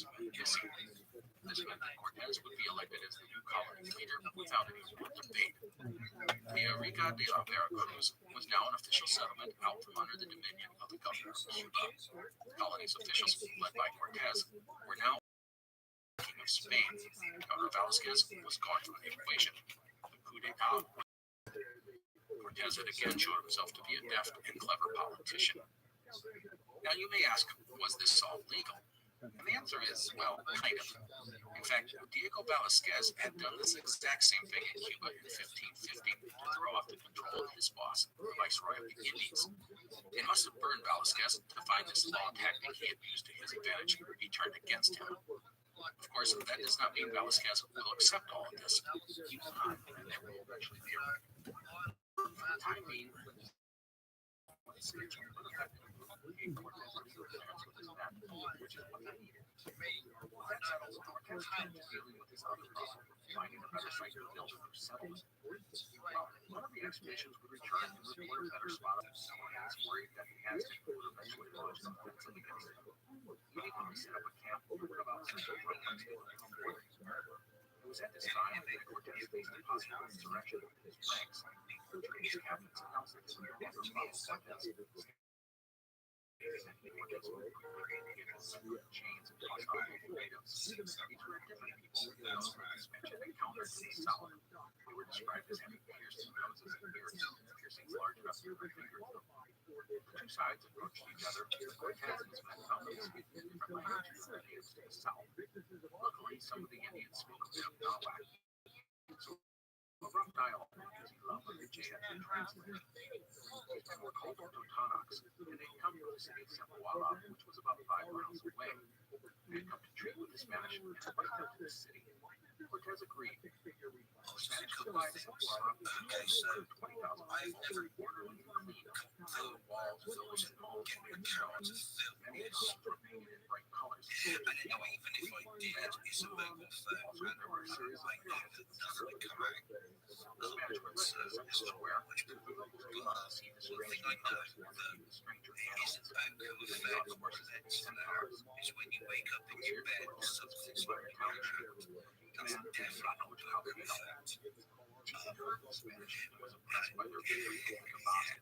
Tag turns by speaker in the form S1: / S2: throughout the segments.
S1: was missing. This meant that Cortez would be elected as the new colony leader without any more debate. Rica de la Veracruz was now an official settlement out from under the dominion of the governor of Cuba. The colony's officials, led by Cortez, were now king of Spain. Governor Velasquez was gone from the equation. The coup d'etat. Cortez had again shown himself to be a deft and clever politician. Now you may ask, was this all legal? And the answer is, well, kind of. In fact, Diego Velasquez had done this exact same thing in Cuba in 1550 to throw off the control of his boss, the Viceroy of the Indies. It must have burned Velasquez to find this law tactic he had used to his advantage be turned against him. Of course, that does not mean Velasquez will accept all of this. And there will eventually be a time being which is what they needed. That settles Cortez dealing with his other problem, finding a better site to build a new settlement. One of the expeditions would return and report a better spot. Someone was worried that the Aztec would eventually launch some offensive against him. He didn't set up a camp over about Central America. It was at this time that Cortez faced a possible insurrection in his ranks. The Chinese captains announced that some of the Cortez. Chains and hostile natives. These were different people with those who had encountered in the south. They were described as having piercing noses and beards, piercings large enough for their fingers. The two sides approached each other. Cortez and his men found they speak different languages than the natives to the south. Luckily, some of the Indians spoke a bit of Nahuatl. So a rough dialogue using love of the Jaya and translated. They were called Totonacs, and they'd come from the city of Zempoala, which was about 5 miles away. They'd come to treat with the Spanish and invite them to the city. Cortez agreed. The Spanish supplied Zempoala with 20,000 rifles, orderly and clean, filled walls, village and homes, and stones. Many of them were painted in bright colors.
S2: And even if I did, it's a mobile phone, and there were a series of things that nothing would come out.
S1: The Spanish were everywhere, which the locals do not see the strange colors or the stranger animals.
S2: Isn't mobile phone horses and hours is when you wake up in your bed and something's like that. That's definitely not how they felt.
S1: Spanish was impressed by their behavior in the Boston.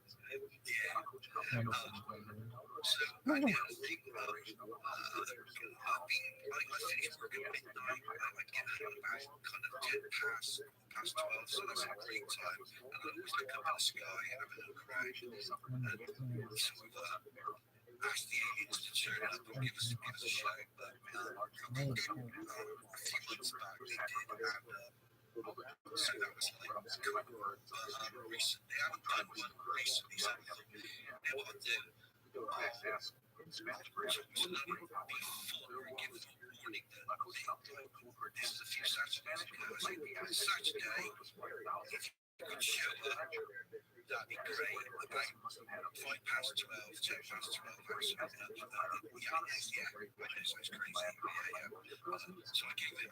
S1: Coach Campbell explained that
S2: so I think about I finished working at midnight, I get home about kind of 10 past 12, so that's a great time, and I always look up at the sky and have a look around, and sort of ask the aliens to turn up and give us a show, but I think a few months back they did, and so that was like cool, but recently, I haven't done one recently, so now what I do,
S1: Spanish
S2: to let it be full and give them a warning that this is a few Saturdays ago, Saturday, if you could show up, that'd be great, about 5 past 12, 10 past 12, or something like that, yeah, I know, so it's crazy, so I gave them a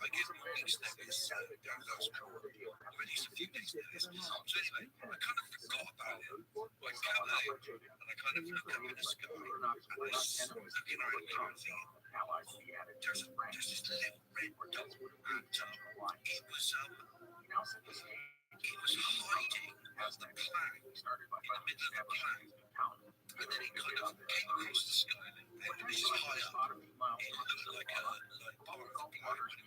S2: week's notice, that was cool, already it's a few days notice, so anyway, I kind of forgot about it, I come out, and I kind of look up in the sky, and I looking around me and thinking, there's this little red dot, and it was hiding as the cloud in the middle of the cloud, and then it kind of came across the sky, and this is high up, it looked like part of the cloud, so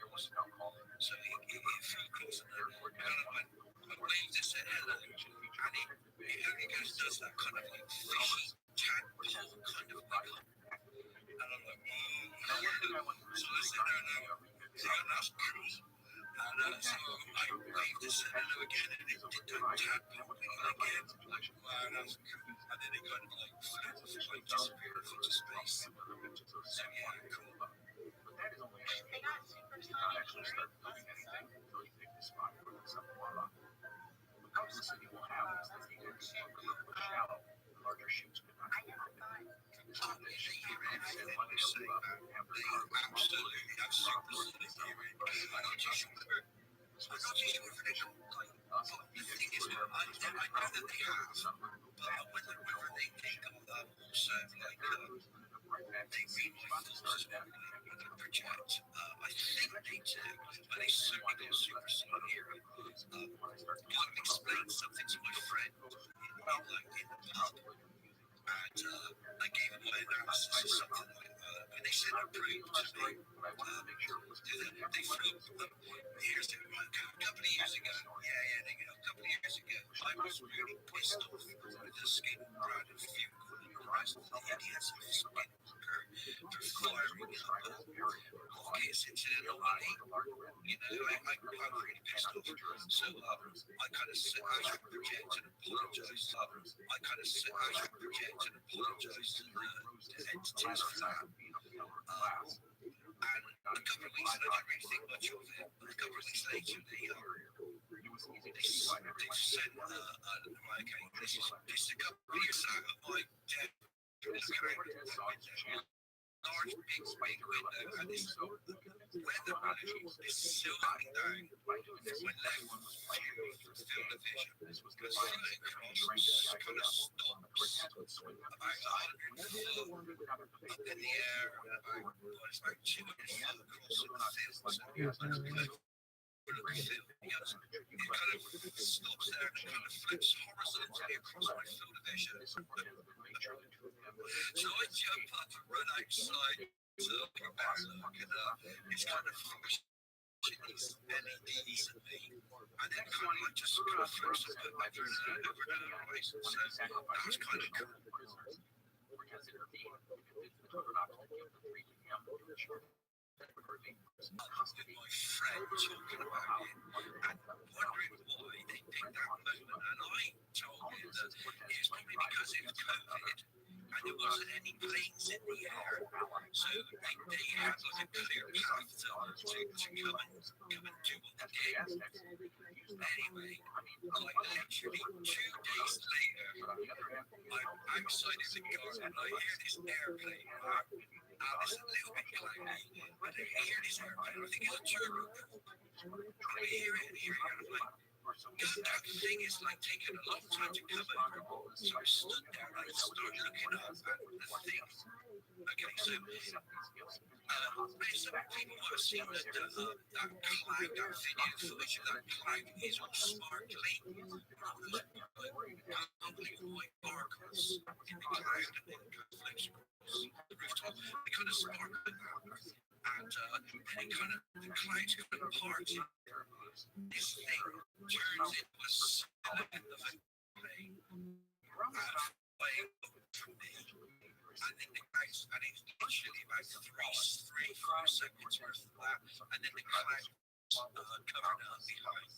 S2: it flew across, and I waved and said hello, and it only does that kind of like fishy tadpole kind of like, and I'm like, so I said hello, that's cool. And so I waved and said hello again, and it did that tadpole thing again. Wow, that's cool. And then it kind of like disappeared into space. So yeah, cool.
S1: But that is only they not actually start building anything until you pick the spot for the Zempoala. The publicity will have is that the ends of the river was shallow, and larger shoots could not be opened. This is the issue and when they say have their
S2: absolutely, that's super silly theory. I'm not too sure if they don't like the thing is, I know that they have, but whether they think of that also like they realize that they can project too, but they certainly got superstar hero. Because I've explained something to my friend in the pub, and I gave him my analysis or something like that, and they said it proved to me. They flew here's the right, a couple of years ago. Yeah, a couple of years ago, I was really pissed off with the skin brand of few the idiots of skin for firing his incidental money. I'm really pissed off. So I kind of set out to project and apologise. And to entities for that. And a couple of weeks later, I didn't really think much of it. But a couple of weeks later, they said, okay, this is a couple of years out of my death. Large, big window, and this weather manager is still coming down. My left field of vision was floating across, kind of stops about 100 foot up in the air, about 200 foot across the field. It kind of stops there and kind of flips horizontally across my field of vision. So I jump up and run outside to look about, it's kind of flashing these LEDs at me, and then kind of like just kind of flips and put my phone over the horizon. So that was kind of cool. My friend talking about it and wondering why they picked that moment, and I told him that it was probably because it was COVID and there wasn't any planes in the air, so they had like a clear path to come and do what they did. Anyway, like literally 2 days later, I'm outside in the garden and I hear this airplane. It's a little bit cloudy, but I hear this airplane. I think it's a turbo. I hear it, and I'm like, God, that thing is like taking a long time to come over. So I stood there and I started looking up at the thing. Okay, so some people might have seen that cloud, that video footage of that cloud is on sparkly. Unbelievable white barcodes in the cloud and then floats across the rooftop. They kind of sparkle and then kind of the clouds kind of part. This thing turns into a silhouette of a plane flying over from me. And then the clouds, and it's literally about 3-4 seconds worth of that, and then the clouds covering up behind.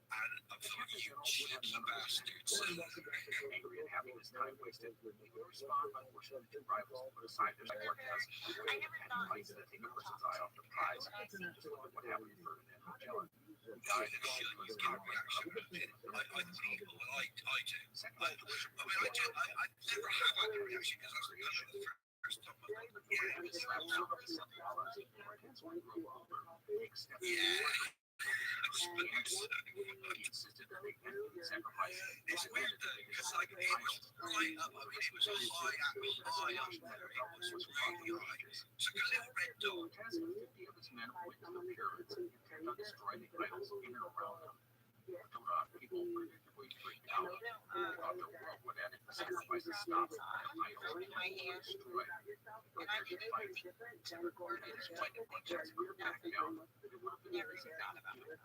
S2: And I'm fucking you cheeky bastards.
S1: Angry and having his time wasted, he will respond by forcing two rivals to put aside their sport test and fights that take a person's eye off the prize. Just look at what happened in Ferdinand Magellan.
S2: I can show you a reaction. I do. I never have had a reaction because I was kind of the first time I thought, yeah, it's weird though, because like it was right up, I mean it was high up there, it was really high. It's like a little red dot.
S1: 50 of his men went to the pyramids and intended on destroying the idols in and around them. People predictably freaked out. They thought the world would end if the sacrifices stopped and idols were destroyed. But their defiance, despite the budgets were back down, it would have been easy thought about it.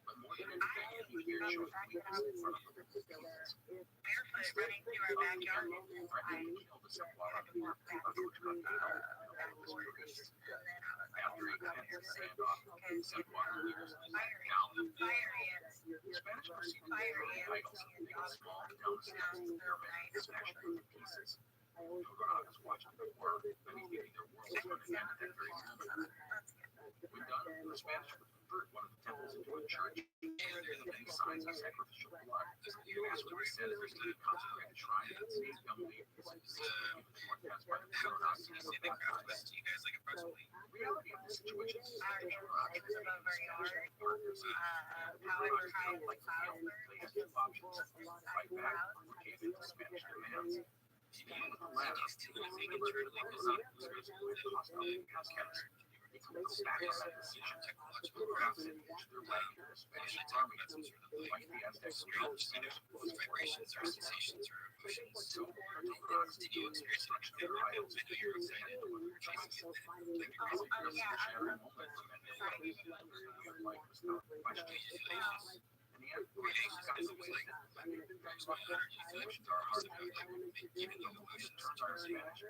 S1: But more than anything, he feared showing weakness in front of them.
S3: Barefoot running through our backyard.
S1: Threatening to kill the Sepulchre, after he commenced the standoff, Sepulchre leaders backed down. The Spanish proceeded to burn the idols, making a small down stairs to the pyramid and smashing them to pieces. Coconut was watching the war, and he thinking their world was going to end at that very moment. When done, the Spanish would convert one of the temples into a church, and there the many signs of sacrificial blood. Afterwards, said there's a consecrated shrine that stays unmade. Forecast by the Coconut. Reality of the situation is that the Coconut is above our yard. However, kind of like clouds, they have two options: fight back or cave into Spanish demands. Even with the latter, he was internally designed to exploit hostile past chemistry. They could go back on that decision technological crafts and inch their way into the Spanish army, like the Aztecs and Spanish.
S2: Those vibrations or sensations or emotions.
S1: So, Cortez to do instruction of their idols.
S2: I know you're excited to learn
S1: Chasing it, like the crazy girls in the shadow moment from an like was not questioned. In the end, Cortez got the way that connections are hard to make, even though the person turns on Spanish.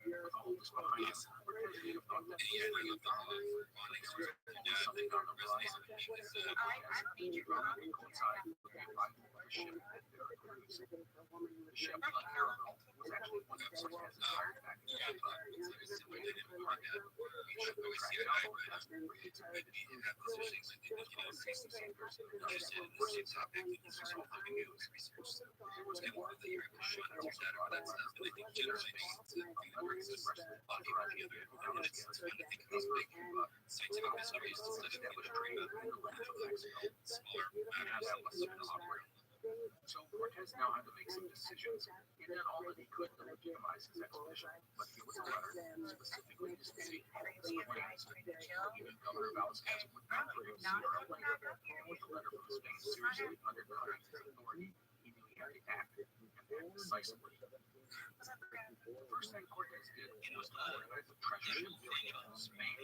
S1: With all this behind us, Cortez may have thought that he had something on the rise. Coincide with the arrival of the ship at Veracruz. The ship, like Caravel, was actually one that Cortez hired back in Cuba. Situated in Parga, each ship was tracked out for testing for its ability to have positions and increase the sinkers and the topic is all living news. There was one of the ship that was that are that's the generally American expression authorized the other knowledge when I think about big scientific mysteries to study that was trade in the land of Mexico, smaller matters that was in the operating. So Cortez now had to make some decisions. He did all that he could to legitimize his expedition, but he was a letter, specifically to state all his claims. Even Governor Vasquez would not produce a letter, and with the letter from Spain seriously undercutting his authority, he knew he had to act, and act decisively. The first thing Cortez did was to organize a treasure ship from Spain.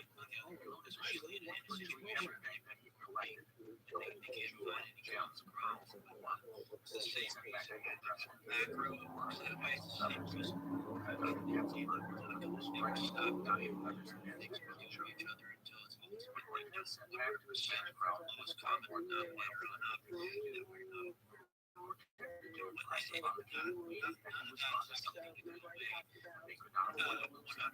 S1: Built as a ship for doing everything that he collected, building gems, pearls, and more.
S2: The same
S1: Back to the
S2: macro or
S1: others.
S2: stop dying others and things really show each other until it's all
S1: Cortez sent back to his Spanish crowd
S2: almost come or not later on up that we're not
S1: they could not afford to lose 100%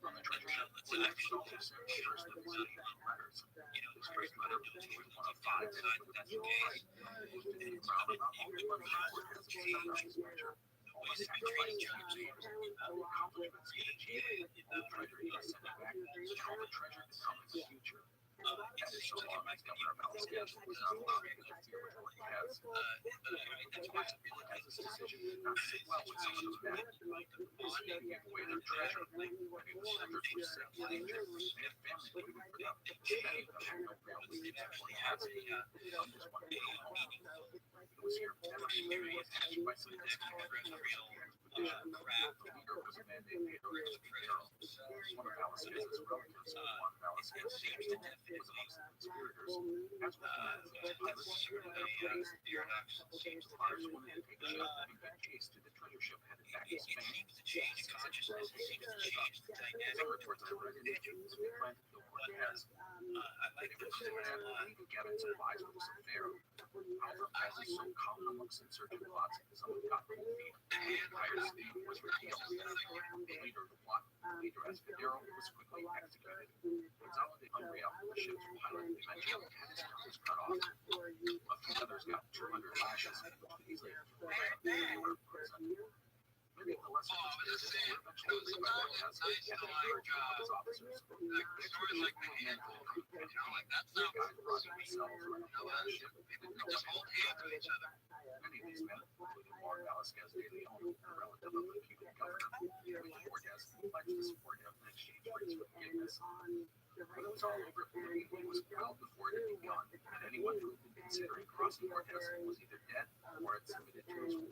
S1: on the treasure ship. When I also sent first the letters, the straight letter was one of 5 that that's okay. And round about all the money Cortez obtained on his treasure. We sacrificed James all the accomplishments he achieved in the treasure he sent it back. How the treasure could come in the future. That is so long as Governor Vasquez was not allowed to interfere with what he has. That's why it really has this decision not sit well with some of the men. This may give away their treasure, but it was under footsteps. They have family waiting for them. Many of them have no real lead actually has a just one day home. It was here never was hatched by some real craft. The leader was a man named Pedro. One of Vasquez's relatives, Juan Vasquez, was amongst the conspirators. As with the men, Mars wanted to take a ship and get chased to the treasure ship headed back to Spain.
S2: Consciousness seems to change the dynamic.
S1: Similar towards the Red Indians, they planned to kill Cortez.
S2: I like
S1: It was to get some supplies from some pharaoh. However, as is so common amongst insurgent plots, someone got cold feet. The entire scheme was revealed. The leader of the plot, Pedro Escudero, was quickly executed. Gonzalo de Umbria, the ship's pilot, eventually had his nose cut off. A few others got 200 lashes, which easily many of the less sophisticated were eventually released by Cortez and encouraged by his officers. Many of these men, including Juan Vasquez de Leon, a relative of the Cuban governor, with Cortez, pledged to support him in exchange for his forgiveness. When it was all over, the meeting was well before it had begun, and anyone who had been considering crossing Cortez was either dead or had submitted to his rule.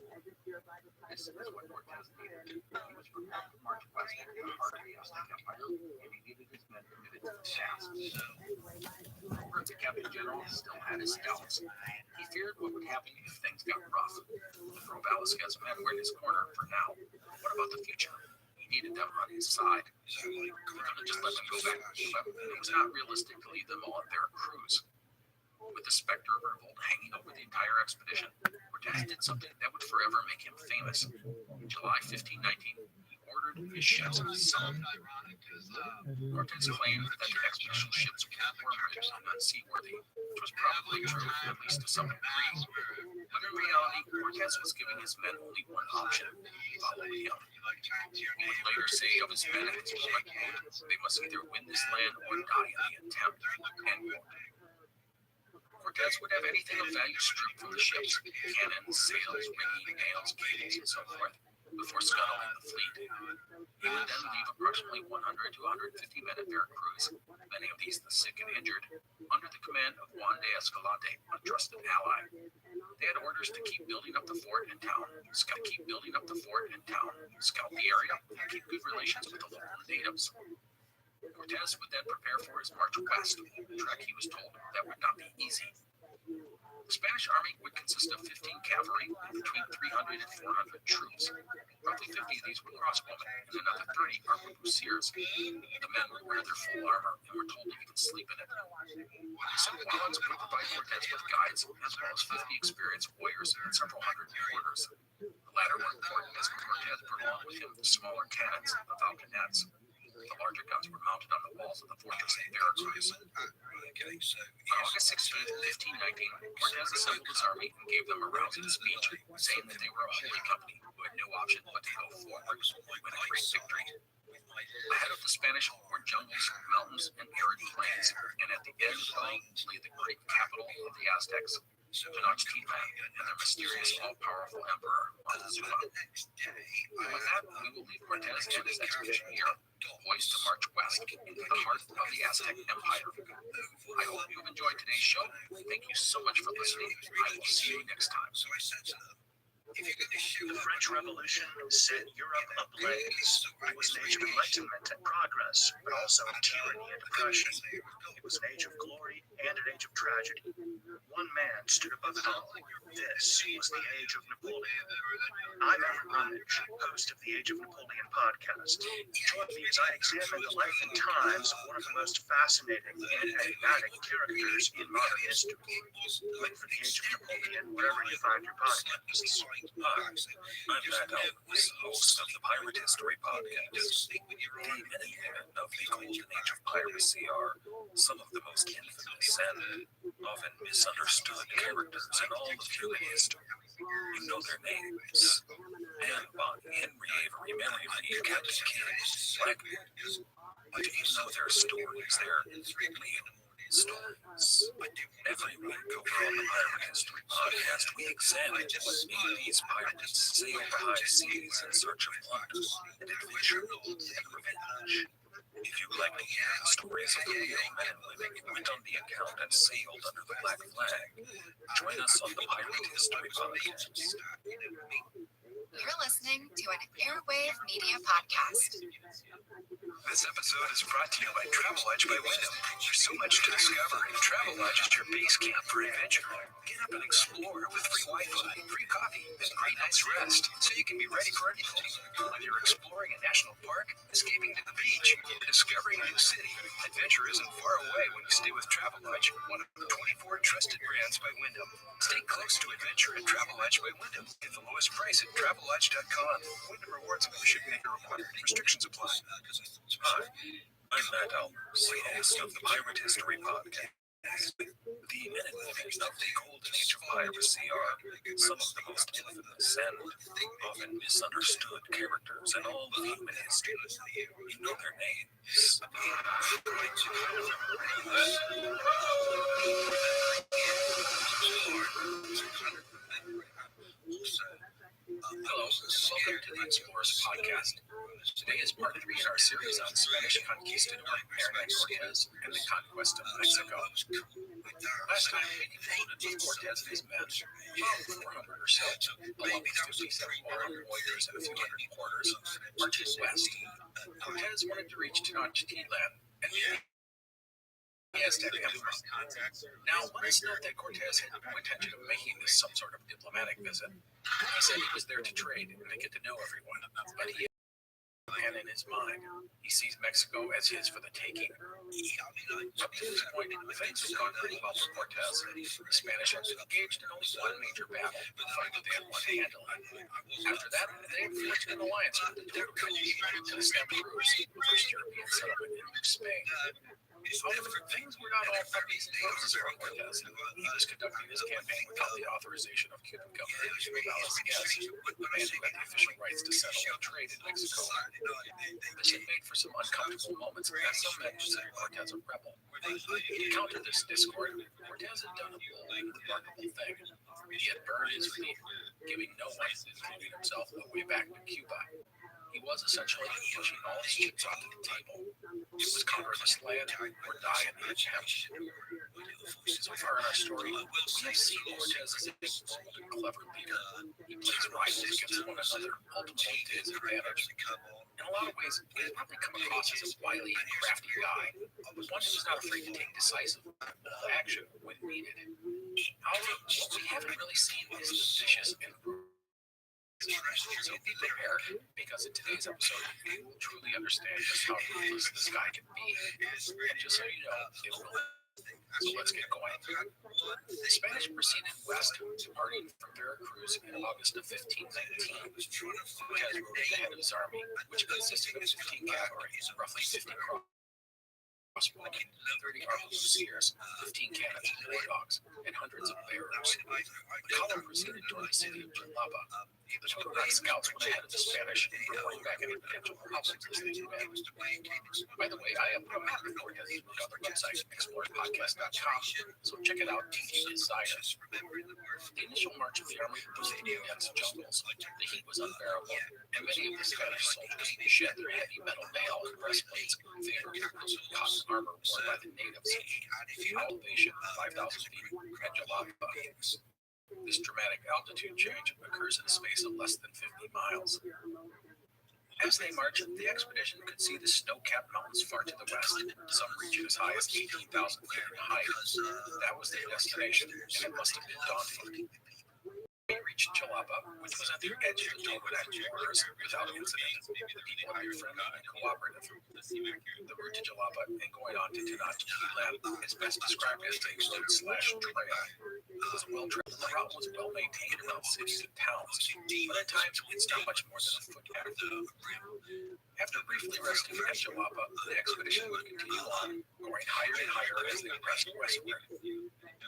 S1: This is what Cortez needed. He was prepared to march west into the heart of the Aztec Empire, and he needed his men committed to the task. The Captain General still had his doubts. He feared what would happen if things got rough. From Vasquez's men were in his corner for now. What about the future? He needed them on his side. He couldn't just let them go back to Cuba. It was not realistic to leave them all at Veracruz. With the specter of revolt hanging over the entire expedition, Cortez did something that would forever make him famous. In July 1519, he ordered his ships sunk. Cortez claimed that the expedition ships were rich and unseaworthy, which was probably true, at least to some degree. But in reality, Cortez was giving his men only one option: follow him. He would later say of his men at this moment, they must either win this land or die in the attempt. Cortez would have anything of value stripped from the ships: cannons, sails, rigging, nails, cables, and so forth. before scuttling the fleet. He would then leave approximately 100 to 150 men at Veracruz, many of these the sick and injured, under the command of Juan de Escalante, a trusted ally. They had orders to keep building up the fort and town, scout the area, and keep good relations with the local natives. Cortez would then prepare for his march west, a trek he was told that would not be easy. The Spanish army would consist of 15 cavalry and between 300 and 400 troops. Roughly 50 of these were crossbowmen and another 30 armed busiers. The men would wear their full armor and were told to even sleep in it. Some Guatemans would provide Cortez with guides, as well as 50 experienced warriors and several hundred reporters. The latter were important as Cortez brought along with him the smaller cannons, the falconets. The larger guns were mounted on the walls of the fortress at Veracruz. On August 16, 1519, Cortez assembled his army and gave them a rousing speech, saying that they were a holy company who had no option but to go forward and win a great victory. Ahead of the Spanish were jungles, mountains, and arid plains, and at the end of it all lay the great capital of the Aztecs, Tenochtitlan, and their mysterious, all-powerful emperor, Montezuma. With that, we will leave Cortez and his expedition here, poised to march west into the heart of the Aztec Empire. I hope you have enjoyed today's show. Thank you so much for listening. I will see you next time.
S4: The French Revolution set Europe ablaze. It was an age of enlightenment and progress, but also of tyranny and oppression. It was an age of glory and an age of tragedy. One man stood above it all. This was the age of Napoleon. I'm Aaron Rummage, host of the Age of Napoleon podcast. Join me as I examine the life and times of one of the most fascinating and enigmatic characters in modern history. Look for the Age of Napoleon wherever you find your podcasts. Hi, I'm Matt Elvis, host of the Pirate History Podcast. The Minutemen of the Golden Age of Piracy are some of the most infamous and often misunderstood characters in all of human history. You know their names: Anne Bonny, Henry Avery, Mary Read, Captain Kidd, Blackbeard. But do you know their stories? They're really stories. Every week over on the Pirate History Podcast, we examine what made these pirates sail the high seas in search of plunder and adventure and revenge. If you'd like to hear the stories of the real men and women who went on the account and sailed under the black flag, join us on the Pirate History Podcast.
S5: You're listening to an Airwave Media Podcast.
S4: This episode is brought to you by Travel Lodge by Wyndham. There's so much to discover, and Travel Lodge is your base camp for adventure. Get up and explore with free Wi-Fi, free coffee, and great night's rest, so you can be ready for anything. Whether you're exploring a national park, escaping to the beach, or discovering a new city, adventure isn't far away when you stay with Travel Lodge, one of the 24 trusted brands by Wyndham. Stay close to adventure at Travel Lodge by Wyndham. Get the lowest price at TravelLodge.com. Wyndham Rewards membership may be required. Restrictions apply. Hi, I'm Matt Albers, host of the Pirate History Podcast. The Minutemen of the Golden Age of Piracy are some of the most infamous and often misunderstood characters in all of human history. You know their names.
S1: Hello, welcome to the Explorers Podcast. Today is part 3 in our series on Spanish conquistador Hernán Cortez and the conquest of Mexico. Last time, we concluded with Cortez and his men, about 400 or so, along with 57 armed warriors and a few hundred porters, marching west. Cortez wanted to reach Tenochtitlan and the Aztec Empire. Now, let us note that Cortez had no intention of making this some sort of diplomatic visit. He said he was there to trade and to get to know everyone, but he had in his mind. He sees Mexico as his for the taking. Up to this point, things had gone pretty well for Cortez. The Spanish had been engaged in only one major battle, the fight that they had won handily. After that, they had forged an alliance with the Turks and established the first European settlement in New Spain. However, things were not all puppies and roses for Cortez. He was conducting his campaign without the authorization of Cuban Governor Morales Diaz, the man who had the official rights to settle and trade in Mexico. This had made for some uncomfortable moments, as some men considered Cortez a rebel. To counter this discord, Cortez had done a bold and remarkable thing. He had burned his fleet, giving no one, including himself, a way back to Cuba. He was essentially pushing all his chips onto the table. It was conquer this land or die in the attempt. So far in our story, we have seen Cortez as a bold and clever leader. He plays rivals against one another, ultimately to his advantage. In a lot of ways, he's probably come across as a wily and crafty guy, but one who's not afraid to take decisive action when needed. However, what we haven't really seen is the vicious and so be prepared, because in today's episode, you will truly understand just how ruthless this guy can be. And just so you know, it will. So let's get going. The Spanish proceeded west, departing from Veracruz in August of 1519. Cortez rode at the head of his army, which consisted of 15 cavalry, roughly 50 crossbow, 30 arquebusiers, 15 cannons and war dogs, and hundreds of bearers. The column proceeded toward the city of Jalapa. The Totonac scouts were ahead of the Spanish, reporting back any potential problems as they met. By the way, I have put a map of Cortez's route on the website, explorepodcast.com, so check it out if you desire. The initial march of the army was through dense jungles. The heat was unbearable, and many of the Spanish soldiers shed their heavy metal mail and breastplates in favor of the cotton armor worn by the natives. Elevation 5,000 feet at Jalapa. This dramatic altitude change occurs in a space of less than 50 miles. As they marched, the expedition could see the snow-capped mountains far to the west, some reaching as high as 18,000 feet in height. That was their destination, and it must have been daunting. They reached Jalapa, which was at the edge of the Totonac borders, without incident. The people were friendly and cooperative. The route to Jalapa and going on to Tenochtitlan is best described as a road/trail. It was well-traveled. The route was well-maintained around cities and towns, but at times it's not much more than a foot path. After briefly resting at Jalapa, the expedition would continue on, going higher and higher as they pressed westward.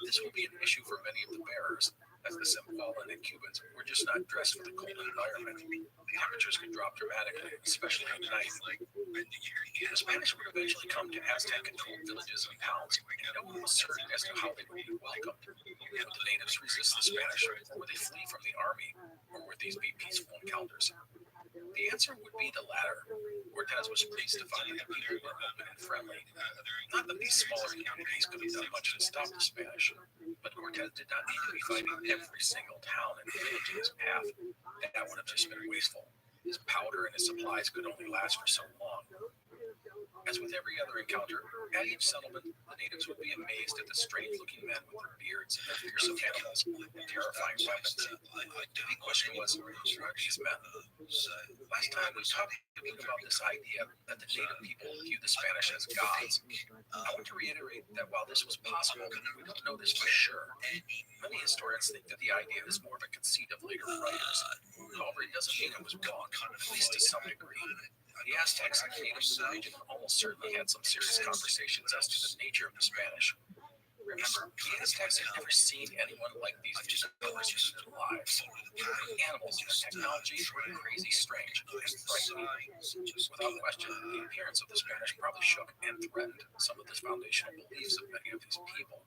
S1: This will be an issue for many of the bearers, as the Seminolan and Cubans were just not dressed for the cold environment. Temperatures could drop dramatically, especially at night. The Spanish would eventually come to Aztec-controlled villages and towns, and no one was certain as to how they would be welcomed. Would the natives resist the Spanish, or would they flee from the army, or would these be peaceful encounters? The answer would be the latter. Cortez was pleased to find that the people were open and friendly. Not that these smaller communities could have done much to stop the Spanish, but Cortez did not need to be fighting every single town and village in his path. That would have just been wasteful. His powder and his supplies could only last for so long. As with every other encounter, at each settlement, the natives would be amazed at the strange-looking men with their beards and their fearsome animals and terrifying weapons. The big question was, who were these men? Last time we talked about this idea that the native people view the Spanish as gods. I want to reiterate that while this was possible, we don't know this for sure. Many historians think that the idea is more of a conceit of later writers. However, it doesn't mean it was wrong, at least to some degree. The Aztecs and natives of the region almost certainly had some serious conversations as to the nature of the Spanish. Remember, the Aztecs had never seen anyone like these discoveries in their lives. The animals and the technology were crazy, strange, and frightening. Without question, the appearance of the Spanish probably shook and threatened some of the foundational beliefs of many of these people.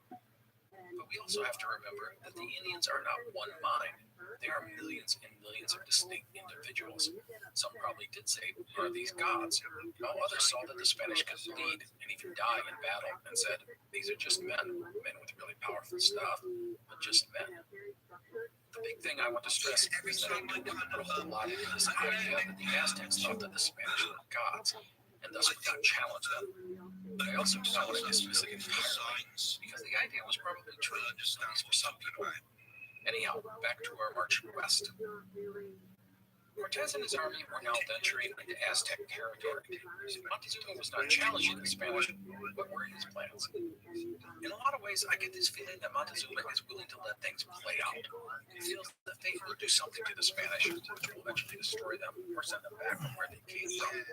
S1: But we also have to remember that the Indians are not one mind. There are millions and millions of distinct individuals. Some probably did say, "Are these gods?" While others saw that the Spanish could lead and even die in battle and said, "These are just men with really powerful stuff, but just men." The big thing I want to stress is that I didn't put a whole lot into this idea that the Aztecs thought that the Spanish were gods, and thus would not challenge them. But I also do not want to dismiss it entirely, because the idea was probably true, at least for some people. Anyhow, back to our march west. Cortez and his army were now venturing into Aztec territory. Montezuma was not challenging the Spanish, but were his plans. In a lot of ways, I get this feeling that Montezuma is willing to let things play out. He feels that they will do something to the Spanish, which will eventually destroy them or send them back from where they came from.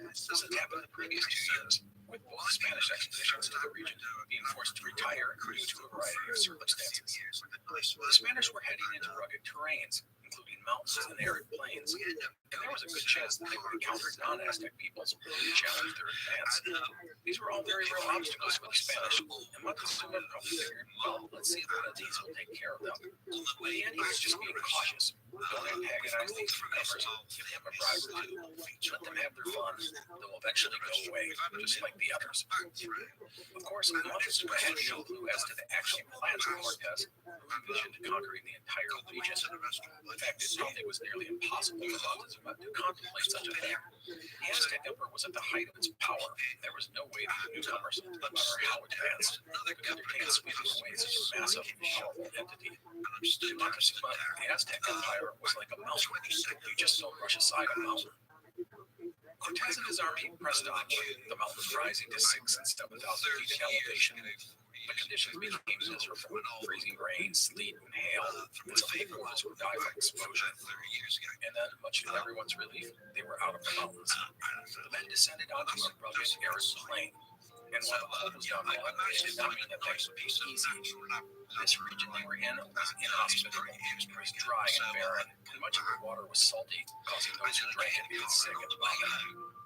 S1: This has happened in the previous 2 years. with both Spanish expeditions to the region being forced to retire due to a variety of circumstances. The Spanish were heading into rugged terrains, including mountains and arid plains, and there was a good chance that they would encounter non-Aztec peoples who would challenge their advance. These were all very real obstacles for the Spanish, and Montezuma probably figured, well, let's see if one of these will take care of them. In the end, he was just being cautious. Don't antagonize these newcomers, give them a bribe or two, let them have their fun. They'll eventually go away, just like the others. Of course, Montezuma had no clue as to the actual plans of Cortez, who envisioned conquering the entire region. In fact, it probably was nearly impossible for Montezuma to contemplate such a thing. The Aztec Emperor was at the height of its power. There was no way that the newcomers, no matter how advanced, could undertake sweeping away such a massive, powerful entity. To Montezuma, the Aztec Empire was like a mountain. You just don't rush aside a mountain. Cortez and his army pressed on, the mountains rising to 6,000 and 7,000 feet in elevation. The conditions became miserable: freezing rain, sleet, and hail, and some headquarters would die from exposure. And then, much to everyone's relief, they were out of the mountains. The men descended onto a rugged, arid plain, and while the cold was downright, it did not mean that things would be easy. This region they were in was inhospitable. It was dry and barren, and much of the water was salty, causing those who drank it to get sick and vomit.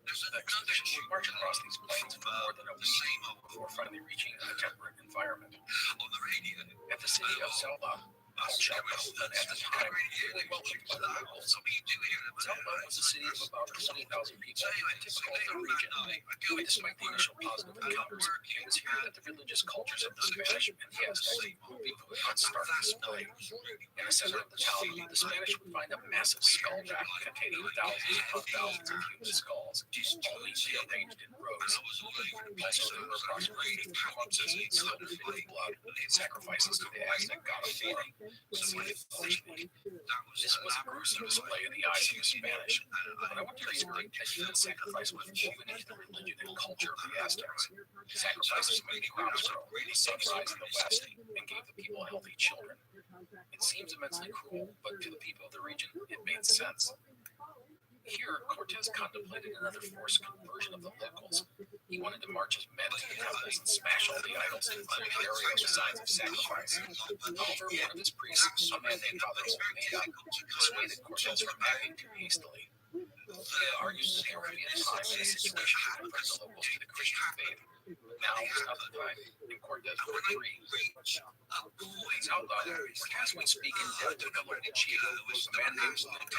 S1: The expedition would march across these plains for more than a week before finally reaching a temperate environment. At the city of Selva, and at the time, really welcomed by the locals. Selva was a city of about 20,000 people, typical of the region. And despite the initial positive encounters, it was here that the religious cultures of the Spanish and the Aztecs would be put on stark display. In the center of the town, the Spanish would find a massive skull jack containing thousands upon thousands of human skulls, all neatly arranged in rows. Also, there were approximately 50 corpses filled with blood, sacrifices to the Aztec god of war. This was a gruesome display in the eyes of the Spanish, but I want to reiterate that human sacrifice was woven into the religion and culture of the Aztecs. Sacrifices made crops grow, the sun rise in the west, and gave the people healthy children. It seems immensely cruel, but to the people of the region, it made sense. Here, Cortez contemplated another forced conversion of the locals. He wanted to march his men to the temples and smash all the idols, including the areas of signs of sacrifice. However, one of his priests, a man named Father Ootd, dissuaded Cortez from acting too hastily. He argued that there would be a time and a situation to convert the locals to the Christian faith. Now was not the time, and Cortez would agree. These outlaws, Cortez would speak in depth to the local chief, a man named Ootd.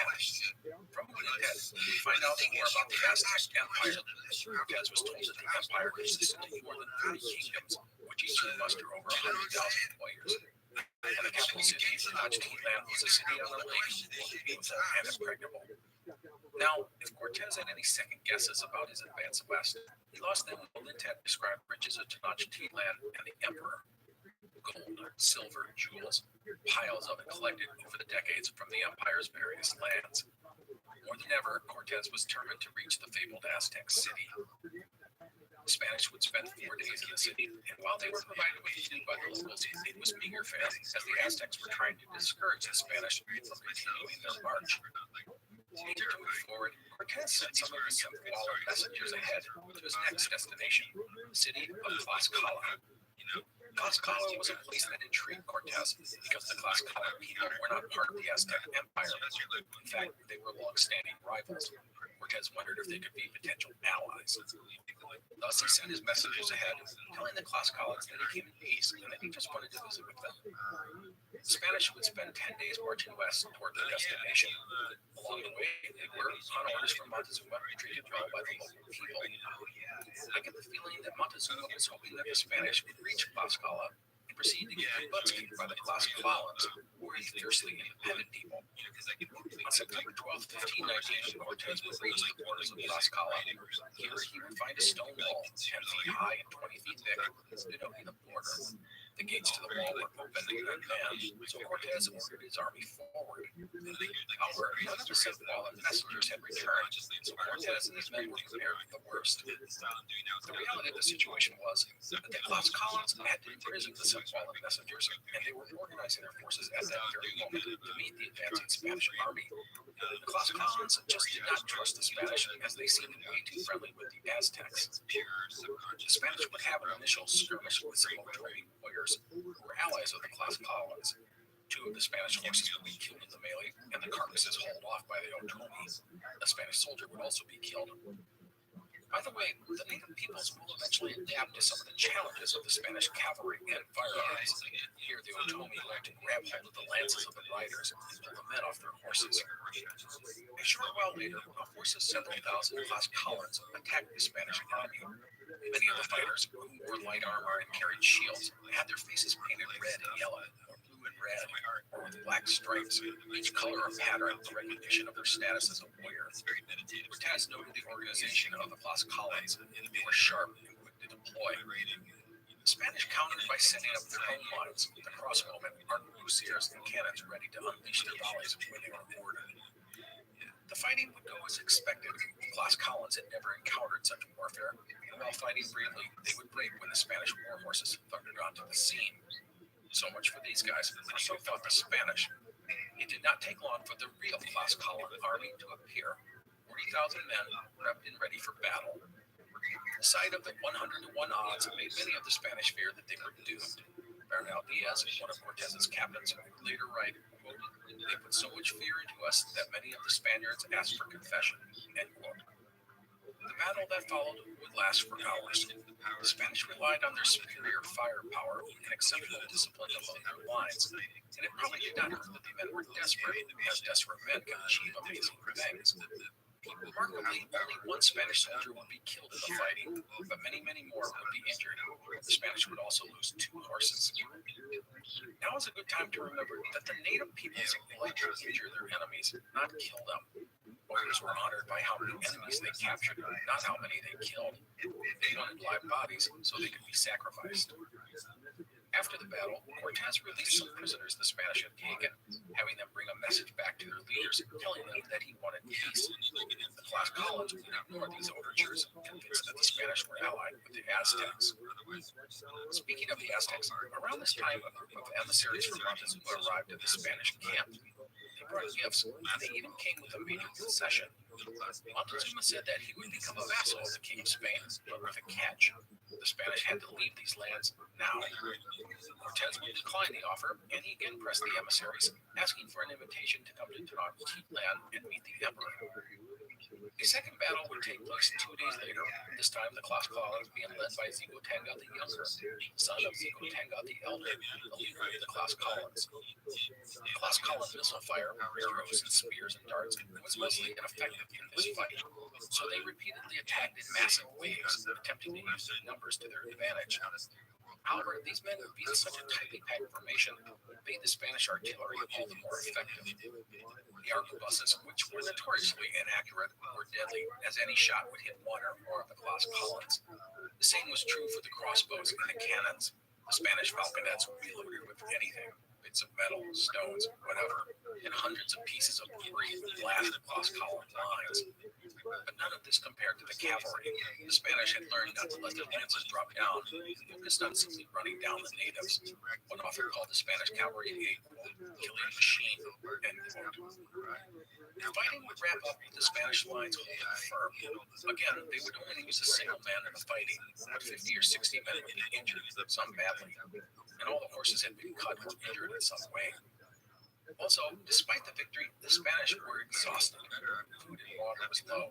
S1: From Ootd, we find out more about the Aztec Empire. Cortez was told that the empire consisted of more than 30 kingdoms, which each would muster over 100,000 warriors. And the capital city of Tenochtitlan was a city on a lake, beautiful and impregnable. Now, if Cortez had any second guesses about his advance west, he lost them when Ootd described riches of Tenochtitlan and the emperor. Gold, silver, jewels, piles of it collected over the decades from the empire's various lands. More than ever, Cortez was determined to reach the fabled Aztec city. The Spanish would spend 4 days in the city, and while they were provided with food by the locals, it was meager fare, as the Aztecs were trying to discourage the Spanish from continuing their march. Eager to move forward, Cortez sent some of his symbolic messengers ahead to his next destination, the city of Tlaxcala. Tlaxcala was a place that intrigued Cortez because the Tlaxcala people were not part of the Aztec Empire. In fact, they were long-standing rivals. Cortez wondered if they could be potential allies. Thus, he sent his messengers ahead, telling the Tlaxcalans that he came in peace and that he just wanted to visit with them. The Spanish would spend 10 days marching west toward their destination. Along the way, they were, on orders from Montezuma, treated well by the local people. I get the feeling that Montezuma was hoping that the Spanish would reach Tlaxcala and proceed to get their butts kicked by the Tlaxcalans, who were fiercely independent people. On September 12, 1519, Cortez would reach the borders of Tlaxcala. Here he would find a stone wall 10 feet high and 20 feet thick, denoting the border. The gates to the wall were open and unmanned, so Cortez ordered his army forward. However, none of the Cephaloid messengers had returned, so Cortez and his men were prepared for the worst. The reality of the situation was that the Class Collins had imprisoned the Cephaloid messengers, and they were organizing their forces at that very moment to meet the advancing Spanish army. The Class Collins just did not trust the Spanish, as they seemed way too friendly with the Aztecs. The Spanish would have an initial skirmish with some Otomi warriors who were allies of the Class Collins. 2 of the Spanish forces would be killed in the melee, and the carcasses hauled off by the Otomi. A Spanish soldier would also be killed. By the way, the native peoples will eventually adapt to some of the challenges of the Spanish cavalry and firearms. Here, the Otomi learned to grab hold of the lances of the riders and pull the men off their horses. A short while later, a force of several thousand Class Collins attacked the Spanish army. Many of the fighters, who wore light armor and carried shields, had their faces painted red and yellow, or blue and red, or with black stripes, each color or pattern a recognition of their status as a warrior. Cortez noted the organization of the Class Collins. They were sharp and quick to deploy. The Spanish countered by setting up their own lines, with the crossbowmen, arquebusiers, and cannons ready to unleash their volleys when they were ordered. The fighting would go as expected. Class Collins had never encountered such warfare, and while fighting bravely, they would break when the Spanish war horses thundered onto the scene. So much for these guys, or so thought the Spanish. It did not take long for the real Class Collin army to appear. 40,000 men prepped and ready for battle. The sight of the 100-1 odds made many of the Spanish fear that they were doomed. Bernal Diaz, one of Cortez's captains, would later write, quote, "They put so much fear into us that many of the Spaniards asked for confession," end quote. The battle that followed would last for hours. The Spanish relied on their superior firepower and exceptional discipline among their lines, and it probably did not hurt that the men were desperate, as desperate men can achieve amazing things. Remarkably, only one Spanish soldier would be killed in the fighting, but many, many more would be injured. The Spanish would also lose 2 horses. Now is a good time to remember that the native peoples liked to injure their enemies, not kill them. Warriors were honored by how many enemies they captured, not how many they killed. They wanted live bodies so they could be sacrificed. After the battle, Cortez released some prisoners the Spanish had taken, having them bring a message back to their leaders, telling them that he wanted peace. The Class Collins would ignore these overtures, convinced that the Spanish were allied with the Aztecs. Speaking of the Aztecs, around this time, a group of emissaries from Montezuma arrived at the Spanish camp. They brought gifts, and they even came with a major concession. Montezuma said that he would become a vassal of the King of Spain, but with a catch. The Spanish had to leave these lands now. Cortez would decline the offer, and he again pressed the emissaries, asking for an invitation to come to Tenochtitlan and meet the emperor. A second battle would take place 2 days later, this time the Class Collins being led by Xicotenga the Younger, son of Xicotenga the Elder, the leader of the Class Collins. Class Collin missile fire, arrows and spears and darts, was mostly ineffective in this fight, so they repeatedly attacked in massive waves, attempting to use their numbers to their advantage. However, these men would be in such a tightly packed formation made the Spanish artillery all the more effective. The arquebuses, which were notoriously inaccurate, were deadly, as any shot would hit one or more of the Class Collins. The same was true for the crossbows and the cannons. The Spanish falconets would be loaded with anything, bits of metal, stones, whatever, and hundreds of pieces of debris would blast across Collin lines. But none of this compared to the cavalry. The Spanish had learned not to let their lances drop down, focused on simply running down the natives. One author called the Spanish cavalry a killing machine, end quote. The fighting would wrap up with the Spanish lines holding firm. Again, they would only use a single man in the fighting, but 50 or 60 men would be injured, some badly, and all the horses had been cut or injured in some way. Also, despite the victory, the Spanish were exhausted. Food and water was low.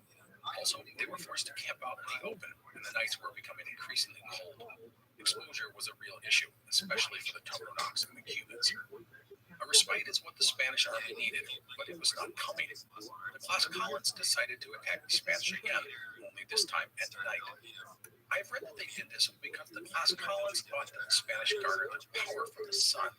S1: Also, they were forced to camp out in the open, and the nights were becoming increasingly cold. Exposure was a real issue, especially for the Totonacs and the Cubans. A respite is what the Spanish army needed, but it was not coming. The Class Collins decided to attack the Spanish again, only
S2: this time at night. I've read that they did this because the Tlaxcalans thought that the Spanish garnered their power from the sun,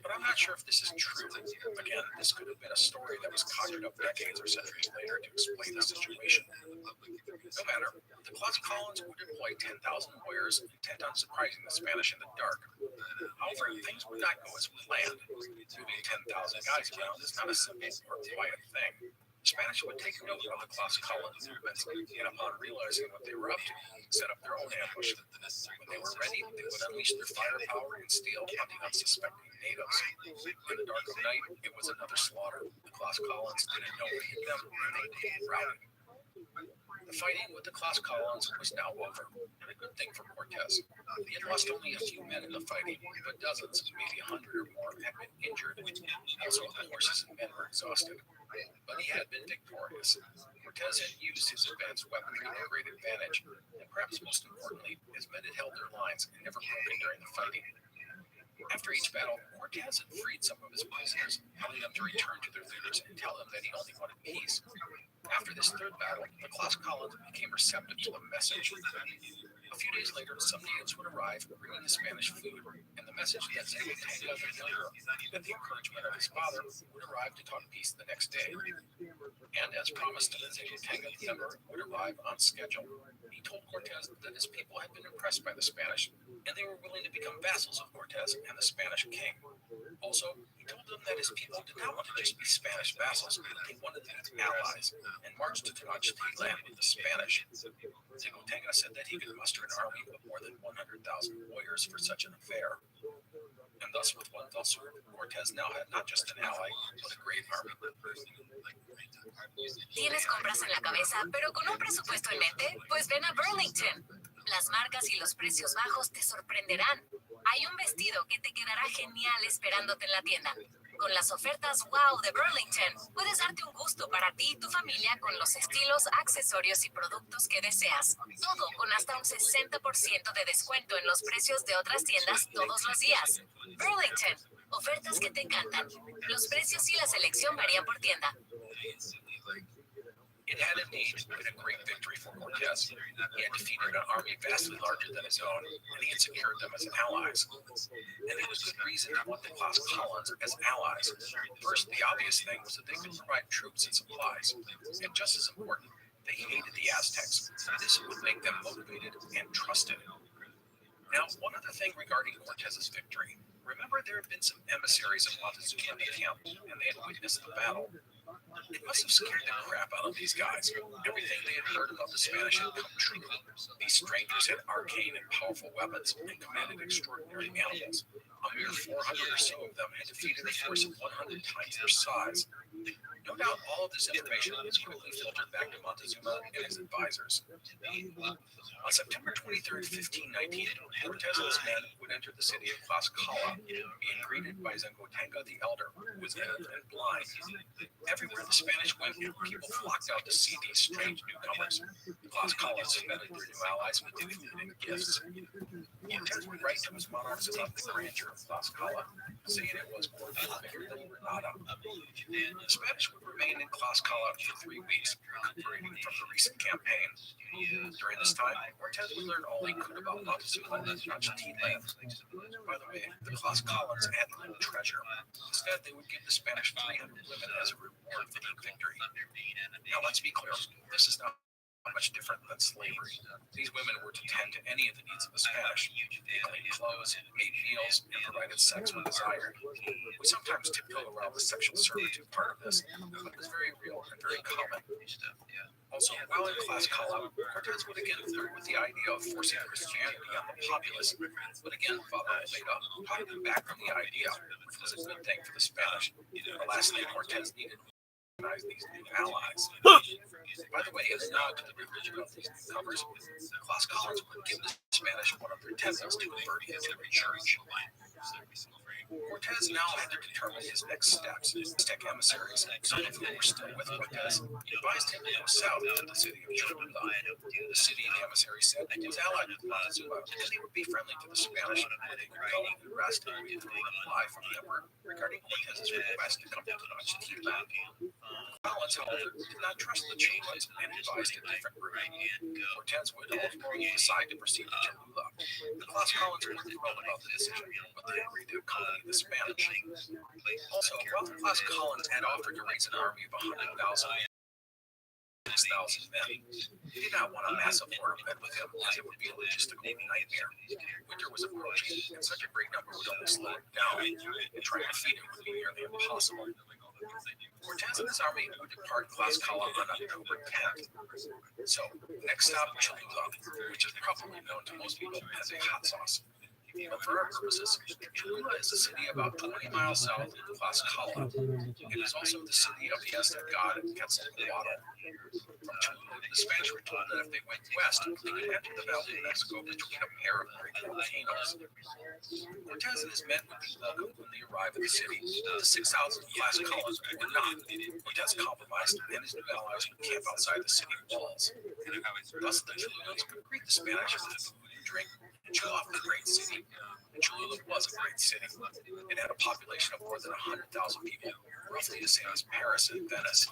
S2: but I'm not sure if this is true. Again, this could have been a story that was conjured up decades or centuries later to explain the situation. No matter, the Tlaxcalans would deploy 10,000 warriors intent on surprising the Spanish in the dark. However, things would not go as planned. Moving 10,000 guys around is not a simple or quiet thing. The Spanish would take note of the Tlaxcalan movements, and upon realizing what they were up to, set up their own ambush. When they were ready, they would unleash their firepower and steel on the unsuspecting natives. In the dark of night, it was another slaughter. The Tlaxcalans didn't know what hit them, and they didn't rally. The fighting with the Tlaxcalans was now over, and a good thing for Cortez. He had lost only a few men in the fighting, but dozens, maybe 100 or more, had been injured. Also, the horses and men were exhausted. But he had been victorious. Cortez had used his advanced weaponry to great advantage, and perhaps most importantly, his men had held their lines and never broken during the fighting. After each battle, Cortez had freed some of his prisoners, telling them to return to their leaders and tell them that he only wanted peace. After this third battle, the Tlaxcalans became receptive to the message. A few days later, some natives would arrive bringing the Spanish food, and the message that Zengotenga the Younger, at the encouragement of his father, would arrive to talk peace the next day. And as promised, Zengotenga the Younger would arrive on schedule. He told Cortez that his people had been impressed by the Spanish, and they were willing to become vassals of Cortez and the Spanish king. Also, he told them that his people did not want to just be Spanish vassals, but they wanted to be allies, and marched to Tenochtitlan with the Spanish. Zengotenga said that he could muster an army of more than 100,000 warriors for such an affair. And thus, with one fell swoop, Cortez now had not just an ally, but a great army.
S5: ¿Tienes compras en la cabeza, pero con un presupuesto en mente? Pues ven a Burlington. Las marcas y los precios bajos te sorprenderán. Hay un vestido que te quedará genial esperándote en la tienda. Con las ofertas wow de Burlington, puedes darte un gusto para ti y tu familia con los estilos, accesorios y productos que deseas. Todo con hasta un 60% de descuento en los precios de otras tiendas todos los días. Burlington, ofertas que te encantan. Los precios y la selección varían por tienda.
S2: It had indeed been a great victory for Cortez. He had defeated an army vastly larger than his own, and he had secured them as allies. And there was good reason to want the Tlaxcalans as allies. First, the obvious thing was that they could provide troops and supplies, and just as important, they hated the Aztecs. This would make them motivated and trusted. Now, one other thing regarding Cortez's victory. Remember, there had been some emissaries of Montezuma in the camp, and they had witnessed the battle. It must have scared the crap out of these guys. Everything they had heard about the Spanish had come true. These strangers had arcane and powerful weapons and commanded extraordinary animals. A mere 400 or so of them had defeated a force of 100 times their size. No doubt all of this information was quickly filtered back to Montezuma and his advisors. On September 23, 1519, Cortez and his men would enter the city of Tlaxcala, being greeted by Zengotenga the Elder, who was ill and blind. Everywhere the Spanish went, people flocked out to see these strange newcomers. The Tlaxcalans feted their new allies with food and gifts. Cortez would write to his monarchs about the grandeur of Tlaxcala, saying it was more bigger than Granada. The Spanish would remain in Tlaxcala for 3 weeks, recuperating from the recent campaign. During this time, Cortez would learn all he could about Montezuma and Tenochtitlan. By the way, the Tlaxcalans had little treasure. Instead, they would give the Spanish 300 women as a reward for their victory. Now, let's be clear, this is not much different than slavery. These women were to tend to any of the needs of the Spanish. They cleaned clothes, made meals, and provided sex when desired. We sometimes tiptoe around the sexual servitude part of this, but it was very real and very common. Also, while in Tlaxcala, Cortez would again flirt with the idea of forcing Christianity on the populace, but again, Father Olmeda talked him back from the idea, which was a good thing for the Spanish. The last thing Cortez needed was to recognize these new allies. By the way, as a nod to the religion of these newcomers, the Tlaxcalans would give the
S1: Spanish wanted their tenants to convert his church. Cortez now had to determine his next steps. Aztec emissaries, some of whom were still with Cortez, advised him to go south to the city of Cholula. The city, the emissary said, was allied with Montezuma, and they would be friendly to the Spanish. They would go and rest and wait for a reply from the emperor regarding Cortez's request to come to Tenochtitlan. Collins, however, did not trust the Chihuahuas and advised a different route. Cortez would ultimately decide to proceed to Cholula. The Class Collins were thrilled about the decision, but they agreed to accompany the Spanish. Also, while the Class Collins had offered to raise an army of 100,000 men, he did not want a massive horde of men with him, as it would be a logistical nightmare. Winter was approaching, and such a great number would only slow him down, and trying to feed him would be nearly impossible. Cortez and his army would depart Class Collin on October 10th. So, next stop, Cholula, which is probably known to most people as a hot sauce. But for our purposes, Cholula is a city about 20 miles south of Class Collin. It is also the city of the Aztec god Quetzalcoatl. From Cholula, the Spanish were told that if they went west, they could enter the Valley of Mexico between a pair of great volcanoes. Cortez and his men would be welcomed when they arrived at the city. The 6,000 Class Collins were not. Cortez compromised, and his new allies would camp outside the city walls. Thus, the Cholulans could greet the Spanish with food and drink and show off the great city. Cholula was a great city. It had a population of more than 100,000 people, roughly the same as Paris and Venice.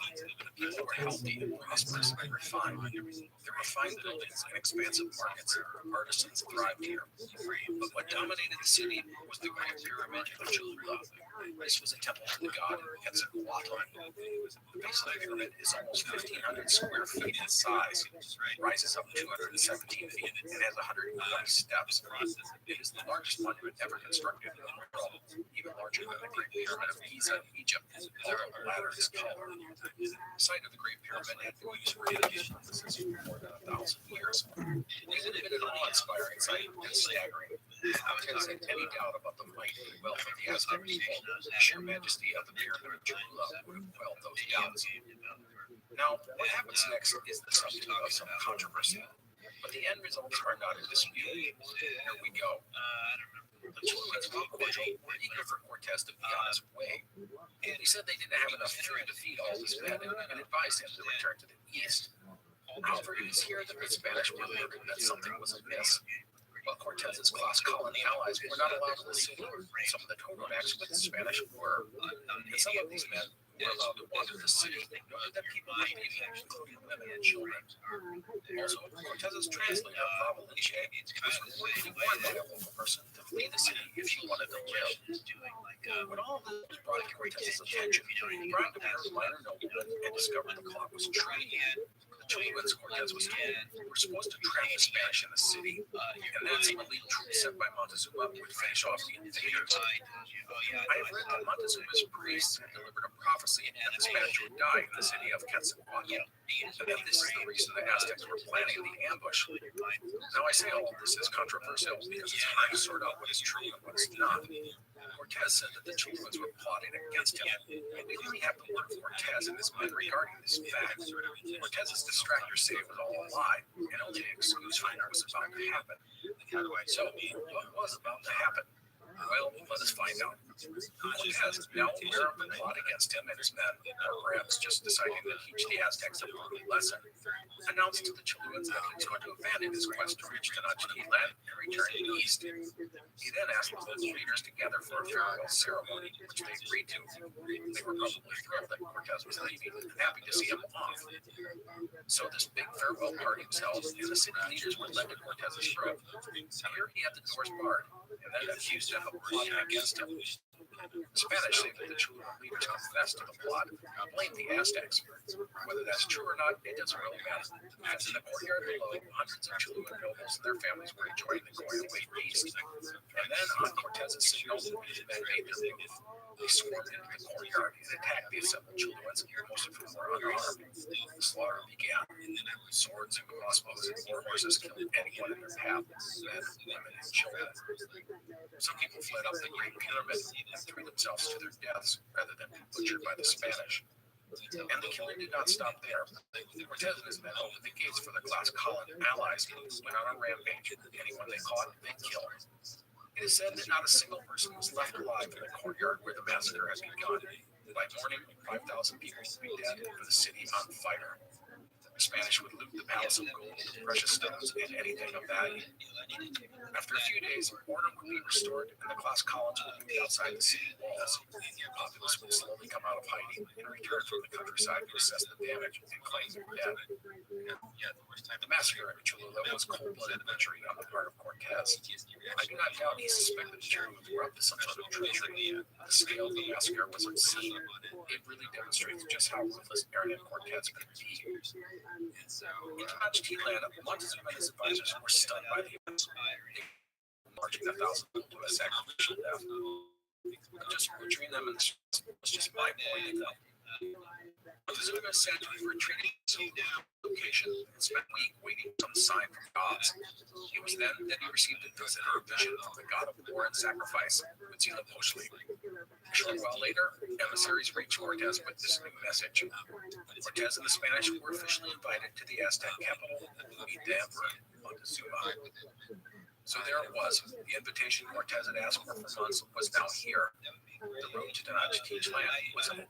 S1: People were healthy and prosperous and refined. There were fine buildings and expansive markets. Artisans thrived here. But what dominated the city was the Great Pyramid of Cholula. This was a temple to the god Quetzalcoatl. The base of the pyramid is almost 1,500 square feet in size, rises up 217 feet, and has 120 steps. It is the largest monument ever constructed in the world, even larger than the Great Pyramid of Giza in Egypt, although the latter is taller. The site of the Great Pyramid had been used for irrigation purposes for more than 1,000 years. It would have been an awe-inspiring sight and staggering. I was going to say any doubt about the might and wealth of the Aztec people, the sheer majesty of the Pyramid of Cholula would have quelled those doubts. Now, what happens next is the subject of some controversy, but the end results are not in dispute. Here we go. The Cholulans, while cordial, were eager for Cortez to be on his way. And he said they didn't have enough food to feed all his men and advised him to return to the east. However, it was here that the Spanish were learning that something was amiss. While Cortez's Class Collin allies were not allowed in the city, some of the Totonacs with the Spanish were, and some of these men were allowed to wander the city, knowing that people were leaving, including women and children. Also, Cortez's translator, Rabbi, was warned by a local person to flee the city if she wanted to live. When all of this was brought to Cortez's attention, he brought to bear a minor nobleman and discovered the clock was true. The Cholulans, Cortez was told, were supposed to trap the Spanish in the city, and then some elite troops sent by Montezuma would finish off the invaders. I have read that Montezuma's priests had delivered a prophecy that the Spanish would die in the city of Quetzalcoatl, and that this is the reason the Aztecs were planning the ambush. Now, I say all of this is controversial because it's hard to sort out what is true and what is not. Cortez said that the Cholulans were plotting against him, and we only have the word of Cortez in his mind regarding this fact. Cortez's distractors say it was all a lie, and only an excuse for what was about to happen. So, what was about to happen? Well, let us find out. Cortez, now aware of the plot against him and his men, or perhaps just deciding to teach the Aztecs a brutal lesson, announced to the Cholulans that he was going to abandon his quest to reach Tenochtitlan and return east. He then asked the local leaders to gather for a farewell ceremony, which they agreed to. They were probably thrilled that Cortez was leaving and happy to see him off. So this big farewell party was held, and the city leaders were led to Cortez's group. Here he had the doors barred, and then accused him of plotting against him. The Spanish say that the Cholulan leaders confessed to the plot and blamed the Aztecs. Whether that's true or not, it doesn't really matter. As in the courtyard below, hundreds of Cholulan nobles and their families were enjoying the going away feast. And then, on Cortez's signal, the men made their move. They swarmed into the courtyard and attacked the assembled Cholulans, most of whom were unarmed. The slaughter began. Swords and crossbows and war horses killed anyone in their path, men, women, and children. Some people fled up the Great Pyramid and threw themselves to their deaths rather than be butchered by the Spanish. And the killing did not stop there. Cortez and his men opened the gates for the glass column allies who went on a rampage. Anyone they caught, they killed. It is said that not a single person was left alive in the courtyard where the massacre had begun. By morning, 5,000 people would be dead and the city on fire. The Spanish would loot the palace of gold, precious stones, and anything of value. After a few days, order would be restored and the glass columns would be outside the city walls. The populace would slowly come out of hiding and return from the countryside to assess the damage and claim their dead. The massacre at Cholula was cold-blooded butchery on the part of Cortez. I do not doubt he suspected the Cherokee were up to some sort of treachery. The scale of the massacre was obscene. It really demonstrates just how ruthless Aaron and Cortez could be. In Tenochtitlan, Montezuma and his advisors were stunned by the events. Marching 1,000 people to a sacrificial death. Just butchering them in the streets was just mind-blowing. Montezuma said we were retreating to the location and spent a week waiting for some sign from gods. It was then that he received a visit or a vision from the god of war and sacrifice, Huitzilopochtli. A short while later, emissaries reached Cortez with this new message. Cortez and the Spanish were officially invited to the Aztec capital to meet the emperor, Montezuma. So there it was. The invitation Cortez had asked for months was now here. The road to Tenochtitlan was open.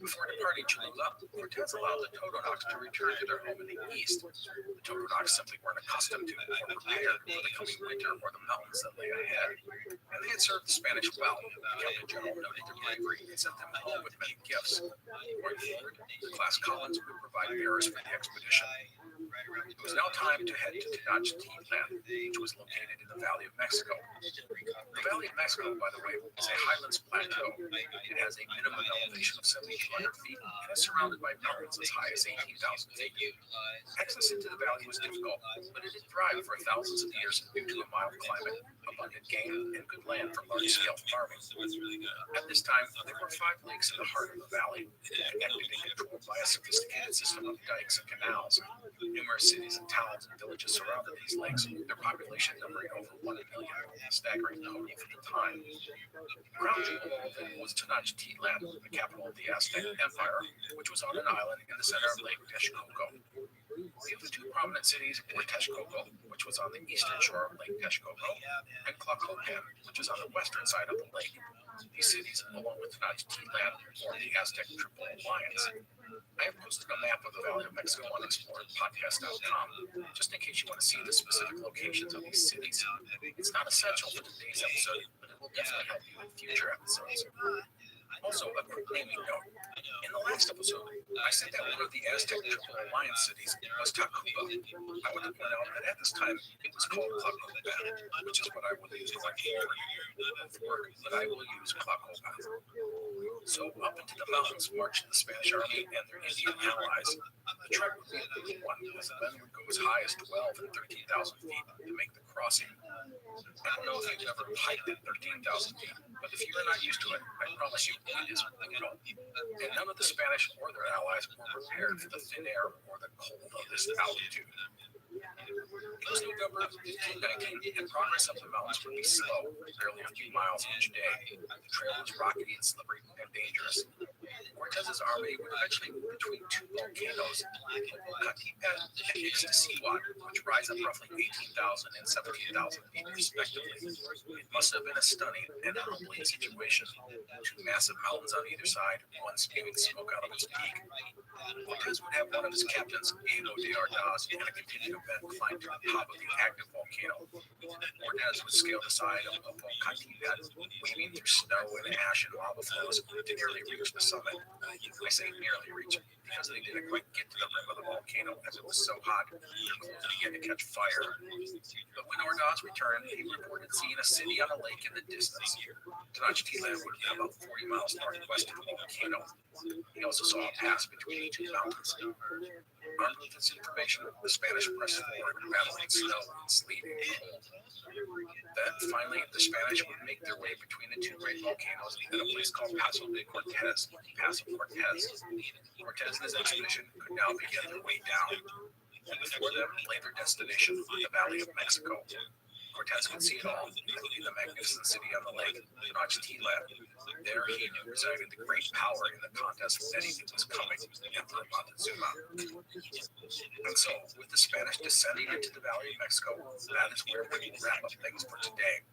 S1: Before departing Cholula, Cortez allowed the Totonacs to return to their home in the east. The Totonacs simply weren't accustomed to or prepared for the coming winter or the mountains that lay ahead. And they had served the Spanish well. The Captain General noted their bravery and sent them home with many gifts. Going forward, the class Collins would provide bearers for the expedition. It was now time to head to Tenochtitlan, which was located in the Valley of Mexico. The Valley of Mexico, by the way, is a highlands plateau. It has a minimum elevation of 7,200 feet and is surrounded by mountains as high as 18,000 feet. Access into the valley was difficult, but it did thrive for thousands of years due to a mild climate, abundant game, and good land for large-scale farming. At this time, there were 5 lakes in the heart of the valley, connected and controlled by a sophisticated system of dikes and canals. Numerous cities and towns and villages surrounded these lakes, their population numbering over 1 million, a staggering total for the time. The crown jewel of all of it was Tenochtitlan, the capital of the Aztec Empire, which was on an island in the center of Lake Texcoco. The other 2 prominent cities were Texcoco, which was on the eastern shore of Lake Texcoco, and Tlacopan, which is on the western side of the lake. These cities, along with Tenochtitlan, formed the Aztec Triple Alliance. I have posted a map of the Valley of Mexico on exploredpodcast.com, just in case you want to see the specific locations of these cities. It's not essential for today's episode, but it will definitely help you in future episodes. Also, a quick naming note. In the last episode, I said that one of the Aztec Triple Alliance cities was Tacuba. I want to point out that at this time, it was called Tlacopan, which is what I will use going forward. The word that I will use, Tlacopan. So up into the mountains marched the Spanish army and their Indian allies. The trek would be a big one, as the men would go as high as 12 and 13,000 feet to make the crossing. I don't know if you've ever hiked at 13,000 feet, but if you are not used to it, I promise you it is brutal. And none of the Spanish or their allies were prepared for the thin air or the cold of this altitude. It was November 1519, and progress up the mountains would be slow, barely a few miles each day. The trail was rocky and slippery and dangerous. Cortez's army would eventually move between 2 volcanoes, Popocatépetl and Iztaccíhuatl, which rise up roughly 18,000 and 17,000 feet respectively. It must have been a stunning and humbling situation. 2 massive mountains on either side, one spewing smoke out of its peak. Cortez would have one of his captains, Diego de Ordaz, and a contingent of men climb to the top of the active volcano. Cortez would scale the side of Popocatépetl, weaving through snow and ash and lava flows to nearly reach the summit. I say nearly reach because they didn't quite get to the rim of the volcano as it was so hot their clothes began to catch fire. But when Ordaz returned, he reported seeing a city on a lake in the distance. Tenochtitlan would have been about 40 miles northwest of the volcano. He also saw a pass between the 2 mountains. Armed with this information, the Spanish pressed forward, battling snow and sleet and cold. Then, finally, the Spanish would make their way between the 2 great volcanoes at a place called Paso de Cortez, Pass of Cortez. Cortez and his expedition could now begin their way down. And before them lay their destination, the Valley of Mexico. Cortez could see it all, including the magnificent city on the lake, Tenochtitlan. There he knew resided the great power in the contest with anything was coming, Emperor Montezuma. And so, with the Spanish descending into the Valley of Mexico, that is where we will wrap up things for today.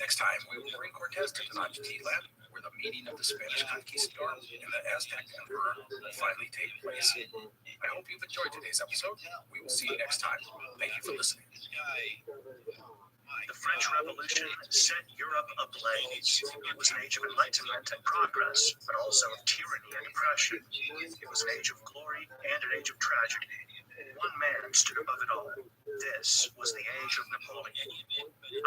S1: Next time, we will bring Cortez to Tenochtitlan, where the meeting of the Spanish conquistador and the Aztec emperor will finally take place. I hope you've enjoyed today's episode. We will see you next time. Thank you for listening.
S4: The French Revolution set Europe ablaze. It was an age of enlightenment and progress, but also of tyranny and oppression. It was an age of glory and an age of tragedy. One man stood above it all. This was the age of Napoleon.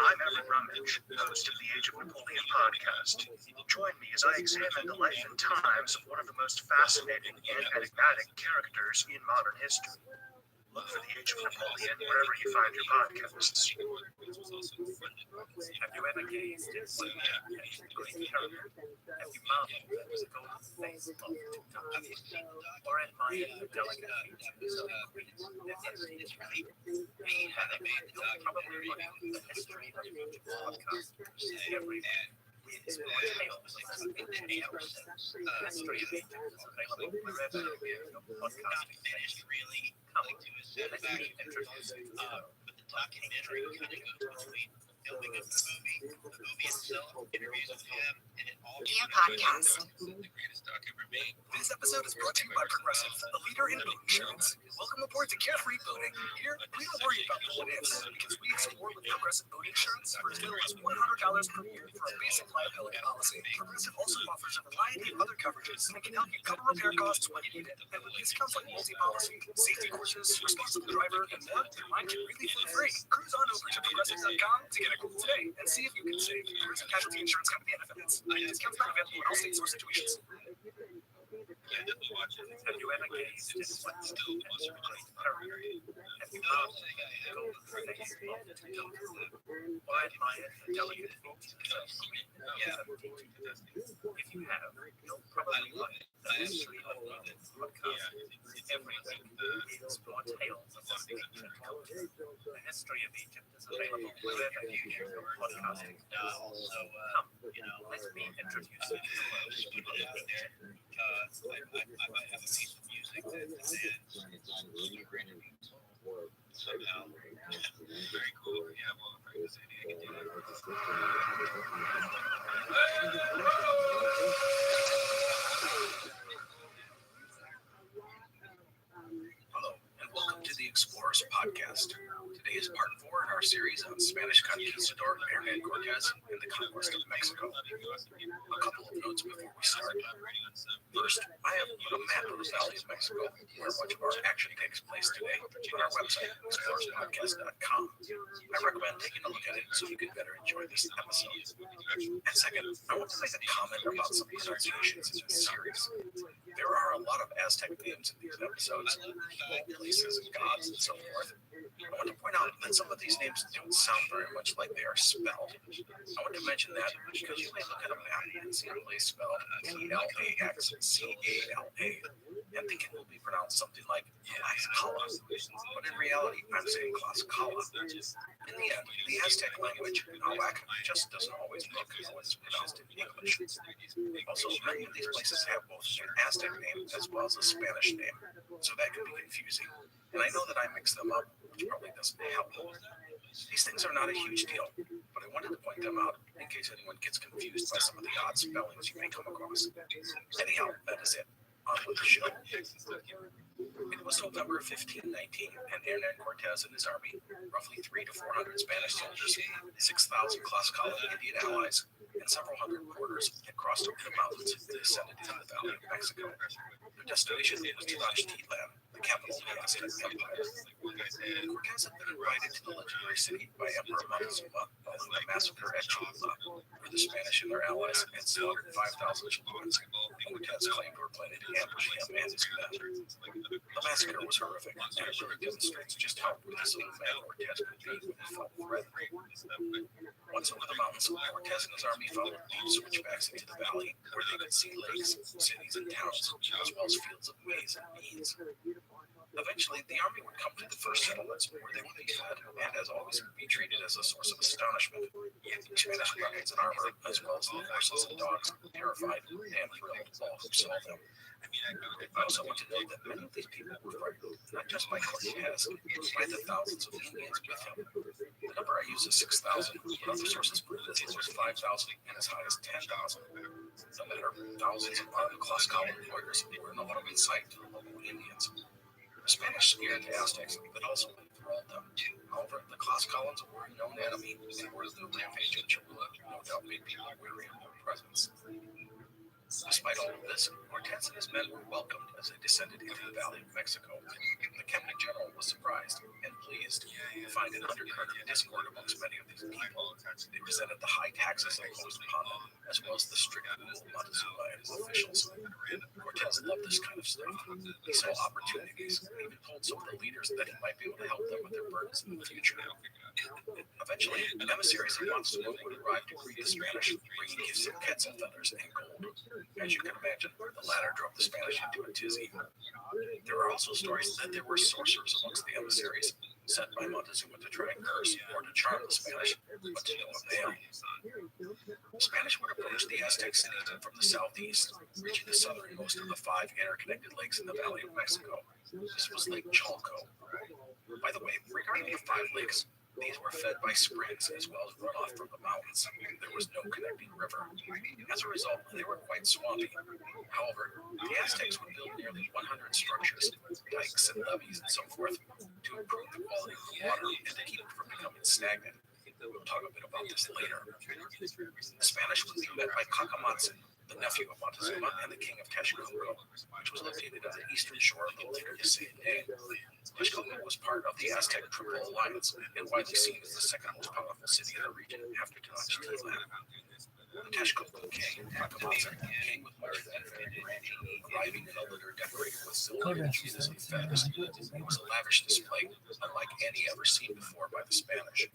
S4: I'm Evan Rummage, host of the Age of Napoleon podcast. Join me as I examine the life and times of one of the most fascinating and enigmatic characters in modern history. Look for the Age of Napoleon wherever you find your podcasts.
S1: Have you ever gazed at one great character? Have you marveled at the golden face of Kentucky? Or admired the delicate features of Queen Elizabeth? We have probably the history of each podcast every week. It's more tales of anything else. History of Egypt is available wherever you get your podcasting. It's really coming to us. Let me introduce you to the documentary kind of goes between filming of the movie itself, interviews with him, and it all
S5: Via podcast.
S1: the greatest doc ever made. This episode is brought to you by Progressive, the leader in boat insurance. Welcome aboard to Carefree Boating. Here, we don't worry about the what ifs, because we explore with Progressive boat insurance for as little as $100 per year for a basic liability policy. Progressive also offers a variety of other coverages and can help you cover repair costs when you need it. And with discounts like multi-policy, safety courses, responsible driver, and more, your mind can really feel free. Cruise on over to progressive.com to get a quote today and see if you can save. Progressive Casualty Insurance Company and affiliates. Discounts not available in all states or situations. Have you ever gazed at what still was a great character? Have you marveled at the golden face of Kentucky? Or admired the delicate features of Queen Elizabeth? If you have, you'll probably like the history of London podcast. Every week, we explore tales of ancient culture. The history of Egypt is available wherever you hear your podcasting. Let me introduce you to the people of Egypt. I might have a piece of music that is somehow very cool. Yeah, well, if I can say I can do Hello, and welcome to the Explorers Podcast. Today is part 4 in our series on Spanish conquistador Hernán Cortez and the conquest of Mexico. A couple of notes before we start. First, I have put a map of the Valley of Mexico, where much of our action takes place today, on our website, explorerspodcast.com. I recommend taking a look at it so you can better enjoy this episode. And second, I want to make a comment about some pronunciations in this series. There are a lot of Aztec names in these episodes, places and gods and so forth. I want to point out that some of these names don't sound very much like they are spelled. I want to mention that because you may look at a map and see a place spelled Tlaxcala and think it will be pronounced something like Tlaxcala, but in reality, I'm saying Tlaxcala. In the end, the Aztec language, Nahuatl, just doesn't always look how it's pronounced in English. Also, many of these places have both an Aztec name as well as a Spanish name, so that can be confusing. And I know that I mix them up, which probably doesn't help. These things are not a huge deal, but I wanted to point them out in case anyone gets confused by some of the odd spellings you may come across. Anyhow, that is it. On with the show. It was November 1519, and Hernán Cortez and his army, roughly 300 to 400 Spanish soldiers, 6,000 Tlaxcalan Indian allies, and several hundred porters had crossed over the mountains and descended into the Valley of Mexico. Their destination was Tenochtitlan, the capital of the Aztec Empire. Cortez had been invited to the legendary city by Emperor Montezuma following the massacre at Cholula, where the Spanish and their allies had slaughtered 5,000 Cholulans. Cortez claimed to have planned to ambush him and his men. The massacre was horrific, and it really demonstrates just how ruthless of a man Cortez could be when he felt threatened. Once over the mountains, Cortez and his army followed deep switchbacks into the valley, where they could see lakes, cities, and towns, as well as fields of maize and beans. Eventually, the army would come to the first settlements where they would be fed, and as always, be treated as a source of astonishment. Spanish weapons and armor, as well as the horses and dogs, terrified and thrilled all who saw them. I also want to note that many of these people were frightened, not just by Cortez, but by the thousands of Indians with him. The number I use is 6,000, but other sources prove as low as 5,000 and as high as 10,000. No matter, thousands of armed Tlaxcalan warriors were an alarming sight to the local Indians. The Spanish scared the Aztecs, but also enthralled them. However, the Tlaxcalans were a known enemy, and were the rampage of Cholula no doubt made people wary of their presence. Despite all of this, Cortez and his men were welcomed as they descended into the Valley of Mexico. The Captain General was surprised and pleased to find an undercurrent of discord amongst many of these people. They resented the high taxes imposed upon them, as well as the strict rule of Montezuma and his officials. Cortez loved this kind of stuff. He saw opportunities and even told some of the leaders that he might be able to help them with their burdens in the future. Eventually, emissaries of Montezuma would arrive to greet the Spanish, bringing gifts of quetzal feathers and gold. As you can imagine, the latter drove the Spanish into a tizzy. There are also stories that there were sorcerers amongst the emissaries, sent by Montezuma to try and curse or to charm the Spanish, but to no avail. The Spanish would approach the Aztec city from the southeast, reaching the southernmost of the 5 interconnected lakes in the Valley of Mexico. This was Lake Chalco. By the way, regarding the 5 lakes, these were fed by springs as well as runoff from the mountains. There was no connecting river. As a result, they were quite swampy. However, the Aztecs would build nearly 100 structures, dikes and levees and so forth, to improve the quality of the water and to keep it from becoming stagnant. We'll talk a bit about this later. The Spanish would be met by Cacamatzin, the nephew of Montezuma and the king of Texcoco, which was located on the eastern shore of the lake of the same name. Texcoco was part of the Aztec Triple Alliance and widely seen as the second most powerful city in the region after Tenochtitlan. The Texcoco king, Cacamatzin, came with much food and ranch, arriving in a litter decorated with silver jewels and feathers. It was a lavish display, unlike any ever seen before by the Spanish.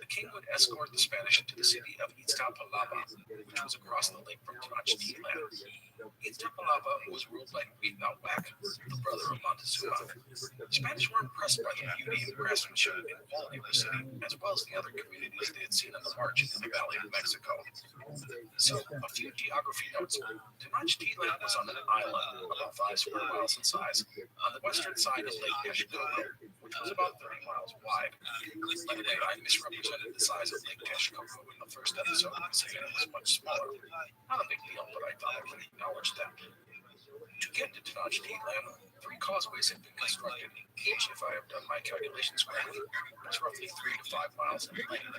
S1: The king would escort the Spanish into the city of Iztapalapa, which was across the lake from Tenochtitlan. Iztapalapa was ruled by Huitlahuac, the brother of Montezuma. The Spanish were impressed by the beauty and craftsmanship and quality of the city, as well as the other communities they had seen on the march into the Valley of Mexico. So, a few geography notes. Tenochtitlan was on an island about 5 square miles in size, on the western side of Lake Texcoco, which was about 30 miles wide. By the way, I misrepresented the size of Lake Texcoco in the first episode, saying it was much smaller. Not a big deal, but I thought I would acknowledge that. To get to Tenochtitlan, 3 causeways had been constructed, each, if I have done my calculations correctly, was roughly 3 to 5 miles in length.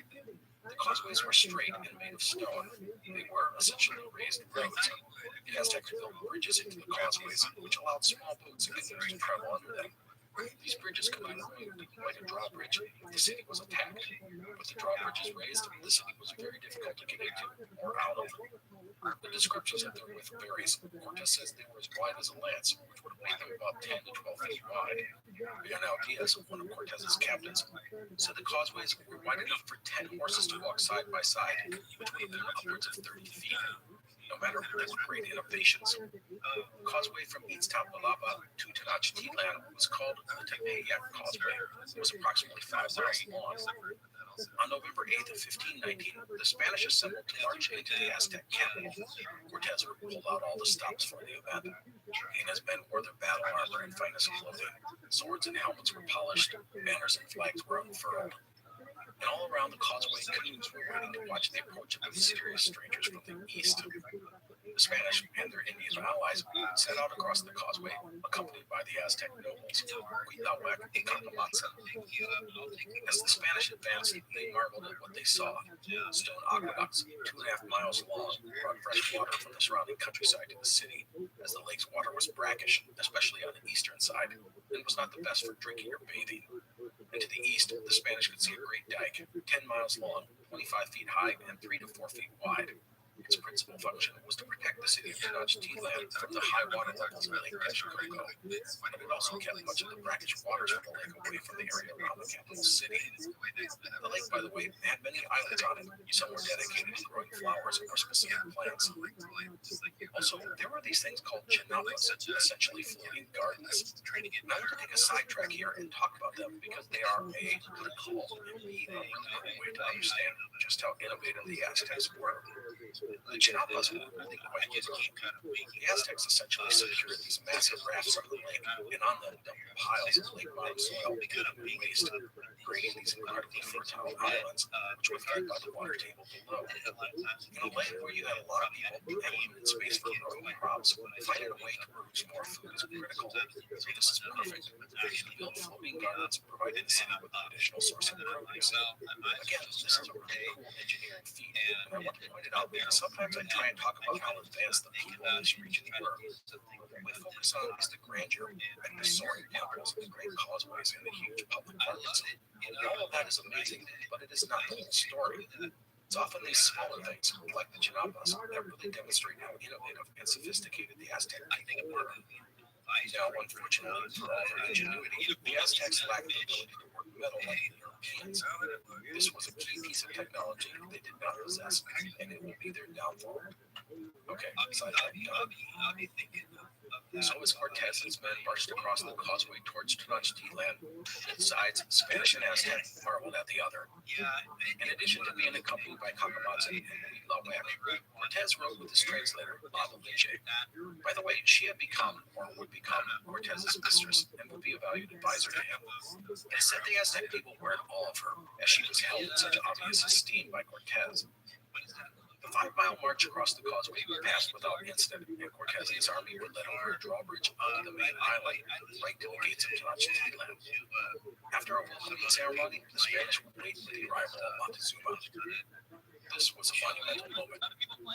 S1: The causeways were straight and made of stone. They were essentially raised roads. The Aztecs built bridges into the causeways, which allowed small boats and canoes to travel under them. These bridges could be removed, like a drawbridge, if the city was attacked. With the drawbridges raised, the city was very difficult to get into or out of. The descriptions of them with berries, Cortez says they were as wide as a lance, which would have made them about 10 to 12 feet wide. Leonel Diaz, one of Cortez's captains, said the causeways were wide enough for 10 horses to walk side by side, which would have been upwards of 30 feet. No matter the great innovations, causeway from Iztapalapa to Tenochtitlan was called the Tepeyac Causeway. It was approximately 5 miles long. On November 8th of 1519, the Spanish assembled to march into the Aztec capital. Cortez would pull out all the stops for the event. He and his men wore their battle armor and finest clothing. Swords and helmets were polished, banners and flags were unfurled. And all around the causeway, canoes were waiting to watch the approach of the mysterious strangers from the east. The Spanish and their Indian allies set out across the causeway, accompanied by the Aztec nobles, Huitlahuac and Cacamatzin. As the Spanish advanced, they marveled at what they saw. Stone aqueducts, 2.5 miles long, brought fresh water from the surrounding countryside to the city, as the lake's water was brackish, especially on the eastern side, and was not the best for drinking or bathing. And to the east, the Spanish could see a great dike, 10 miles long, 25 feet high, and 3 to 4 feet wide. Its principal function was to protect the city of Tenochtitlan from the high water levels of Lake Texcoco, but it also kept much of the brackish waters of the lake away from the area around the capital city. The lake, by the way, had many islands on it. Some were dedicated to growing flowers or specific plants. Also, there were these things called chanapas, essentially floating gardens. I want to take a sidetrack here and talk about them because they are A, really cool, and B, a really cool way to understand just how innovative the Aztecs were. The chanapas were really quite unique. The Aztecs essentially secured these massive rafts on the lake, and on them dumped piles of lake bottom soil and waste, creating these incredibly fertile islands, which were fed by the water table below. In a land where you had a lot of people and limited space for growing crops, finding a way to produce more food is critical. So this is perfect. The built floating gardens provided the city with an additional source of produce. Again, this is a really cool engineering feat, and I want to point it out because sometimes I try and talk about how advanced the people in this region were. What we focus on is the grandeur and the soaring temples, the great causeways, and the huge public markets. All of that is amazing, but it is not the whole story. It's often these smaller things, like the chanapas, that really demonstrate how innovative and sophisticated the Aztec people were. Now, unfortunately, for all their ingenuity, the Aztecs lacked the ability to work metal like the Europeans. This was a key piece of technology they did not possess, and it will be their downfall. Okay, sidetrack done. So as Cortez and his men marched across the causeway towards Tenochtitlan, both sides, Spanish and Aztec, marveled at the other. In addition to being accompanied by Cacamatzin and Cortez rode with his translator, Lava Linche. By the way, she had become, or would become, Cortez's mistress and would be a valued advisor to him. It said the Aztec people were in awe of her, as she was held in such obvious esteem by Cortez. The 5-mile march across the causeway passed without incident, and Cortez and his army were led over a drawbridge onto the main island, right to the gates of Tenochtitlan. After a welcoming ceremony, the Spanish would wait for the arrival of Montezuma. This was a monumental moment.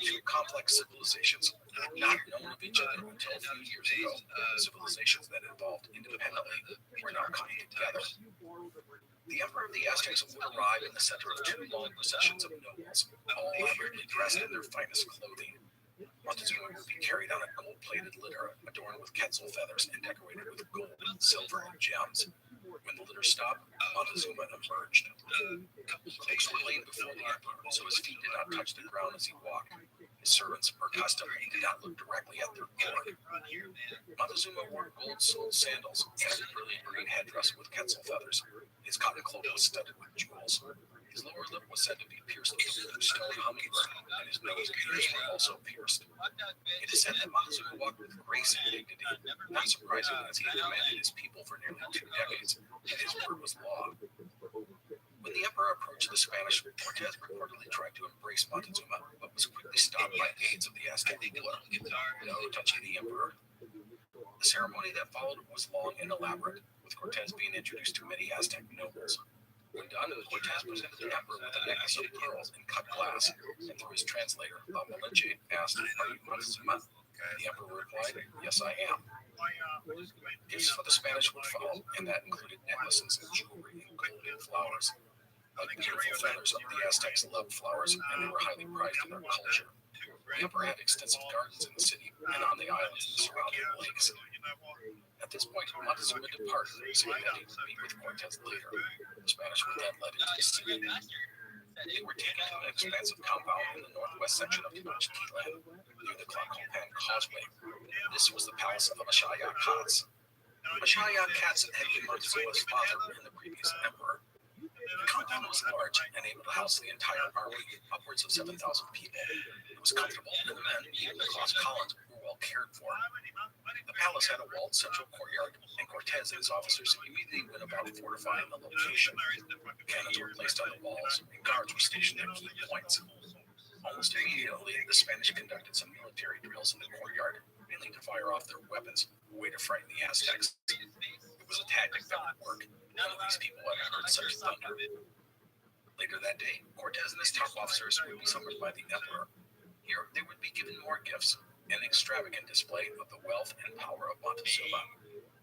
S1: Two complex civilizations, not known of each other until a few years ago, civilizations that evolved independently, were now coming together. The emperor of the Aztecs would arrive in the center of 2 long processions of nobles, all elaborately dressed in their finest clothing. Montezuma would be carried on a gold-plated litter adorned with quetzal feathers and decorated with gold, silver, and gems. When the litter stopped, Montezuma emerged. Cloaks were laid before the emperor, so his feet did not touch the ground as he walked. His servants, per custom, did not look directly at their lord. Montezuma wore gold-soled sandals and a brilliant green headdress with quetzal feathers. His cotton cloak was studded with jewels. His lower lip was said to be pierced with a blue stone hummingbird, and his nose and ears were also pierced. It is said that Montezuma walked with grace and dignity, not surprising as he had commanded his people for nearly 2 decades, and his word was law. When the emperor approached the Spanish, Cortez reportedly tried to embrace Montezuma, but was quickly stopped by aides of the Aztec ruler. No touching the emperor. The ceremony that followed was long and elaborate, with Cortez being introduced to many Aztec nobles. When done, Cortez presented the emperor with a necklace of pearls and cut glass, and through his translator, Lava Linche, asked, "Are you Montezuma?" The emperor replied, "Yes, I am." Gifts for the Spanish would follow, and that included necklaces and jewelry and gold and flowers. Like beautiful feathers, the Aztecs loved flowers, and they were highly prized in their culture. The emperor had extensive gardens in the city and on the islands and surrounding lakes. At this point, Montezuma departed, saying that he would meet with Cortez later. The Spanish were then led into the city. They were taken to an expansive compound in the northwest section of Tenochtitlan, near the Tlacopan Causeway. This was the palace of Mashaya Katz. Mashaya Katz had been Montezuma's father and the previous emperor. The compound was large and able to house the entire army, upwards of 7,000 people. It was comfortable, and the men, even the cloth columns, were well cared for. The palace had a walled central courtyard, and Cortez and his officers immediately went about fortifying the location. Cannons were placed on the walls, and guards were stationed at key points. Almost immediately, the Spanish conducted some military drills in the courtyard, mainly to fire off their weapons, a way to frighten the Aztecs. It was a tactic that would work. None of these people had heard such thunder. Later that day, Cortez and his top officers would be summoned by the emperor. Here, they would be given more gifts, an extravagant display of the wealth and power of Montezuma.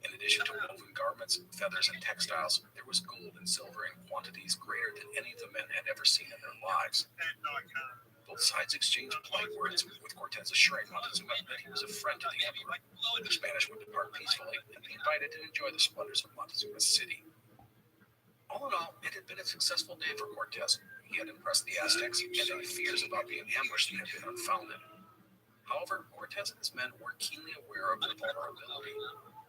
S1: In addition to woven garments, feathers, and textiles, there was gold and silver in quantities greater than any of the men had ever seen in their lives. Both Both sides exchanged polite words, with Cortez assuring Montezuma that he was a friend to the emperor. The Spanish would depart peacefully and be invited to enjoy the splendors of Montezuma's city. All in all, it had been a successful day for Cortez. He had impressed the Aztecs, and any fears about being ambushed had been unfounded. However, Cortez and his men were keenly aware of their vulnerability.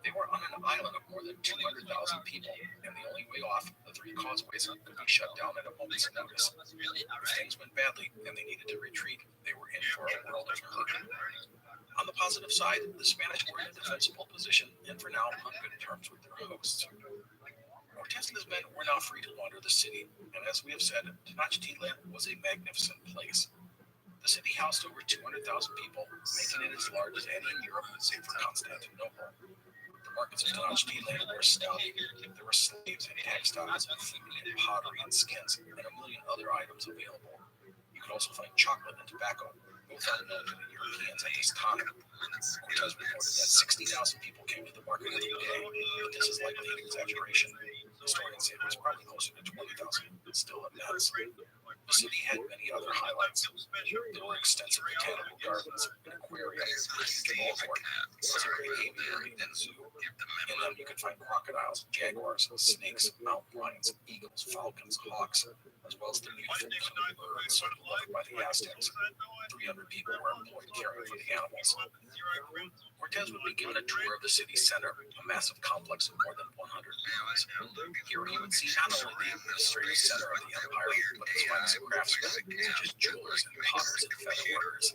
S1: They were on an island of more than 200,000 people, and the only way off, the three causeways, could be shut down at a moment's notice. If things went badly and they needed to retreat, they were in for a world of hurt. On the positive side, the Spanish were in a defensible position and for now on good terms with their hosts. Cortez and his men were now free to wander the city, and as we have said, Tenochtitlan was a magnificent place. The city housed over 200,000 people, making it as large as any in Europe save for Constantinople. The markets of Tenochtitlan were astounding. There were slaves and textiles and food and pottery and skins and a million other items available. You could also find chocolate and tobacco, both unknown to the Europeans at this time. Cortez reported that 60,000 people came to the market every day, but this is likely an exaggeration. Historians say it was probably closer to 20,000, but still immense. The city had many other highlights. There were extensive botanical gardens, an aquarium, a huge ball court, a great aviary and zoo. In them you could find crocodiles, jaguars, snakes, mountain lions, eagles, falcons, hawks, as well as the beautiful colored birds loved by the Aztecs. 300 people were employed caring for the animals. Cortez would be given a tour of the city's center, a massive complex of more than 100 rooms. Here he would see not only the administrative center of the empire, but its finest craftsmen, such as jewelers and potters and feather workers.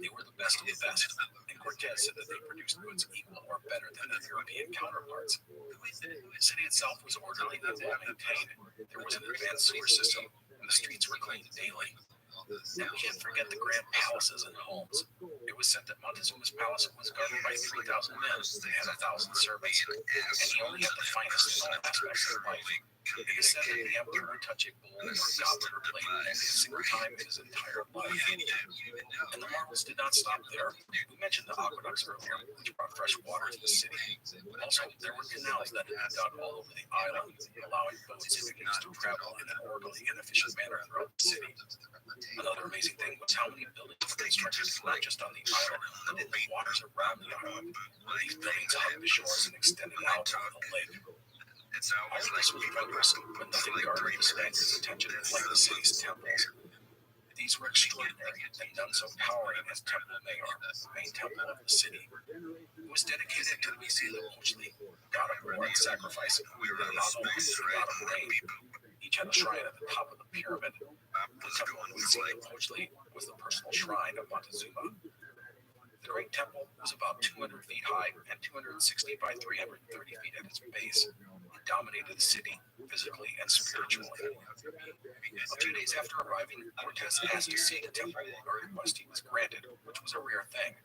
S1: They were the best of the best, and Cortez said that they produced goods equal or better than their European counterparts. The city itself was orderly and well maintained. There was an advanced sewer system, and the streets were cleaned daily. And we can't forget the grand palaces and homes. It was said that Montezuma's palace was guarded by 3,000 men and 1,000 servants, and he only had the finest in all aspects of life. It is said that the emperor would touch a bowl or goblet or plate only a single time in his entire life. And the marvels did not stop there. We mentioned the aqueducts earlier, which brought fresh water to the city. Also, there were canals that had been dug all over the island, allowing boats and canoes to travel in an orderly and efficient manner throughout the city. Another amazing thing was how many buildings were constructed not just on the island, but in the waters around the island. These buildings hugged the shores and extended out to the lake. All of this was wondrous, but nothing garnered the Spaniards' attention like the city's temples. These were extraordinary, and none so towering as Temple Mayor, the main temple of the city. It was dedicated to Huitzilopochtli, god of war and sacrifice, and Razo, the god of rain. Each had a shrine at the top of the pyramid. The temple of Huitzilopochtli was the personal shrine of Montezuma. The Great Temple was about 200 feet high and 260 by 330 feet at its base. It dominated the city, physically and spiritually. A few days after arriving, Cortez asked to see the temple, a request he was granted, which was a rare thing.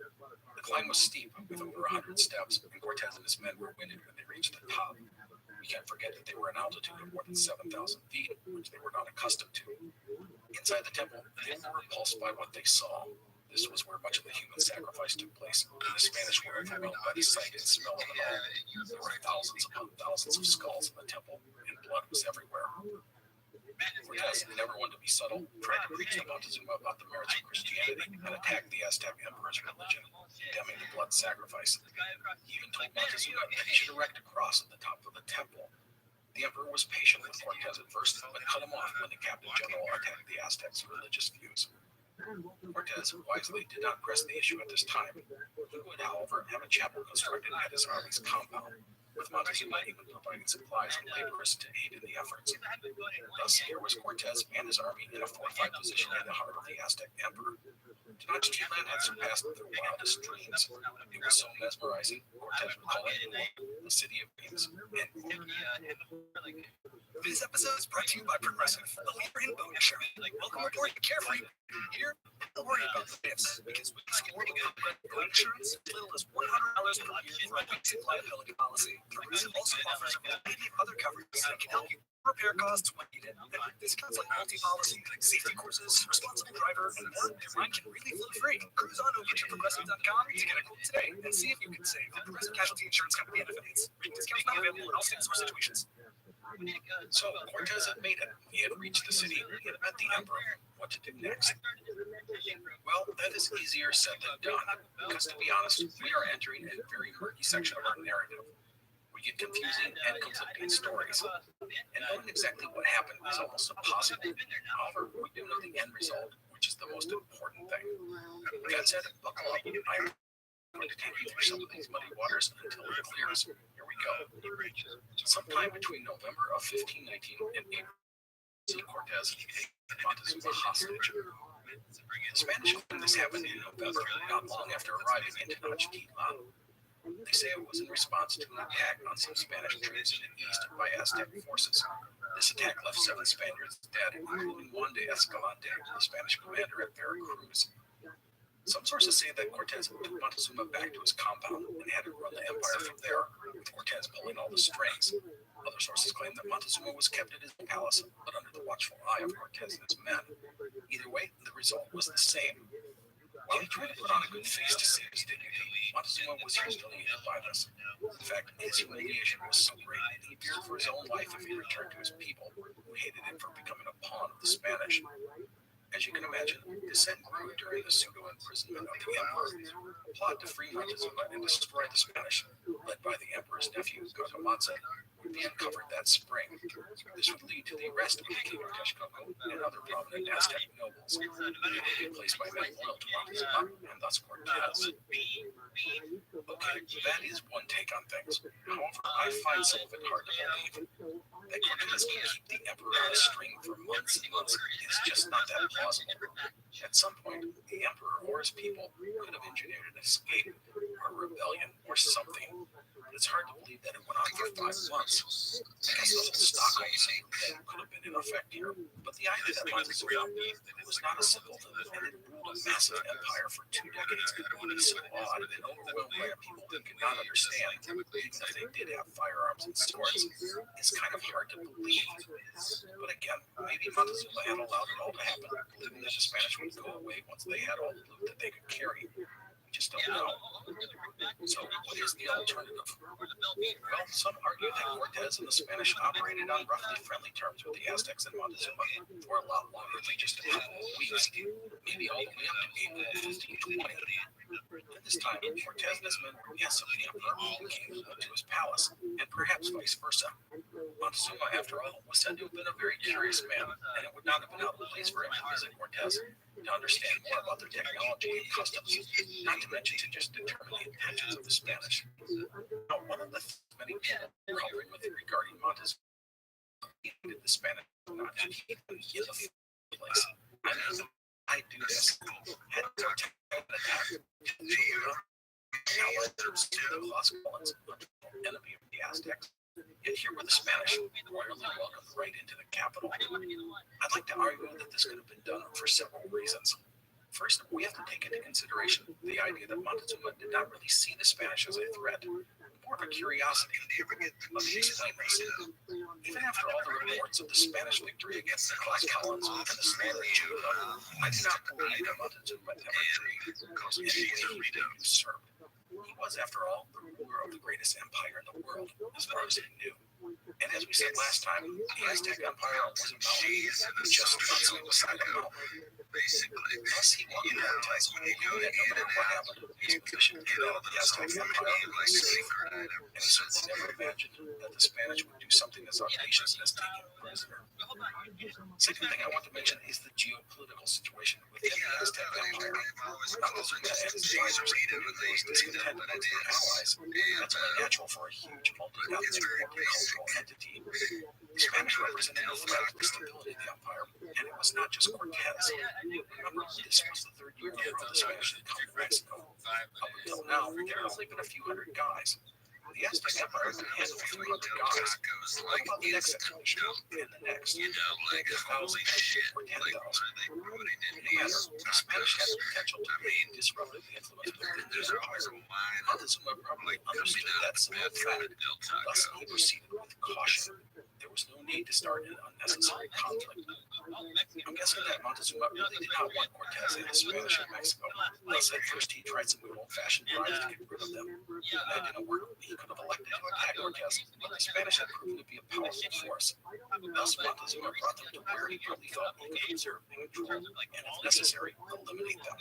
S1: The climb was steep, with over 100 steps, and Cortez and his men were winded when they reached the top. We can't forget that they were an altitude of more than 7,000 feet, which they were not accustomed to. Inside the temple, they were repulsed by what they saw. This was where much of the human sacrifice took place, and the Spanish were overwhelmed by the sight and smell of it all. There were thousands upon thousands of skulls in the temple, and blood was everywhere. Cortez, never one to be subtle, tried to preach to Montezuma about the merits of Christianity and attacked the Aztec emperor's religion, condemning the blood sacrifice. He even told Montezuma that he should erect a cross at the top of the temple. The emperor was patient with Cortez at first, but cut him off when the captain general attacked the Aztecs' religious views. Cortez wisely did not press the issue at this time. He would, however, have a chapel constructed at his army's compound, with Montezuma even providing supplies and laborers to aid in the efforts. Thus, here was Cortez and his army in a fortified position in the heart of the Aztec emperor. Tenochtitlan had surpassed their wildest dreams. It was so mesmerizing, Cortez would call it the city of dreams.
S6: This episode is brought to you by Progressive, the leader in bone insurance. Welcome aboard Carefree. Here, don't worry about the ifs, because we can get bone insurance as little as $100 per year for a basic liability policy. Progressive also offers a variety of other coverages that can help you repair costs when needed. Discounts like multi-policy, safety courses, responsible driver, and more. Your mind can really feel free. Cruise on over to progressive.com to get a quote today and see if you can save. Progressive Casualty Insurance Company and affiliates. Discounts not available in all states or situations. So Cortez had made it. He had reached the city. He had met the emperor. What to do next? Well, that is easier said than done. Because to be honest, we are entering a very murky section of our narrative. We get confusing and conflicting stories. And knowing exactly what happened is almost impossible. However, we do know the end result, which is the most important thing. That said, buckle up. I'm going to take you through some of these muddy waters until it clears. Here we go. Sometime between November of 1519 and April, Cortez and Montezuma hostage. The Spanish claim this happened in November, not long after arriving in Tenochtitlan. They say it was in response to an attack on some Spanish troops in the east by Aztec forces. This attack left 7 Spaniards dead, including Juan de Escalante, the Spanish commander at Veracruz. Some sources say that Cortez took Montezuma back to his compound and had to run the empire from there, with Cortez pulling all the strings. Other sources claim that Montezuma was kept at his palace, but under the watchful eye of Cortez and his men. Either way, the result was the same. While he tried to put on a good face to save his dignity, Montezuma was humiliated by this. In fact, his humiliation was so great that he feared for his own life if he returned to his people, who hated him for becoming a pawn of the Spanish. As you can imagine, dissent grew during the pseudo-imprisonment of the emperor. A plot to free Montezuma and destroy the Spanish, led by the emperor's nephew, Gautamatze, would be uncovered that spring. This would lead to the arrest of the king of Texcoco and other prominent Aztec nobles. They would be placed by men loyal to Montezuma and thus Cortez. Okay, that is one take on things. However, I find some of it hard to believe. That Cortez can keep the emperor on a string for months and months is just not that plausible. At some point, the emperor or his people could have engineered an escape, or a rebellion, or something. It's hard to believe that it went on for 5 months. I guess the whole Stockholm thing could have been in effect here. But the idea that Montezuma was not a simpleton and had ruled a massive empire for 2 decades is so odd and overwhelmed by a people that could not understand, even if they did have firearms and swords, is kind of hard to believe. But again, maybe Montezuma had allowed it all to happen, believing that the Spanish would go away once they had all the loot that they could carry. We just don't know. So what is the alternative? Well, some argue that Cortez and the Spanish operated on roughly friendly terms with the Aztecs and Montezuma for a lot longer than just a couple of weeks, maybe all the way up to April 1520. At this time, Cortez and his men were guests of the emperor who came to his palace, and perhaps vice versa. Montezuma, after all, was said to have been a very curious man, and it would not have been out of place for him to visit Cortez to understand more about their technology and customs, not to mention to just determine the intentions of the Spanish. Now, one of the things many people are covering with regarding Montezuma did the Spanish not to keep them in the first place. I mean, I do this. Had to attack an attack. Now we're the Lost Collins, enemy of the Aztecs. Yet here were the Spanish, royally welcomed right into the capital. I'd like to argue that this could have been done for several reasons. First, we have to take into consideration the idea that Montezuma did not really see the Spanish as a threat, more of a curiosity. Let me explain this. Even after all the reports of the Spanish victory against the Tlaxcalans and the slaughter of Judah, I do not believe that Montezuma ever dreamed of causing anyone to be usurped. He was, after all, the ruler of the greatest empire in the world, as far as he knew. And as we said last time, the Aztec Empire was a mountain, just sitting beside a mountain. Thus, he wanted to Cortez, and he knew that no matter what happened, his position in all of the Aztec Empire was safe. And he certainly never imagined that the Spanish would do something as audacious as taking him prisoner. Second thing I want to mention is the geopolitical situation within the Aztec Empire. Montezuma and his advisors was discontent with their allies. That's only natural for a huge multi-ethnic multicultural entity. The Spanish represented a threat to the stability of the empire, and it was not just Cortez. Remember, this was the 3rd year of the Spanish had come to Mexico. Up until now, there had only been a few hundred guys. The Aztec Empire could handle 300 guys. What about the next expedition? And the next? 1,000 or 10,000? The Spanish had the potential to disrupt the influence of the British Empire. Montezuma probably understood that simple fact. Thus, he proceeded with caution.
S1: there was no need to start an unnecessary conflict. I'm guessing that Montezuma really did not want Cortez in the Spanish in Mexico. Thus, at first he tried some good old-fashioned bribes to get rid of them. When that didn't work, he could have elected to attack Cortez, but the Spanish had proven to be a powerful force. Thus, Montezuma brought them to where he probably thought he could observe and control, and if necessary, eliminate them.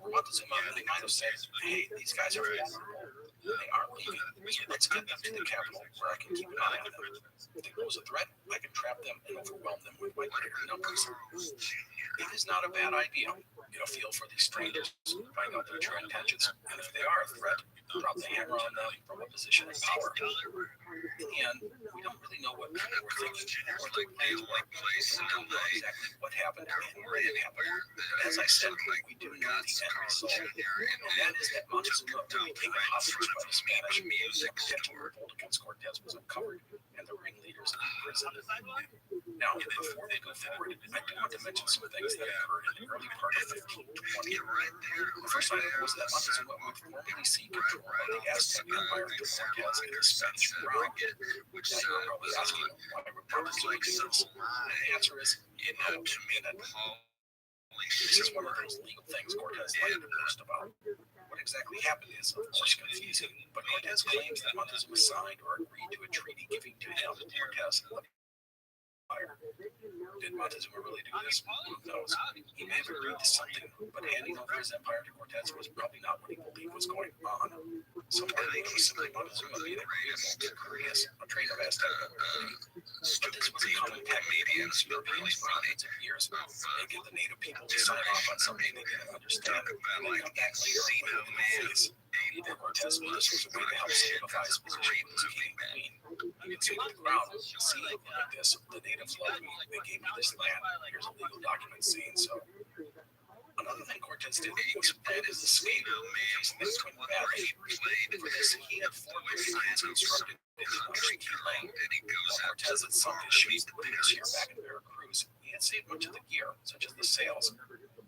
S1: Montezuma really might have said, hey, these guys are vulnerable. They aren't leaving, so let's get them to the capital where I can keep an eye on them. If they pose a threat, I can trap them and overwhelm them with my greater numbers. It is not a bad idea. Get a feel for these strangers, find out their true intentions, and if they are a threat, drop the hammer on them from a position of power. In the end, we don't really know what people were thinking or their plans were. We don't know exactly what happened and where it happened. But as I said, we do know the end result, and that is that Montezuma will be taken hostage by the Spanish. The potential revolt against Cortez was uncovered, and the ringleaders imprisoned. Now, before they go forward, I do want to mention some things that occurred in the early part of 1520. The first item was that Montezuma would formally seek control of the Aztec Empire to Cortez in the Spanish realm. Now, you're probably asking, why would Montezuma do this? The answer is, it had to mean that this is one of those legal things Cortez liked to boast about. What exactly happened is, of course, confusing, but Cortez claims that Montezuma signed or agreed to a treaty giving to him, Cortez, empire. Did Montezuma really do this? Who knows? He may have agreed to something, but handing over his empire to Cortez was probably not what he believed was going on. Some argue simply Montezuma being agreeable, courteous, a trait of Aztec nobility. But this was a common technique amongst Europeans for hundreds of years. They get the native people to sign off on something they didn't understand, and they come back later with the face. Either Cortez knew this was a way to help solidify his position as king and queen. He could say to the crowd, see, like this, the natives love me, they gave me this land, here's a legal document saying so. Another thing Cortez did was plan his escape facing the Twin Valley. For this, he had 4 brigades constructed in the Ootd lane. While Cortez had sunk his ships the previous year back in Veracruz, he had saved much of the gear, such as the sails.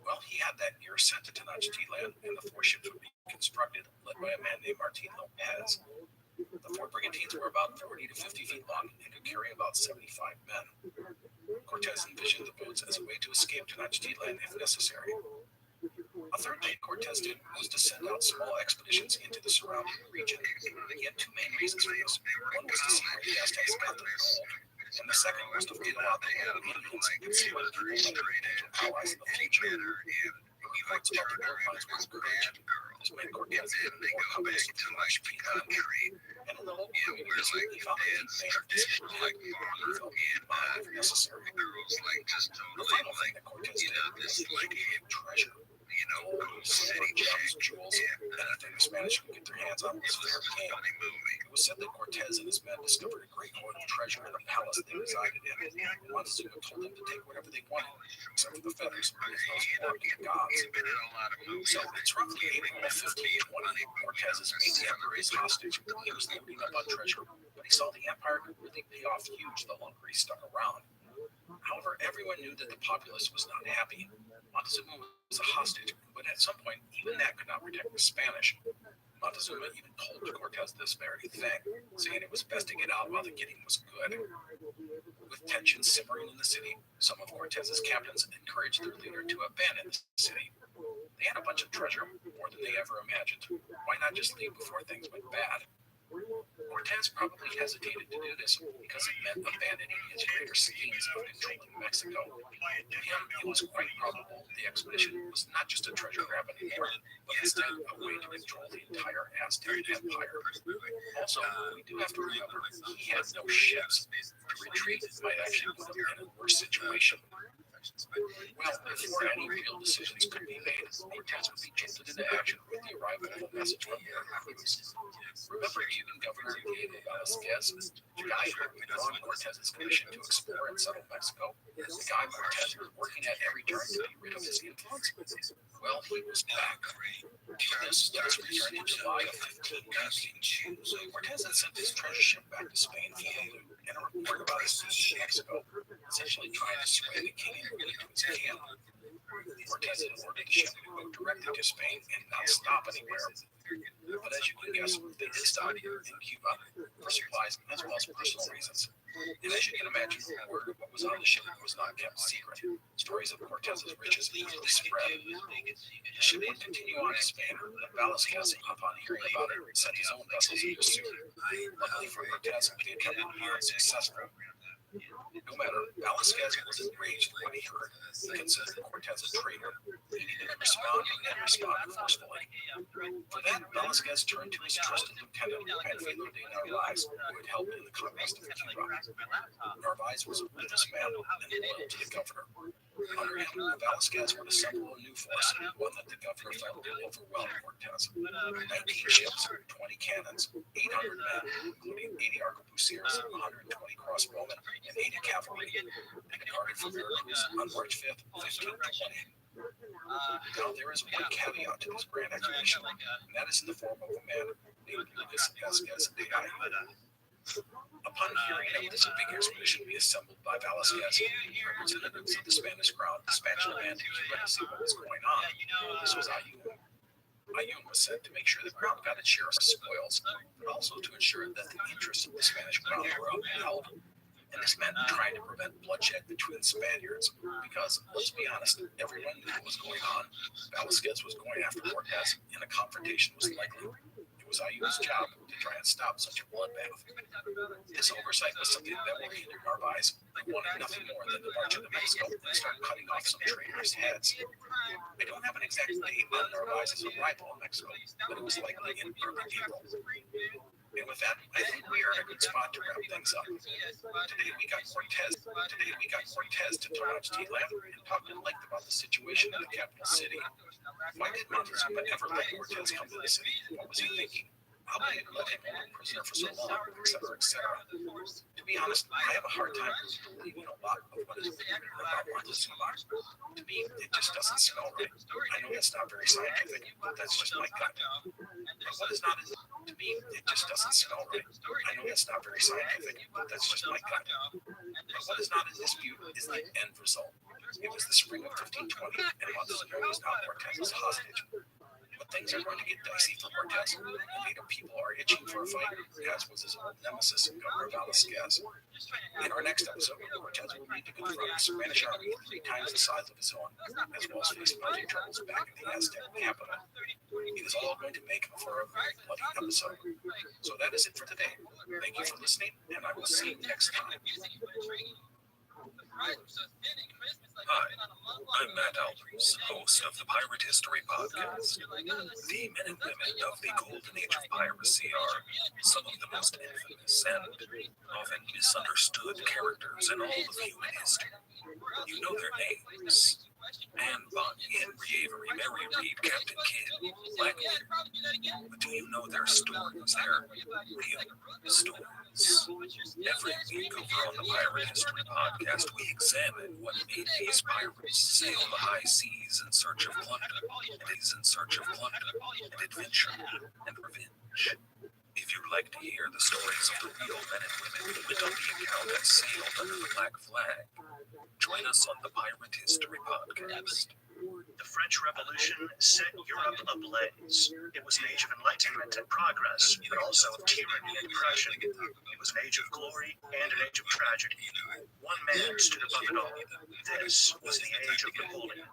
S1: Well, he had that gear sent to Tenochtitlan, and the 4 ships would be constructed, led by a man named Martin Lopez. The 4 brigantines were about 40 to 50 feet long and could carry about 75 men. Cortez envisioned the boats as a way to escape Tenochtitlan if necessary. A third thing Cortez did was to send out small expeditions into the surrounding region. He had 2 main reasons for this. One was to see where the Aztecs got their gold, and the second was to feel out the old Indians and see what people might be allies in the future. Reports about the gold mines were encouraging. This made Cortez even more complex to Tenochtitlan. And in the local communities, he found that they had disciplined if necessary. The final thing that Cortez did was to give treasure. Gold, silver, gems, jewels, anything the Spanish could get their hands on was fair game. It was said that Cortez and his men discovered a great hoard of treasure in a palace they resided in. Montezuma told them to take whatever they wanted, except for the feathers, because those belonged to the gods. So it's roughly April 1520. Cortez is made the emperor his hostage. He was loading up on treasure, but he saw the empire could really pay off huge the longer he stuck around. However, everyone knew that the populace was not happy. Montezuma was a hostage, but at some point, even that could not protect the Spanish. Montezuma even told Cortez this very thing, saying it was best to get out while the getting was good. With tensions simmering in the city, some of Cortez's captains encouraged their leader to abandon the city. They had a bunch of treasure, more than they ever imagined. Why not just leave before things went bad? Cortez probably hesitated to do this because it meant abandoning his greater schemes of controlling Mexico. To him, it was quite probable the expedition was not just a treasure grab anymore, but instead a way to control the entire Aztec Empire. Also, we do have to remember he had no ships. To retreat might actually put him in a worse situation. Well, before any real decisions could be made, Cortez would be jilted into action with the arrival of a message from Veracruz. Remember Cuban Governor Diego Velázquez, the guy who had withdrawn Cortez's commission to explore and settle Mexico? The guy Cortez was working at every turn to be rid of his influence? Well, he was back. This let us return to July of 1519. Cortez had sent his treasure ship back to Spain for loot and a report about his visit to Mexico, essentially trying to sway the king into his camp. Cortez had ordered the ship to go directly to Spain and not stop anywhere.
S6: But as you can guess, they did stop here in Cuba for supplies as well as personal reasons. And as you can imagine, word of what was on the ship was not kept secret. Stories of Cortez's riches easily spread. The ship would continue on to Spain, and Velasquez, upon hearing about it, sent his own vessels in pursuit. Luckily for Cortez, they had kept moving unsuccessful. No matter, Velasquez was enraged when he heard he considered Cortez a traitor. He needed to respond and respond forcefully. For that, Velasquez turned to his trusted lieutenant, Panfilo de Narvaez, who had helped in the conquest of Cuba. Narvaez was a business man and loyal to the governor. Under him, Velasquez would assemble a new force, one that the governor felt would overwhelm Cortez. 19 ships, 20 cannons, 800 men, including 80 arquebusiers, 120 crossbowmen, and 80 cavalry. They departed from Veracruz on March 5th, 1520. Now, there is one caveat to this grand expedition, and that is in the form of a man named Lucas Vasquez de Ayala. Upon hearing of this big expedition be assembled by Velasquez, representatives of the Spanish crown dispatched a man to Cuba to see what was going on. This was Ayun. Ayun was sent to make sure the crown got its share of spoils, but also to ensure that the interests of the Spanish crown were upheld. And this meant trying to prevent bloodshed between Spaniards, because, let's be honest, everyone knew what was going on. Velasquez was going after Cortez, and a confrontation was likely. It was Ayun's job to try and stop such a bloodbath. This oversight was something that would hinder Narvaez, who wanted nothing more than to march into Mexico and start cutting off some traitors' heads. I don't have an exact date on Narvaez's arrival in Mexico, but it was likely in early April. And with that, I think we are in a good spot to wrap things up. Today we got Cortez to Tenochtitlan and talked at length about the situation in the capital city. Why did Montezuma ever let Cortez come to the city? What was he thinking? How could he let him hold a prisoner for so long, etc., etc.? To be honest, I have a hard time believing a lot of what is written about Montezuma. To me, it just doesn't smell right. I know that's not very scientific, but that's just my gut. But what is not, to me, it just doesn't smell right. I know that's not very scientific, but that's just my gut. But what is not in dispute is the end result. It was the spring of 1520, and Montezuma was now Cortez's hostage. But things are going to get dicey for Cortez. The native people are itching for a fight, as was his old nemesis, Governor Velasquez. In our next episode, Cortez will need to confront a Spanish army 3 times the size of his own, as well as face plenty of troubles back in the Aztec capital. It is all going to make for a very bloody episode. So that is it for today. Thank you for listening, and I will see you next time.
S7: Hi, I'm Matt Albers, host of the Pirate History Podcast. The men and women of the golden age of piracy are some of the most infamous and often misunderstood characters in all of human history. You know their names: Anne Bonny, Henry Avery, Mary Read, Captain Kidd, Blackbeard. But do you know their stories? Their real stories. Every week over on the Pirate History Podcast, we examine what made these pirates sail the high seas in search of plunder, and adventure, and revenge. If you'd like to hear the stories of the real men and women who went on the account that sailed under the black flag, join us on the Pirate History Podcast.
S4: The French Revolution set Europe ablaze. It was an age of enlightenment and progress, but also of tyranny and oppression. It was an age of glory and an age of tragedy. One man stood above it all. This was the age of Napoleon.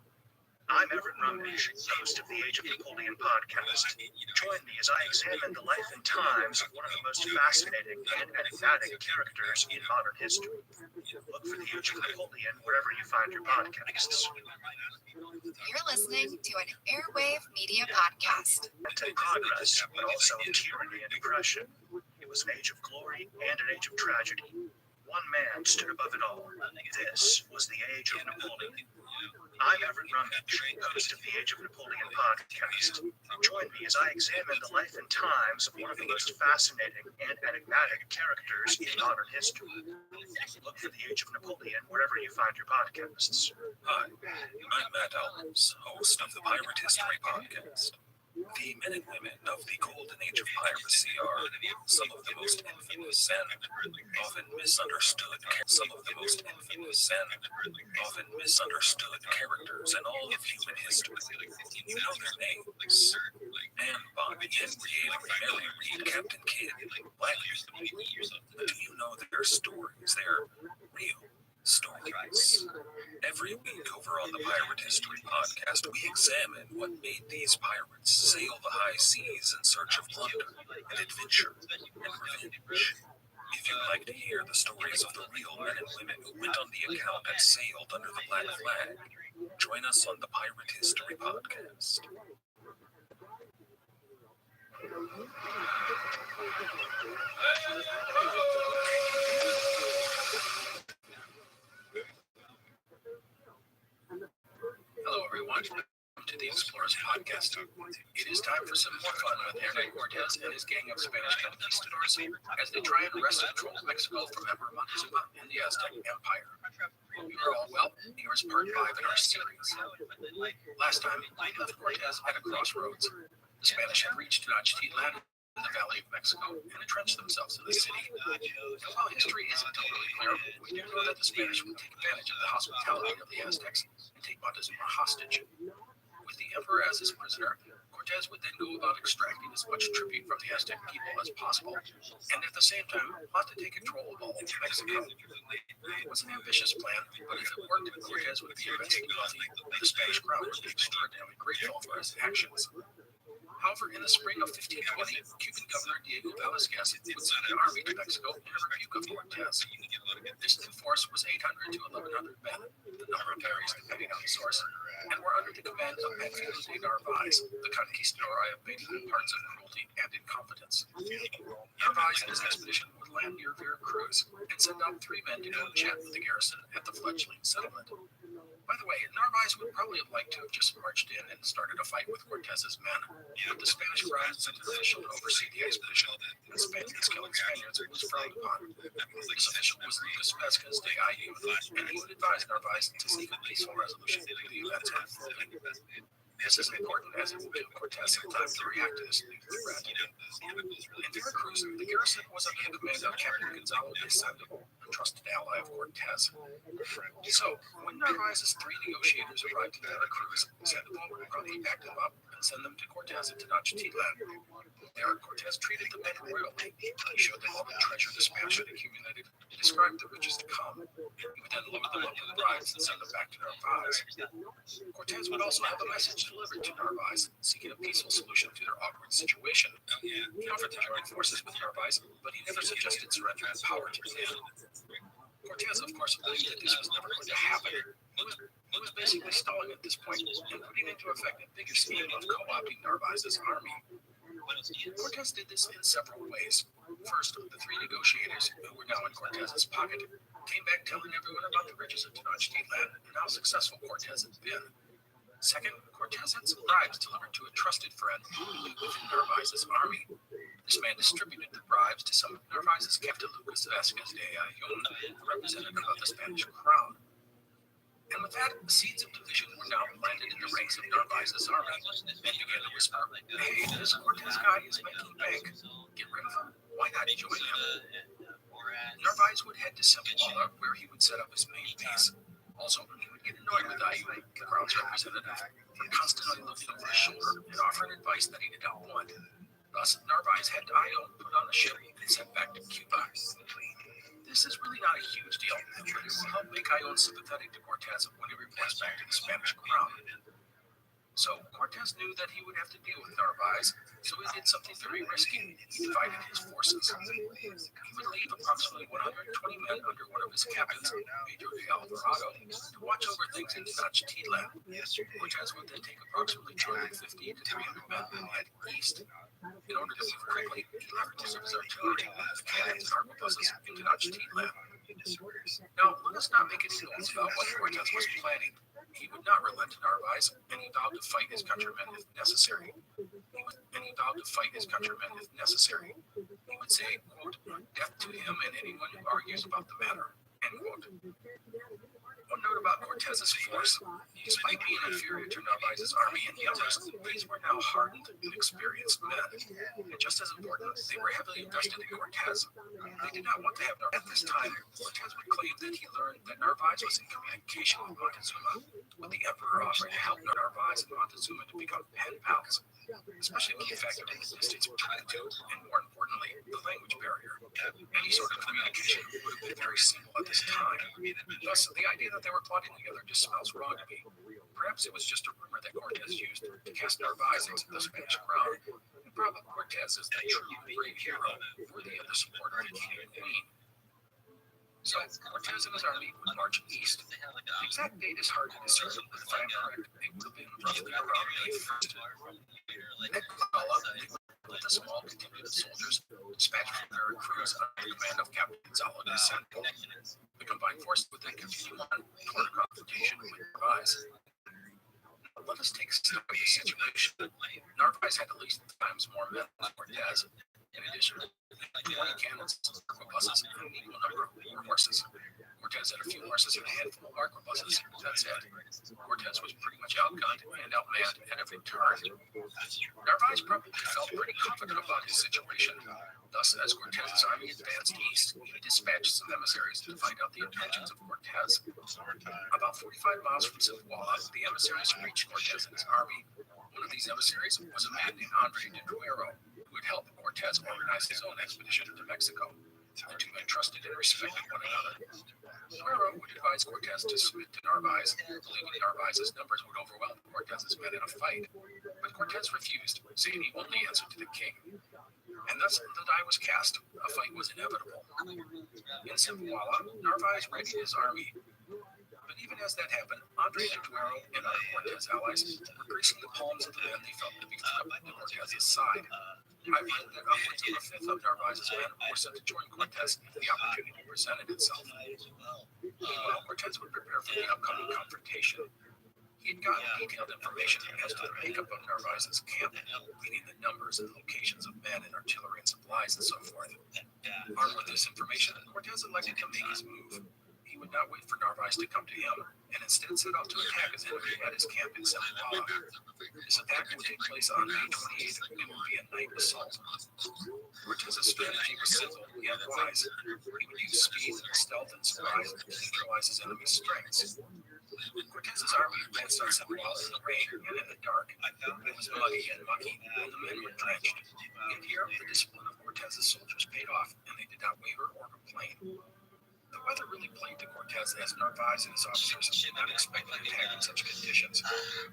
S4: I'm Everett Rummage, host of the Age of Napoleon podcast. Join me as I examine the life and times of one of the most fascinating and enigmatic characters in modern history. Look for the Age of Napoleon wherever you find your podcasts.
S5: You're listening to an Airwave Media Podcast.
S4: And progress, but also of tyranny and oppression. It was an age of glory and an age of tragedy. One man stood above it all. This was the Age of Napoleon. I'm Everett Rummage, host of the Age of Napoleon podcast. Join me as I examine the life and times of one of the most fascinating and enigmatic characters in modern history. Look for the Age of Napoleon wherever you find your podcasts.
S7: Hi, I'm Matt Albers, host of the Pirate History Podcast. The men and women of the golden age of piracy are some of the most infamous and often misunderstood characters in all of human history. You know their names: Anne Bonny, Henry Avery, Mary Read, Captain Kidd, Blackbeard. But do you know their stories? Their real stories. Every week over on the Pirate History Podcast, we examine what made these pirates sail the high seas in search of plunder and adventure and revenge. If you'd like to hear the stories of the real men and women who went on the account and sailed under the black flag, join us on the Pirate History Podcast.
S1: Hello, everyone. Welcome to the Explorers Podcast. It is time for some more fun with Hernán Cortés and his gang of Spanish conquistadors as they try and wrest control of Mexico from Emperor Montezuma and the Aztec Empire. You are all well. Here's part 5 in our series. Last time, Cortés had a crossroads. The Spanish had reached Tenochtitlan in the Valley of Mexico and entrenched themselves in the city. And while history isn't totally clear, we do know that the Spanish would take advantage of the hospitality of the Aztecs and take Montezuma hostage. With the emperor as his prisoner, Cortés would then go about extracting as much tribute from the Aztec people as possible, and at the same time, plot to take control of all of Mexico. It was an ambitious plan, but if it worked, Cortés would be immensely wealthy, and the Spanish crown would be extraordinarily grateful for his actions. However, in the spring of 1520, Cuban Governor Diego Velázquez would send an army to Mexico in a rebuke of Cortés. This new force was 800 to 1,100 men, the number varies depending on the source, and were under the command of Pedro de Narvaez, the conquistador I have painted in parts of cruelty and incompetence. Narvaez and his expedition would land near Veracruz and send out 3 men to go chat with the garrison at the fledgling settlement. By the way, Narvaez would probably have liked to have just marched in and started a fight with Cortés's men, but the Spanish crown sent an official to oversee the expedition, and Spaniards killing Spaniards was frowned upon. This official was Lucas Vázquez de Ayun, and he would advise Narvaez to seek a peaceful resolution to the events unfolding. This is important as it will give Cortés some time to react to this new threat. In Veracruz, the garrison was under the command of Captain Gonzalo de Sandoval, a trusted ally of Cortés. So, when Narvaez's 3 negotiators arrived in Veracruz, Sandoval would probably back them up and send them to Cortés at Tenochtitlan. There, Cortés treated the men royally. He showed them all the treasure the Spanish had accumulated, and described the riches to come. He would then load them up with bribes and send them back to Narvaez. Cortés would also have a message delivered to Narvaez, seeking a peaceful solution to their awkward situation. He offered to join forces with Narvaez, but he never suggested surrendering power to the men. Cortés, of course, believed that this was never going to happen. He was basically stalling at this point and putting into effect a bigger scheme of co-opting Narvaez's army. Cortés did this in several ways. First, the 3 negotiators, who were now in Cortés's pocket, came back telling everyone about the riches of Tenochtitlan and how successful Cortés had been. Second, Cortés had some bribes delivered to a trusted friend who lived within Narvaez's army. This man distributed the bribes to some of Narvaez's Captain Lucas Vázquez de Ayun, the representative of the Spanish crown. And with that, seeds of division were now planted in the ranks of Narvaez's army, and began to whisper, "Hey, this Cortés guy is making bank. Get rid of him. Why not join him?" Narvaez would head to Zempoala, where he would set up his main base. Also, he would get annoyed with Ayun, the crown's representative, for constantly looking over his shoulder and offering advice that he did not want. Thus, Narvaez had Ayun put on a ship and sent back to Cuba. This is really not a huge deal, but it will help make Ayun sympathetic to Cortés when he reports back to the Spanish crown. So, Cortés knew that he would have to deal with Narvaez, so he did something very risky. He divided his forces. He would leave approximately 120 men under one of his captains, Pedro de Alvarado, to watch over things in Tenochtitlan. Cortés would then take approximately 250 to 300 men and head east. In order to move quickly, he leveraged his artillery, the cannons and arquebuses in Tenochtitlan. Now, let us not make any noise about what Cortés was planning. He would not relent to Narvaez, and he vowed to fight his countrymen if necessary. He would say, quote, "Death to him and anyone who argues about the matter," end quote. On note about Cortez's force. Despite being inferior to Narvaez's army and the others, these were now hardened and experienced men. And just as important, they were heavily invested in Cortez. They did not want to have Narvaez. At this time, Cortez would claim that he learned that Narvaez was in communication with Montezuma, with the emperor offering to help Narvaez and Montezuma to become pen pals, especially when you factor in the distance between the two, and more importantly, the language barrier. Any sort of communication would have been very simple at this time. Thus, the idea that they were plotting together just smells wrong to me. Perhaps it was just a rumor that Cortez used to cast Narvaez into the Spanish crown, and probably Cortez is the true brave hero, worthy of the support of the king and queen. So, Cortez and his army would march east. The exact date is hard to discern, but if I'm correct, it would have been roughly around May 1st. At Guadala, they would with a small contingent of soldiers dispatched from Veracruz under the command of Captain Gonzalo de Santo. The combined force would then continue on toward a confrontation with Narvaez. Let us take stock of the situation. Narvaez had at least 3 times more men than Cortez. In addition, 20 cannons, arquebuses, and an equal number of war horses. Cortez had a few horses and a handful of arquebuses. That's it. Cortez was pretty much outgunned and outmanned at every turn. Narvaez probably felt pretty confident about his situation. Thus, as Cortez's army advanced east, he dispatched some emissaries to find out the intentions of Cortez. About 45 miles from Zempoala, the emissaries reached Cortez and his army. One of these emissaries was a man named Andre de Duero, who would help Cortez organize his own expedition to Mexico. The two men trusted and respected one another. Duero would advise Cortez to submit to Narvaez, believing Narvaez's numbers would overwhelm Cortez's men in a fight. But Cortez refused, saying he only answered to the king. And thus the die was cast. A fight was inevitable. In Zempoala, Narvaez readied his army. But even as that happened, Andre de Duero and other Cortez allies were greasing the palms of the men they felt to be threatening to Cortez's side. I read that upwards of a fifth of Narvaez's men were set to join Cortez if the opportunity presented itself. Meanwhile, Cortez would prepare for the upcoming confrontation. He had gotten detailed information as to the makeup of Narvaez's camp, meaning the numbers and locations of men and artillery and supplies and so forth. Armed with this information, Cortez elected to make his move. He would not wait for Narvaez to come to him, and instead set out to attack his enemy at his camp in Zempoala. This attack would take place on May 28th and would be a night assault. Cortez's strategy was simple yet wise. He would use speed, stealth, and surprise to neutralize his enemy's strengths. Cortez's army advanced on Zempoala in the rain and in the dark. It was muddy and mucky, and the men were drenched. Yet here, the discipline of Cortez's soldiers paid off, and they did not waver or complain. The weather really played to Cortez as Narvaez and his officers did not expect an attack in such conditions.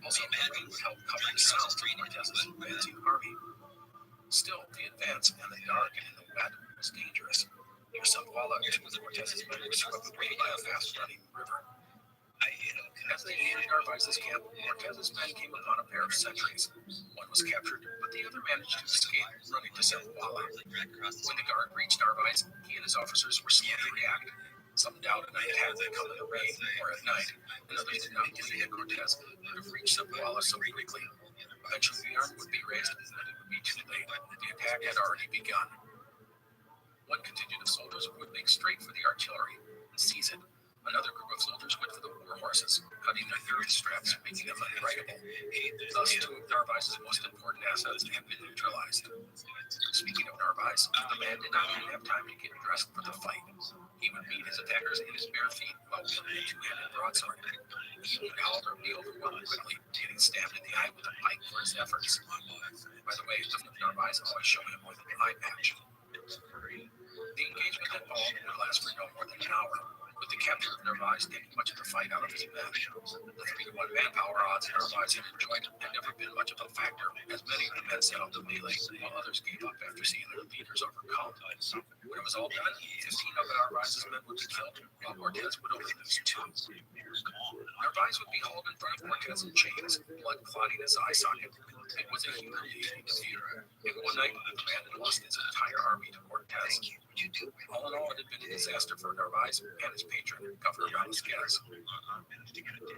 S1: Also, the rain would help cover the sound of Cortez's advancing army. Still, the advance in the dark and in the wet was dangerous. Near Zempoala, 2 of Cortez's men were swept away by a fast-running river. As they neared Narvaez's camp, Cortez's men came upon a pair of sentries. One was captured, but the other managed to escape, running to Zempoala. When the guard reached Narvaez, he and his officers were slow to react. Some doubted that it had to come in the rain or at night, and others did not believe that Cortez would have reached Zempoala so quickly. Eventually, the arm would be raised, but it would be too late. The attack had already begun. One contingent of soldiers would make straight for the artillery and seize it. Another group of soldiers went for the war horses, cutting their girth straps, making them unrideable. Thus, 2 of Narvaez's most important assets had been neutralized. Speaking of Narvaez, the man did not even have time to get dressed for the fight. He would meet his attackers in his bare feet while wielding a 2-handed broadsword. He would, however, be overwhelmed quickly, getting stabbed in the eye with a pike for his efforts. By the way, Narvaez always showed him with an eye patch. The engagement at all would last for no more than an hour, with the capture of Narvaez taking much of the fight out of his men. The 3-to-1 manpower odds Narvaez had enjoyed had never been much of a factor, as many of the men set out to melee, while others gave up after seeing their leaders overcome. When it was all done, 15 of Narvaez's men would be killed, while Cortez would only lose 2. Narvaez would be hauled in front of Cortez in chains, blood clotting his eye socket. It was a humiliating defeat, and one night the man had lost his entire army to Cortez. All in all, it had been a disaster for Narvaez and his patron, Governor Velasquez.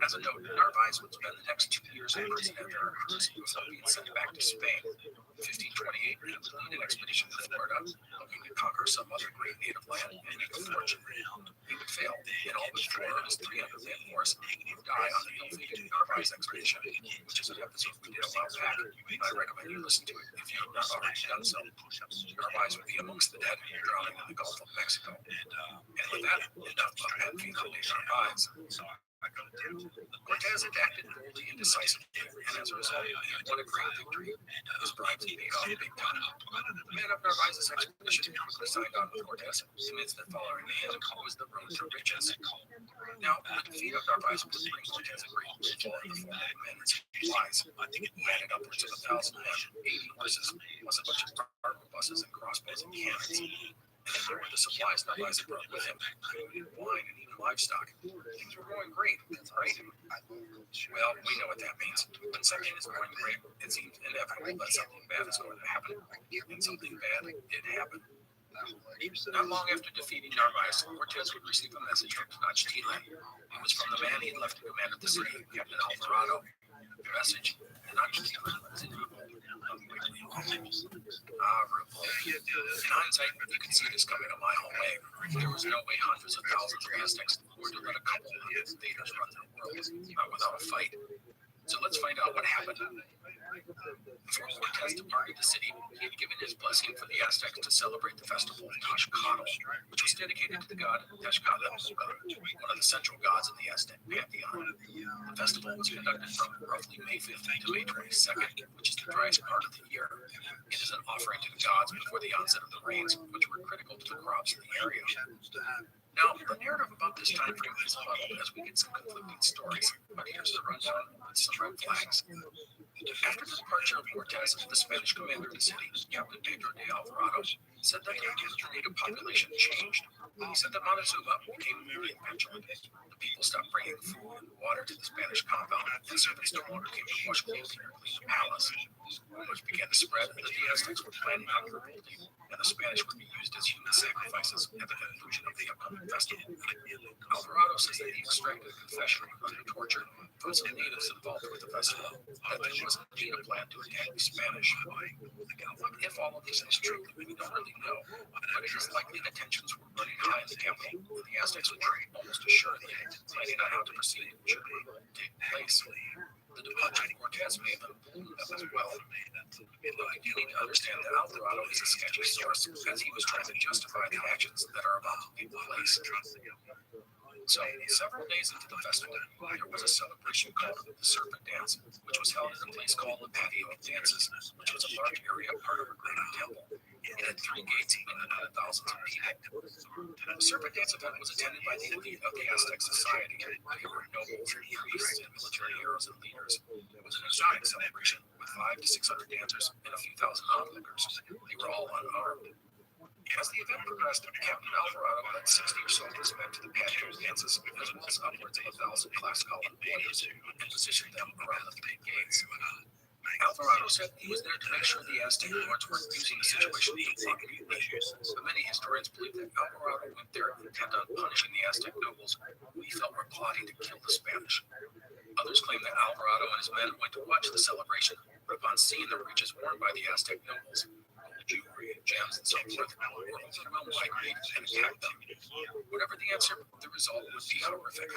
S1: As a note, Narvaez would spend the next 2 years in prison at their recruits before being sent back to Spain. In 1528, he would lead an expedition to Florida, looking to conquer some other great native land and make a fortune. He would fail, and all but 4 of his 300-man force would die on the ill-fated Narvaez expedition, which is an episode we did a while back. I recommend you listen to it if you have not already done so. Narvaez would be amongst the dead, drowning in the Gulf of Mexico. And with that, enough of advocating for Narvaez. Cortez had acted boldly and decisively, and as a result, he won a great victory. His bribes paid off big time. The man of Narvaez's expedition quickly signed on with Cortez, convinced that following him was the road to riches. Now, the defeat of Narvaez would bring Cortez a great windfall in the form of men and supplies. He added upwards of 1,000 men, 80 horses, plus a bunch of arquebuses and crossbows and cannons. And there were the supplies Narvaez had brought with him, food, wine, and even livestock. Things were going great, right? Well, we know what that means. When something is going great, it seems inevitable that something bad is going to happen. And something bad did happen. Not long after defeating Narvaez, Cortez would receive a message from Tenochtitlan. It was from the man he had left in command of the city, Captain Alvarado. The message, Tenochtitlan was in revolt. Revolt. In hindsight, you can see this coming a mile away. There was no way hundreds of thousands of Aztecs were to let a couple of invaders run their world, not without a fight. So let's find out what happened. Before Cortez departed the city, he had given his blessing for the Aztecs to celebrate the festival of Tashkatl, which was dedicated to the god Tashkatl, one of the central gods of the Aztec pantheon. The festival was conducted from roughly May 5th to May 22nd, which is the driest part of the year. It is an offering to the gods before the onset of the rains, which were critical to the crops in the area. Now, the narrative about this time frame is muddled as we get some conflicting stories, but here's a rundown with some red flags. After the departure of Cortez, the Spanish commander of the city, Captain Pedro de Alvarado, said that the native population changed. He said that Montezuma became really petulant. The people stopped bringing food and water to the Spanish compound, and servants no longer came to wash clothing or clean the palace. Rumors began to spread that the Aztecs were planning on revolting, and the Spanish would be used as human sacrifices at the conclusion of the upcoming festival. Alvarado says that he extracted a confession under torture from some natives involved with the festival, that there was indeed a plan to attack the Spanish. If all of this is true, we don't really know, but it is likely that tensions were running high in the capital, and the Aztecs were almost assuredly planning on how to proceed should it take place. The departure of Cortez may have been pulled up as well. Look, you need to understand that Alvarado is a sketchy source, as he was trying to justify the actions that are about to take place. So, several days into the festival, there was a celebration called the Serpent Dance, which was held in a place called the Patio of Dances, which was a large area part of a great temple. It had 3 gates and it had thousands of people. The Serpent Dance event was attended by the elite of the Aztec society. There were nobles, priests, and military heroes and leaders. It was an exotic celebration with 500 to 600 dancers and a few thousand onlookers. They were all unarmed. As the event progressed, Captain Alvarado led 60 or so of his men to the patio dances, as well as upwards of 1,000 classical players, and positioned them around the 3 gates. Alvarado said he was there to make sure the Aztec lords weren't using the situation to block mutiny, but many historians believe that Alvarado went there intent on punishing the Aztec nobles who he felt were plotting to kill the Spanish. Others claim that Alvarado and his men went to watch the celebration, but upon seeing the breeches worn by the Aztec nobles, jewelry and gems and so forth, were overwhelmed by greed and attacked them. Whatever the answer, the result would be horrific.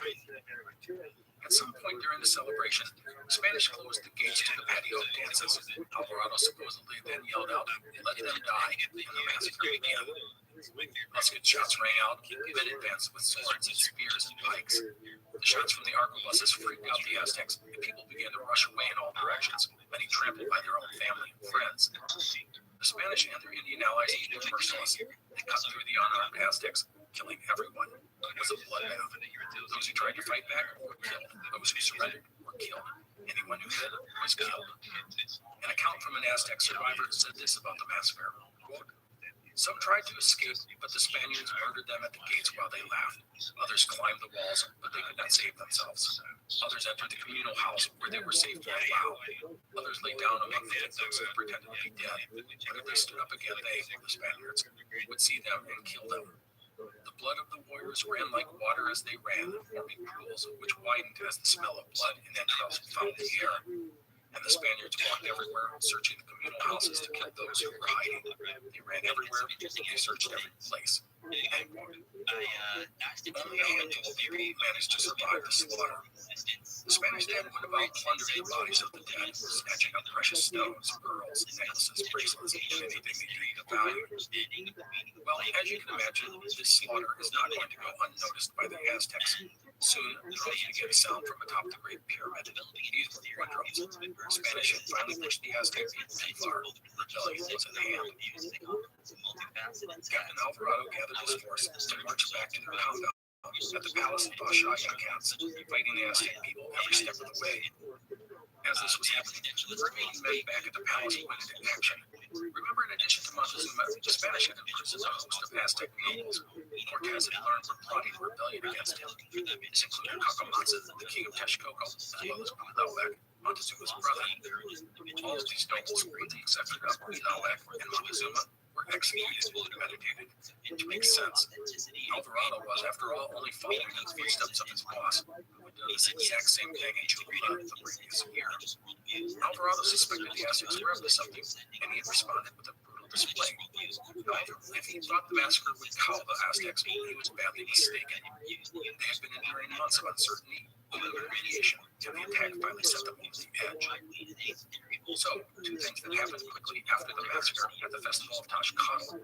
S1: At some point during the celebration, the Spanish closed the gates to the patio of dances. Alvarado supposedly then yelled out, "Let them die," and the massacre began. Musket shots rang out, men advanced with swords and spears and pikes. The shots from the arquebuses freaked out the Aztecs, and people began to rush away in all directions, many trampled by their own family and friends. The Spanish and their Indian allies were merciless. They cut through the unarmed Aztecs, killing everyone. It was a bloodbath. Those who tried to fight back were killed. Those who surrendered were killed. Anyone who hid was killed. An account from an Aztec survivor said this about the massacre. Quote, Some tried to escape, but the Spaniards murdered them at the gates while they laughed. Others climbed the walls, but they could not save themselves. Others entered the communal house, where they were safe for a while. Others lay down among the victims and pretended to be dead. But if they stood up again, they, the Spaniards, would see them and kill them. The blood of the warriors ran like water as they ran, forming pools, which widened as the smell of blood and entrails found the air. And the Spaniards walked everywhere, searching the communal houses to kill those who were hiding. They ran everywhere, they searched every place. End quote. Only a handful of people managed to survive the slaughter. The Spanish then went about plundering the bodies of the dead, snatching up precious stones, pearls, necklaces, bracelets, and anything they deemed of value. Well, as you can imagine, this slaughter is not going to go unnoticed by the Aztecs. Soon, drones began to sound from atop the Great Pyramid. These were war drones. The Spanish had finally pushed the Aztec people too far. Rebellion was at hand. Captain Alvarado gathered his forces to march back to their compound at the palace of Basha-Yakats, fighting the Aztec people every step of the way. As this was happening, the remaining men back at the palace went into action. Remember, in addition to Montezuma, the Spanish had imprisoned a host of Aztec nobles. Cortez had learned were plotting a rebellion against him. This included Cacamanza, the king of Texcoco, as well as Cuitlahuac, Montezuma's brother. All of these nobles, with the exception of Cuitlahuac and Montezuma, were executed premeditated. Which makes sense. Alvarado was, after all, only following in the footsteps of his boss, who had done this exact same thing in Cholula the previous year. Alvarado suspected the Aztecs were up to something, and he had responded with a brutal display. However, if he thought the massacre would cow the Aztecs, he was badly mistaken. They had been enduring months of uncertainty, humiliation, and the attack finally set them over the edge. So, two things that happened quickly after the massacre at the festival of Tashkotl.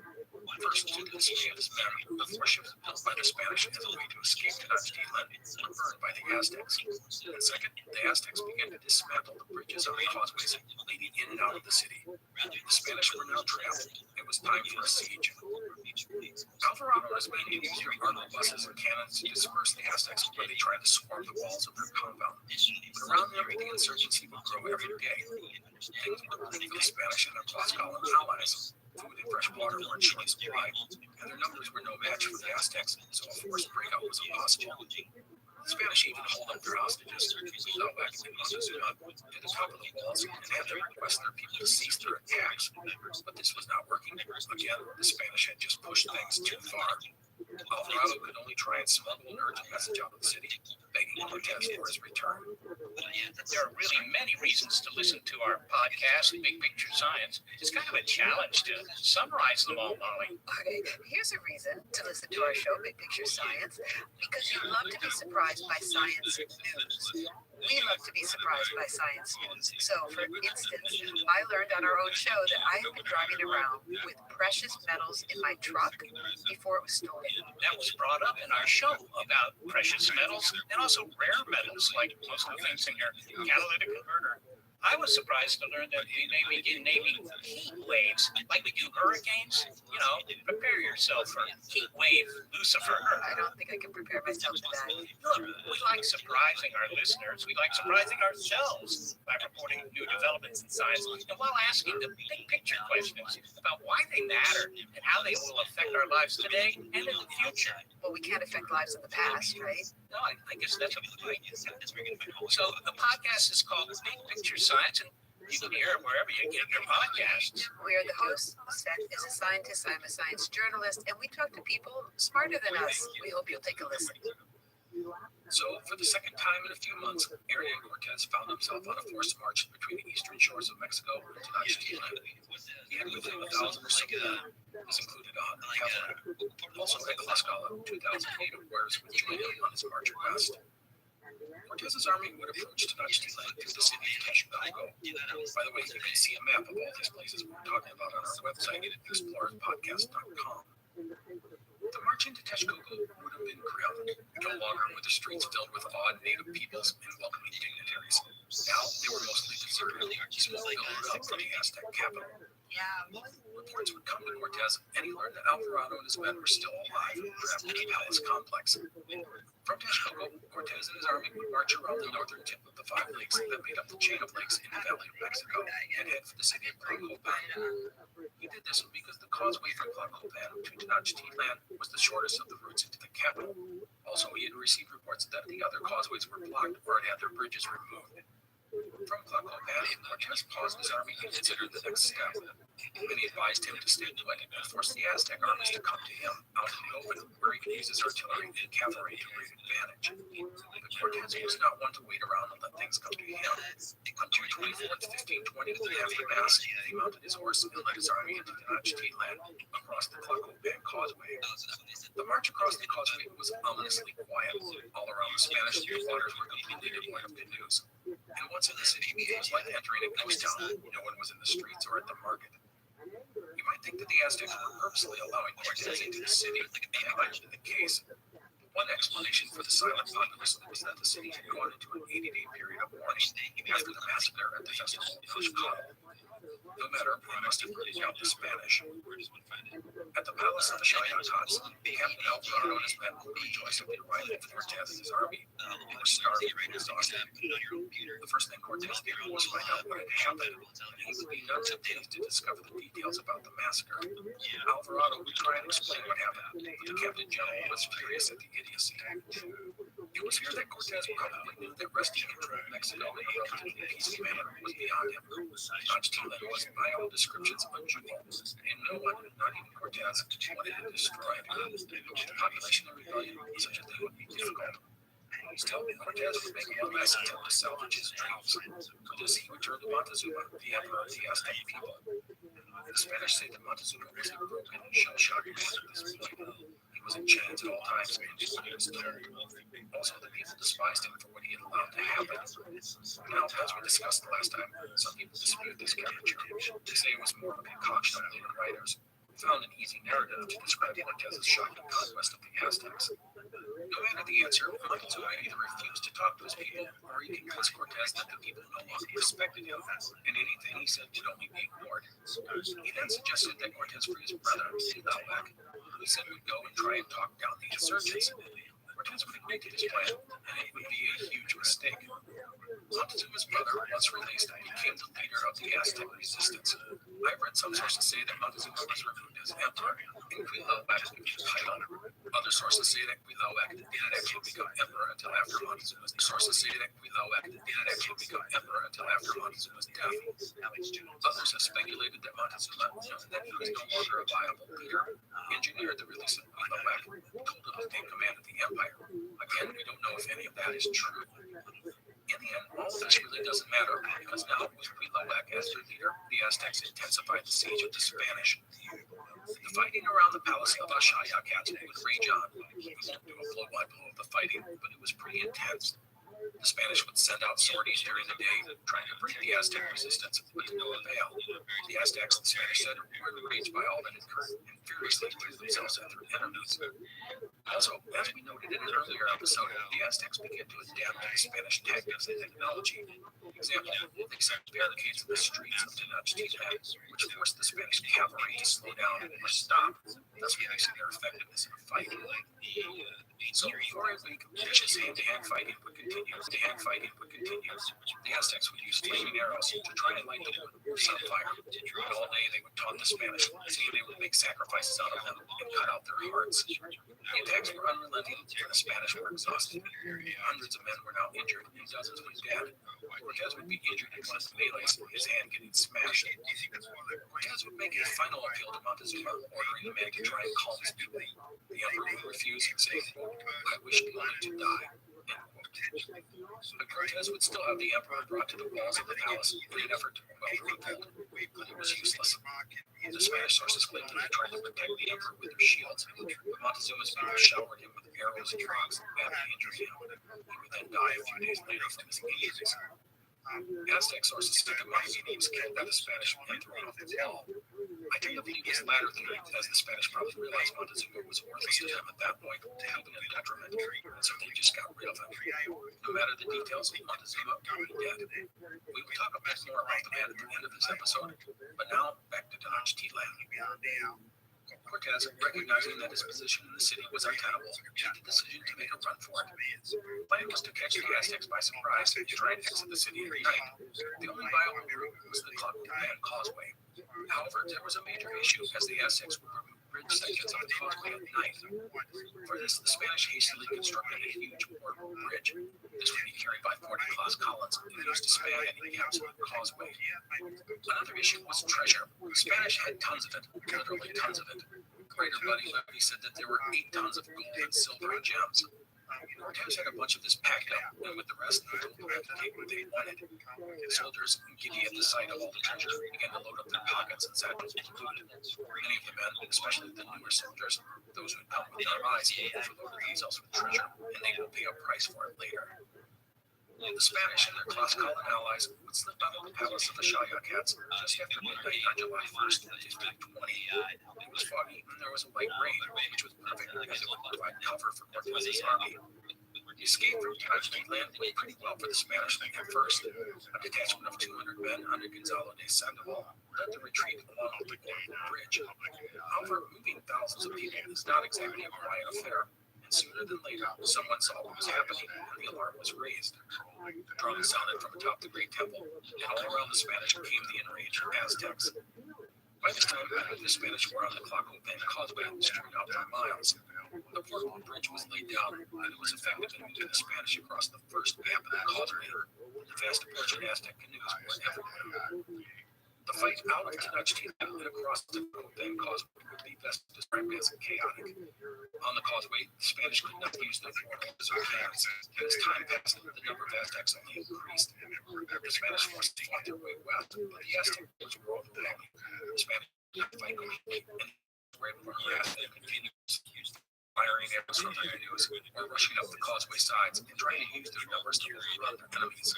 S1: First, to the dismay of his men, the four ships built by the Spanish as a way to escape Tenochtitlan were burned by the Aztecs. And second, the Aztecs began to dismantle the bridges on the causeways leading in and out of the city. The Spanish were now trapped. It was time for a siege. Alvarado and his men used their armored buses and cannons to disperse the Aztecs where they tried to swarm the walls of their compound. But around them, the insurgency would grow every day. Things were bleak for the Spanish and their Tlaxcalan allies. Food and fresh water were in short supply, and their numbers were no match for the Aztecs, so a forced breakout was impossible. The Spanish even hauled up their hostages, Cuitlahuac and Montezuma, to the top of the walls and had them request their people to cease their attacks. But this was not working. Again, the Spanish had just pushed things too far. Alvarado could only try and smuggle an urgent message out of the city, begging Cortez for his return.
S2: There are really many reasons to listen to our podcast, Big Picture Science. It's kind of a challenge to summarize them all, Molly.
S5: Okay, here's a reason to listen to our show, Big Picture Science, because you love to be surprised by science news. We love to be surprised by science news. So, for instance, I learned on our own show that I have been driving around with precious metals in my truck before it was stolen.
S2: That was brought up in our show about precious metals and also rare metals, like most of the things in your catalytic converter. I was surprised to learn that we may begin naming heat waves like we do hurricanes. You know, prepare yourself for heat wave Lucifer.
S5: I don't think I can prepare myself for that.
S2: Look, we like surprising our listeners. We like surprising ourselves by reporting new developments in science and while asking the big picture questions about why they matter and how they will affect our lives today and in the future.
S5: Well, we can't affect lives in the past, right?
S2: No, I guess that's a good idea. So the podcast is called Big Picture Science, and you can hear it wherever you get your podcasts.
S5: We are the hosts. Seth is a scientist. I'm a science journalist, and we talk to people smarter than us. We hope you'll take a listen.
S1: So, for the second time in a few months, Hernán Cortez found himself on a forced march between the eastern shores of Mexico and Tenochtitlan. He had with him 1,000 or so men. This included 100 cavalry. Also at Tlaxcala, 2,000 native warriors would join him on his march west. Cortez's army would approach Tenochtitlan through the city of Texcoco. By the way, you can see a map of all these places we're talking about on our website at explorerspodcast.com. The march into Texcoco would have been crowded. No longer were the streets filled with awed native peoples and welcoming dignitaries. Now they were mostly deserted, small villages up from the Aztec capital. Reports would come to Cortez, and he learned that Alvarado and his men were still alive, trapped in the palace complex. From Texcoco, Cortez and his army would march around the northern tip of the 5 lakes that made up the chain of lakes in the Valley of Mexico and head for the city of Tlacopan. He did this because the causeway from Tlacopan to Tenochtitlan was the shortest of the routes into the capital. Also, he had received reports that the other causeways were blocked or had their bridges removed. From Tlacopan, Cortez paused his army and considered the next step. Many advised him to stay put and force the Aztec armies to come to him out in the open, where he could use his artillery and cavalry to great advantage. But Cortez was not one to wait around and let things come to him. On June 24th, 1520, after Mass, he mounted his horse and led his army into Tenochtitlan across the Tlacopan causeway. The march across the causeway was ominously quiet. All around the Spanish waters were completely devoid of canoes. And once in the city, it was like entering a ghost town. No one was in the streets or at the market. You might think that the Aztecs were purposely allowing Cortez into the city, and that might have been the case. One explanation for the silent populace was that the city had gone into an 80-day period of mourning after the massacre at the festival of ROTHSCHILD. No matter, they must have rooted out the Spanish. At the palace of the Shayatats, Captain Alvarado and his men rejoiced at the arrival of Cortez and his army. They were starving and exhausted. The first thing Cortez did was find out what had happened, and he would be none too pleased to discover the details about the massacre. Alvarado would try and explain what happened, but the Captain General was furious at the idiocy. It was here that Cortez probably knew that resting in Mexico in a relatively peaceful manner was beyond him. Tenochtitlan was, by all descriptions, a jewel, and no one, not even Cortez, wanted it destroyed. The population of rebellion, such a thing would be difficult. Still, Cortez would make one last attempt to salvage his dreams. For this, he returned to Montezuma, the emperor of the Aztec people. The Spanish say that Montezuma was a broken, shell-shocked man at this point. He was in chains at all times and did what he was told. Also, the people despised him for what he had allowed to happen. Now, as we discussed the last time, some people dispute this caricature. They say it was more of a concoction of later writers who found an easy narrative to describe Cortez's shocking conquest of the Aztecs. No matter the answer, Montezuma either refused to talk to his people, or he convinced Cortez that the people no longer respected him, and anything he said would only be ignored. He then suggested that Cortez free his brother, Tlalhuac, who he said would go and try and talk down the insurgents. Cortez would agree to this plan, and it would be a huge mistake. Montezuma's brother, once released, became the leader of the Aztec resistance. I've read some sources say that Montezuma was removed as emperor, and Tlalhuac would be the title. Other sources say that Tlalhuac did not actually become emperor until after Montezuma's death. Others have speculated that Montezuma, knowing that he was no longer a viable leader, engineered the release of Tlalhuac, told him to take command of the empire. Again, we don't know if any of that is true. In the end, all of this really doesn't matter, because now, with Tlalhuac as their leader, the Aztecs intensified the siege of the Spanish. The fighting around the palace of Ashayacats would rage on. We won't do a blow-by-blow of the fighting, but it was pretty intense. The Spanish would send out sorties during the day, trying to break the Aztec resistance, but to no avail. The Aztecs, the Spanish said, were enraged by all that had occurred, and furiously threw themselves at their enemies. Also, as we noted in an earlier episode, the Aztecs began to adapt to the Spanish tactics and technology. For example, they set barricades in the streets of Tenochtitlan, which forced the Spanish cavalry to slow down or stop, thus reducing their effectiveness in the fight. So, for a week, vicious hand-to-hand fighting would continue. The Aztecs would use flaming arrows to try and light the wood with some fire. And all day they would taunt the Spanish, saying they would make sacrifices out of them and cut out their hearts. The attacks were unrelenting, and the Spanish were exhausted. Hundreds of men were now injured, and dozens were dead. Cortez would be injured in one of the melees, his hand getting smashed. Cortez would make a final appeal to Montezuma, ordering the men to try and calm his people. The emperor would refuse, saying, "I wish only to die." But Cortez would still have the emperor brought to the walls of the palace in an effort to quell the revolt, but it was useless. The Spanish sources claimed that they tried to protect the emperor with their shields, but Montezuma's people showered him with arrows and rocks, badly injuring him. He would then die a few days later from his injuries.
S6: Aztec sources said that many Indians carried out the Spanish and threw it off the wall. I tend to believe this latter theory, as the Spanish probably realized Montezuma was worthless to them at that point, to help in a detriment, and so they just got rid of him. No matter the details, Montezuma would be dead. We will talk a bit more about the man at the end of this episode, but now back to Tenochtitlan. Cortez, recognizing that his position in the city was untenable, made the decision to make a run for it. The plan was to catch the Aztecs by surprise and try and exit the city at night. The only viable route was the Tlalpan Causeway. However, there was a major issue as the Aztecs would remove bridge sections of the causeway at night. For this, the Spanish hastily constructed a huge portable bridge. This would be carried by 40-class columns and used to span any gaps in the causeway. Another issue was treasure. The Spanish had tons of it, literally tons of it. Writer Rabbi said that there were 8 tons of gold and silver and gems. Cortez had a bunch of this packed up, and with the rest, they told them to take what they wanted. Soldiers, giddy at the sight of all the treasure, began to load up their pockets and satchels with food. Many of the men, especially the newer soldiers, those who had come with their eyes, overloaded themselves with treasure, and they would pay a price for it later. The Spanish and their Tlaxcalan allies would slip out of the palace of the Shayakats just after midnight on July 1st, 1520. It was foggy and there was a light rain, which was perfect because it would provide cover for Cortez's army. The escape from Tenochtitlan went pretty well for the Spanish at first. A detachment of 200 men under Gonzalo de Sandoval led the retreat along the Portable Bridge. However, moving thousands of people is not exactly a quiet affair. Sooner than later, someone saw what was happening, and the alarm was raised. Drums sounded from atop the great temple, and all around the Spanish came the enraged Aztecs. By this time, the Spanish were on the Tlalpan Causeway, strewn out for miles. The portable bridge was laid down, and it was effective in moving the Spanish across the first gap of the causeway. The fast approaching Aztec canoes were everywhere. The fight out of Tenochtitlan and across the Tlalpan Causeway would be best described as chaotic. On the causeway, the Spanish could not use their fortresses or cannons, and as time passed, the number of Aztecs only increased. The Spanish forces fought their way west, but the Aztecs were overwhelming. The Spanish did not fight quickly, and were able to harass and continue firing arrows from their canoes or rushing up the causeway sides and trying to use their numbers to overrun their enemies.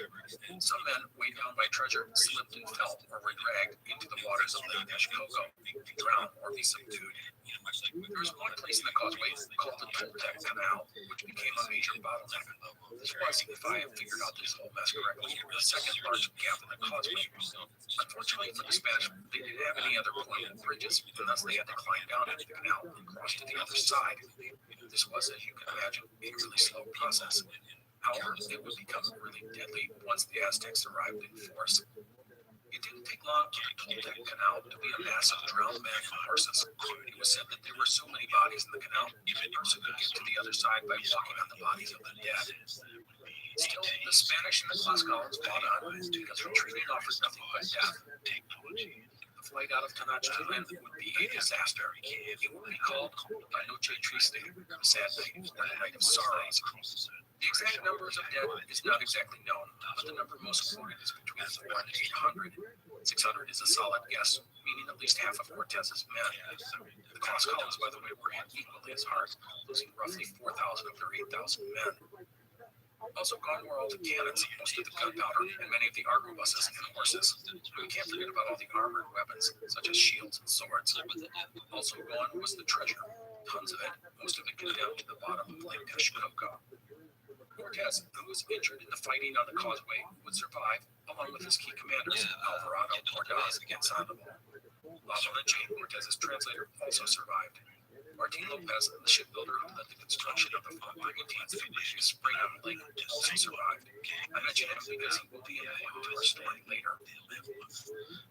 S6: Some men, weighed down by treasure, slipped and fell or were dragged into the waters of Lake Texcoco to drown or be subdued. There was one place in the causeway called the Toltec Canal, which became a major bottleneck. This was, if I have figured out this whole mess correctly, the second large gap in the causeway. Unfortunately for the Spanish, they didn't have any other portable bridges, and thus they had to climb down into the canal and cross to the other side. This was, as you can imagine, a really slow process. However, it would become really deadly once the Aztecs arrived in force. It didn't take long for the Toltec Canal to be a mass of drowned men and horses. It was said that there were so many bodies in the canal, a person could get to the other side by walking on the bodies of the dead. Still, the Spanish and the Tlaxcalans fought on because retreating offered nothing but death. The flight out of Tenochtitlan would be a disaster. It would be called La Noche Triste, a sad night, or the night of sorrows. The exact numbers of dead is not exactly known, but the number most quoted is between 400 and 800. 600 is a solid guess, meaning at least half of Cortez's men. The Tlaxcalans, by the way, were hit equally as hard, losing roughly 4,000 of their 8,000 men. Also gone were all the cannons, most of the gunpowder, and many of the arquebuses and horses. We can't forget about all the armored weapons, such as shields and swords. Also gone was the treasure. Tons of it, most of it condemned to the bottom of Lake Texcoco. Cortez, who was injured in the fighting on the causeway, would survive, along with his key commanders, Alvarado, Ordaz, and Sandoval. Lazo Jane, Cortez's translator, also survived. Martin Lopez, the shipbuilder who led the construction of the brigantines that reached Spring on the Lake, also survived. I mention him because he will be important to our story later.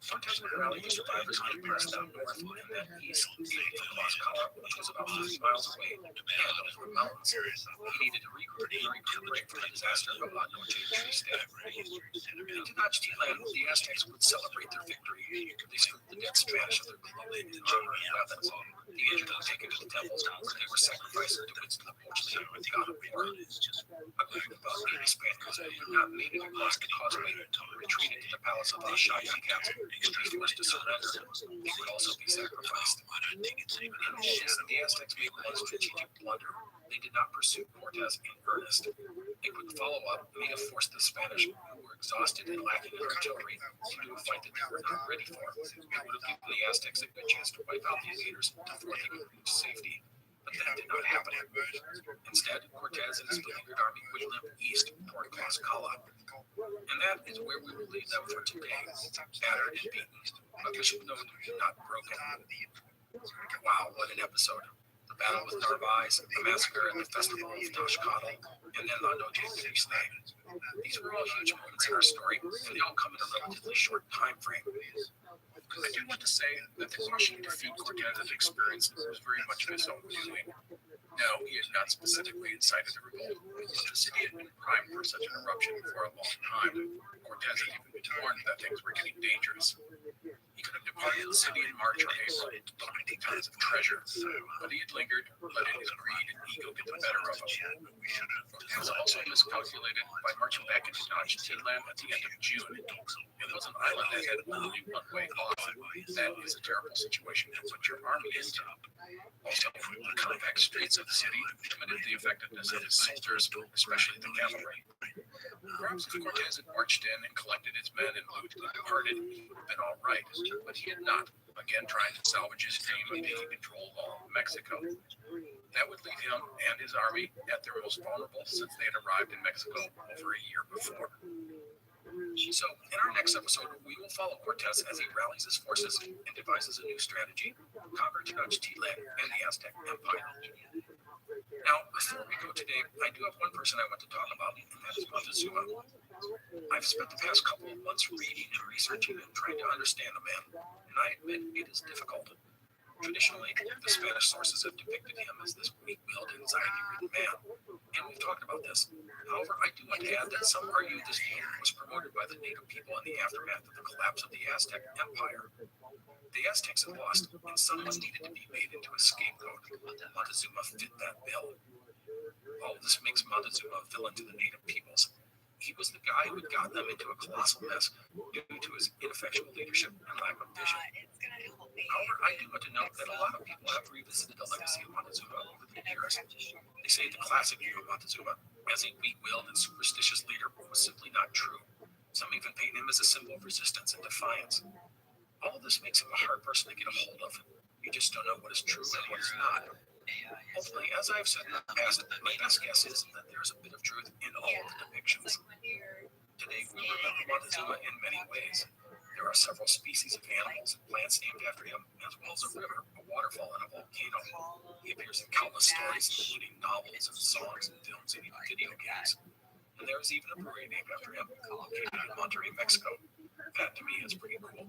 S6: Cortez would rally the survivors and press down north and then east, aiming for Tlaxcala, which was about 50 miles away, and over the mountains. He needed to regroup and recuperate from the disaster of La Noche Triste. In Tenochtitlan, the Aztecs would celebrate their victory. They stripped the dead Spanish of their clothing and armor and weapons. The injured were taken to the temples where they were sacrificed to Huitzilopochtli, the god of war. A group of about 80 Spaniards who had not made it across the causeway retreated to the palace of the Shayakats and be forced to surrender. They would also be sacrificed. In addition, the Aztecs made one strategic blunder. They did not pursue Cortez in earnest. A quick follow-up may have forced the Spanish, who were exhausted
S1: Exhausted and lacking in artillery, into a fight that they were not ready for. It would have given the Aztecs a good chance to wipe out the invaders before they could reach safety. But that did not happen. Instead, Cortez and his beleaguered army would limp east toward Tlaxcala. And that is where we will leave them for today, battered and beaten, but Bishop Note not broken. Wow, what an episode. The battle with Narvaez, the massacre at the festival of Tlaxcala, and then La Noche Triste. These were all huge moments in our story, and they all come in a relatively short time frame. I do want to say that the crushing defeat Cortez had experienced was very much of his own doing. No, he had not specifically incited a revolt, but the city had been primed for such an eruption for a long time. Cortez had even been warned that things were getting dangerous. He could have departed the city in March or April, finding tons of treasure, but he had lingered, letting his greed and ego get the better of him. Cortez also miscalculated by marching back into Tenochtitlan at the end of June. It was an island that had only one way off. That is a terrible situation to put your army into. Also, the compact streets of the city limited the effectiveness of his soldiers, especially the cavalry. Perhaps if Cortez had marched in and collected his men and loot and departed, he would have been all right, but he had not, again trying to salvage his fame of taking control of all of Mexico. That would leave him and his army at their most vulnerable since they had arrived in Mexico over a year before. So, in our next episode, we will follow Cortez as he rallies his forces and devises a new strategy, conquer Tenochtitlan and the Aztec Empire. Now, before we go today, I do have one person I want to talk about, and that is Montezuma. I've spent the past couple of months reading and researching and trying to understand the man, and I admit it is difficult. Traditionally, the Spanish sources have depicted him as this weak-willed, anxiety-ridden man, and we've talked about this. However, I do want to add that some argue this man was promoted by the native people in the aftermath of the collapse of the Aztec Empire. The Aztecs had lost, and someone needed to be made into a scapegoat. Montezuma fit that bill. All of this makes Montezuma a villain to the native peoples. He was the guy who had gotten them into a colossal mess due to his ineffectual leadership and lack of vision. However, I do want to note that a lot of people have revisited the legacy of Montezuma over the years. They say the classic view of Montezuma as a weak-willed and superstitious leader was simply not true. Some even paint him as a symbol of resistance and defiance. All of this makes him a hard person to get a hold of. You just don't know what is true and what is not. Hopefully, as I've said in the past, my best guess is that there is a bit of truth in all of the depictions. Today, we remember Montezuma in many ways. There are several species of animals and plants named after him, as well as a river, a waterfall, and a volcano. He appears in countless stories, including novels and songs and films and even video games. And there is even a brewery named after him, located in Monterrey, Mexico. That, to me, is pretty cool.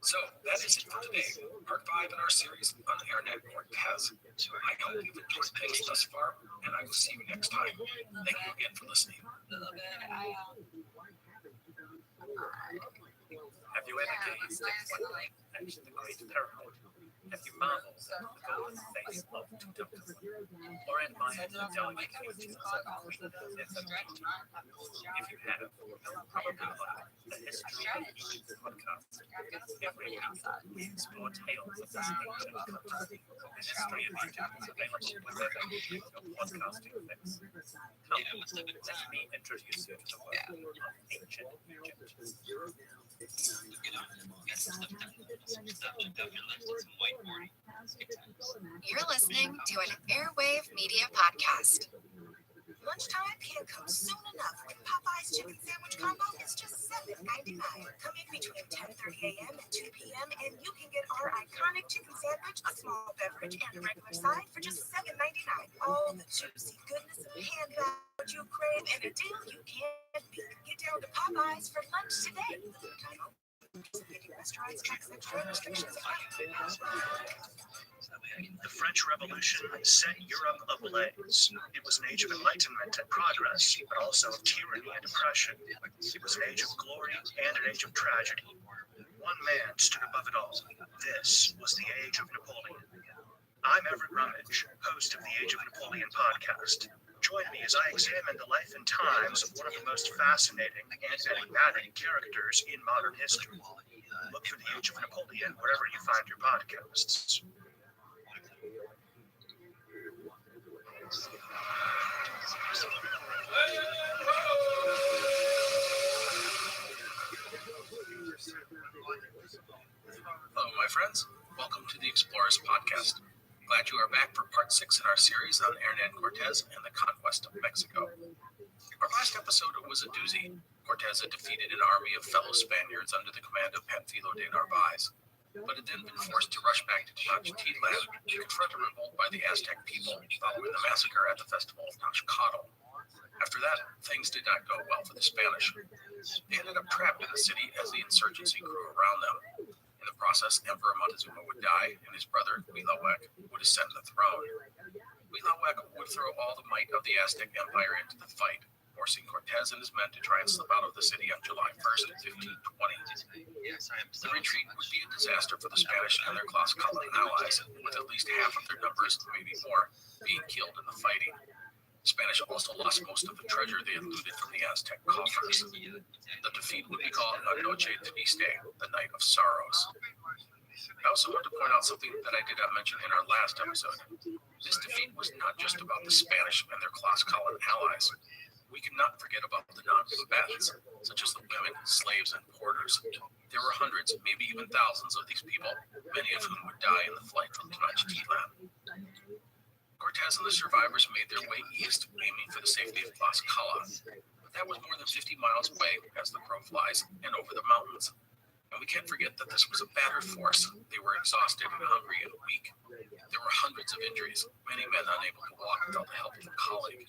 S1: So, that is it for today. Part 5 in our series on Internet Cortez. I hope you've enjoyed things thus far, and I will see you next time. Thank you again for listening.
S8: Have you ever gazed at one night next to the great pyramid? Have you marveled at the golden face of Tutankhamun, or admired the delicate features of the Queen Nefertiti? If you have, you'll probably like the History of Egypt podcast. Every week, we explore tales of this ancient country. The History of Egypt is available wherever you get your podcasting fix. Come, let me introduce you to the world of ancient Egypt.
S5: You're listening to an Airwave Media Podcast.
S9: Lunchtime can come soon enough with Popeye's chicken sandwich combo. It's just $7.99. Come in between 10:30 a.m. and 2 p.m. and you can get our iconic chicken sandwich, a small beverage, and a regular side for just $7.99. All the juicy goodness of hand you crave and a deal you can't beat. Get down to Popeye's for lunch today. Restaurants, tax extra restrictions apply.
S4: The French Revolution set Europe ablaze. It was an age of enlightenment and progress, but also of tyranny and oppression. It was an age of glory and an age of tragedy. One man stood above it all. This was the age of Napoleon. I'm Everett Rummage, host of the Age of Napoleon podcast. Join me as I examine the life and times of one of the most fascinating and enigmatic characters in modern history. Look for the Age of Napoleon wherever you find your podcasts.
S1: Hey, the Explorers podcast. Glad you are back for part 6 in our series on Hernan Cortez and the conquest of Mexico. Our last episode was a doozy. Cortez had defeated an army of fellow Spaniards under the command of Panfilo de Narvaez, but had then been forced to rush back to Tenochtitlan to confront a revolt by the Aztec people following the massacre at the festival of Tenochtitlan. After that, things did not go well for the Spanish. They ended up trapped in the city as the insurgency grew around them. In the process, Emperor Montezuma would die, and his brother, Huitlahuac, would ascend the throne. Huitlahuac would throw all the might of the Aztec Empire into the fight, forcing Cortez and his men to try and slip out of the city on July 1st, 1520. The retreat would be a disaster for the Spanish and their Tlaxcalan allies, with at least half of their numbers, maybe more, being killed in the fighting. The Spanish also lost most of the treasure they had looted from the Aztec coffers. The defeat would be called La Noche Triste, the Night of Sorrows. I also want to point out something that I did not mention in our last episode. This defeat was not just about the Spanish and their Tlaxcalan allies. We cannot forget about the non-combatants, such as the women, slaves, and porters. There were hundreds, maybe even thousands of these people, many of whom would die in the flight from Tenochtitlan. Cortez and the survivors made their way east, aiming for the safety of Tlaxcala. But that was more than 50 miles away, as the crow flies, and over the mountains. And we can't forget that this was a battered force. They were exhausted and hungry and weak. There were hundreds of injuries, many men unable to walk without the help of a colleague.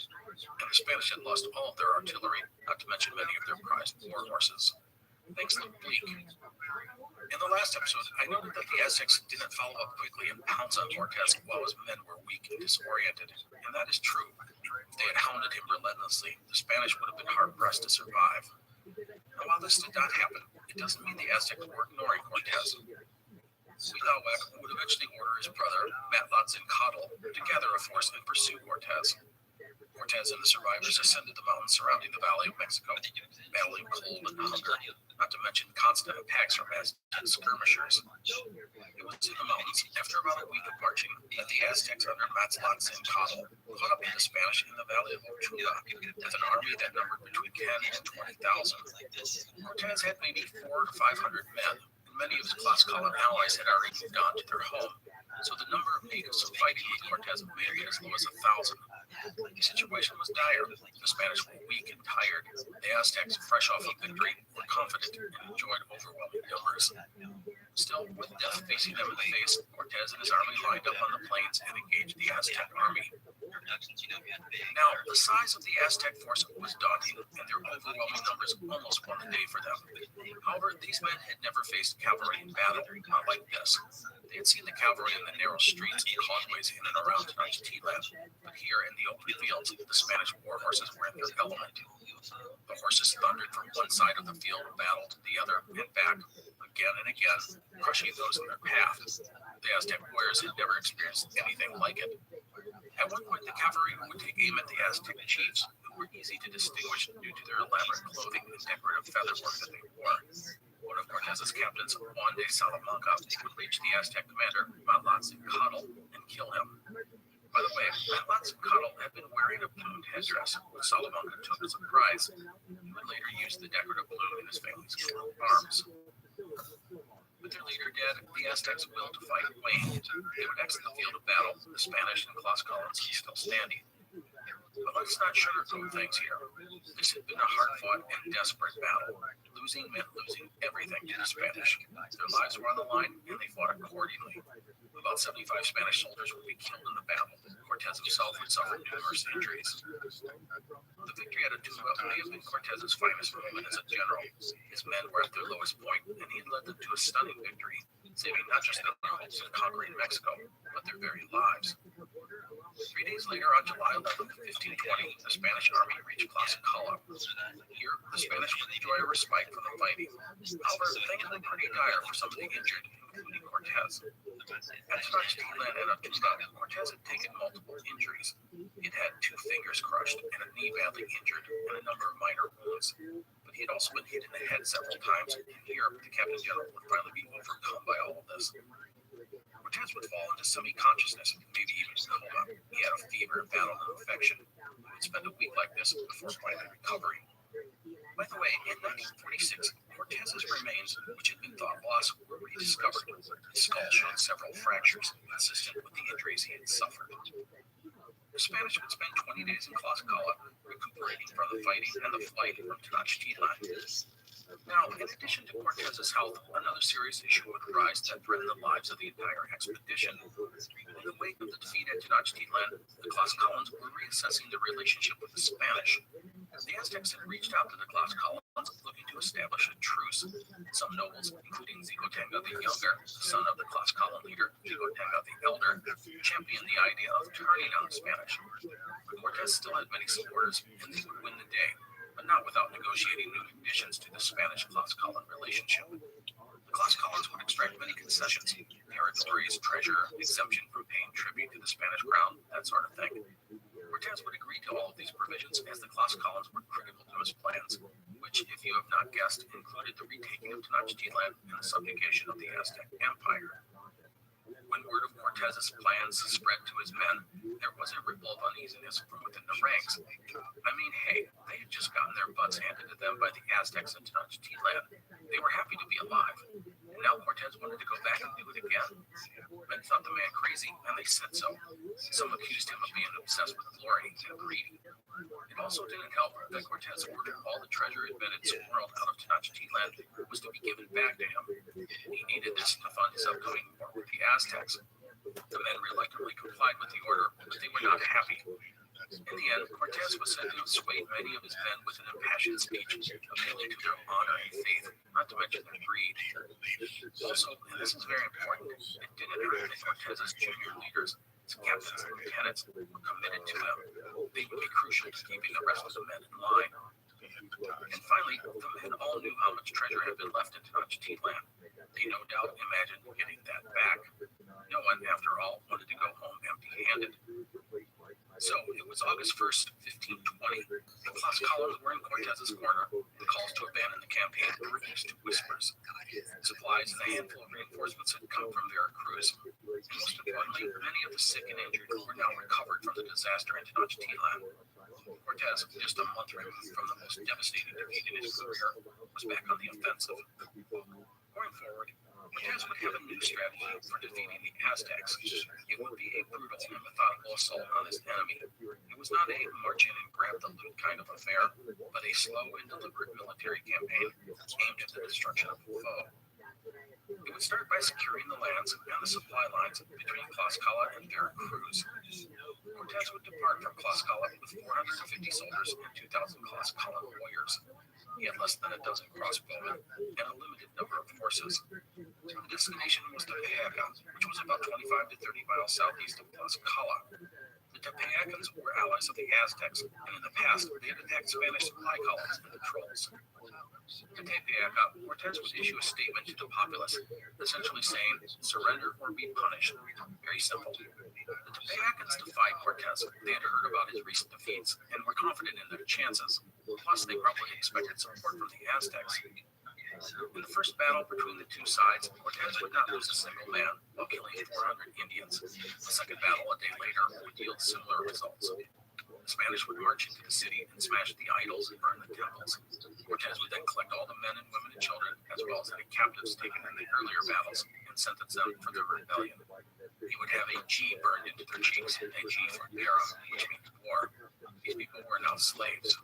S1: And the Spanish had lost all of their artillery, not to mention many of their prized war horses. Things looked bleak. In the last episode, I noted that the Aztecs didn't follow up quickly and pounce on Cortez while his men were weak and disoriented, and that is true. If they had hounded him relentlessly, the Spanish would have been hard-pressed to survive. And while this did not happen, it doesn't mean the Aztecs were ignoring Cortez. Huitlahuac would eventually order his brother, Matlatzincatl, to gather a force and pursue Cortez. Cortez and the survivors ascended the mountains surrounding the Valley of Mexico, battling cold and hunger, not to mention constant attacks from Aztec skirmishers. It was in the mountains, after about a week of marching, that the Aztecs under Matlatzincatl caught up with the Spanish in the Valley of Ootd with an army that numbered between 10 and 20,000. Cortez had maybe 400 to 500 men, and many of his Tlaxcalan allies had already moved on to their home, so the number of natives fighting with Cortez may be as low as 1,000. The situation was dire. The Spanish were weak and tired. The Aztecs, fresh off of victory, were confident and enjoyed overwhelming numbers. Still, with death facing them in the face, Cortez and his army lined up on the plains and engaged the Aztec army. Now, the size of the Aztec force was daunting, and their overwhelming numbers almost won the day for them. However, these men had never faced cavalry in battle, not like this. They had seen the cavalry in the narrow streets and causeways in and around Tenochtitlan, but here in the open fields, the Spanish war horses were in their element. The horses thundered from one side of the field of battle to the other and back, again and again, crushing those in their path. The Aztec warriors had never experienced anything like it. At one point, the cavalry would take aim at the Aztec chiefs, who were easy to distinguish due to their elaborate clothing and decorative featherwork that they wore. One of Cortez's captains, Juan de Salamanca, would reach the Aztec commander, Matlatzincatl, and kill him. By the way, Matlatzincatl had been wearing a plumed headdress, which Salamanca took as a prize. He would later use the decorative plume in his family's coat of arms. With their leader dead, the Aztecs' will to fight waned. They would exit the field of battle, the Spanish and Tlaxcalans still standing. But let's not sugarcoat things here. This had been a hard-fought and desperate battle. Losing meant losing everything to the Spanish. Their lives were on the line, and they fought accordingly. About 75 Spanish soldiers would be killed in the battle. Cortez himself would suffer numerous injuries. The victory at Ootd may have been Cortez's finest moment as a general. His men were at their lowest point, and he led them to a stunning victory, saving not just their hopes of conquering Mexico, but their very lives. 3 days later, on July 11, 1520, the Spanish army reached Tlaxcala. Here, the Spanish would enjoy a respite from the fighting. However, things were pretty dire for some of the injured, including Cortez. At Tenochtitlan and Ootd, Cortez had taken multiple injuries. He had had 2 fingers crushed and a knee badly injured and a number of minor wounds. But he had also been hit in the head several times, and here the Captain General would finally be overcome by all of this. Cortez would fall into semi-consciousness, maybe even coma. He had a fever and battled an infection. He would spend a week like this before finally recovering. By the way, in 1946, Cortez's remains, which had been thought lost, were rediscovered. His skull showed several fractures, consistent with the injuries he had suffered. The Spanish would spend 20 days in Tlaxcala, recuperating from the fighting and the flight from Tenochtitlan. Now, in addition to Cortez's health, another serious issue would arise that threatened the lives of the entire expedition. In the wake of the defeat at Tenochtitlan, the Tlaxcalans were reassessing their relationship with the Spanish. The Aztecs had reached out to the Tlaxcalans looking to establish a truce. Some nobles, including Xicotenga the Younger, son of the Tlaxcalan leader Xicotenga the Elder, championed the idea of turning on the Spanish. But Cortez still had many supporters, and they would win the day, but not without negotiating new conditions to the Spanish-Tlaxcalan relationship. The Tlaxcalans would extract many concessions, territories, treasure, exemption from paying tribute to the Spanish crown, that sort of thing. Cortez would agree to all of these provisions as the Tlaxcalans were critical to his plans, which, if you have not guessed, included the retaking of Tenochtitlan and the subjugation of the Aztec Empire. When word of Cortez's plans spread to his men, there was a ripple of uneasiness from within the ranks. I mean, hey, they had just gotten their butts handed to them by the Aztecs in Tenochtitlan. They were happy to be alive. And now Cortez wanted to go back and do it again. Men thought the man crazy, and they said so. Some accused him of being obsessed with glory and greedy. It also didn't help that Cortez ordered all the treasure had been squirreled out of Tenochtitlan was to be given back to him. He needed this to fund his upcoming war with the Aztecs. The men reluctantly complied with the order, but they were not happy. In the end, Cortez was said to have swayed many of his men with an impassioned speech, appealing to their honor and faith, not to mention their greed. Also, and this is very important, it didn't hurt that Cortez's junior leaders, his captains and lieutenants, were committed to him. They would be crucial to keeping the rest of the men in line. And finally, the men all knew how much treasure had been left in Tenochtitlan. They no doubt imagined getting that back. No one, after all, wanted to go home empty-handed. So, it was August 1st, 1520. The Tlaxcalans were in Cortez's corner. The calls to abandon the campaign were reduced to whispers. Supplies and a handful of reinforcements had come from Veracruz. And most importantly, many of the sick and injured were now recovered from the disaster in Tenochtitlan. Cortez, just a month removed from the most devastating defeat in his career, was back on the offensive. Going forward, Cortez would have a new strategy for defeating the Aztecs. It would be a brutal and methodical assault on his enemy. It was not a march in and grab the loot kind of affair, but a slow and deliberate military campaign aimed at the destruction of the foe. It would start by securing the lands and the supply lines between Tlaxcala and Veracruz. Cortez would depart from Tlaxcala with 450 soldiers and 2,000 Tlaxcalan warriors. He had less than a dozen crossbowmen and a limited number of horses. The destination was Tepeaca, which was about 25 to 30 miles southeast of Tlaxcala. The Tepeacans were allies of the Aztecs, and in the past they had attacked Spanish supply columns and the trolls. In Tepeaca, Cortez would issue a statement to the populace, essentially saying, surrender or be punished. Very simple. The Tepeacans defied Cortez. They had heard about his recent defeats and were confident in their chances. Plus, they probably expected support from the Aztecs. In the first battle between the two sides, Cortez would not lose a single man, while killing 400 Indians. The second battle a day later would yield similar results. The Spanish would march into the city and smash the idols and burn the temples. Cortez would then collect all the men and women and children, as well as any captives taken in the earlier battles, and sentence them for their rebellion. He would have a G burned into their cheeks, a G for guerra, which means war. These people were now slaves.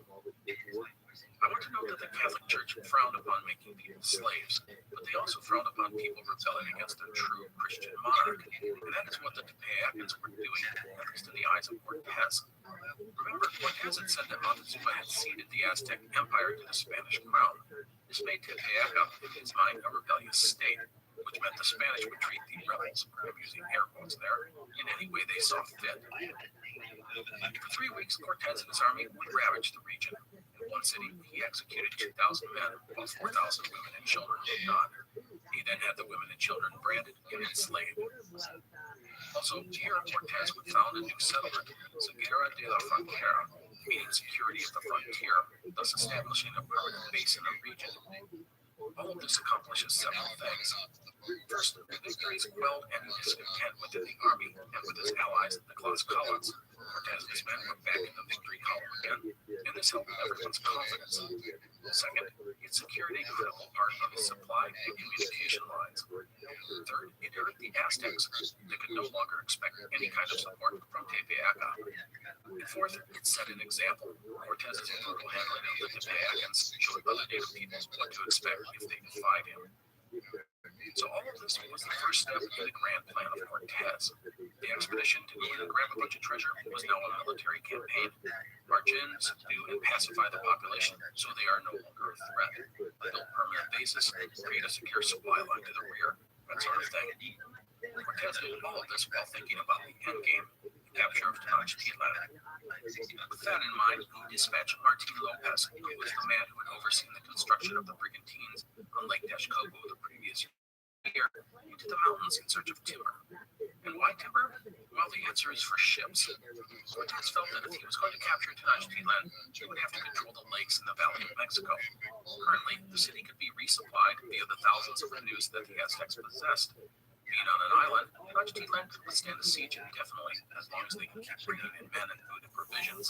S1: I want to note that the Catholic Church frowned upon making people slaves, but they also frowned upon people rebelling against their true Christian monarch, and that is what the Tepeacans were doing, at least in the eyes of Cortez. Remember, Cortez had said that Montezuma had ceded the Aztec Empire to the Spanish crown. This made Tepeaca, in his mind, a rebellious state, which meant the Spanish would treat the rebels, I'm using air quotes there, in any way they saw fit. For 3 weeks, Cortez and his army would ravage the region. In one city, he executed 2,000 men, while 4,000 women and children did not. He then had the women and children branded and enslaved. Also, Tierra Cortez would found a new settlement, Seguera de la Frontera, meaning security of the frontier, thus establishing a permanent base in the region. All of this accomplishes several things. First, the victories quelled any discontent within the army and with his allies, the Tlaxcalans. Cortez and his men were back in the victory column again, and this helped everyone's confidence. Second, he it secured a critical part of his supply and communication lines. Third, it hurt the Aztecs. They could no longer expect any kind of support from Tepeaca. And fourth, it set an example. Cortez's brutal handling of the Tepeacans showed other native peoples what to expect if they defied him. So all of this was the first step in the grand plan of Cortez. The expedition to go and grab a bunch of treasure was now a military campaign. March in, subdue, and pacify the population so they are no longer a threat. Build permanent bases, create a secure supply line to the rear, that sort of thing. Cortez did all of this while thinking about the end game, the capture of Tenochtitlan. With that in mind, he dispatched Martin Lopez, who was the man who had overseen the construction of the brigantines on Lake Texcoco the previous year, into the mountains in search of timber. And why timber? Well, the answer is for ships. Cortez felt that if he was going to capture Tenochtitlan, he would have to control the lakes in the Valley of Mexico. Currently, the city could be resupplied via the thousands of canoes that the Aztecs possessed. Being on an island, Tenochtitlan could withstand a siege indefinitely as long as they could keep bringing in men and food and provisions.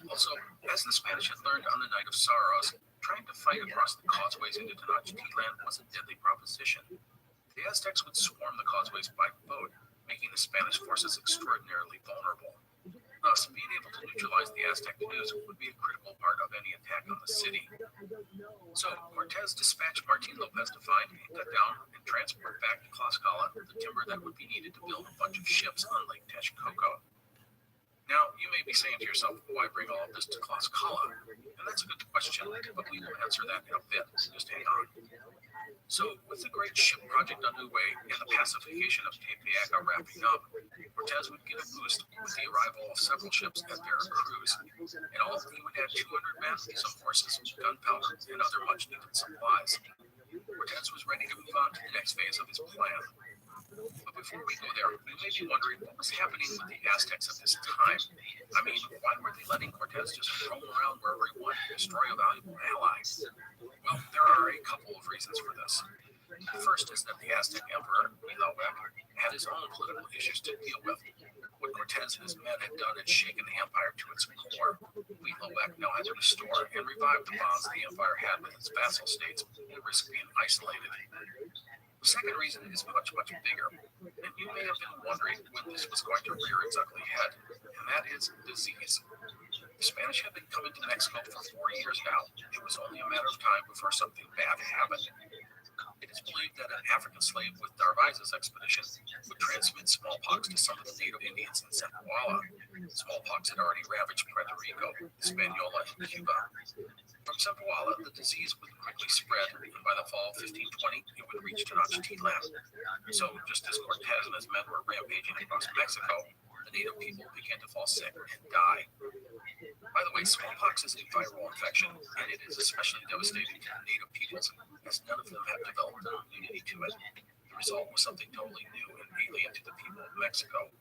S1: Also, as the Spanish had learned on the Night of Sorrows, trying to fight across the causeways into Tenochtitlan was a deadly proposition. The Aztecs would swarm the causeways by boat, making the Spanish forces extraordinarily vulnerable. Thus, being able to neutralize the Aztec canoes would be a critical part of any attack on the city. So, Cortez dispatched Martin Lopez to find, cut down, and transport back to Tlaxcala the timber that would be needed to build a bunch of ships on Lake Texcoco. Now, you may be saying to yourself, why bring all of this to Tlaxcala? And that's a good question, but we will answer that in a bit. Just hang on. So, with the great ship project underway and the pacification of Tepeaca wrapping up, Cortez would get a boost with the arrival of several ships at Veracruz. In all, he would add 200 men, some horses, gunpowder, and other much-needed supplies. Cortez was ready to move on to the next phase of his plan. But before we go there, you may be wondering what was happening with the Aztecs at this time. I mean, why were they letting Cortez just roam around wherever he wanted to destroy a valuable ally? Well, there are a couple of reasons for this. The first is that the Aztec emperor, Huitlahuac, had his own political issues to deal with. What Cortez and his men had done had shaken the empire to its core. Huitlahuac now had to restore and revive the bonds the empire had with its vassal states and risk being isolated. The second reason is much, much bigger, and you may have been wondering when this was going to rear its ugly head, and that is disease. The Spanish had been coming to Mexico for 4 years now. It was only a matter of time before something bad happened. It is believed that an African slave with Narvaez's expedition would transmit smallpox to some of the native Indians in Zempoala. Smallpox had already ravaged Puerto Rico, Hispaniola, and Cuba. From Zempoala, the disease would quickly spread, and by the fall of 1520, it would reach Tenochtitlan. So, just as Cortez and his men were rampaging across Mexico, the native people began to fall sick and die. By the way, smallpox is a viral infection, and it is especially devastating to the native peoples, as none of them have developed an immunity to it. The result was something totally new and alien to the people of Mexico.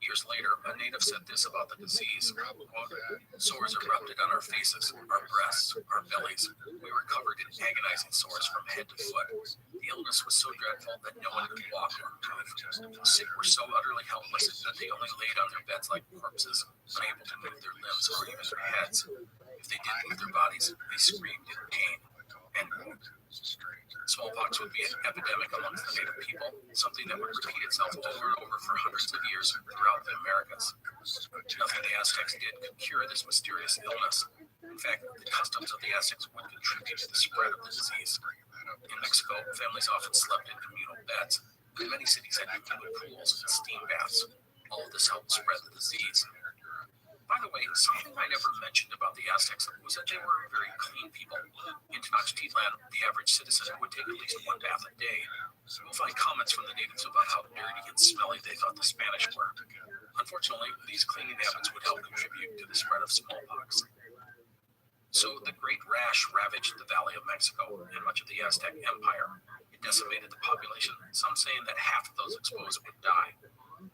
S1: Years later, a native said this about the disease, quote, "Sores erupted on our faces, our breasts, our bellies. We were covered in agonizing sores from head to foot. The illness was so dreadful that no one could walk or move. The sick were so utterly helpless that they only laid on their beds like corpses, unable to move their limbs or even their heads. If they did move their bodies, they screamed in pain." End quote. Smallpox would be an epidemic amongst the native people, something that would repeat itself over and over for hundreds of years throughout the Americas. Nothing the Aztecs did could cure this mysterious illness. In fact, the customs of the Aztecs would contribute to the spread of the disease. In Mexico, families often slept in communal beds, and many cities had human pools and steam baths. All of this helped spread the disease. By the way, something I never mentioned about the Aztecs was that they were very clean people. In Tenochtitlan, the average citizen would take at least one bath a day. You'll find comments from the natives about how dirty and smelly they thought the Spanish were. Unfortunately, these cleaning habits would help contribute to the spread of smallpox. So the Great Rash ravaged the Valley of Mexico and much of the Aztec Empire. It decimated the population, some saying that half of those exposed would die.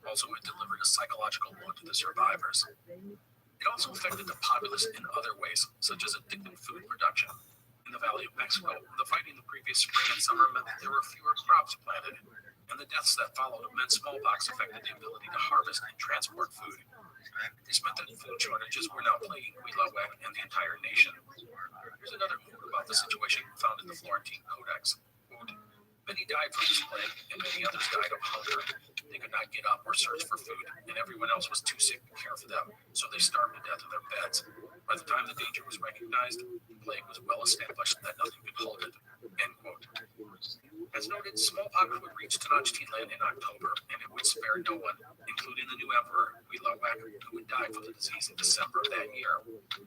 S1: Also, it delivered a psychological blow to the survivors. It also affected the populace in other ways, such as addictive food production. In the Valley of Mexico, the fighting the previous spring and summer meant that there were fewer crops planted, and the deaths that followed meant smallpox affected the ability to harvest and transport food. This meant that food shortages were now plaguing Huitlahuac and the entire nation. Here's another quote about about the situation found in the Florentine Codex. Quote, many died from this plague, and many others died of hunger. They could not get up or search for food, and everyone else was too sick to care for them, so they starved to death in their beds. By the time the danger was recognized, the plague was well established that nothing could halt it. End quote. As noted, smallpox would reach Tenochtitlan in October, and it would spare no one, including the new emperor, Huitlahuac, who would die from the disease in December of that year.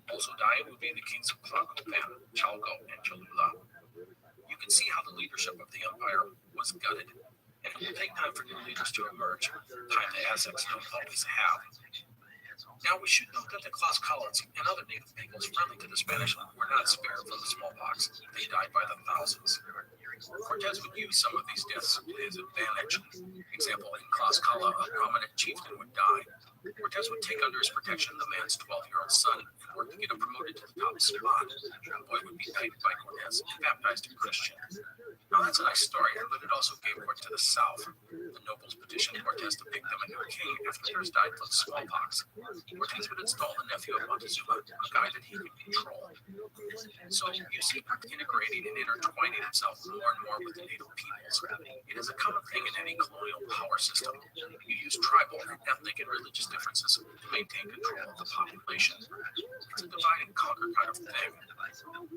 S1: Also dying would be the kings of Tlacopan, Chalco, and Cholula. You can see how the leadership of the empire was gutted, and it will take time for new leaders to emerge, time the Aztecs don't always have. Now, we should note that the Tlaxcalans and other native peoples friendly to the Spanish were not spared from the smallpox. They died by the thousands. Cortez would use some of these deaths to his advantage. Example, in Tlaxcala, a prominent chieftain would die. Cortez would take under his protection the man's 12-year-old son and work to get him promoted to the top spot. The boy would be knighted by Cortez and baptized a Christian. Now, that's a nice story, but it also gave word to the south. The nobles petitioned Cortez to pick them a new king after theirs died from smallpox. Cortez would install the nephew of Montezuma, a guy that he could control. So you see Cortez integrating and intertwining himself more and more with the native peoples. It is a common thing in any colonial power system. You use tribal, ethnic, and religious differences to maintain control of the population. It's a divide and conquer kind of thing.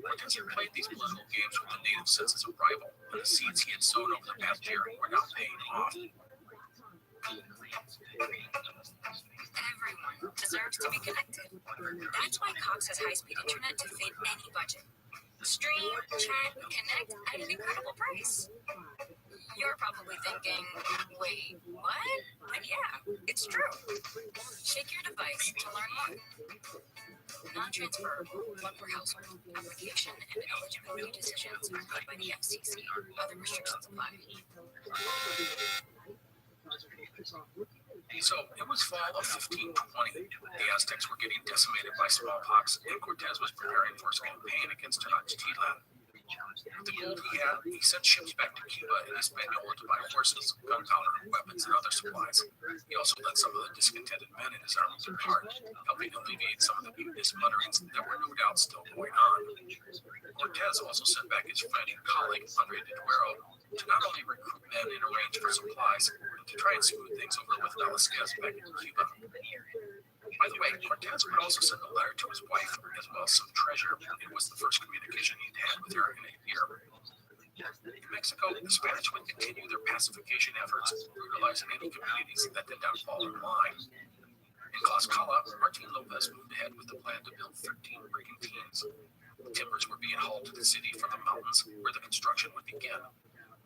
S1: Cortez had played these political games with the natives since his arrival, and the seeds he had sown over the past year were now paying off.
S5: Everyone deserves to be connected. That's why Cox has high-speed internet to fit any budget. Stream, chat, connect at an incredible price. You're probably thinking, wait, what? But yeah, it's true. Shake your device to learn more. Non-transferable, but per household. Application and eligibility decisions are made by the FCC. Other restrictions apply.
S1: So it was fall of 1520. The Aztecs were getting decimated by smallpox, and Cortez was preparing for his campaign against Tenochtitlan. With the gold he had, he sent ships back to Cuba and Hispaniola to buy horses, gunpowder, weapons, and other supplies. He also led some of the discontented men in his army to depart, helping alleviate some of the mutinous mutterings that were no doubt still going on. Cortez also sent back his friend and colleague, Andre de Duero, to not only recruit men and arrange for supplies, but to try and smooth things over with Velasquez back in Cuba. By the way, Cortez would also send a letter to his wife, as well as some treasure. It was the first communication he'd had with her in a year. In Mexico, the Spanish would continue their pacification efforts, brutalizing any communities that did not fall in line. In Tlaxcala, Martin Lopez moved ahead with the plan to build 13 brigantines. Timbers were being hauled to the city from the mountains, where the construction would begin.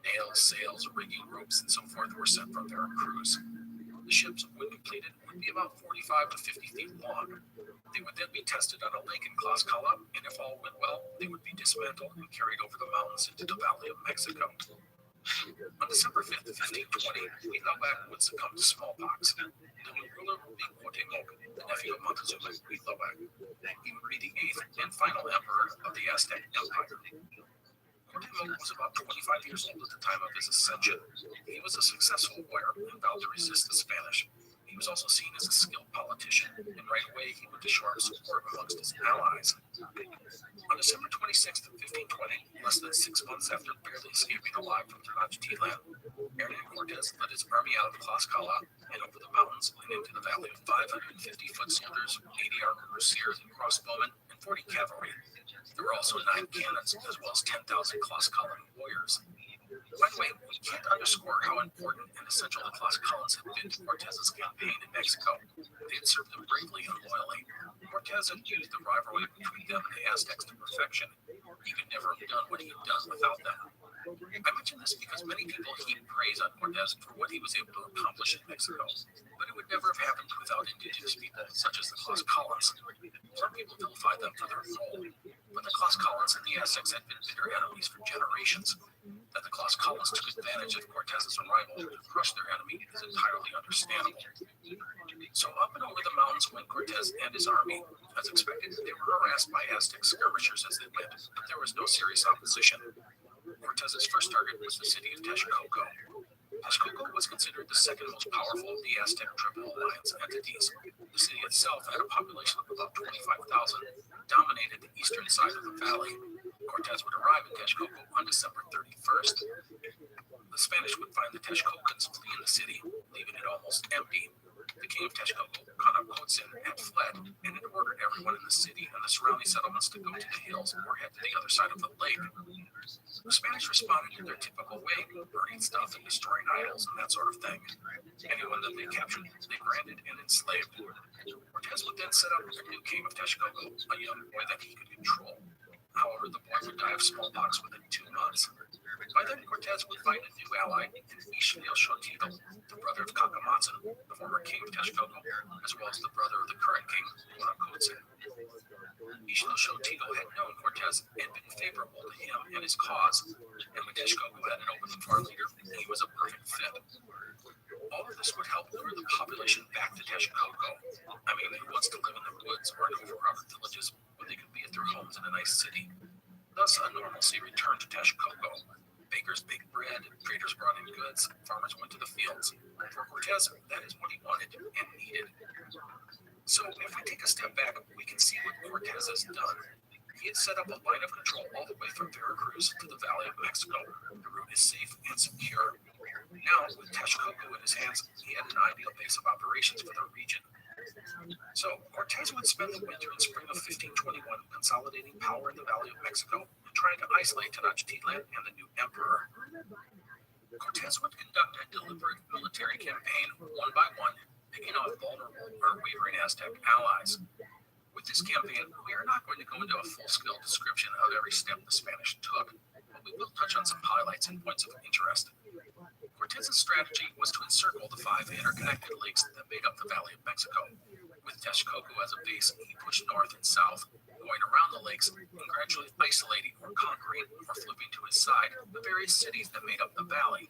S1: Nails, sails, rigging, ropes, and so forth were sent from Veracruz. The ships, when completed, would be about 45 to 50 feet long. They would then be tested on a lake in Tlaxcala, and if all went well, they would be dismantled and carried over the mountains into the Valley of Mexico. On December 5th, 1520, Huitlahuac would succumb to smallpox. The new ruler would be Cuauhtemoc, the nephew of Montezuma Huitlahuac. He would be the 8th and final emperor of the Aztec Empire. Cuauhtemoc was about 25 years old at the time of his ascension. He was a successful warrior and vowed to resist the Spanish. He was also seen as a skilled politician, and right away he would assure support amongst his allies. On December 26th, 1520, less than 6 months after barely escaping alive from Tenochtitlan, Hernan Cortez led his army out of Tlaxcala and over the mountains and into the valley of 550 foot soldiers, 80 armed cuirassiers and crossbowmen, and 40 cavalry. There were also 9 cannons, as well as 10,000 Tlaxcalan warriors. By the way, we can't underscore how important and essential the Tlaxcalans had been to Cortez's campaign in Mexico. They had served him bravely and loyally. Cortez had used the rivalry between them and the Aztecs to perfection. He could never have done what he had done without them. I mention this because many people heap praise on Cortez for what he was able to accomplish in Mexico, but it would never have happened without indigenous people such as the Tlaxcalans. Some people vilify them for their role, but the Tlaxcalans and the Aztecs had been bitter enemies for generations. That the Tlaxcalans took advantage of Cortez's arrival to crush their enemy is entirely understandable. So up and over the mountains went Cortez and his army. As expected, they were harassed by Aztec skirmishers as they went, but there was no serious opposition. Cortez's first target was the city of Texcoco. Texcoco was considered the second most powerful of the Aztec Triple Alliance entities. The city itself had a population of about 25,000, dominated the eastern side of the valley. Cortez would arrive in Texcoco on December 31st. The Spanish would find the Texcocans flee in the city, leaving it almost empty. The king of Texcoco, Canacotzin, had fled and had ordered everyone in the city and the surrounding settlements to go to the hills or head to the other side of the lake. The Spanish responded in their typical way, burning stuff and destroying idols and that sort of thing. Anyone that they captured, they branded and enslaved. Cortez would then set up a new king of Texcoco, a young boy that he could control. However, the boy would die of smallpox within 2 months. By then, Cortez would find a new ally in Ixtlilxochitl, the brother of Cacamatzin, the former king of Texcoco, as well as the brother of the current king, Guanacotzin. Ixtlilxochitl had known Cortez and been favorable to him and his cause, and when Texcoco had an opening for a leader, he was a perfect fit. All of this would help lure the population back to Texcoco. I mean, who wants to live in the woods or in overcrowded villages when they could be at their homes in a nice city? Thus, a normalcy returned to Texcoco. Bakers baked bread, traders brought in goods, farmers went to the fields. For Cortez, that is what he wanted and needed. So, if we take a step back, we can see what Cortez has done. He had set up a line of control all the way from Veracruz to the Valley of Mexico. The route is safe and secure. Now, with Texcoco in his hands, he had an ideal base of operations for the region. So, Cortez would spend the winter and spring of 1521 consolidating power in the Valley of Mexico and trying to isolate Tenochtitlan and the new emperor. Cortez would conduct a deliberate military campaign one by one, picking off vulnerable or wavering Aztec allies. With this campaign, we are not going to go into a full-scale description of every step the Spanish took, but we will touch on some highlights and points of interest. Cortez's strategy was to encircle the 5 interconnected lakes that made up the Valley of Mexico. With Texcoco as a base, he pushed north and south, going around the lakes and gradually isolating or conquering or flipping to his side the various cities that made up the valley.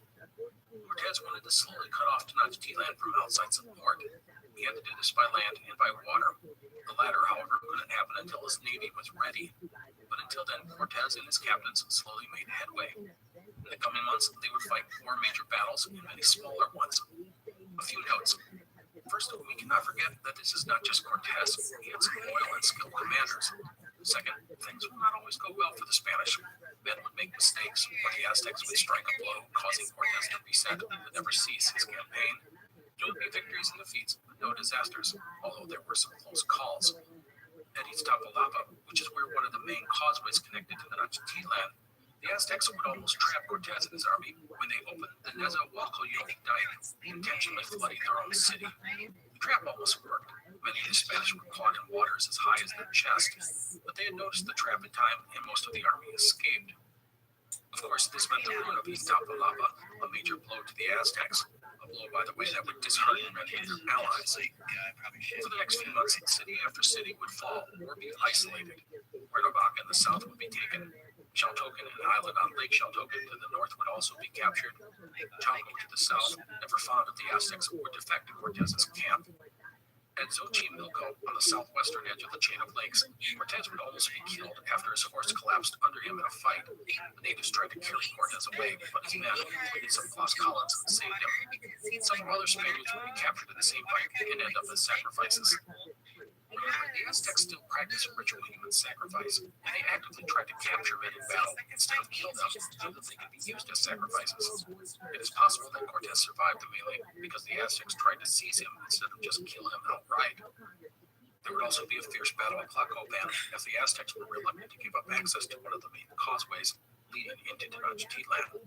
S1: Cortez wanted to slowly cut off Tenochtitlan from outside support. He had to do this by land and by water. The latter, however, couldn't happen until his navy was ready. But until then, Cortez and his captains slowly made headway. In the coming months, they would fight 4 major battles and many smaller ones. A few notes. First, we cannot forget that this is not just Cortez. He had some loyal and skilled commanders. Second, things would not always go well for the Spanish. Men would make mistakes, or the Aztecs would strike a blow, causing Cortez to reset and never cease his campaign. There would be victories and defeats, but no disasters, although there were some close calls. At Iztapalapa, which is where one of the main causeways connected to Tenochtitlan, the Aztecs would almost trap Cortez and his army when they opened the Nezahualcóyotl dike, intentionally flooding their own city. The trap almost worked. Many of the Spanish were caught in waters as high as their chest, but they had noticed the trap in time, and most of the army escaped. Of course, this meant the ruin of Iztapalapa, a major blow to the Aztecs, a blow, by the way, that would dishearten many of their allies. For the next few months, city after city would fall or be isolated. Cuernavaca in the south would be taken. Xaltocan, an island on Lake Xaltocan to the north, would also be captured. Chalco to the south, never fond of the Aztecs, would defect to Cortez's camp. At Xochimilco, on the southwestern edge of the chain of lakes, Cortez would almost be killed after his horse collapsed under him in a fight. The natives tried to carry Cortez away, but his men, including some Tlaxcalans, saved him. Some other Spaniards would be captured in the same fight and end up as sacrifices. Remember, the Aztecs still practiced ritual human sacrifice, and they actively tried to capture men in battle instead of kill them so that they could be used as sacrifices. It is possible that Cortez survived the melee because the Aztecs tried to seize him instead of just kill him outright. There would also be a fierce battle at Tlacopan, as the Aztecs were reluctant to give up access to one of the main causeways leading into Tenochtitlan.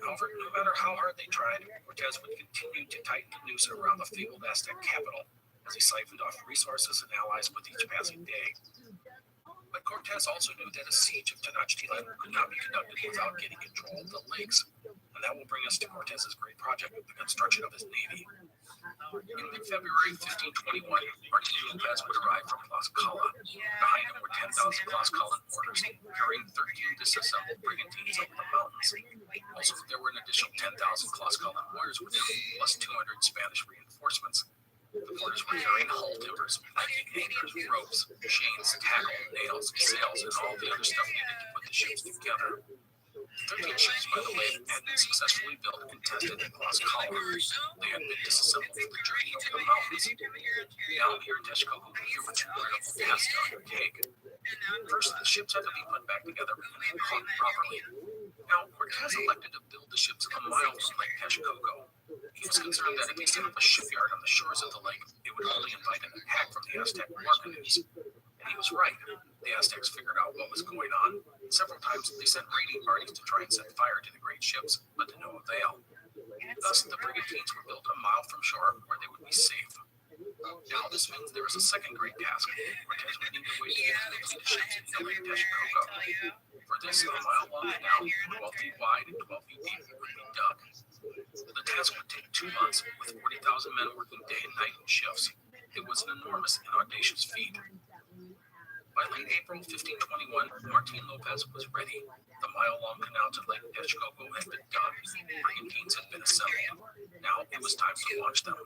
S1: However, no matter how hard they tried, Cortez would continue to tighten the noose around the fabled Aztec capital as he siphoned off resources and allies with each passing day. But Cortez also knew that a siege of Tenochtitlan could not be conducted without getting control of the lakes, and that will bring us to Cortez's great project, the construction of his navy. In mid-February 1521, Martin Lopez would arrive from Tlaxcala. Behind him were 10,000 Tlaxcalan warriors, carrying 13 disassembled brigantines over the mountains. Also, there were an additional 10,000 Tlaxcalan warriors with him, plus 200 Spanish reinforcements. The porters were carrying hull timbers, Viking anchors, ropes, chains, tackle, nails, sails, and all the other stuff needed to put the ships together. 13 ships, by the way, had been successfully built and tested in Las Columns. They had been disassembled for the journey over the mountains. Now, here in Texcoco, there were two critical tasks to undertake. First, the ships had to be put back together and caught properly. Now, Cortez elected to build the ships a mile from Lake Texcoco. He was concerned that if he set up a shipyard on the shores of the lake, it would only invite an attack from the Aztec war canoes. And he was right. The Aztecs figured out what was going on. Several times, they sent raiding parties to try and set fire to the great ships, but to no avail. Thus, the brigantines were built a mile from shore where they would be safe. Now, this means there was a second great task. Cortez would need a way to get the ships into Lake Texcoco. For this, a mile-long canal, 12 feet wide and 12 feet deep, would be dug. The task would take 2 months, with 40,000 men working day and night in shifts. It was an enormous and audacious feat. By late April 1521, Martin Lopez was ready. The mile-long canal to Lake Texcoco had been dug. Brigantines had been assembled. Now it was time to launch them.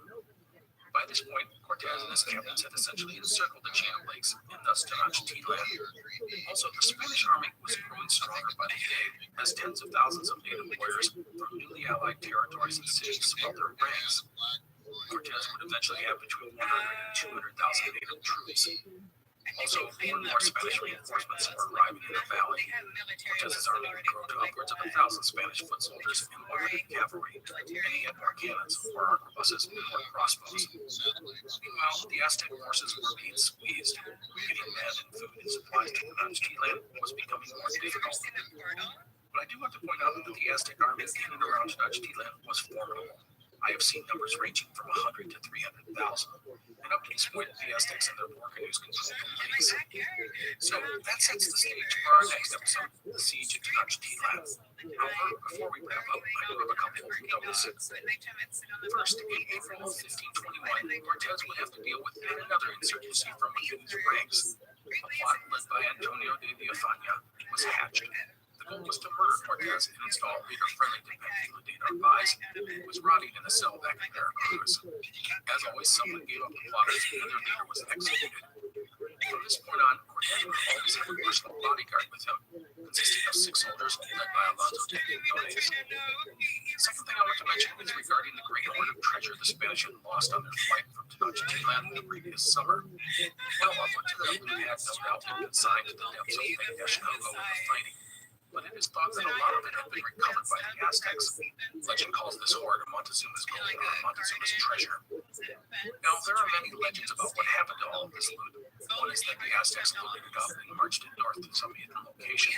S1: By this point, Cortez and his captains had essentially encircled the chain of lakes and thus Tenochtitlan. Also, the Spanish army was growing stronger by the day as tens of thousands of native warriors from newly allied territories and cities swelled their ranks. Cortez would eventually have between 100 and 200,000 native troops. Also, more and more Spanish reinforcements were arriving in the valley. Cortez's army would grow to upwards of 1,000 Spanish foot soldiers and 100 cavalry, and he had more cannons, more arquebuses, and more crossbows. Meanwhile, the Aztec forces were being squeezed. Getting men and food and supplies to Tenochtitlan was becoming more difficult. But I do want to point out that the Aztec army in and around Tenochtitlan was formidable. I have seen numbers ranging from 100 to 300,000. And up to this point, the Aztecs and their war canoes controlled the lakes. So that sets the stage for our next episode, the Siege of Tenochtitlan. However, before we wrap up, I do have a couple of notes. First, in April of 1521, Cortez would have to deal with yet another insurgency from within his ranks. A plot led by Antonio de Villafana was hatched. The goal was to murder Cortez and install leader friendly to de Narvaez, who was rotting in a cell back in Veracruz. As always, someone gave up the plotters and their leader was executed. From this point on, Cortez would always have a personal bodyguard with him, consisting of 6 soldiers led by Alonso de Quinones. Second thing I want to mention is regarding the great hoard of treasure the Spanish had lost on their flight from Tenochtitlan the previous summer. Well, a material that had no doubt been consigned to the depths of Lake Texcoco in the fighting. But it is thought that a lot of it had been recovered by the Aztecs. Legend calls this hoard Montezuma's gold or Montezuma's treasure. Now, there are many legends about what happened to all of this loot. One is that the Aztecs loaded it up and marched it north to some hidden location.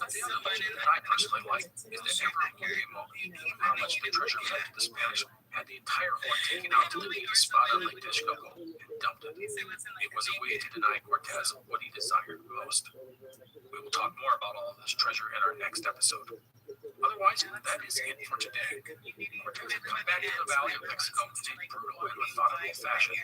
S1: But the other legend that I personally like is that Emperor Guillermo, who knew how much the treasure meant to the Spanish, had the entire hoard taken out to the deepest spot on Lake Texcoco and dumped it. It was a way to deny Cortez what he desired most. We will talk more about all of this treasure in our next episode. Otherwise, that is it for today. Cortez had come back to the Valley of Mexico in a brutal and methodical fashion.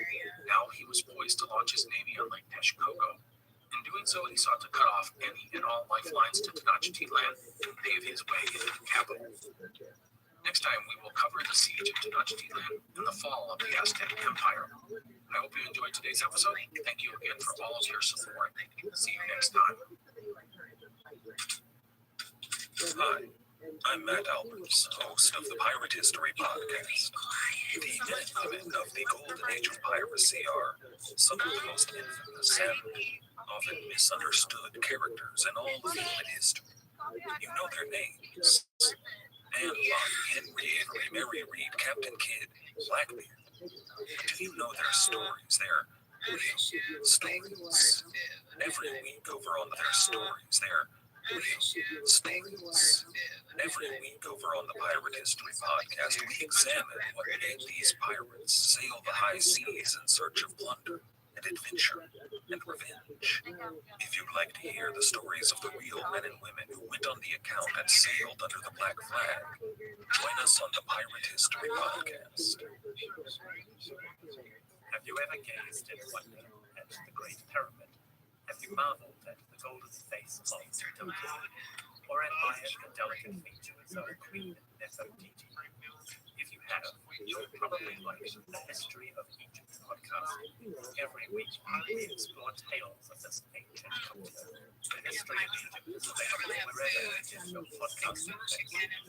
S1: Now he was poised to launch his navy on Lake Texcoco. In doing so, he sought to cut off any and all lifelines to Tenochtitlan and pave his way into the capital. Next time, we will cover the siege of Tenochtitlan and the fall of the Aztec Empire. I hope you enjoyed today's episode. Thank you again for all of your support. See you next time.
S7: Hi, I'm Matt Alberts, host of the Pirate History Podcast. The men and women of the golden age of piracy are some of the most infamous and often misunderstood characters in all of human history. You know their names: Anne Locke, Henry Avery, Mary Read, Captain Kidd, Blackbeard. Do you know their stories? Their real stories. Every week over on their stories, their real stories. Every week over on the Pirate History Podcast, we examine what made these pirates sail the high seas in search of plunder and adventure and revenge. If you'd like to hear the stories of the real men and women who went on the account and sailed under the black flag, join us on the Pirate History Podcast.
S8: Have you ever gazed in wonder at the Great Pyramid? Have you marveled at the golden face of Tutankhamun? Or or admired the delicate features of Queen Nefertiti. If you have, you'll probably like the History of Egypt podcast. Every week, we explore tales of this ancient culture. The History of Egypt is available wherever you get your podcasting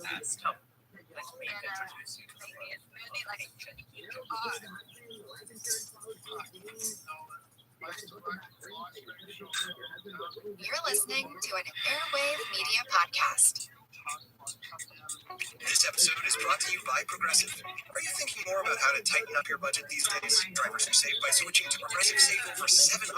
S8: plays. Come, let me introduce you to the world of ancient Egypt.
S5: You're listening to an Airwave Media Podcast.
S6: This episode is brought to you by Progressive. Are you thinking more about how to tighten up your budget these days? Drivers who save by switching to Progressive save over $700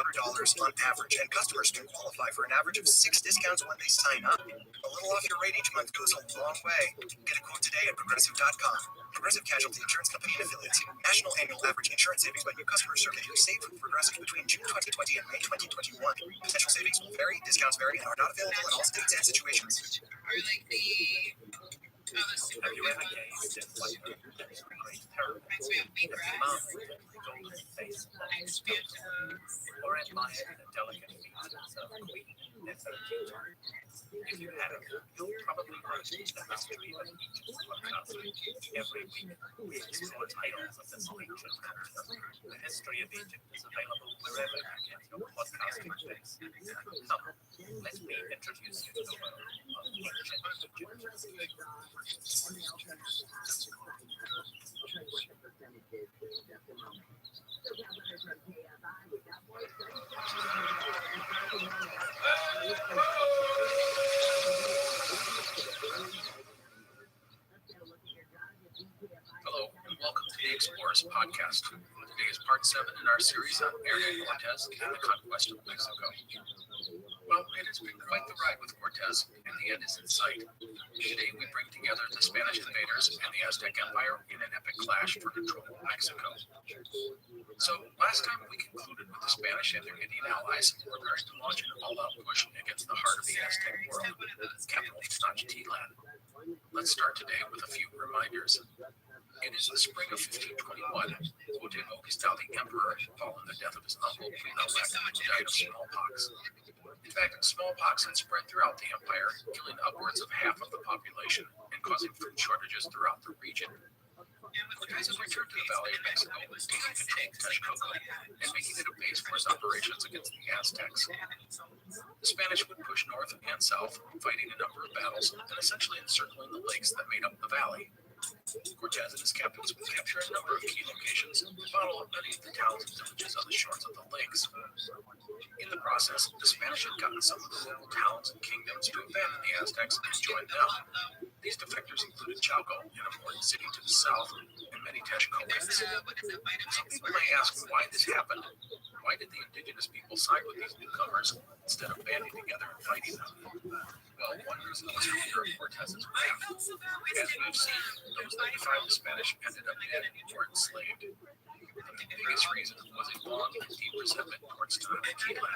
S6: on average, and customers can qualify for an average of 6 discounts when they sign up. A little off your rate each month goes a long way. Get a quote today at Progressive.com. Progressive Casualty Insurance Company and Affiliates. National annual average insurance savings by new customers surveyed who saved with Progressive between June 2020 and May 2021. Potential savings will vary, discounts vary, and are not available in all states and situations.
S8: Have you ever gazed at wonder at the great pyramid? Have you marveled at the golden face of the sculptor? Or admired the delicate features of Queen Nefertiti? If you have, you'll probably like the History of Egypt podcast. Every week, we explore tales of this ancient culture. The History of Egypt is available wherever you get your podcasting plays. Come, let me introduce you to the world of ancient Egypt.
S1: Hello, and welcome to the Explorers Podcast. Today is part 7 in our series on Hernán Cortés and the conquest of Mexico. Well, it has been quite the ride with Cortés, and the end is in sight. Today we bring together the Spanish invaders and the Aztec Empire in an epic clash for control of Mexico. So, last time we concluded with the Spanish and their Indian allies preparing to launch an all-out push against the heart of the Aztec world, capital Tenochtitlan. Let's start today with a few reminders. It is the spring of 1521. Cuauhtémoc is now the emperor, following the death of his uncle, Cuitlahuac, who died of smallpox. In fact, smallpox had spread throughout the empire, killing upwards of half of the population and causing food shortages throughout the region. Cortés had returned to the Valley of Mexico, taking control of Texcoco and making it a base for his operations against the Aztecs. The Spanish would push north and south, fighting a number of battles and essentially encircling the lakes that made up the valley. Cortés and his captains would capture a number of key locations and bottle up many of the towns and villages on the shores of the lakes. In the process, the Spanish had gotten some of the local towns and kingdoms to abandon the Aztecs and join them. These defectors included Chalco, an important city to the south, and many Texcocans. Some people may ask why this happened. Why did the indigenous people side with these newcomers instead of banding together and fighting them? Well, one reason was the fear of Cortés's wrath. As we've seen, those that defied the Spanish ended up dead or enslaved. But the biggest reason was a long and deep resentment towards Tenochtitlan.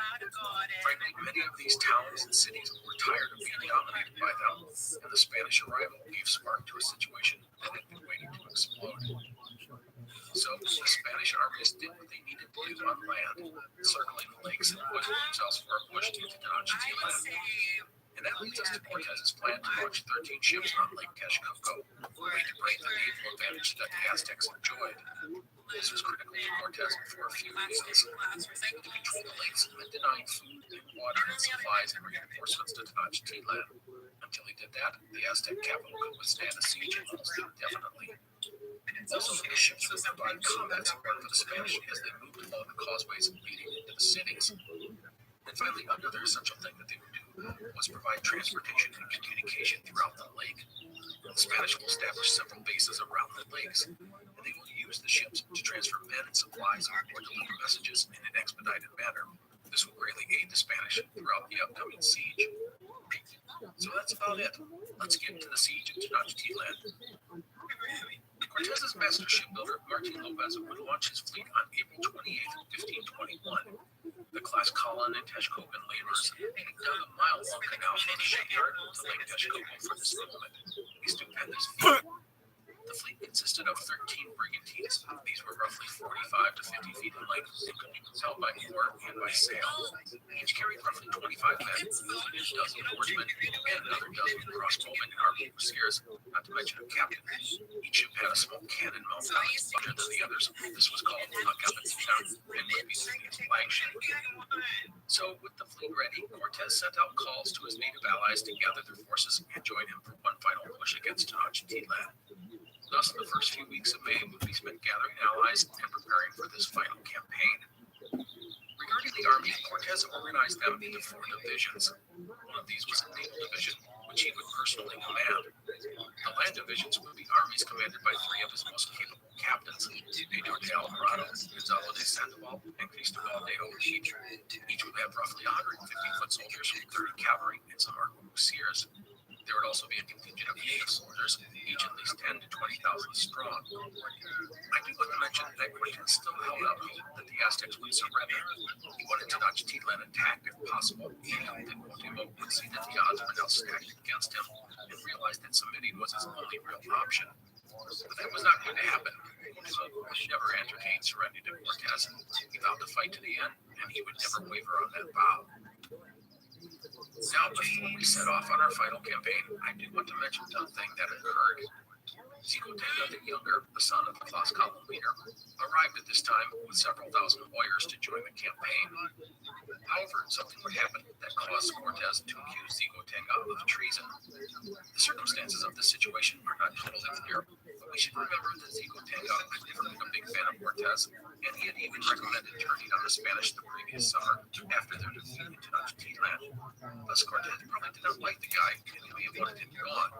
S1: Frankly, many of these towns and cities were tired of being dominated by them, and the Spanish arrival gave spark to a situation that had been waiting to explode. So, the Spanish armies did what they needed to do on land, circling the lakes and pushing themselves for a push to Tenochtitlan. And that leads us to Cortés's plan to launch 13 ships on Lake Texcoco, a way to break the naval advantage that the Aztecs enjoyed. This was critical to Cortés for a few reasons. To control the lakes meant denying food and water and supplies and reinforcements to Tenochtitlan. Until he did that, the Aztec capital could withstand a siege almost indefinitely. Also, the ships would provide combat support for the Spanish as they moved along the causeways leading into the cities. And finally, another essential thing that they would do was provide transportation and communication throughout the lake. The Spanish will establish several bases around the lakes, and they will use the ships to transfer men and supplies or deliver messages in an expedited manner. This will greatly aid the Spanish throughout the upcoming siege. So that's about it. Let's get into the siege of Tenochtitlan. Cortés's master shipbuilder, Martin Lopez, would launch his fleet on April 28, 1521. The class Colon and Texcocan laborers dug a mile-long canal from the shipyard to Lake Texcoco for this movement. A stupendous feat. The fleet consisted of 13 brigantines. These were roughly 45 to 50 feet in length and could be propelled by oar and by sail. Each carried roughly 25 men, including a dozen oarsmen and another dozen crossbowmen and arquebusiers, not to mention a captain. Each ship had a small cannon mounted on its larger than the others. This was called a capitan and would be the fleet's flagship. So, with the fleet ready, Cortez sent out calls to his native allies to gather their forces and join him for one final push against Tenochtitlan. Thus, the first few weeks of May would be spent gathering allies and preparing for this final campaign. Regarding the army, Cortez organized them into 4 divisions. One of these was the naval division, which he would personally command. The land divisions would be armies commanded by 3 of his most capable captains, Pedro de Alvarado, Gonzalo de Sandoval, and Cristobal de Ootd. Each would have roughly 150-foot soldiers, 30 cavalry, and some arquebusiers. There would also be a contingent of native soldiers, each at least 10 to 20,000 strong. I do want to mention that Cortez still held out hope that the Aztecs would surrender. He wanted Tenochtitlan attacked if possible. He hoped that Cuauhtemoc would see that the odds were now stacked against him and realized that submitting was his only real option. But that was not going to happen. Cuauhtemoc never entertained surrendering to Cortez. He vowed to fight to the end, and he would never waver on that vow. Now, before we set off on our final campaign, I do want to mention one thing that occurred. Xicotenga the Younger, the son of the Tlaxcalan leader, arrived at this time with several thousand warriors to join the campaign. However, something would happen that caused Cortez to accuse Xicotenga of treason. The circumstances of the situation are not totally clear, but we should remember that Xicotenga had never been a big fan of Cortez, and he had even recommended turning on the Spanish the previous summer after their defeat in Tenochtitlan. Thus, Cortez probably did not like the guy, and he may have wanted him gone.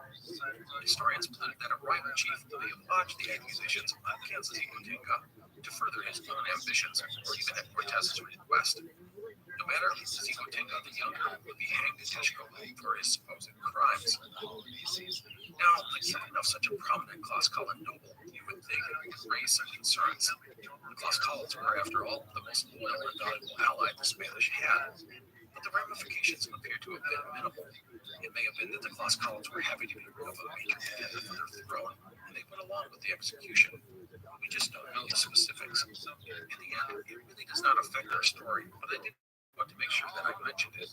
S1: Historians believe that a rival chief may have lodged the accusations against Xicotenga to further his own ambitions, or even at Cortez's request. No matter, Xicotenga the Younger would be hanged in Texcoco for his supposed crimes. Now, like something of such a prominent Tlaxcalan noble, you would think it would raise some concerns. The Tlaxcalans were, after all, the most loyal and valuable ally the Spanish had. But the ramifications appear to have been minimal. It may have been that the Tlaxcalans were happy to be rid of a major contender for their throne, and they went along with the execution. We just don't know the specifics. In the end, it really does not affect our story, but I did want to make sure that I mentioned it.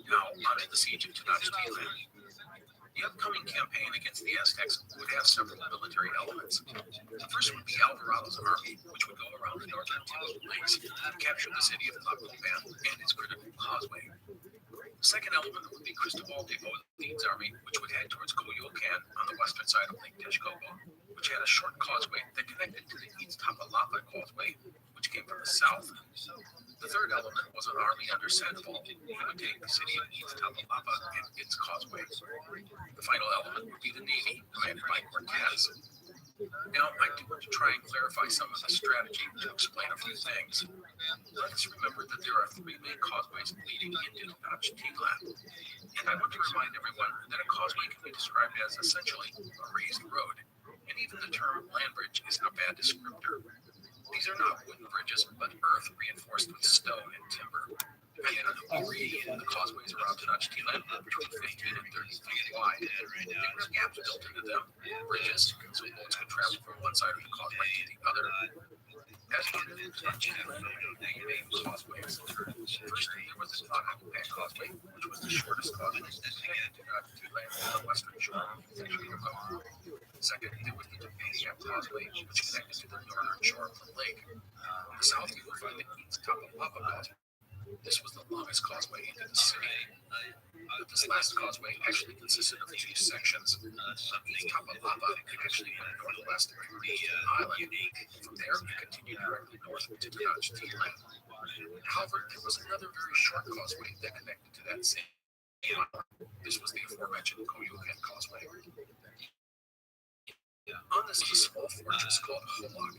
S1: Now, on to the siege of Tenochtitlan. The upcoming campaign against the Aztecs would have several military elements. The first would be Alvarado's army, which would go around the northern tip of the lakes and capture the city of Tlacopan and its critical causeway. The second element would be Cristobal de Ootd's army, which would head towards Coyoacan on the western side of Lake Texcoco, which had a short causeway that connected to the Iztapalapa causeway, which came from the south. The third element was an army under Sandoval, who would take the city of Iztapalapa and its causeway. The final element would be the Navy, commanded by Cortez. Now, I do want to try and clarify some of the strategy to explain a few things. Let us remember that there are 3 main causeways leading into Tenochtitlan. And I want to remind everyone that a causeway can be described as essentially a raised road, and even the term land bridge is a bad descriptor. These are not wooden bridges, but earth reinforced with stone and timber. Depending on who you read, the causeways around Tenochtitlan are between 15 and 30 feet wide. There were gaps built into them, bridges, so boats could travel from one side of the causeway to the other. As for the Tenochtitlan, they made causeways. First, there was the Tlacopan causeway, which was the shortest causeway that connected Tenochtitlan to the western shore of Texcoco. Second, there was the Tepaniac causeway, which connected to the northern shore of the lake. On the south, you would find the Iztapalapa causeway. This was the longest causeway into the city. But this last causeway actually consisted of 2 sections. Iztapalapa actually went northwest and reached the island. From there, it continued directly north to Tenochtitlan. However, there was another very short causeway that connected to that same island. This was the aforementioned Coyoacan causeway. On this is a small fortress called Holok.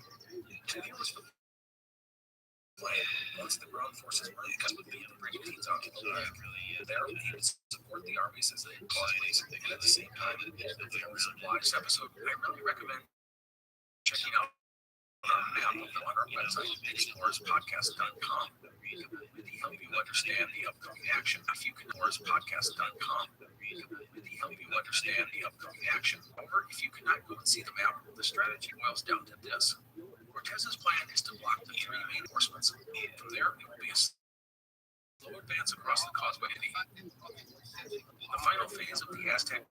S1: To the east of the plan, once the ground forces were cut with the brigantines onto the lake, there he would support the armies as they causeways, and at the same time, if there was a supplies episode, I really recommend checking out map of them on our website, explorerspodcast.com. With the help you understand the upcoming action, if you can explorerspodcast.com. With the help you understand the upcoming action. However, if you cannot go and see the map, the strategy boils down to this. Cortez's plan is to block the three main enforcements. From there, it will be a slow advance across the causeway. The final phase of the Aztec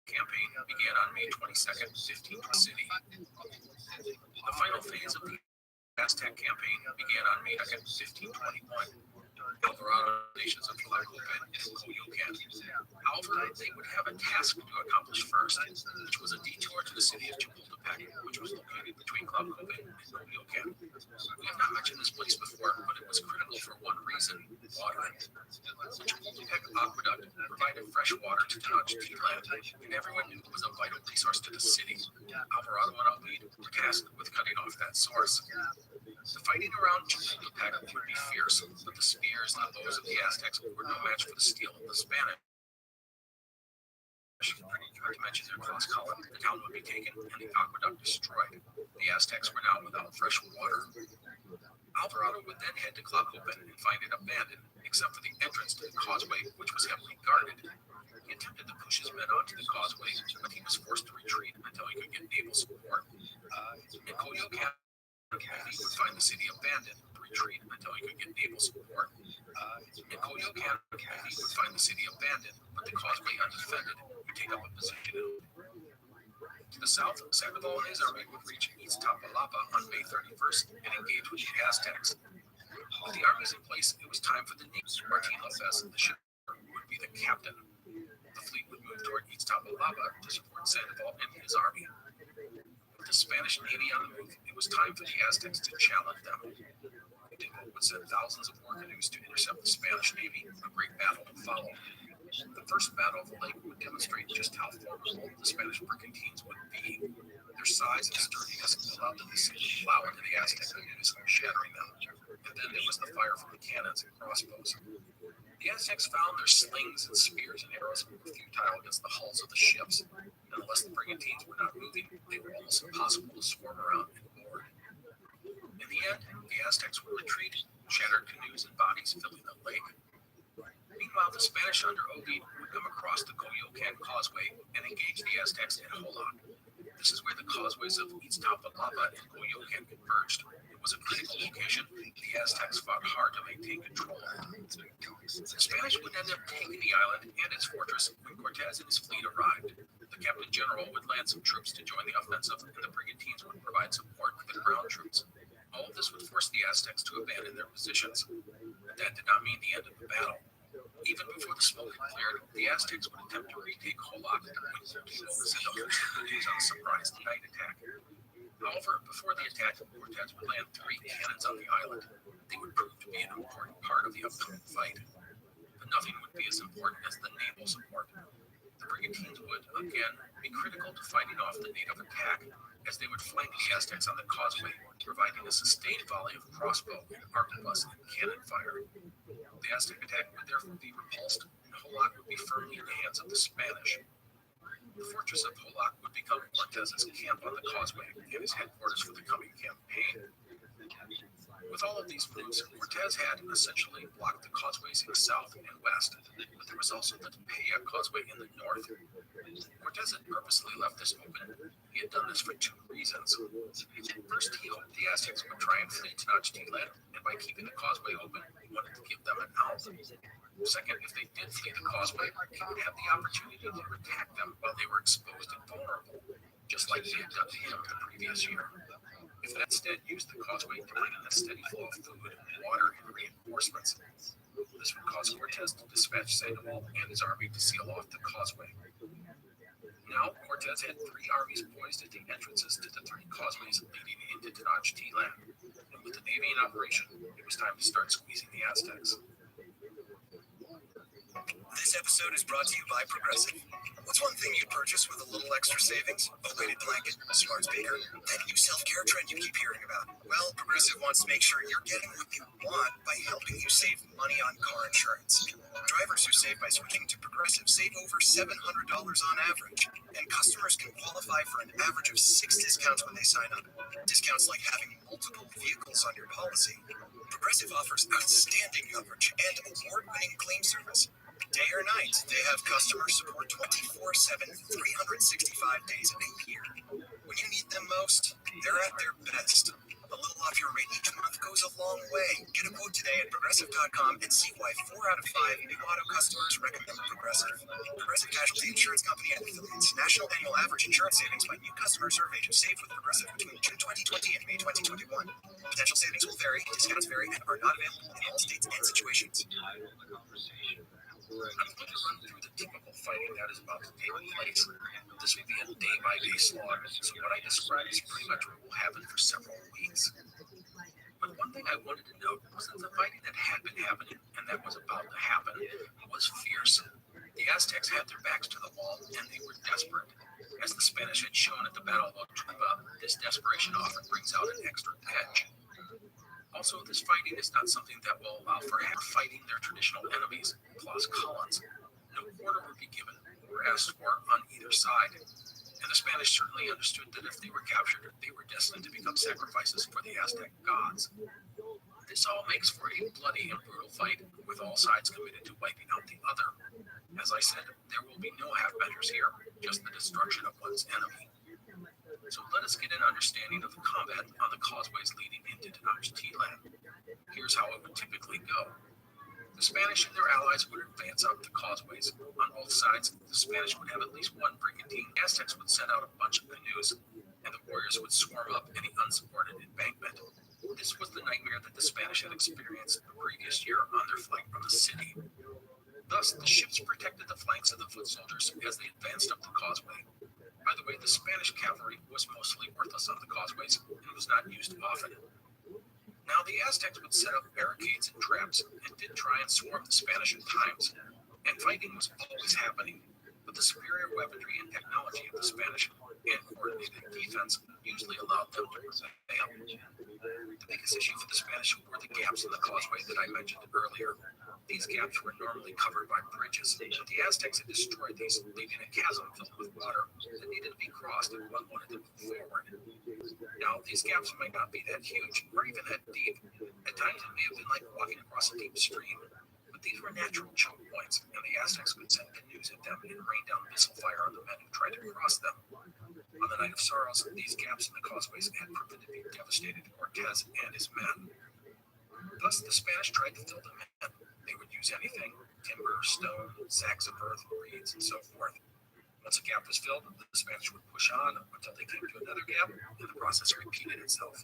S1: campaign began on May 22nd, 1520 city. The final phase of the Aztec campaign began on May 2nd, 1521. Alvarado nations of Tlacopan and Coyoacan. However, they would have a task to accomplish first, which was a detour to the city of Chapultepec, which was located between Tlacopan and Coyoacan. We have not mentioned this place before, but it was critical for one reason: water. The Chapultepec aqueduct provided fresh water to Tenochtitlan, and everyone knew it was a vital resource to the city. Alvarado and Alvid were tasked with cutting off that source. The fighting around Chapultepec would be fierce, but the spears and the bows of the Aztecs were no match for the steel of the Spanish. Not to mention their cross column, the town would be taken and the aqueduct destroyed. The Aztecs were now without fresh water. Alvarado would then head to Tlacopan and find it abandoned, except for the entrance to the causeway, which was heavily guarded. He attempted to push his men onto the causeway, but he was forced to retreat until he could get naval support. In Coyoacan, he would find the city abandoned, retreat until he could get naval support. In Coyoacan, he would find the city abandoned, but the causeway undefended, would take up a position. To the south, Sandoval and his army would reach Iztapalapa on May 31st and engage with the Aztecs. With the armies in place, it was time for the Navy. Martin Lopez, the ship, would be the captain. The fleet would move toward Iztapalapa to support Sandoval and his army. With the Spanish Navy on the move, it was time for the Aztecs to challenge them. They would send thousands of war canoes to intercept the Spanish Navy. A great battle would follow. The first battle of the lake would demonstrate just how formidable the Spanish brigantines would be. Their size and sturdiness allowed them to plow into the Aztec canoes, shattering them. And then there was the fire from the cannons and crossbows. The Aztecs found their slings and spears and arrows were futile against the hulls of the ships. And unless the brigantines were not moving, they were almost impossible to swarm around and board. In the end, the Aztecs would retreat, shattered canoes and bodies filling the lake. Meanwhile, the Spanish under Ovid would come across the Coyoacan causeway and engage the Aztecs at Joloc. This is where the causeways of Iztapalapa and Coyoacan converged. It was a critical location. The Aztecs fought hard to maintain control. The Spanish would end up taking the island and its fortress when Cortez and his fleet arrived. The Captain General would land some troops to join the offensive, and the brigantines would provide support for the ground troops. All of this would force the Aztecs to abandon their positions. But that did not mean the end of the battle. Even before the smoke had cleared, the Aztecs would attempt to retake Joloc when Cortez sent a host of canoes on a surprise night attack. However, before the attack, Cortez would land 3 cannons on the island. They would prove to be an important part of the upcoming fight. But nothing would be as important as the naval support. The brigantines would, again, be critical to fighting off the native attack, as they would flank the Aztecs on the causeway, providing a sustained volley of crossbow and arquebus and cannon fire. The Aztec attack would therefore be repulsed, and Joloc would be firmly in the hands of the Spanish. The fortress of Joloc would become Cortez's camp on the causeway and his headquarters for the coming campaign. With all of these moves, Cortez had essentially blocked the causeways in the south and west, but there was also the Tepeya causeway in the north. Cortez had purposely left this open. He had done this for 2 reasons. First, he hoped the Aztecs would try and flee Tenochtitlan, and by keeping the causeway open, he wanted to give them an out. Second, if they did flee the causeway, he would have the opportunity to attack them while they were exposed and vulnerable, just like they had done to him the previous year. If they instead used the causeway to bring in a steady flow of food, water, and reinforcements, this would cause Cortez to dispatch Sandoval and his army to seal off the causeway. Now, Cortez had 3 armies poised at the entrances to the 3 causeways leading into Tenochtitlan, and with the navy in operation, it was time to start squeezing the Aztecs.
S6: This episode is brought to you by Progressive. What's one thing you'd purchase with a little extra savings? A weighted blanket, a smart speaker, that new self-care trend you keep hearing about. Well, Progressive wants to make sure you're getting what you want by helping you save money on car insurance. Drivers who save by switching to Progressive save over $700 on average, and customers can qualify for an average of 6 discounts when they sign up. Discounts like having multiple vehicles on your policy. Progressive offers outstanding coverage and award-winning claim service. Day or night, they have customer support 24/7, 365 days a year. When you need them most, they're at their best. A little off your rate each month goes a long way. Get a quote today at Progressive.com and see why 4 out of 5 new auto customers recommend Progressive. Progressive Casualty Insurance Company and affiliates. National annual average insurance savings by new customer survey to save with Progressive between June 2020 and May 2021. Potential savings will vary, discounts vary, and are not available in all states and situations.
S1: I'm going to run through the typical fighting that is about to take place. This will be a day-by-day slaughter, so what I describe is pretty much what will happen for several weeks. But one thing I wanted to note was that the fighting that had been happening, and that was about to happen, was fierce. The Aztecs had their backs to the wall, and they were desperate. As the Spanish had shown at the Battle of Truman, this desperation often brings out an extra edge. Also, this fighting is not something that will allow for fighting their traditional enemies, plus Collins. No quarter would be given or asked for on either side. And the Spanish certainly understood that if they were captured, they were destined to become sacrifices for the Aztec gods. This all makes for a bloody and brutal fight, with all sides committed to wiping out the other. As I said, there will be no half measures here, just the destruction of one's enemy. So let us get an understanding of the combat on the causeways leading into Tenochtitlan. Here's how it would typically go. The Spanish and their allies would advance up the causeways. On both sides, the Spanish would have at least one brigantine. The Aztecs would send out a bunch of canoes, and the warriors would swarm up any unsupported embankment. This was the nightmare that the Spanish had experienced the previous year on their flight from the city. Thus, the ships protected the flanks of the foot soldiers as they advanced up the causeway. By the way, the Spanish cavalry was mostly worthless on the causeways and was not used often. Now, the Aztecs would set up barricades and traps and did try and swarm the Spanish at times, and fighting was always happening, but the superior weaponry and technology of the Spanish and coordinated defense usually allowed them to prevail. The biggest issue for the Spanish were the gaps in the causeway that I mentioned earlier. These gaps were normally covered by bridges, but the Aztecs had destroyed these, leaving a chasm filled with water that needed to be crossed if one wanted to move forward. Now, these gaps might not be that huge or even that deep. At times, it may have been like walking across a deep stream, but these were natural choke points, and the Aztecs could send canoes at them and rain down missile fire on the men who tried to cross them. On the Night of Sorrows, these gaps in the causeways had proven to be devastated to Cortez and his men. Thus, the Spanish tried to fill them in. They would use anything: timber, stone, sacks of earth, reeds, and so forth. Once a gap was filled, the Spanish would push on until they came to another gap, and the process repeated itself.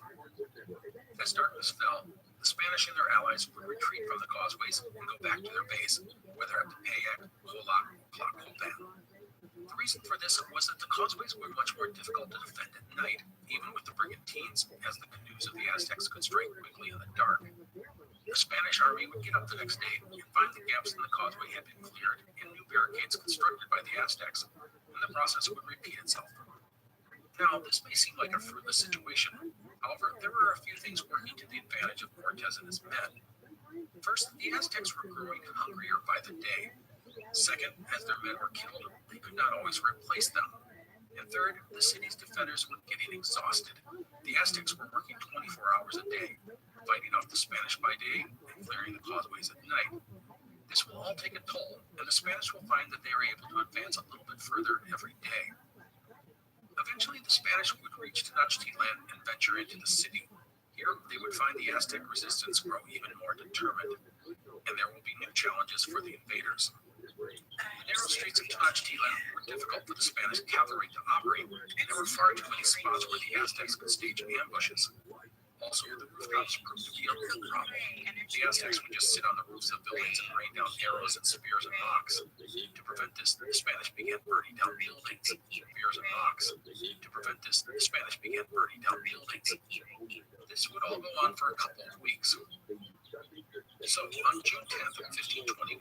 S1: As darkness fell, the Spanish and their allies would retreat from the causeways and go back to their base, whether at Tepeyac, Colac, or Tlacopan. The reason for this was that the causeways were much more difficult to defend at night, even with the brigantines, as the canoes of the Aztecs could strike quickly in the dark. The Spanish army would get up the next day and find the gaps in the causeway had been cleared and new barricades constructed by the Aztecs, and the process would repeat itself. Now, this may seem like a fruitless situation. However, there were a few things working to the advantage of Cortez and his men. First, the Aztecs were growing hungrier by the day. Second, as their men were killed, they could not always replace them. And third, the city's defenders were getting exhausted. The Aztecs were working 24 hours a day, fighting off the Spanish by day and clearing the causeways at night. This will all take a toll, and the Spanish will find that they are able to advance a little bit further every day. Eventually, the Spanish would reach Tenochtitlan and venture into the city. Here, they would find the Aztec resistance grow even more determined, and there will be new challenges for the invaders. The narrow streets of Tenochtitlan were difficult for the Spanish cavalry to operate, and there were far too many spots where the Aztecs could stage ambushes. Also, the rooftops proved to be a real problem. The Aztecs would just sit on the roofs of buildings and rain down arrows and spears and rocks. To prevent this, the Spanish began burning down buildings, spears and rocks. To prevent this, the Spanish began burning down buildings. This would all go on for a couple of weeks. So, on June 10th, 1521,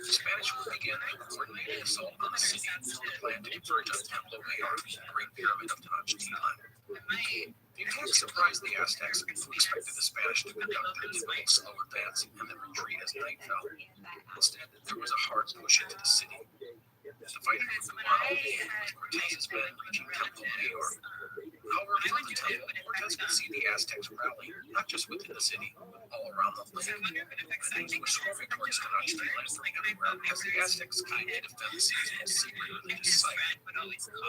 S1: The Spanish would begin a coordinated assault on the city with a plan to converge on Templo Mayor, the Great Pyramid of Tenochtitlan. The attack surprised the Aztecs, who expected the Spanish to conduct their typical slow advance and then retreat as night fell. Instead, there was a hard push into the city. The fighting would go on all day, with Cortez's men reaching Templo Mayor. However, from the temple, Cortez could see the Aztecs rally, not just within the city, but all around the lake. Things were swarming towards Tenochtitlan from everywhere as the Aztecs came to defend the city's most sacred religious site.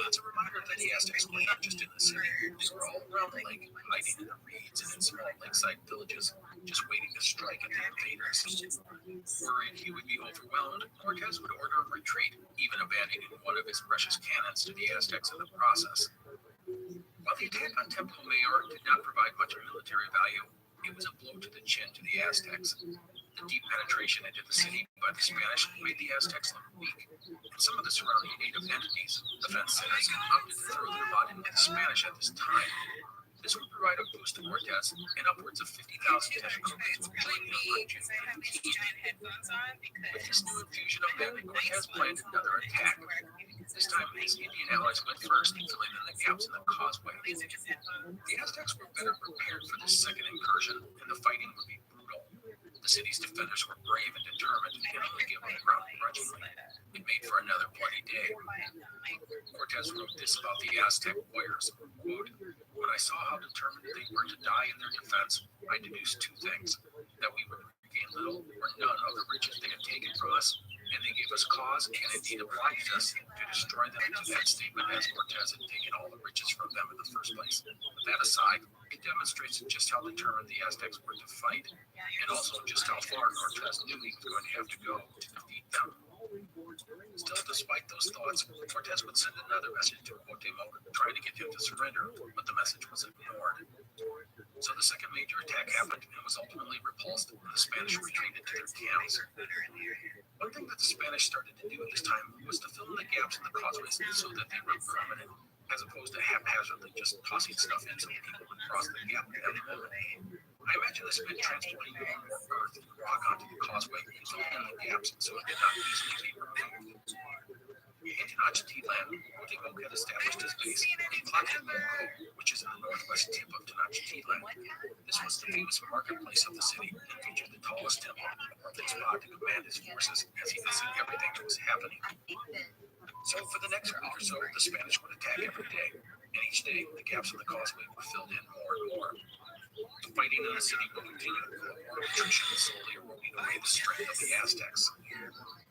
S1: It's a reminder that the Aztecs were not just in the city, they were all around the lake, hiding in the reeds and in small lakeside villages, just waiting to strike at the invaders. Worried he would be overwhelmed, Cortez would order a retreat, even abandoning one of his precious cannons to the Aztecs in the process. While the attack on Templo Mayor did not provide much military value, it was a blow to the chin to the Aztecs. The deep penetration into the city by the Spanish made the Aztecs look weak, and some of the surrounding native entities, the fence sitters, opted to throw their lot into the Spanish at this time. This would provide a boost to Cortez, and upwards of 50,000 Texans would join him on June 15th. With this new infusion of men, Cortez planned another attack. This time, his Indian allies went first, filling in the gaps in the causeway. The Aztecs were better prepared for this second incursion, and the fighting would be brutal. The city's defenders were brave and determined, and only gave up ground grudgingly. It made for another bloody day. Cortez wrote this about the Aztec warriors, quote, "When I saw how determined they were to die in their defense, I deduced two things, that we would regain little or none of the riches they had taken from us, and they gave us cause and indeed obliged us to destroy them." To that statement, as Cortez had taken all the riches from them in the first place. With that aside, it demonstrates just how determined the Aztecs were to fight, and also just how far Cortez knew he was going to have to go to defeat them. Still, despite those thoughts, Cortez would send another message to Cuauhtemoc, trying to get him to surrender, but the message was ignored. So the second major attack happened and was ultimately repulsed, and the Spanish retreated to their camps. One thing that the Spanish started to do at this time was to fill in the gaps in the causeways so that they were permanent, as opposed to haphazardly just tossing stuff in so people would cross the gap at every moment. I imagine this meant transporting more earth and rock onto the causeway and filling in the gaps so it did not easily be removed. In Tenochtitlan, Cuauhtemoc had established his base in Tlatelolco, which is in the northwest tip of Tenochtitlan. This was the famous marketplace of the city and featured the tallest temple, a perfect spot to command his forces as he could see everything that was happening. So for the next week or so, the Spanish would attack every day, and each day the gaps in the causeway were filled in more and more. The fighting in the city would continue, war attrition slowly eroding away the strength of the Aztecs.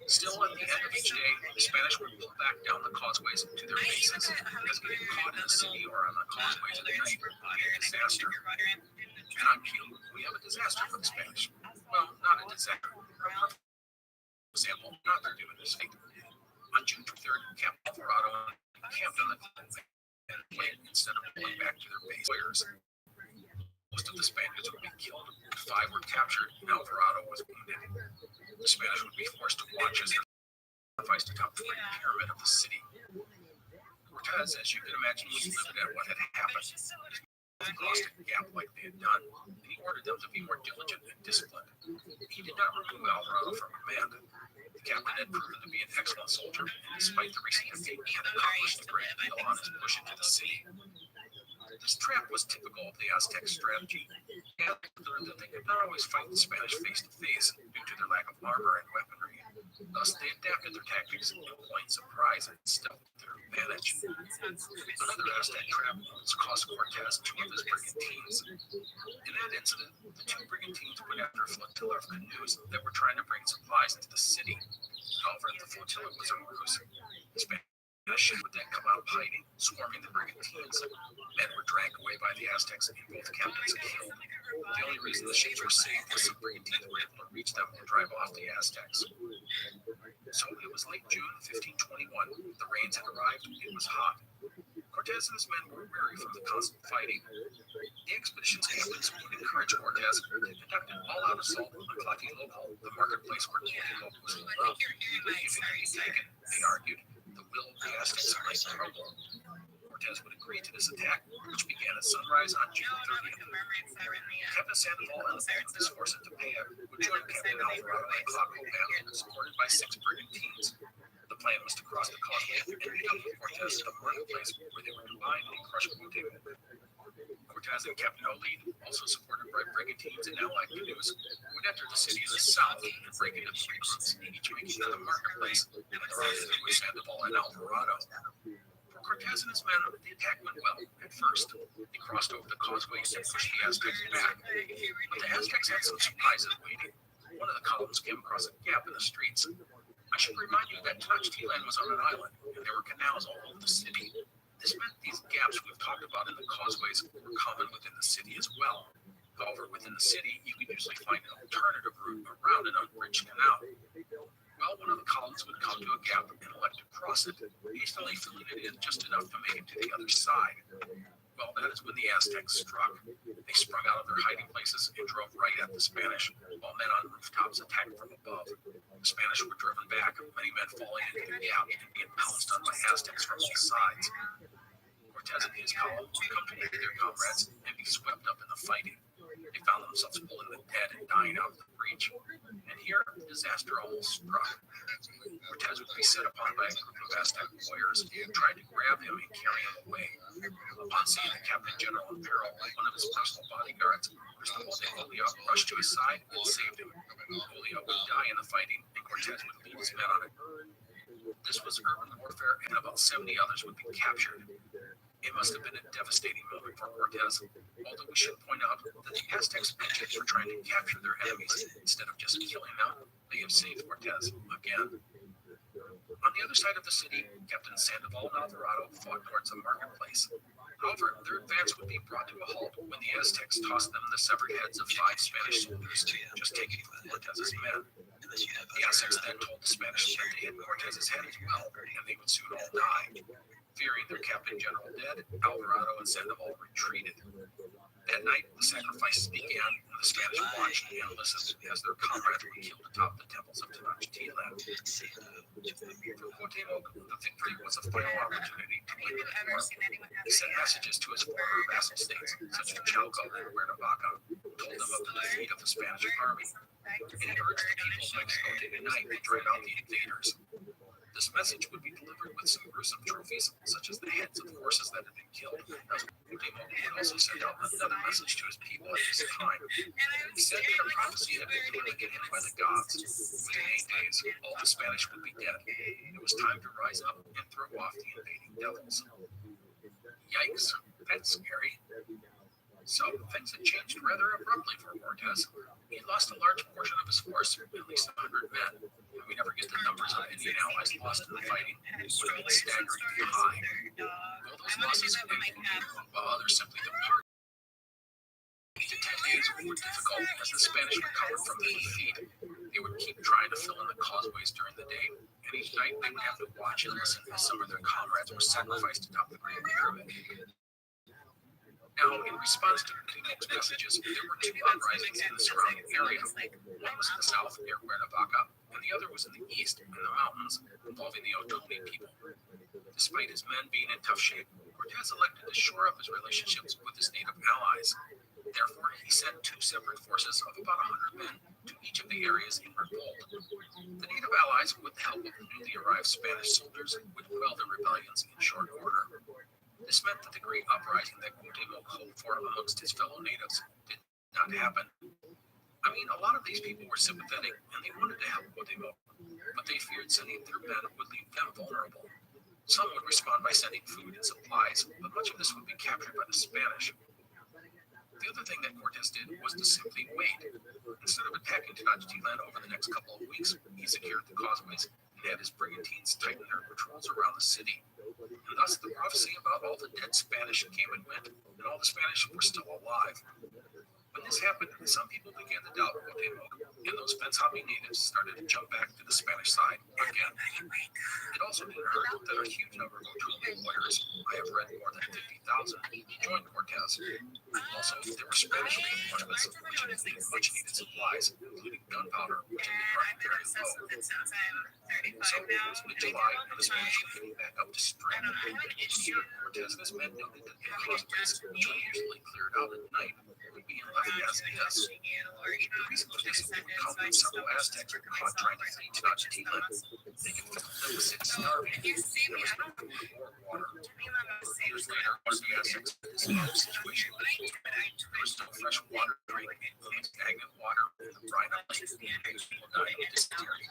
S1: Still, at the end of each day, the Spanish would pull back down the causeways to their bases, because getting caught in the city or on the causeways at night would be a disaster. And on cue, we have a disaster for the Spanish. Well, not a disaster. For example, not they're doing this fate. On June 3rd, Camp Alvarado camped on the causeway and played instead of pulling back to their base warriors. Most of the Spaniards would be killed, 5 were captured, and Alvarado was wounded. The Spanish would be forced to watch as their sacrificed atop the pyramid of the city. Cortez, as you can imagine, was livid at what had happened. He crossed a gap like they had done, and he ordered them to be more diligent and disciplined. He did not remove Alvarado from command. The captain had proven to be an excellent soldier, and despite the recent defeat, he had accomplished a great deal on his push into the city. This trap was typical of the Aztec strategy. They had learned that they could not always fight the Spanish face to face due to their lack of armor and weaponry. Thus, they adapted their tactics, employing surprise and stealth to their advantage. Another Aztec trap was cost Cortez 2 of his brigantines. In that incident, the 2 brigantines went after a flotilla of canoes that were trying to bring supplies into the city. However, the flotilla was a ruse. The Spanish ship would then come out of hiding, swarming the brigantines. Men were dragged away by the Aztecs and both captains killed. The only reason the ships were saved was the brigantines were able to reach them and drive off the Aztecs. So it was late June 1521. The rains had arrived. It was hot. Cortez and his men were weary from the constant fighting. The expedition's captains would encourage Cortez to conduct an all-out assault on the Tlatelolco, the marketplace where Cuauhtemoc was loved. If it could be taken, they argued, the will of the Aztecs might crumble. Cortez would agree to this attack, which began at sunrise on June 30th. Captain Sandoval and the bulk of his force at Topeka would join Captain Alvarado and Cloudwell Band, supported by 6 brigantines. The plan was to cross the causeway and meet up with Cortez at the marketplace, where they would combine and crush Cuauhtemoc. Cortez and Captain O'Lead, also supported by brigantines and allied canoes, would enter the city in the south and break into 3 groups, each making to the marketplace and the rendezvous with Sandoval and Alvarado. For Cortez and his men, the attack went well at first. They crossed over the causeway and pushed the Aztecs back. But the Aztecs had some surprises waiting. One of the columns came across a gap in the streets. I should remind you that Tenochtitlan was on an island, and there were canals all over the city. This meant these gaps we've talked about in the causeways were common within the city as well. However, within the city, you could usually find an alternative route around an unbridged canal. Well, one of the columns would come to a gap and elect to cross it, hastily filling it in just enough to make it to the other side. Well, that is when the Aztecs struck. They sprung out of their hiding places and drove right at the Spanish, while men on rooftops attacked from above. The Spanish were driven back, many men falling into the gap and being pounced on by Aztecs from all sides. Cortez and his column would come to meet their comrades and be swept up in the fighting. They found themselves pulling the dead and dying out of the breach. And here, disaster almost struck. Cortez would be set upon by a group of Aztec warriors who tried to grab him and carry him away. Upon seeing the Captain General in peril, one of his personal bodyguards, Cristobal de Olea, rushed to his side and saved him. Olea would die in the fighting, and Cortez would lead his men on it. This was urban warfare, and about 70 others would be captured. It must have been a devastating moment for Cortez, although we should point out that the Aztecs' engines were trying to capture their enemies instead of just killing them. They have saved Cortez again. On the other side of the city, Captain Sandoval and Alvarado fought towards the marketplace. However, their advance would be brought to a halt when the Aztecs tossed them the severed heads of 5 Spanish soldiers, just taken from Cortez's men. The Aztecs then told the Spanish that they had Cortez's head as well, and they would soon all die. Fearing their Captain General dead, Alvarado and Sandoval retreated. That night, the sacrifices began, and the Spanish watched and listened as their comrades were killed atop the temples of Tenochtitlan. For Cuauhtemoc, the victory was a final opportunity to win the war. He sent messages to his former vassal states, such as Chalco and Cuernavaca, told them of the defeat of the Spanish army, and he urged the people of Mexico to unite and drive out the invaders. This message would be delivered with some gruesome trophies, such as the heads of horses that had been killed. Cuauhtemoc would also send out another message to his people at this time. He said that a prophecy had been communicated by the gods. Within 8 days, all the Spanish would be dead. It was time to rise up and throw off the invading devils. Yikes, that's scary. So, things had changed rather abruptly for Cortez. He lost a large portion of his force, at least 100 men. We never get the numbers on Indian allies lost in the fighting, which would have been staggeringly high. Though those losses may while others simply departed. 8 to 10 days were difficult as the Spanish recovered from the defeat. They would keep trying to fill in the causeways during the day, and each night they would have to watch and listen as some of their comrades were sacrificed atop the Great Pyramid. Now, in response to Cuauhtemoc's messages, there were 2 uprisings in the surrounding area. One was in the south near Cuernavaca, and the other was in the east in the mountains, involving the Otomi people. Despite his men being in tough shape, Cortez elected to shore up his relationships with his native allies. Therefore, he sent 2 separate forces of about 100 men to each of the areas in revolt. The native allies, with the help of the newly arrived Spanish soldiers, would quell the rebellions in short order. This meant that the great uprising that Cuauhtemoc hoped for amongst his fellow natives did not happen. I mean, a lot of these people were sympathetic and they wanted to help Cuauhtemoc, but they feared sending their men would leave them vulnerable. Some would respond by sending food and supplies, but much of this would be captured by the Spanish. The other thing that Cortez did was to simply wait. Instead of attacking Tenochtitlan over the next couple of weeks, he secured the causeways and had his brigantines tighten their patrols around the city. And thus the prophecy about all the dead Spanish came and went, and all the Spanish were still alive. When this happened, some people began to doubt Cuauhtemoc, and those fence-hopping natives started to jump back to the Spanish side again. It also didn't hurt that a huge number of TRUMAN warriors, I have read more than 50,000, joined Cortez. Also, there were Spanish reinforcements, which included much-needed supplies, including gunpowder, which had been running very low. So it was mid-July, and the Spanish were getting back up to spring. Here, Cortez and his men noted that the causeway, which were usually cleared out at night, would be left as is. The reason for this would come from several Aztecs who were caught trying to flee Tenochtitlan. They confessed that the city starving. There was no food or water. Years later, one of the Aztecs in this situation, there was no fresh water to drink, including stagnant water in the dried up lake. People died of dysentery.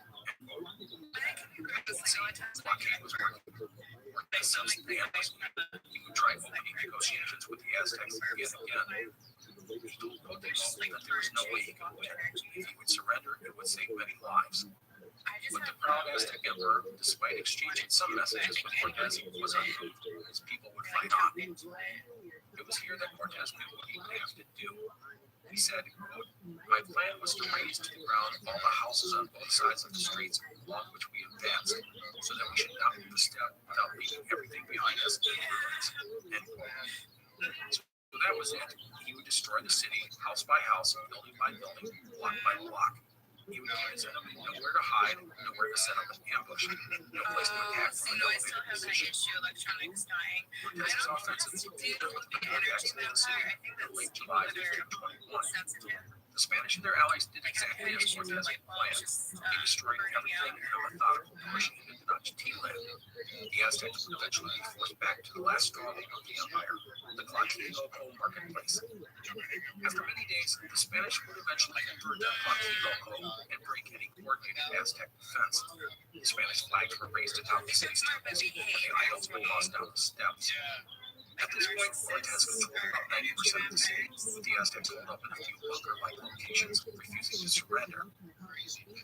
S1: Blockade was working. Cortez sensed the animals. He would try opening negotiations with the Aztecs again and again. He told Cuauhtemoc that there was no way he could win. If he would surrender, it would save many lives. But the proud Aztec emperor, despite exchanging some messages with Cortez, was unmoved. His people would fight on. It was here that Cortez knew what he would have to do. He said, quote, "My plan was to raise to the ground all the houses on both sides of the streets along which we advanced, so that we should not move a step without leaving everything behind us in ruins." End quote. So that was it. He would destroy the city, house by house, building by building, block by block. He would give his enemy nowhere to hide, nowhere to set up an ambush, no place to attack from an elevated position. Cortez's offensive built the attacks in the city in late July 1521. The Spanish and their allies did exactly as Cortez had planned. They destroyed everything in a methodical push into Tenochtitlan. The Aztecs would eventually be forced back to the last stronghold of the empire, the Tlatelolco marketplace. After many days, the Spanish would eventually enter the Tlatelolco and break any coordinated Aztec defense. The Spanish flags were raised atop the city's temples, and the idols were tossed down the steps. At this point, Cortez controlled about 90% of the city, with the Aztecs holed up in a few bunker-like locations, refusing to surrender.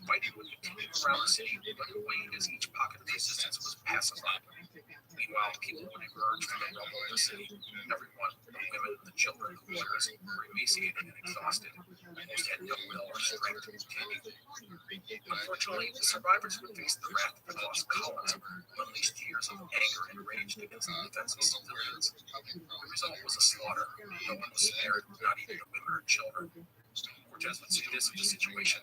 S1: Fighting would continue around the city, but waned as each pocket of resistance was pacified. Meanwhile, people would emerge from the rubble of the city. Everyone, the women, the children, the warriors, were emaciated and exhausted. Most had no will or strength to continue. Unfortunately, the survivors would face the wrath of the lost colonies, who unleashed years of anger and rage against the defenseless civilians. The result was a slaughter. No one was spared, not even the women or children. Cortez would see this as a situation.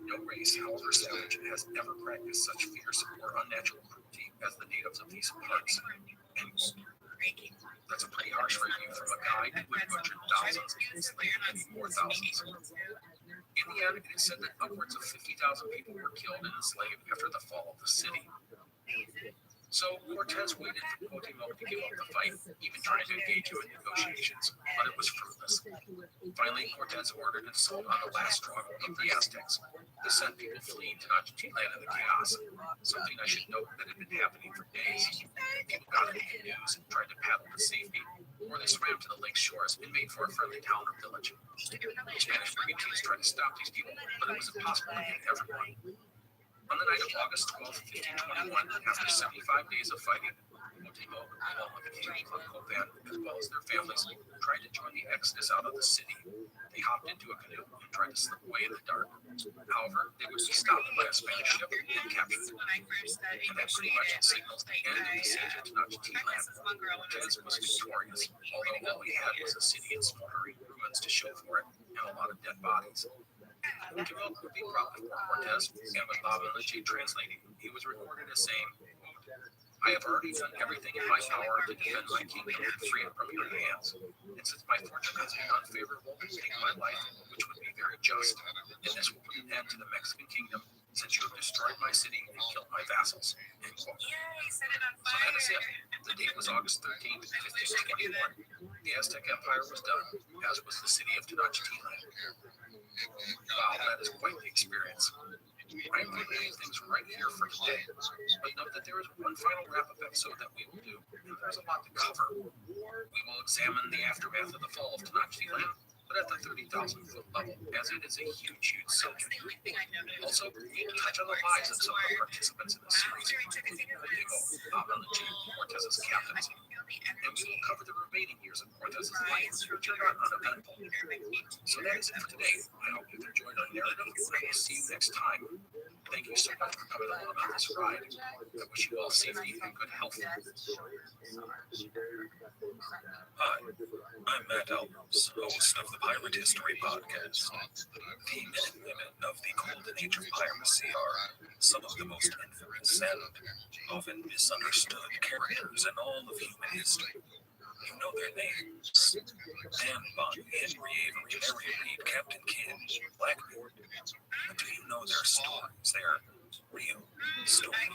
S1: No race, however savage, has ever practiced such fierce or unnatural cruelty as the natives of these parts. End quote. That's a pretty harsh review from a guy who would butcher thousands and maybe more thousands. In the end, it is said that upwards of 50,000 people were killed and enslaved after the fall of the city. So Cortez waited for Cuauhtemoc to give up the fight, even trying to engage him in negotiations, but it was fruitless. Finally, Cortez ordered an assault on the last stronghold of the Aztecs. This sent people fleeing to Tenochtitlan in the chaos, something I should note that had been happening for days. People got in canoes and tried to paddle to safety, or they swam to the lake shores and made for a friendly town or village. Spanish brigantines tried to stop these people, but it was impossible to get everyone. On the night of August 12, 1521, after 75 days of fighting, Cuauhtemoc, along with the king of Copan, as well as their families, tried to join the exodus out of the city. They hopped into a canoe and tried to slip away in the dark. However, they would be stopped by a Spanish ship and captured. And that pretty much signals the end of the siege of Tenochtitlan. Cortez was victorious, although all he had was a city in smoldering ruins to show for it, and a lot of dead bodies. Cuauhtemoc would be proud of Cortez, and with Bob and Luce translating, he was recorded as saying, quote, "I have already done everything in my power to defend my kingdom and free it from your hands. And since my fortune has been unfavorable, take my life, which would be very just, and this will put an end to the Mexican kingdom, since you have destroyed my city and killed my vassals." End quote. So that is it. The date was August 13th, 1521. The Aztec Empire was done, as was the city of Tenochtitlan. Wow, that is quite the experience. I'm going to leave things right here for today, but note that there is one final wrap-up episode that we will do, and there's a lot to cover. We will examine the aftermath of the fall of Tenochtitlan, but at the 30,000-foot level, as it is a huge subject. Also, we will touch on the lives of some of the participants in the series, including Cuauhtemoc, Bob and Luce, Cortez's captains, and we will cover the remaining years of
S7: Cortez's life featured not uneventful. So that is it for today. I hope you've enjoyed our narrative, and we'll see you next time. Thank you so much for coming along on this ride. I wish you all safety and good health. Hi, I'm Matt Albers, host of the Pirate History Podcast. The men and women of the golden age of piracy are some of the most infamous and often misunderstood characters in all of human history. You know their names: Anne Bonny, Henry Avery, Mary Read, Captain Kidd, Blackbeard. But do you know their stories? Their real stories.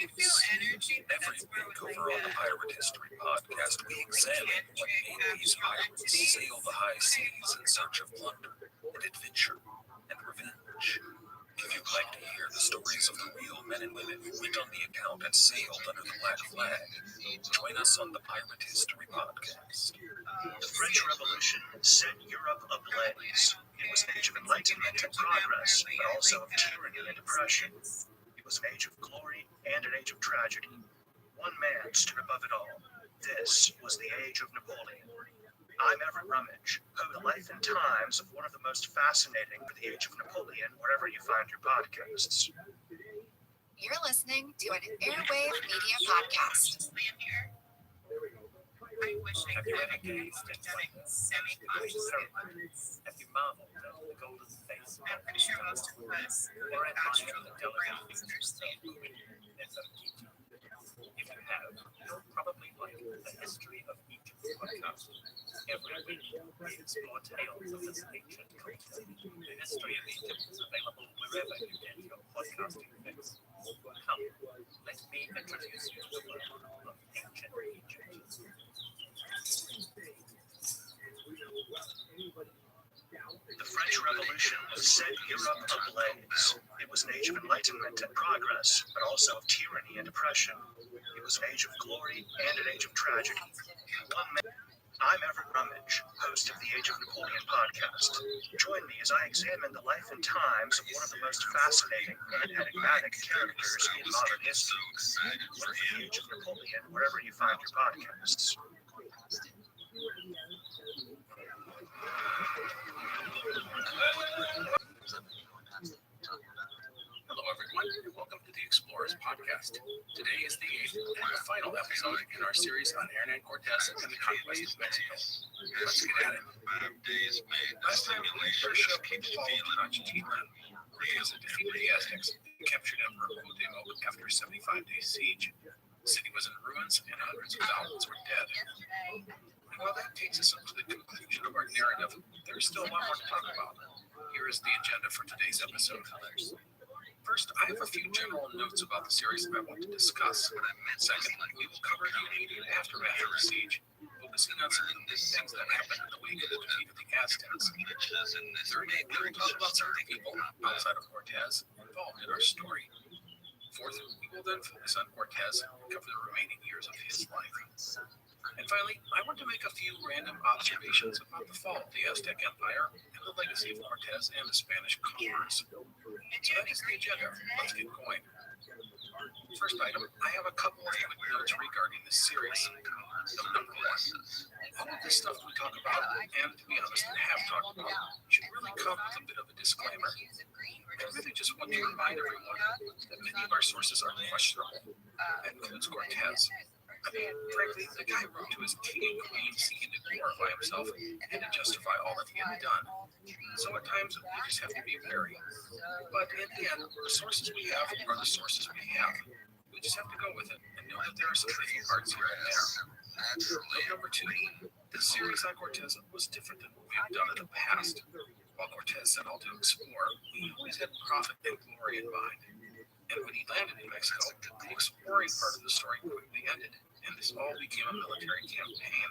S7: Every week over on the Pirate History Podcast, we examine what made these pirates sail the high seas in search of plunder and adventure and revenge. If you'd like to hear the stories of the real men and women who went on the account and sailed under the Black Flag, join us on the Pirate History Podcast.
S4: The French Revolution set Europe ablaze. It was an age of enlightenment and progress, but also of tyranny and oppression. It was an age of glory and an age of tragedy. One man stood above it all. This was the age of Napoleon. I'm Everett Rummage, the life and times of one of the most fascinating for the age of Napoleon, wherever you find your podcasts.
S5: You're listening to an Airwave Media Podcast.
S3: I wish I
S8: Have you
S3: could
S8: ever gazed at
S3: aesthetic
S8: one
S3: semi-conscious.
S8: Have you marveled at the golden face of
S3: I'm pretty sure most of us
S8: or admired
S3: actually
S8: the
S3: around
S8: delicate
S3: understand.
S8: and of Egypt? If you have, you'll probably like the history of Egypt podcast. Every week, we explore tales of this ancient culture. The history of Egypt is available wherever you get your podcasting fix. Come, let me introduce you to the world of ancient Egypt.
S4: The French Revolution set Europe ablaze. It was an age of enlightenment and progress, but also of tyranny and oppression. It was an age of glory and an age of tragedy. I'm Everett Rummage, host of the Age of Napoleon podcast. Join me as I examine the life and times of one of the most fascinating and enigmatic characters in modern history. Look for the Age of Napoleon wherever you find your podcasts.
S1: Hello, everyone, and welcome to the Explorers Podcast. Today is the 8th and the final episode in our series on Hernán Cortés and the conquest of Mexico. Let's get at it. Last time, we first showed people followed Tenochtitlan because it defeated the Aztecs and captured Emperor Cuauhtémoc after a 75-day siege. The city was in ruins and hundreds of thousands were dead. And while that takes us up to the conclusion of our narrative, there's still a lot more to talk about. Here is the agenda for today's episode. First, I have a few general notes about the series that I want to discuss. Second, we will cover the immediate aftermath of the siege, focusing on some of the things that happened in the wake of the defeat of the Aztecs. Third, we will talk about some of the people outside of Cortés involved in our story. Fourth, we will then focus on Cortés and cover the remaining years of his life. And finally, I want to make a few random observations about the fall of the Aztec Empire and the legacy of Cortés and the Spanish conquerors. So that is the agenda. Let's get going. First item, I have a couple of quick notes regarding this series. Note number one, all of the stuff we talk about, and to be honest, have talked about, should really come with a bit of a disclaimer. I really just want to remind everyone that many of our sources are questionable. That includes Cortés. I mean, frankly, the guy wrote to his king and queen seeking to glorify himself and to justify all that he had done. So at times, we just have to be wary. But in the end, the sources we have are the sources we have. We just have to go with it and know that there are some tricky parts here and there. Note number two, this series on Cortés was different than what we've done in the past. While Cortés set out to explore, we always had profit and glory in mind. And when he landed in Mexico, the exploring part of the story quickly ended, and this all became a military campaign.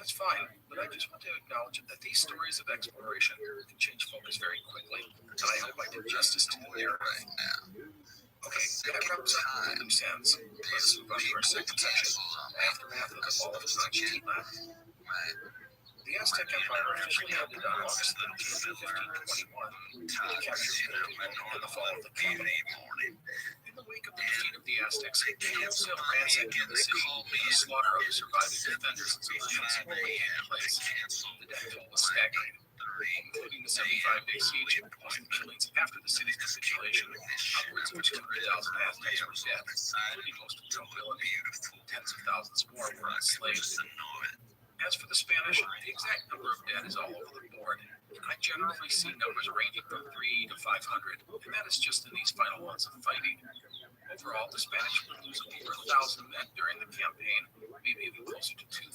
S1: That's fine, but I just want to acknowledge that these stories of exploration can change focus very quickly, and I hope I did justice to the narrative. Okay, that wraps up the loose ends. Let's move on to our second section, the aftermath of the fall of Tenochtitlan. The Aztec Empire officially ended on August 13, 1521, with the capture of Cuauhtémoc and the fall of the kingdom. In In the wake of the defeat of the Aztecs, a wholesale ransacking of the city and the slaughter of the surviving defenders and civilians were taking place. The death toll was staggering. Including the 75-day siege plus the killings after the city's capitulation, upwards of 200,000 Aztecs were dead, including most of the nobility. Tens of thousands more were enslaved. As for the Spanish, the exact number of dead is all over the board. I generally see numbers ranging from 3 to 500, and that is just in these final months of fighting. Overall, the Spanish would lose over 1,000 men during the campaign, maybe even closer to 2,000.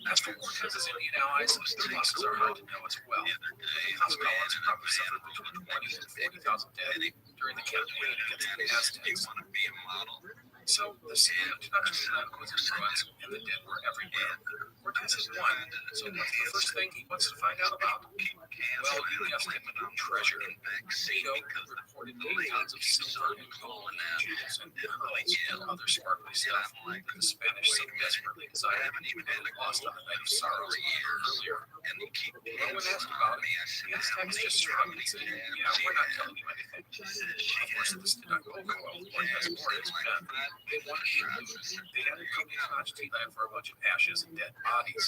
S1: As for Cortez's Indian allies, their losses are hard to know as well. The Tlascalans probably suffered between 20 and 40,000 dead during the campaign against the Aztecs. So the city of Tenochtitlan was in ruins, and the dead were everywhere. Cortez had won, so what's the first thing he wants to find out about? Well, you guessed it, treasure. Cato reported 8 tons of silver and gold and jewels and pearls and other sparkly stuff that the Spanish so desperately desired and had lost on the night of sorrows earlier. No one asked about it. The Aztecs just shrugged and said, yeah, we're not telling you anything. Of course, this did not go over well. Cortez or his men. They wanted to lose. They had to come to Tenochtitlan for a bunch of ashes and dead bodies.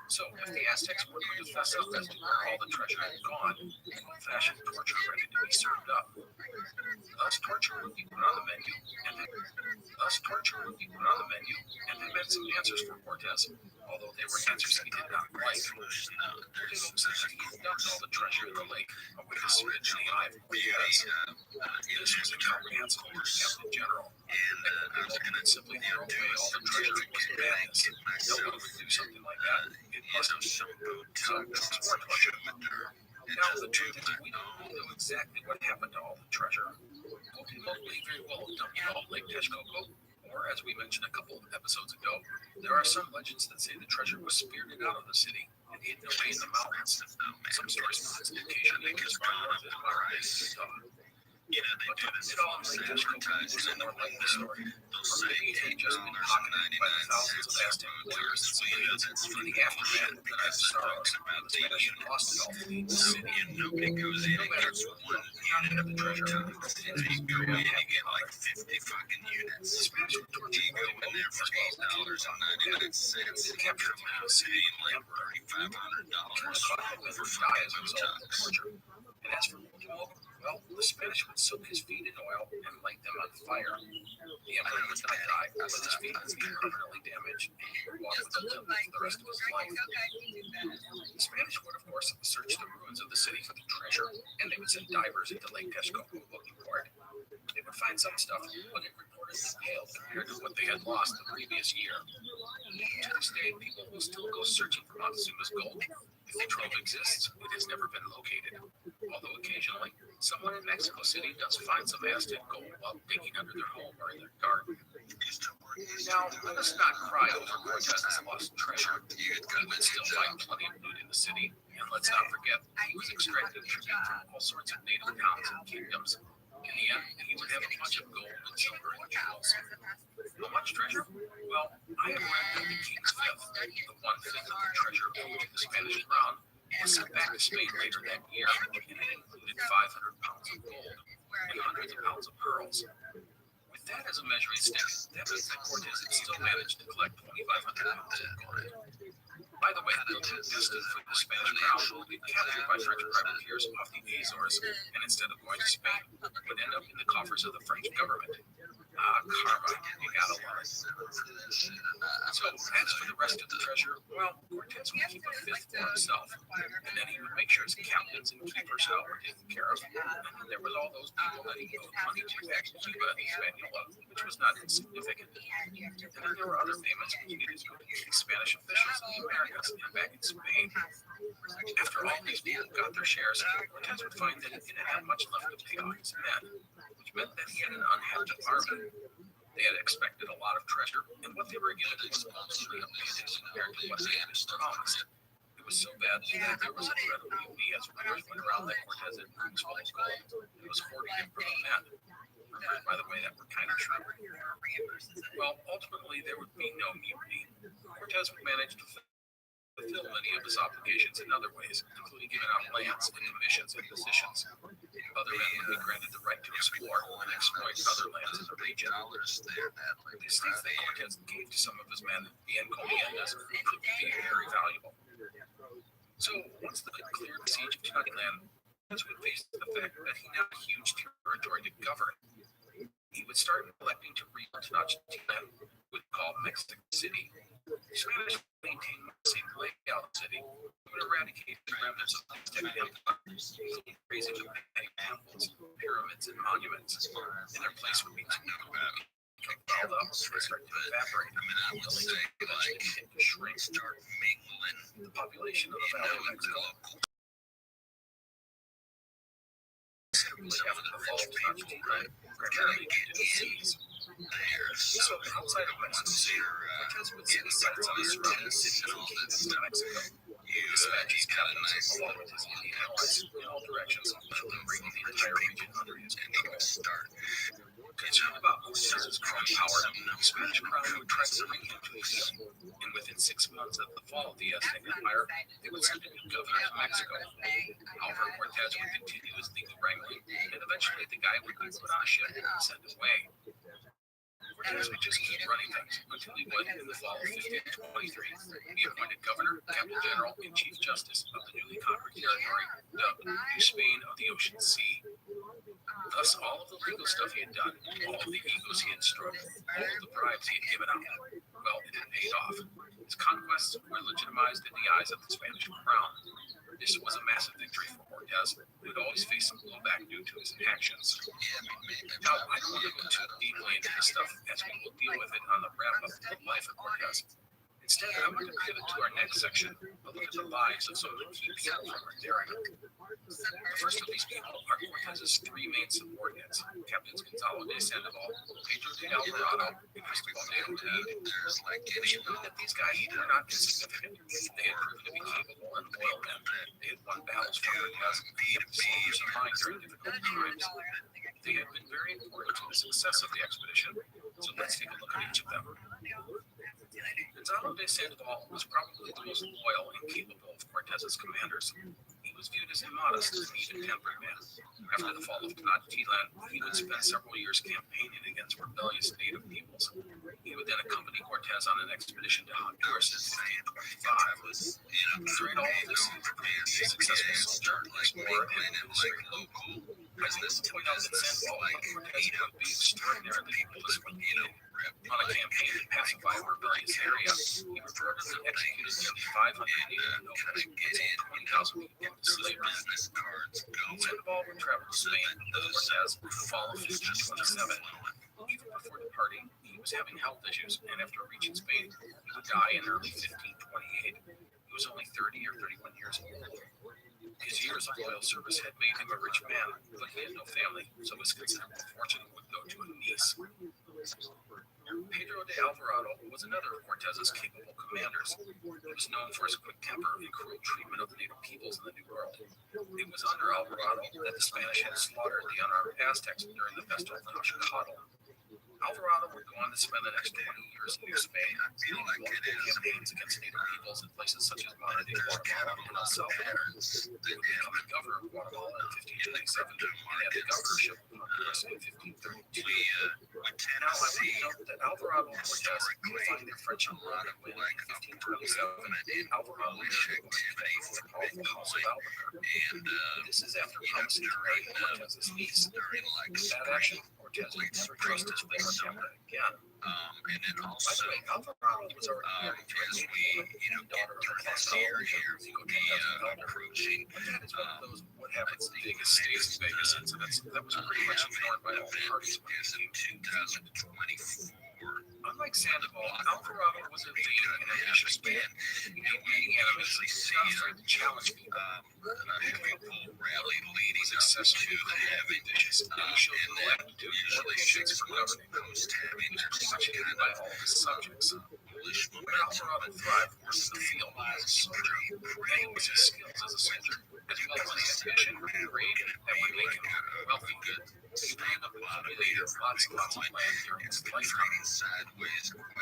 S1: So if the Aztecs were going to fess up as to where all the treasure had gone, old-fashioned torture ready to be served up. Thus torture would be put on the menu, and they meant some answers for Cortez, although they were answers he did not like. Cortez said that he had dumped all the treasure in the lake, away to spit in the eye of Cortez. This was incomprehensible to Captain General. And simply throw away all the treasure was madness. No one would do something like that. It must be some more torture. Now, the truth is, we don't really know exactly what happened to all the treasure. Cuauhtémoc may very well have dumped it all in Lake Texcoco, or, as we mentioned a couple of episodes ago, there are some legends that say the treasure was spirited out of the city and hidden away in the mountains. Some stories put its location even as far north as modern-day Utah. But it all in Lake Texcoco is a more likely story. Or maybe it had just been pocketed by the thousands of Aztec warriors and civilians in the aftermath of the Night of Sorrows, and the Spanish had lost it all fleeing the city. No matter what, not into the treasure, it is very unhappy like 50 fucking units. The Spanish were torturing women as well as $8.99. They captured the city in like $3,500. Women would die as a result of the torture. And as for Cuauhtémoc, well, the Spanish would soak his feet in oil and light them on fire. The emperor would not die, but his feet would be permanently damaged and he would walk with a limp for the rest of his life. The Spanish would, of course, search the ruins of the city for the treasure, and they would send divers into Lake Texcoco looking for it. They would find some stuff, but it reportedly paled compared to what they had lost the previous year. To this day, people will still go searching for Montezuma's gold. If the trove exists, it has never been located. Although occasionally, someone in Mexico City does find some Aztec gold while digging under their home or in their garden. Now, let us not cry over Cortez's lost treasure. He would still find plenty of loot in the city, and let's not forget, he was extracting tribute from all sorts of native towns and kingdoms. In the end, he would have a bunch of gold and silver and jewels. How much treasure? Well, I have read that the king's fifth, the 1/5 of the treasure owed to the Spanish crown, was sent back to Spain later that year, and it included 500 pounds of gold and hundreds of pounds of pearls. With that as a measuring stick, that means that Cortez had still managed to collect 2,500 pounds of gold. By the way, the loot destined for the Spanish crown would be captured by French privateers off the Azores, and instead of going to Spain, would end up in the coffers of the French government. Karma, you gotta love it. So, as for the rest of the treasure, well, Cortez would keep a fifth for himself, and then he would make sure his captains and keepers were taken care of. And then there was all those people that he owed money to back in Cuba and Hispaniola, which was not insignificant. And then there were other payments which needed to go to the Spanish officials in the Americas and back in Spain. After all these people got their shares, Cortez would find that he didn't have much left to pay off his men, which meant that he had an unhappy army. They had expected a lot of treasure, and what they were given was mostly abandoned compared to what they had been promised. It was so bad that there was a threat of mutiny as rumors went around that Cortez had rooms full of gold and was hoarding it for the men. Rumors, by the way, that were kind of true. Well, ultimately, there would be no mutiny. Cortez would manage to fulfill many of his obligations in other ways, including giving out lands and commissions and positions. other men would be granted the right to explore and exploit other lands in the region. The estates that Cortez gave to some of his men, the encomiendas, proved to be very valuable. So, once the cleared the siege of Tenochtitlan, Cortez would face the fact that he now had a huge territory to govern. He would start electing to rebuild Tenochtitlan, would call Mexico City. The Spanish would maintain the same layout of the city, would eradicate the remnants of the Aztec Empire, including raising the many temples, pyramids, and monuments. In their place would be Tenochtitlan. Called up, would start to evaporate, and the lake would eventually begin to shrink. The population of the Valley of Mexico after the fall of Tenochtitlan, primarily due to disease. So, outside of Mexico City, Cortez would see the sights on the surrounding cities and kingdoms of Mexico. He would dispatch his captains along with his Indian allies in all directions, bringing the entire region under his control. Concerned about Cortez's growing power, the Spanish crown would try to bring him to heel, and within 6 months of the fall of the Aztec Empire, they would send a new governor to Mexico. However, Cortez would continue his legal wrangling, and eventually the guy would be put on a ship and sent away. Cortez would just keep running things until he would, in the fall of 1523, be appointed governor, captain general, and chief justice of the newly conquered territory, dubbed New Spain of the Ocean Sea. Thus, all of the legal stuff he had done, all of the egos he had stroked, all of the bribes he had given out, well, it had paid off. His conquests were legitimized in the eyes of the Spanish crown. This was a massive victory for Cortez, who had always faced some blowback due to his actions. Now, I don't want to go too deeply into this stuff, as we will deal with it on the wrap-up of the life of Cortez. Instead, I want to pivot to our next section, a look at the lives of some of the key people from our daring. The first of these people are Cortez's three main subordinates, Captains Gonzalo de Sandoval, Pedro de Alvarado, and Cristobal de Ootd. They should know that these guys were not insignificant. They had proven to be capable and loyal men. They had won battles for Cortez, kept soldiers in mind during difficult times. They had been very important to the success of the expedition, so let's take a look at each of them. Gonzalo de Sandoval was probably the most loyal and capable of Cortez's commanders. He was viewed as a modest and even-tempered man. After the fall of Tenochtitlan, he would spend several years campaigning against rebellious native peoples. He would then accompany Cortez on an expedition to Honduras in 1525. During all of this, he would be a successful soldier, explorer, and administrator. I'd like to point out that Sandoval and Cortez would be extraordinarily ruthless when needed. On a campaign to pacify a rebellious area, he reportedly executed nearly 500 native nobles and 20,000 people to slavery. Sandoval would travel to Spain with Cortez in the fall of 1527. Even before departing, he was having health issues, and after reaching Spain, he would die in early 1528. He was only 30 or 31 years old. His years of loyal service had made him a rich man, but he had no family, so his considerable fortune would go to a niece. Pedro de Alvarado was another of Cortez's capable commanders. He was known for his quick temper and cruel treatment of the native peoples in the New World. It was under Alvarado that the Spanish had slaughtered the unarmed Aztecs during the festival of Ootd. Alvarado would go on to spend the next 20 years in New Spain, leading multiple campaigns against native peoples in places such as modern-day Guatemala and El Salvador. He would become the governor of Guatemala in 1527 and had the governorship of Honduras in 1532. Now, I would note that Alvarado and Cortez would find their friendship broken when in 1527, Alvarado married a woman called the House of Albuquerque. This is after promising to marry Cortez's niece. That action, Cortez would never trust his favorite Tampa again. By the way, Alvarado was already married to a native daughter of Pascal, Rico approaching. That is one of those what happens in Vegas stays in Vegas incidents that was pretty much ignored by all the parties when it came to 2024. Unlike Sandoval, Alvarado was a lean and ambitious man. He had many enemies, not afraid to challenge people. He was excessively ambitious, and he showed no aptitude or patience for governing. He was pretty much hated by all his subjects. Where Alvarado thrived was in the field as a soldier, and it was his skills as a soldier, as well as his ambition and greed that would make him wealthy. He would end up accumulating lots and lots of land during his lifetime.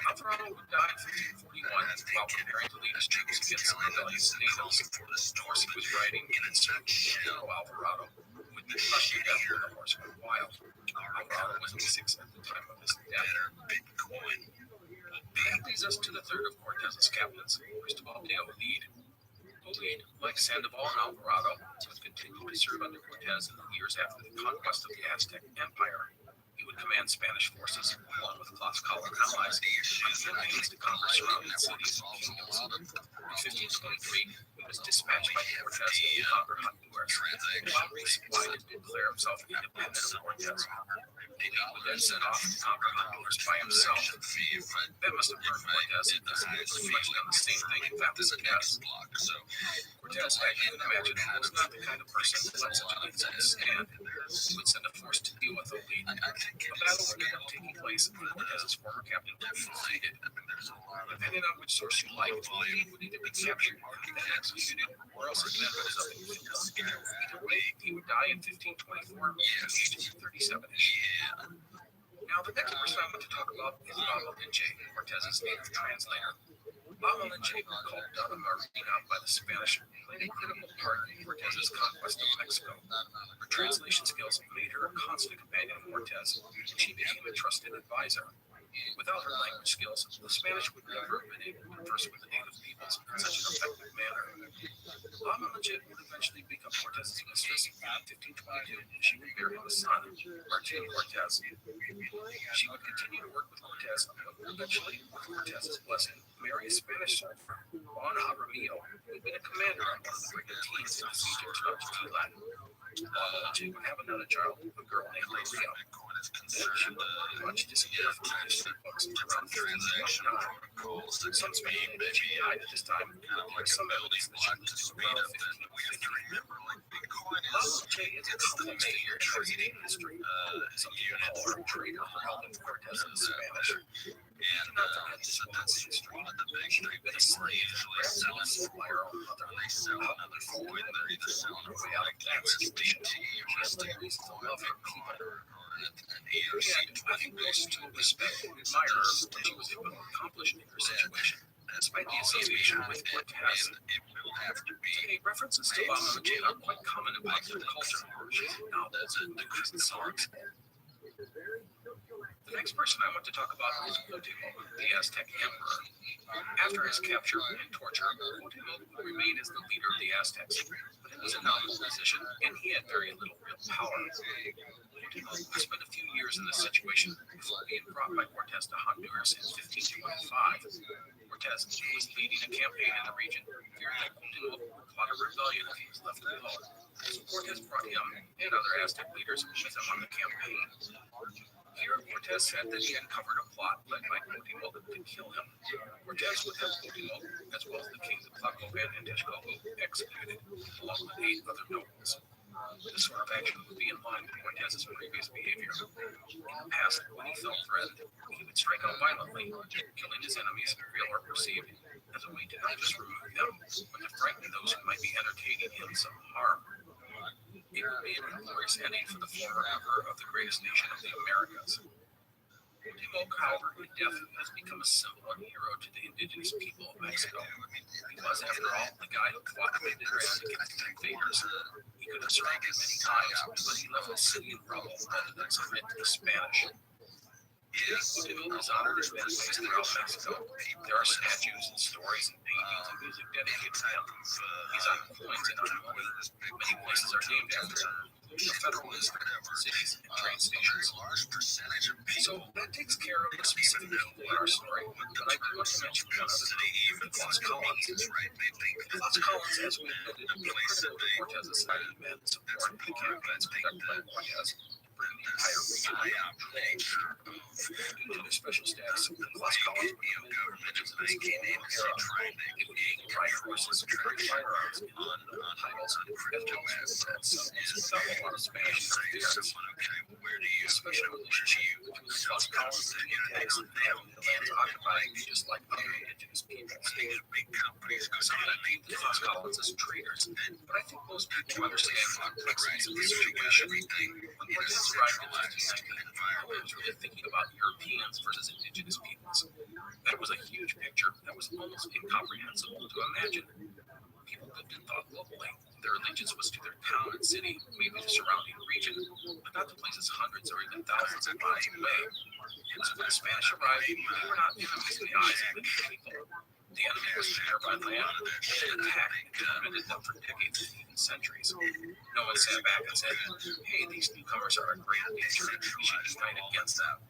S1: Alvarado would die in 1541 while preparing to lead his troops against the rebellious natives. Of course, he was riding in and search of Alvarado, who would Russian death of the horse went wild. Alvaro was 86 at the time of his death. That leads us to the third of Cortez's captains, Cristobal de Ootd. Ootd, like Sandoval and Alvarado, would continue to serve under Cortez in the years after the conquest of the Aztec Empire. He would command Spanish forces, along with Tlaxcala allies, on campaigns to conquer surrounding cities and kingdoms. In 1523, he was dispatched by Cortez to conquer Honduras, while resupplied and declare himself independent of Cortez. Ootd would then set off to conquer Honduras by himself. That must have burned Cortez, as he had pretty much done the same thing in Cortez. Cortez, as you can imagine, was not the kind of person who let such insults stand. He would send a force to deal with Ootd. A battle ended up taking place, and Cortez's former captain would be defeated. Depending on which source you like, Ootd would either be captured or executed, or else his men rose up and killed him. Either way, he would die in 1524 at the age of 37-ish. Now, the next person I want to talk about is Rabbi, Cortez's native translator. Rabbi, called Donna Marina by the Spanish, played a critical part in Cortez's conquest of Mexico. Her translation skills made her a constant companion of Cortez, and she became a trusted advisor. Without her language skills, the Spanish would never have been able to converse with the native peoples in such an effective manner. Rabbi would eventually become Cortez's mistress, and in 1522 she would bear him a son, Martin Cortez. She would continue to work with Cortez, but eventually, with Cortez's blessing, marry a Spanish soldier, Juan Jaramillo, who had been a commander on one of the brigantines in the siege of Tenochtitlan. Rabbi would have another child, a girl named Maria. Then she would pretty much disappear from the history books around 1529. Some speculate that she died at this time, but there is some evidence that she lived to around 1550. Rabbi is a complex figure in Argentine history. Some people call her a traitor for helping Cortez in the Spanish. And not forget this woman's history. She had been a slave, a supplier of mother, another fool, and her way out of that situation. She has two reasons to love her people. And I think most to respect and admire her for what she was able to accomplish in her situation, despite the association with Cortez. Today, references to Rabbi are quite common in popular culture, novels, and movies and songs. The next person I want to talk about is Cuauhtemoc, the Aztec emperor. After his capture and torture, Cuauhtemoc would remain as the leader of the Aztecs, but it was a nominal position, and he had very little real power. Cuauhtemoc spent a few years in this situation before being brought by Cortez to Honduras in 1525. Cortez was leading a campaign in the region, fearing that Cuauhtemoc would plot a rebellion if he was left alone. So Cortez brought him and other Aztec leaders with him on the campaign. Here, Cortez said that he had covered a plot led by Cuauhtemoc to kill him. Cortez would have Cuauhtemoc, as well as the kings of Tlacopan and Texcoco, executed, along with 8 other nobles. This sort of action would be in line with Cortez's previous behavior. In the past, when he felt threatened, he would strike out violently, killing his enemies, real or perceived, as a way to not just remove them, but to frighten those who might be entertaining him some harm. It would be an inglorious ending for the former emperor of the greatest nation of the Americas. Cuauhtemoc, however, in death has become a symbol and hero to the indigenous people of Mexico. Because, after all, the guy who fought the Indians against the invaders, he could have surrendered many times, but he left the city in rubble rather than submit to the Spanish. Cuauhtemoc is honored in many ways throughout Mexico. There are statues and stories and paintings and music dedicated to him. He's on coins and on money. Many places are named after him, including the federal minister, cities, and train stations. So that takes care of the specific people in our story, but I do want to mention one other name, Los Collins. Los Collins, as we noted, was critical to Cortez's side of the men supporting the campaigns conducted by Cortez. The entire region due to their special status. Los Collins were committed to this game era. They would ride horses, carry firearms, and titles, and without a lot of Spanish interference. The special relationship between Los Collins and the Aztecs and occupying just like other indigenous people. Some of them named the Los Collins as traitors, but I think most people understand the complexities of the situation. When Cortez arrived in 1519, I was really thinking about Europeans versus indigenous peoples. That was a huge picture that was almost incomprehensible to imagine. People lived and thought locally, Their allegiance was to their town and city, maybe the surrounding region, but not to places hundreds or even thousands of miles away. So when the Spanish arrived, they were not enemies in the eyes of the people. The enemy was there by land, and they attacked and defended them for decades and even centuries. No one sat back and said, hey, these newcomers are a great danger, we should unite against them.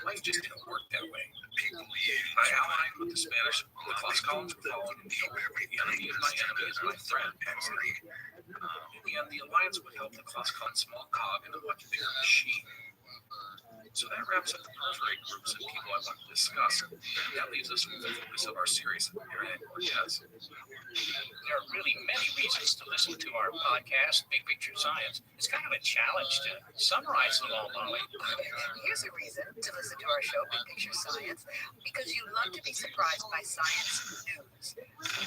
S1: Life just didn't work that way. I allied with the Spanish, the Lost Colonies were following me. The enemy of my enemy is my friend. In the end, the alliance would help the Lost Colonies small cog in a much bigger machine. So that wraps up the periphery groups and people I want to discuss. That leaves us with the focus of our series, Aaron and Cortez.
S8: There are really many reasons to listen to our podcast, Big Picture Science. It's kind of a challenge to summarize them all, Molly.
S9: Here's a reason to listen to our show, Big Picture Science, because you love to be surprised by science news.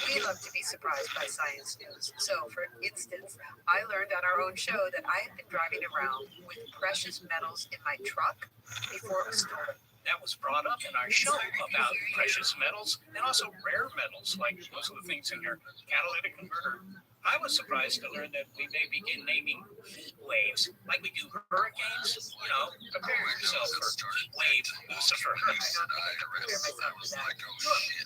S9: We love to be surprised by science news. So, for instance, I learned on our own show that I had been driving around with precious metals in my truck before it was stolen.
S8: That was brought up in our show about precious metals and also rare metals, like most of the things in your catalytic converter. I was surprised to learn that we may begin naming heat waves like we do hurricanes. You know, prepare yourself for heat wave Lucifer.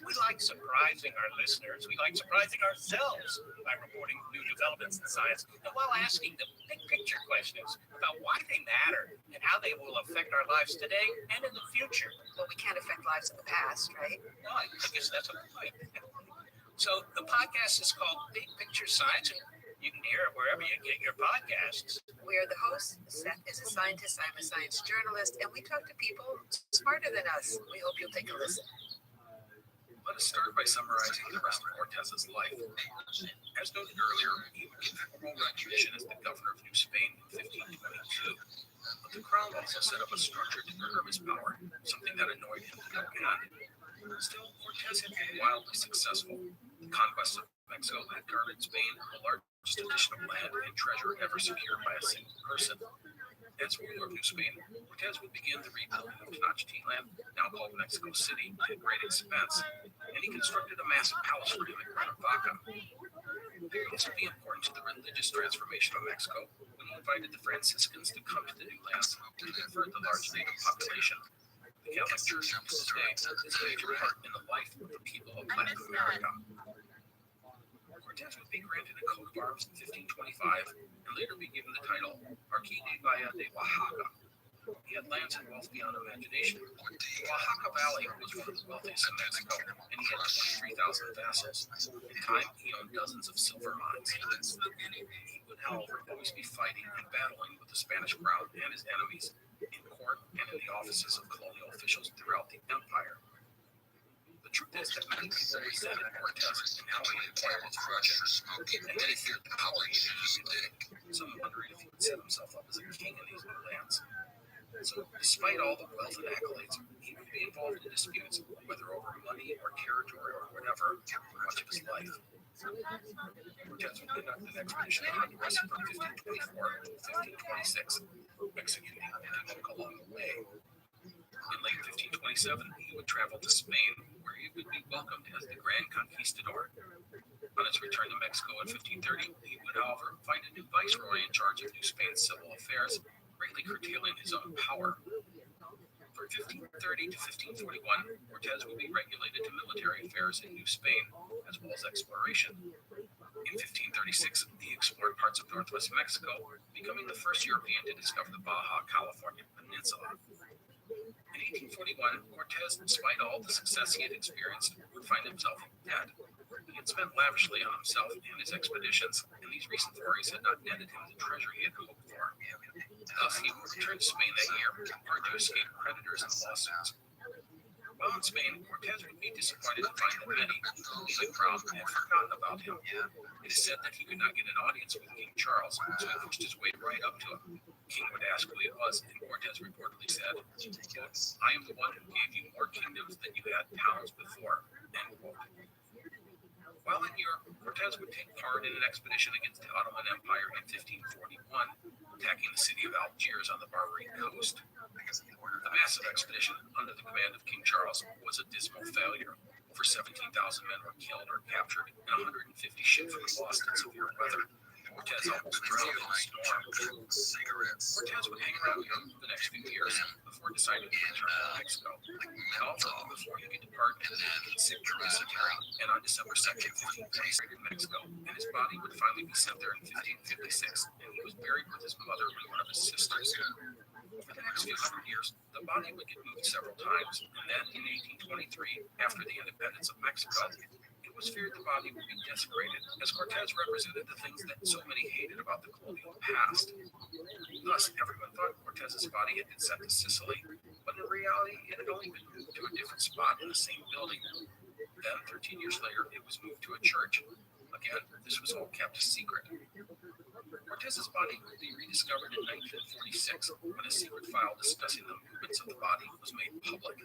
S8: We like surprising our listeners. We like surprising ourselves by reporting new developments in science and while asking the big picture questions about why they matter and how they will affect our lives today and in the future.
S9: Well, we can't affect lives in the past, right?
S8: No, I guess that's a point. So the podcast is called Big Picture Science, and you can hear it wherever you get your podcasts.
S9: We are the hosts. Seth is a scientist. I'm a science journalist, and we talk to people smarter than us. We hope you'll take a listen.
S1: Let us start by summarizing the rest of Cortez's life. As noted earlier, he would get formal recognition as the governor of New Spain in 1522. But the crown also set up a structure to curb his power, something that annoyed him to no end. Still, Cortez had been wildly successful. The conquest of Mexico had garnered Spain the largest addition of land and treasure ever secured by a single person. As ruler of New Spain, Cortez would begin the rebuilding of Tenochtitlan, now called Mexico City, at great expense, and he constructed a massive palace for him at Cuernavaca. This would be important to the religious transformation of Mexico when he invited the Franciscans to come to the new lands to convert the large native population. The Catholic Church to this day is a major part in the life of the people of Latin America. Cortez would be granted a coat of arms in 1525 and later be given the title Marquis de Valle de Oaxaca. He had lands and wealth beyond imagination. The Oaxaca Valley was one of the wealthiest in Mexico, and he had 23,000 vassals. In time, he owned dozens of silver mines. He would, however, always be fighting and battling with the Spanish crown and his enemies in court and in the offices of colonial officials throughout the empire. The truth is that many people resented Cortez and how he acquired his fortune, and many feared the power he had accumulated. Some wondered if he would set himself up as a king in these new lands. So, despite all the wealth and accolades, he would be involved in disputes, whether over money or territory or whatever, for much of his life. Cortez would conduct an expedition to Honduras from 1524 to 1526, executing many along the way. In late 1527, he would travel to Spain, where he would be welcomed as the Grand Conquistador. On his return to Mexico in 1530, he would, however, find a new viceroy in charge of New Spain's civil affairs, greatly curtailing his own power. From 1530 to 1541, Cortez would be regulated to military affairs in New Spain, as well as exploration. In 1536, he explored parts of northwest Mexico, becoming the first European to discover the Baja California Peninsula. In 1841, Cortez, despite all the success he had experienced, would find himself in debt. He had spent lavishly on himself and his expeditions, and these recent forays had not netted him the treasure he had hoped for. Thus, he would return to Spain that year, hard to escape creditors and lawsuits. While in Spain, Cortez would be disappointed to find that many, including the crown, had forgotten about him. It is said that he could not get an audience with King Charles, so he pushed his way right up to him. The king would ask who he was, and Cortez reportedly said, "I am the one who gave you more kingdoms than you had towns before." End quote. While in Europe, Cortez would take part in an expedition against the Ottoman Empire in 1541, attacking the city of Algiers on the Barbary coast. The massive expedition under the command of King Charles was a dismal failure. Over 17,000 men were killed or captured, and 150 ships were lost in severe weather. Cortez almost drowned in the storm. Cortez would hang around Europe for the next few years before deciding to return to Mexico. However, before he could depart, he was sick from dysentery, and on December 2nd, 1526, in Mexico, and his body would finally be sent there in 1556, and he was buried with his mother and one of his sisters. For the next few hundred years, the body would get moved several times, and then in 1823, after the independence of Mexico, it was feared the body would be desecrated, as Cortez represented the things that so many hated about the colonial past. Thus, everyone thought Cortez's body had been sent to Sicily, but in reality, it had only been moved to a different spot in the same building. Then, 13 years later, it was moved to a church. Again, this was all kept a secret. Cortez's body would be rediscovered in 1946 when a secret file discussing the movements of the body was made public.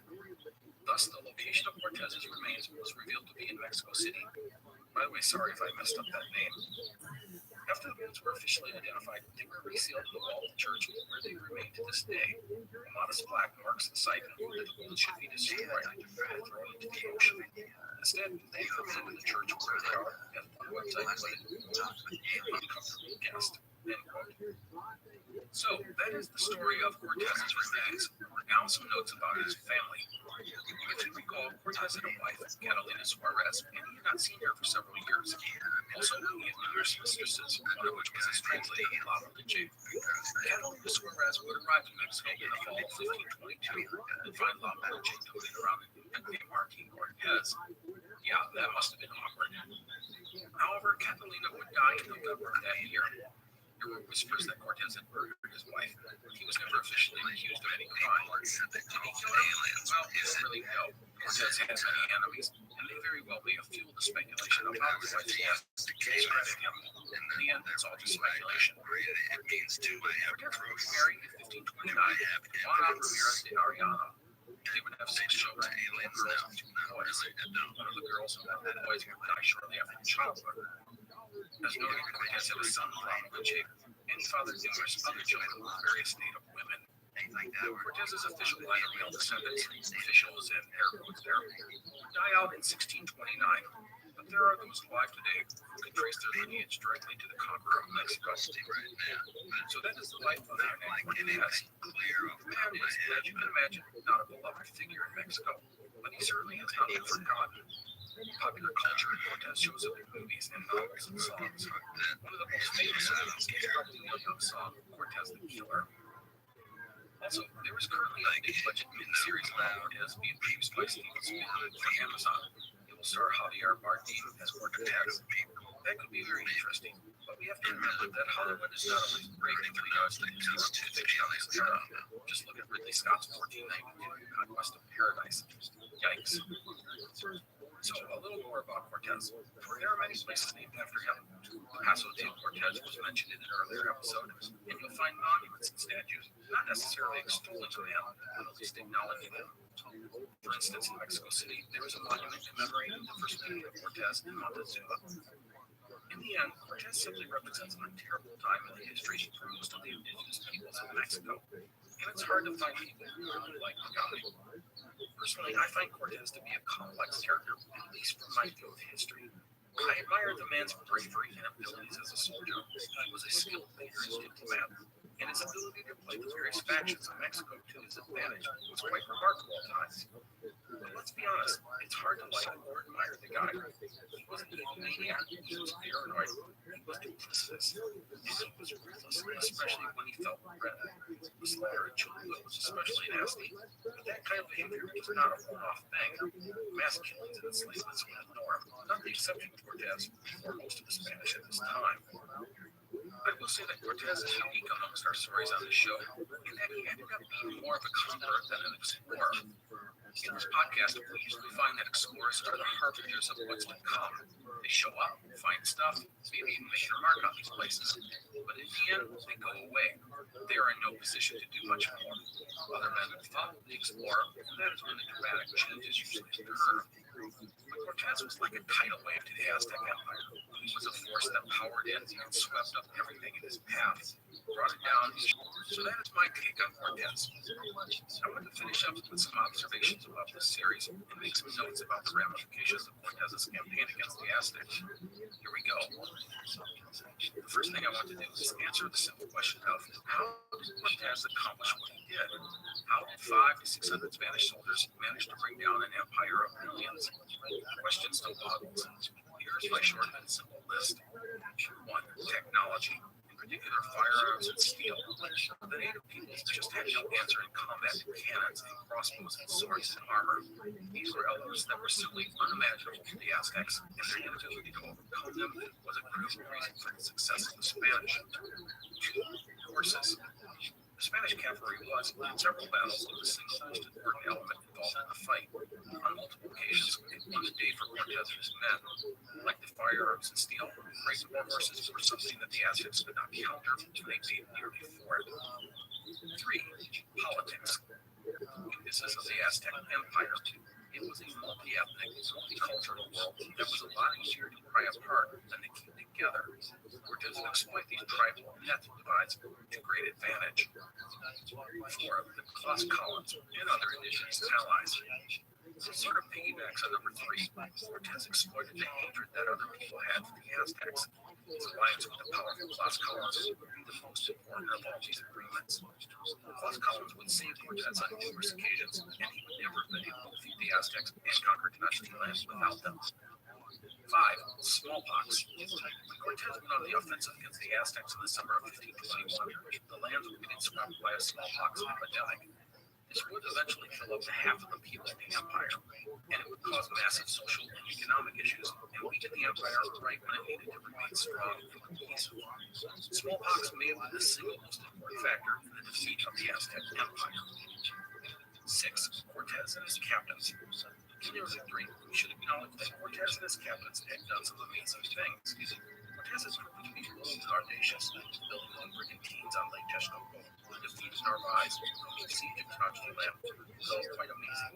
S1: Thus, the location of Cortez's remains was revealed to be in Mexico City. By the way, sorry if I messed up that name. After the bones were officially identified, they were resealed in the wall of the church where they remain to this day. A modest plaque marks the site that the bones should be destroyed and thrown into the ocean. Instead, they remain in the church where they are, as one website put it, uncomfortable guest. End quote. So, that is the story of Cortez's remains. Now some notes about his family. If you recall, Cortez had a wife, Catalina Suarez, and he had not seen her for several years. Also, he had numerous mistresses, one of which was his translator, Lalo de J. Catalina Suarez would arrive in Mexico in the fall of 1522 and find Lalo de J toting around and named Martin Cortez. Yeah, that must have been awkward. However, Catalina would die in November of that year. There were whispers that Cortez had murdered his wife. He was never officially accused of any crime. Did he kill her? Well, we don't really know. Cortez had many enemies, and they very well may have fueled the speculation about his wife's death to discredit him. In the end, it's all just speculation. Cortez would marry in 1529 Juana Ramirez de Arellano. They would have 6 children, 1 girl and 2 boys. One of the girls and one of the boys would die shortly after childbirth. As noted, Cortez had a son, Ronald J., and he fathered numerous other children with various native women. Cortez's official line of male descendants, officials and air quotes there, would die out in 1629, but there are those alive today who can trace their lineage directly to the conqueror of Mexico. So that is the life of Hernán Cortez. The man is, as you can imagine, not a beloved figure in Mexico, but he certainly has not been forgotten. Popular culture in Cortez shows up in movies and novels and songs. One of the most famous of them is probably the young song, Cortez the Killer. Also, there is currently a big-budget miniseries about Cortez being produced by Steven Spielberg for Amazon. It will star Javier Bardem as Cortez. That could be very interesting, but we have to remember that Hollywood is not always great with regards to historical fiction on this era. Just look at Ridley Scott's 1492 Conquest of Paradise. Yikes. So, a little more about Cortez. There are many places named after him. Paso de Cortez was mentioned in an earlier episode, and you'll find monuments and statues, not necessarily extolling to him, but at least acknowledging him. For instance, in Mexico City, there is a monument commemorating the first meeting of Cortez and Montezuma. In the end, Cortez simply represents an untearable time in the history for most of the indigenous peoples of Mexico, and it's hard to find people who really like the guy. Personally, I find Cortez to be a complex character, at least from my view of history. I admire the man's bravery and abilities as a soldier. He was a skilled leader and diplomat, and his ability to play the various factions of Mexico to his advantage was quite remarkable at times. But let's be honest, it's hard to like or admire the guy. He was an evil maniac, he was paranoid, he was duplicitous, and he was ruthless, especially when he felt regret. The slaughter of children was especially nasty, but that kind of behavior was not a one-off thing. Mass killings and enslavements were the norm, not the exception of Cortez or most of the Spanish at this time. I will say that Cortez is unique amongst our stories on the show, in that he ended up being more of a conqueror than an explorer. In this podcast, we usually find that explorers are the harbingers of what's to come. They show up, find stuff, maybe even make their mark on these places, but in the end, they go away. They are in no position to do much more. Other men follow the explorer, and that is when the dramatic changes usually occur. But Cortez was like a tidal wave to the Aztec Empire. He was a force that powered in and swept up everything in his path, brought it down. So that is my take on Cortez. I want to finish up with some observations about this series and make some notes about the ramifications of Cortez's campaign against the Aztecs. Here we go. The first thing I want to do is answer the simple question of how did Cortez accomplish what he did? How did 500 to 600 Spanish soldiers manage to bring down an empire of millions? The question still boggles. Here's my short and simple list. 1. Technology, in particular firearms and steel. The native peoples just had no answer in combat to cannons and crossbows and swords and armor. These were elements that were simply unimaginable to the Aztecs, and their inability to overcome them was a critical reason for the success of the Spanish. 2. Horses. The Spanish cavalry was, in several battles, the single most important element involved in the fight. On multiple occasions, it won the day for Cortez and his men. Like the firearms and steel, great war horses were something that the Aztecs could not counter, and they paid dearly for it. 3. Politics. Weaknesses of the Aztec Empire. It was a multi-ethnic, multicultural world that was a lot easier to pry apart than to keep together. Cortez would exploit these tribal and ethnic divides to great advantage. 4. The Tlaxcalans and other indigenous allies. This sort of piggybacks on number 3. Cortez exploited the hatred that other people had for the Aztecs. His alliance with the powerful Tlaxcalans would be the most important of all these agreements. The Tlaxcalans would save Cortez on numerous occasions, and he would never have been able to defeat the Aztecs and conquer Tenochtitlan without them. 5. Smallpox. When Cortez went on the offensive against the Aztecs in the summer of 1521, the lands were getting swept by a smallpox epidemic. This would eventually fill up to half of the people of the empire, and it would cause massive social and economic issues and weaken the empire right when it needed to remain strong and peaceful. Smallpox may have been the single most important factor in the defeat of the Aztec Empire. 6. Cortez and his captains. In their victory, we should acknowledge that Cortez and his captains had done some amazing things. Cortez has proven to be bold and audacious, building on brigantines on Lake Texcoco, defeated Narvaez, and siege of Tenochtitlan. It's all quite amazing.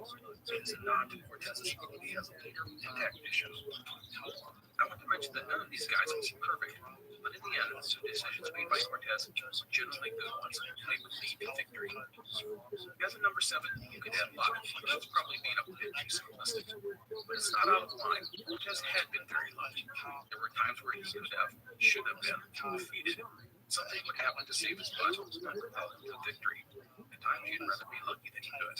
S1: It is a nod to Cortez's ability as a leader and tactician. I want to mention that none of these guys was perfect, but in the end, the decisions made by Cortez were generally good ones, and they would lead to victory. As a number 7, you could add luck, but that's probably being a bit too simplistic. But it's not out of line. Cortez had been very lucky. There were times where he could have, should have been, defeated. Something would happen to save his butt and propel him to victory. At times, he'd rather be lucky than good.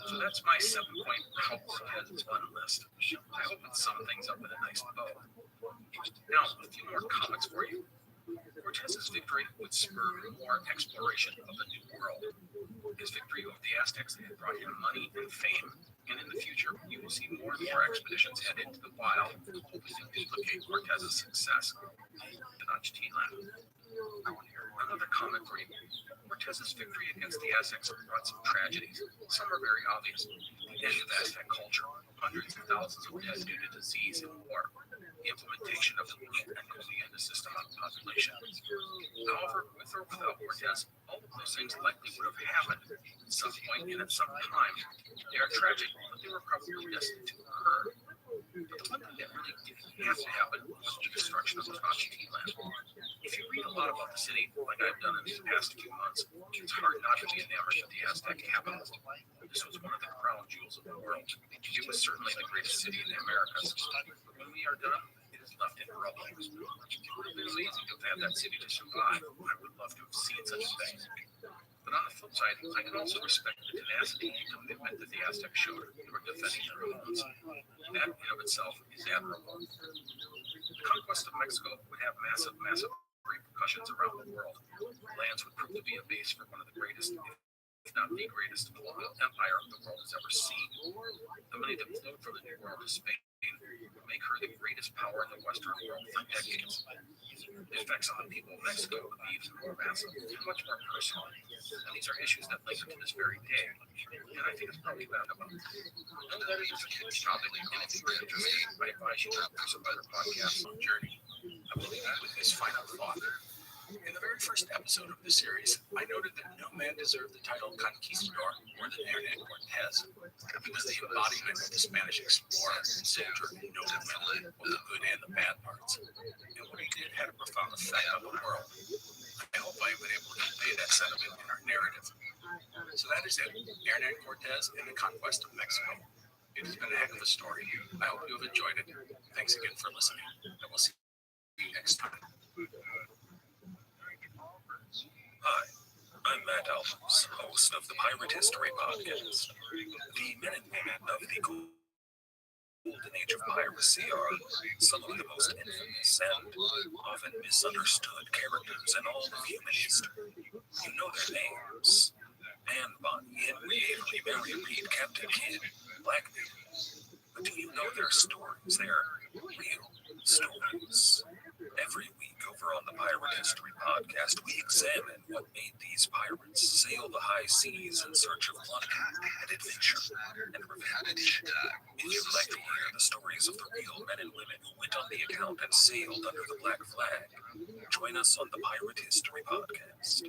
S1: So that's my 7-point how Cortez won list. I hope it sums things up in a nice bow. Now, a few more comments for you. Cortez's victory would spur more exploration of the New World. His victory over the Aztecs had brought him money and fame, and in the future, you will see more and more expeditions head into the wild, hoping to duplicate Cortez's success in Tenochtitlan. Another comment for you. Cortez's victory against the Aztecs brought some tragedies. Some are very obvious. The end of Aztec culture, hundreds of thousands of dead due to disease and war. The implementation of the Blue and Columbiana system on the population. However, with or without Cortez, all of those things likely would have happened at some point and at some time. They are tragic, but they were probably destined to occur. But the one thing that really didn't have to happen was the destruction of Tenochtitlan. If you read a lot about the city, like I've done in these past few months, it's hard not to be enamored with the Aztec capital. This was one of the crown jewels of the world. It was certainly the greatest city in the Americas. But when we are done, it is left in rubble. It would have been amazing to have had that city to survive. I would love to have seen such a thing. But on the flip side, I can also respect the tenacity and commitment that the Aztecs showed toward defending their homes. That in of itself is admirable. The conquest of Mexico would have massive repercussions around the world. Lands would prove to be a base for one of the greatest, if not the greatest, colonial empire the world has ever seen. The money that flowed from the New World to Spain would make her the greatest power in the Western world for decades. The effects on the people of Mexico would be even more massive and much more personal. And these are issues that linger to this very day. And I think it's probably bad about it. I know that it is a huge topic, and if you are interested, I advise you to do some other podcasts on Journey. I will leave you with this final thought. In the very first episode of the series, I noted that no man deserved the title conquistador more than Hernán Cortés. He was the embodiment of the Spanish explorer and soldier who knew both the good and the bad parts. And what he did had a profound effect on the world. I hope I have been able to convey that sentiment in our narrative. So that is it, Hernán Cortés and the conquest of Mexico. It has been a heck of a story. I hope you have enjoyed it. Thanks again for listening. I will see you next time.
S7: Hi, I'm Matt Albers, host of the Pirate History Podcast. The men and women of the golden age of piracy are some of the most infamous and often misunderstood characters in all of human history. You know their names: Anne Bonny, Henry Avery, Mary Read, Captain Kidd, Blackbeard. But do you know their stories? Their real stories? Every week over on the Pirate History Podcast, we examine what made these pirates sail the high seas in search of plunder and adventure and revenge. If you'd like to hear the stories of the real men and women who went on the account and sailed under the black flag, join us on the Pirate History Podcast.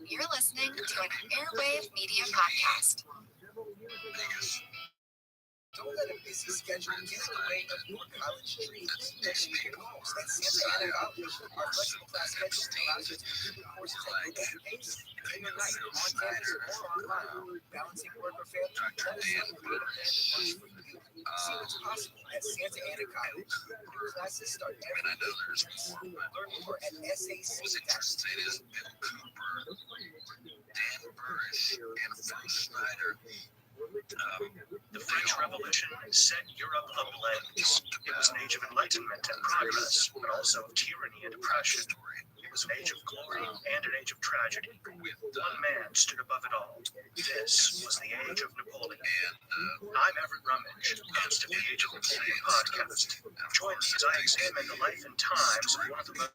S5: You're listening to an Airwave Media Podcast.
S6: Don't let a busy schedule get in the way of your college dreams. Next year, at Santa Ana College, our flexible class schedule allows you to complete courses at your own pace, day or night, on campus or online, balancing work or family. Let us have a creative plan that works for you. See what's possible at Santa Ana College. Classes start every week. Learn more at SAC.com.
S2: Dan Burrish, and Phil Schneider.
S4: The French Revolution set Europe ablaze. It was an age of enlightenment and progress, but also of tyranny and oppression. It was an age of glory and an age of tragedy. One man stood above it all. This was the age of Napoleon. I'm Everett Rummage, host of the Age of Napoleon podcast. Join me as I examine the life and times of one of the most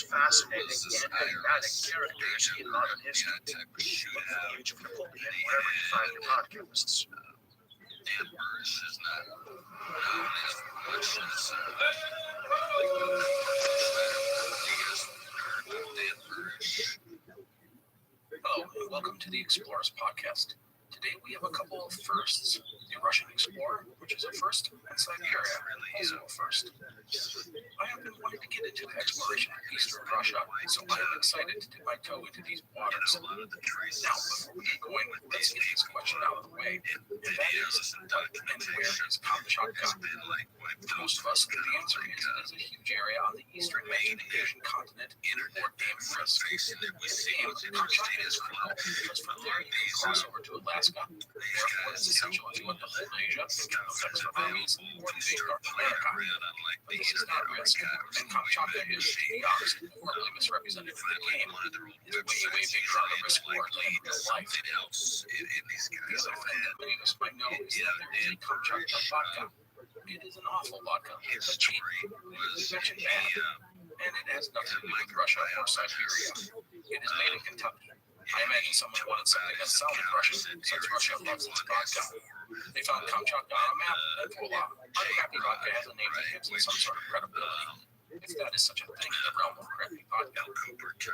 S4: fascinating and enigmatic characters in modern history. Look for the Age of Napoleon wherever you find your podcasts.
S2: Dan Burrish is not known as much as Dan Burrish.
S1: Hello, and welcome to the Explorers Podcast. Today we have a couple of firsts. The Russian explorer, which is a first, and Siberia, also a first. I have been wanting to get into the exploration of eastern Russia, so I am excited to dip my toe into these waters. Now, before we get going, let's get this question out of the way. And that is, what and where is Kamchatka? For most of us, the answer is it is a huge area on the eastern edge of the Asian continent, or Damfrist. Kamchatka is critical because from there you can cross over to Alaska. Therefore, it's essential if you want to hold Asia, no sex for Burmese, or invade North America. But this is not risk, and Kamchatka is, to be honest, horribly misrepresented in the game. It's way bigger on the risk board than in real life. The other thing that many of us might know is that there is a Kamchatka vodka. It is an awful vodka. It's cheap. It's mentioned bad. And it has nothing to do with Russia or Siberia. It is made in Kentucky. I imagine someone wanted something that sounded Russian, since Russia loves its vodka. They found Kamchatka on a map, and voila, our crappy vodka has a name that gives it some sort of credibility. If that is such a thing in the realm of crappy vodka. Kamchatka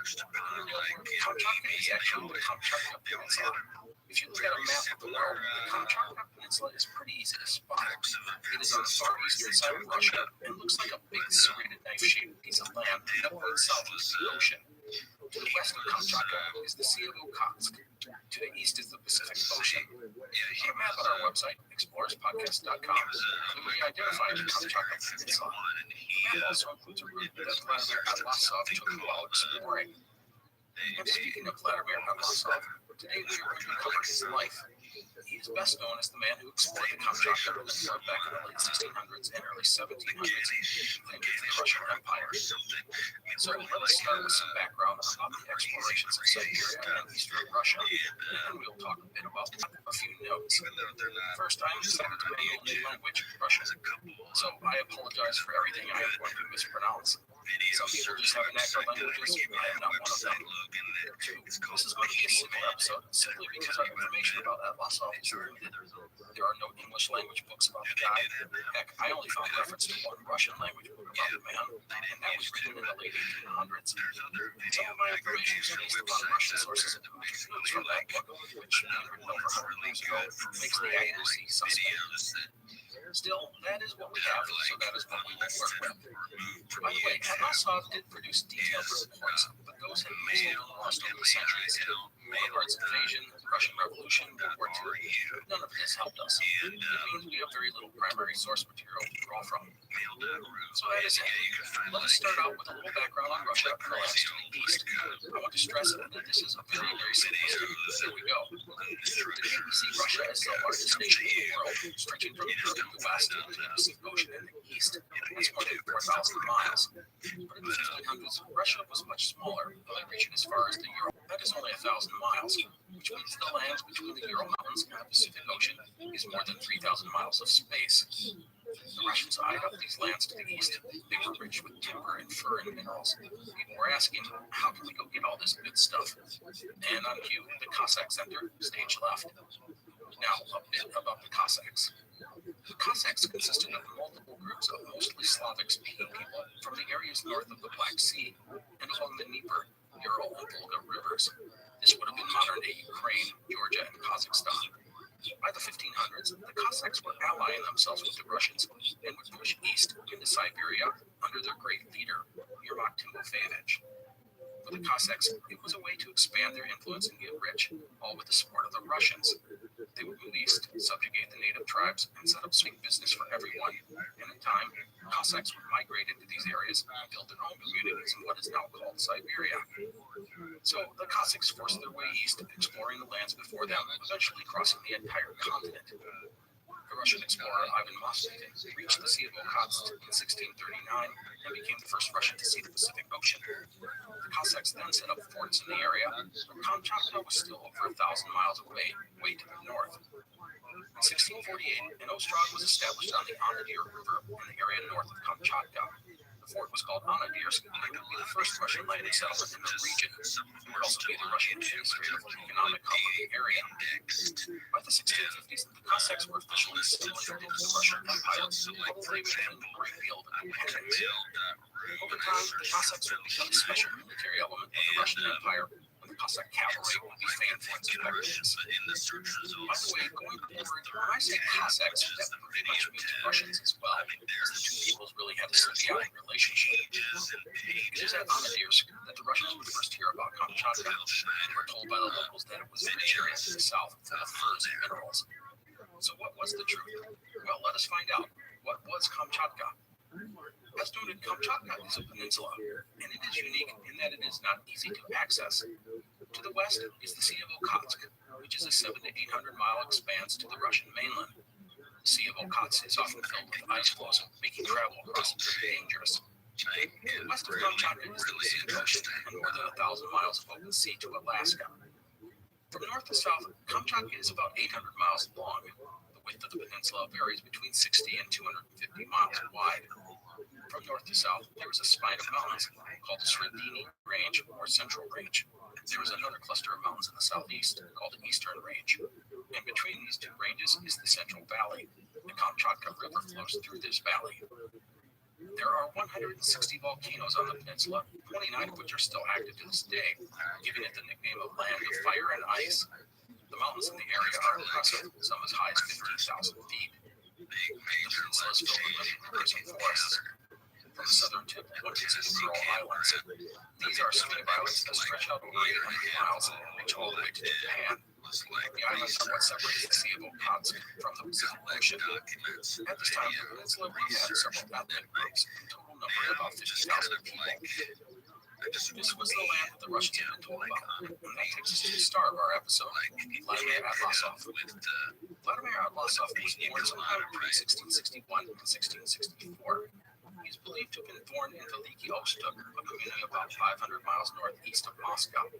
S1: is actually the Kamchatka Peninsula. If you look at a map of the world, the Kamchatka Peninsula is pretty easy to spot. It is on the far eastern side of Russia and looks like a big serrated knife-shaped piece of land that points southeast to the ocean. To the west of Kamchatka is the Sea of Okhotsk. To the east is the Pacific Ocean. Our map on our website, explorerspodcast.com, clearly identifies the Kamchatka Peninsula. The map also includes a route that Vladimir Atlasov took while exploring. And speaking of Vladimir Atlasov, today we are going to cover his life. He is best known as the man who explored the Kamchatka Peninsula back in the late 1600s and early 1700s, and the Russian Empire. So let's start with some background about the explorations of Siberia and eastern Russia, and then we'll talk a bit about a few notes. First, I decided to make a new language, Russian, so I apologize for everything I am going to mispronounce. Some people just have natural languages. I am not one of them. Two, this is going to be a simple episode simply because our information about Atlasov is limited. There are no English language books about the guy. Heck, I only found reference to one Russian language book about the man, and that was written in the late 1800s. Some of my information is based upon Russian sources and notes from that book, which, written over 100 years ago, makes the accuracy suspect. Still, that is what we have, so that is what we will work with. By the way, Atlasov did produce detailed reports, but those have mostly been lost over the centuries. Bonaparte's invasion, the Russian Revolution, World War II, none of this helped us. It means we have very little primary source material to draw from. So that is it. Let us start out with a little background on Russia and the lands to the east. I want to stress that this is a very, very simple history. Here we go. Today we see Russia as the largest nation in the world, stretching from Europe to the west to the Pacific Ocean in the east. That's more than 4,000 miles. But in the 1500s, Russia was much smaller, only reaching as far as the Ural. That is only 1,000 miles, which means the lands between the Ural Mountains and the Pacific Ocean is more than 3,000 miles of space. The Russians eyed up these lands to the east. They were rich with timber and fur and minerals. People were asking, how can we go get all this good stuff? And on cue, the Cossacks enter, stage left. Now, a bit about the Cossacks. The Cossacks consisted of multiple groups of mostly Slavic-speaking people from the areas north of the Black Sea and along the Dnieper, Ural, and Volga rivers. This would have been modern-day Ukraine, Georgia, and Kazakhstan. By the 1500s, the Cossacks were allying themselves with the Russians and would push east into Siberia under their great leader, Yermak Timofeyevich. For the Cossacks, it was a way to expand their influence and get rich, all with the support of the Russians. They would move east, subjugate the native tribes, and set up big business for everyone. And in time, Cossacks would migrate into these areas and build their own communities in what is now called Siberia. So the Cossacks forced their way east, exploring the lands before them, eventually crossing the entire continent. The Russian explorer Ivan Moskvin reached the Sea of Okhotsk in 1639 and became the first Russian to see the Pacific Ocean. The Cossacks then set up forts in the area, but Kamchatka was still over 1,000 miles away, way to the north. In 1648, an ostrog was established on the Anadyr River in the area north of Kamchatka. The fort was called Anadirsk, and it would be the first Russian landing settlement in the region. It would also be the Russian administrative and economic hub of the area. By the 1650s, the Cossacks were officially assimilated into the Russian Empire, hopefully winning a great deal of independence. Over time, the Cossacks would become a special military element of the Russian Empire, and the Cossack cavalry would be famed for its effectiveness. By the way, going forward, when I say Cossacks, that pretty much means Russians as well, as the two peoples really had a symbiotic relationship. It is at Anadirsk that the Russians would first hear about Kamchatka. They were told by the locals that it was a rich area to the south full of furs and minerals. So what was the truth? Well, let us find out. What was Kamchatka? As noted, Kamchatka is a peninsula, and it is unique in that it is not easy to access. To the west is the Sea of Okhotsk, which is a 700 to 800 mile expanse to the Russian mainland. The Sea of Okhotsk is often filled with ice floes, making travel across it very dangerous. West of Kamchatka is the Pacific Ocean and more than 1,000 miles of open sea to Alaska. From north to south, Kamchatka is about 800 miles long. The width of the peninsula varies between 60 and 250 miles wide. From north to south, there is a spine of mountains called the Sredini Range or Central Range. There is another cluster of mountains in the southeast called the Eastern Range. And between these two ranges is the Central Valley. The Kamchatka River flows through this valley. There are 160 volcanoes on the peninsula, 29 of which are still active to this day, giving it the nickname of Land of Fire and Ice. The mountains in the area are impressive, some as high as 15,000 feet. The peninsula is filled with rivers and forests. From the southern tip, one can see the Ural Islands. These are swing islands that stretch out over 800 miles and reach all the way to Japan. The islands are what separates the Sea of Okhotsk from the Pacific Ocean. At this time, the peninsula had several ethnic groups, a total number of about 50,000 people. This was the land that the Russians had been told about, and that takes us to the star of our episode, Vladimir Atlasov. Vladimir Atlasov was born sometime between 1661 and 1664. He is believed to have been born in Veliki Ostuk, a community about 500 miles northeast of Moscow.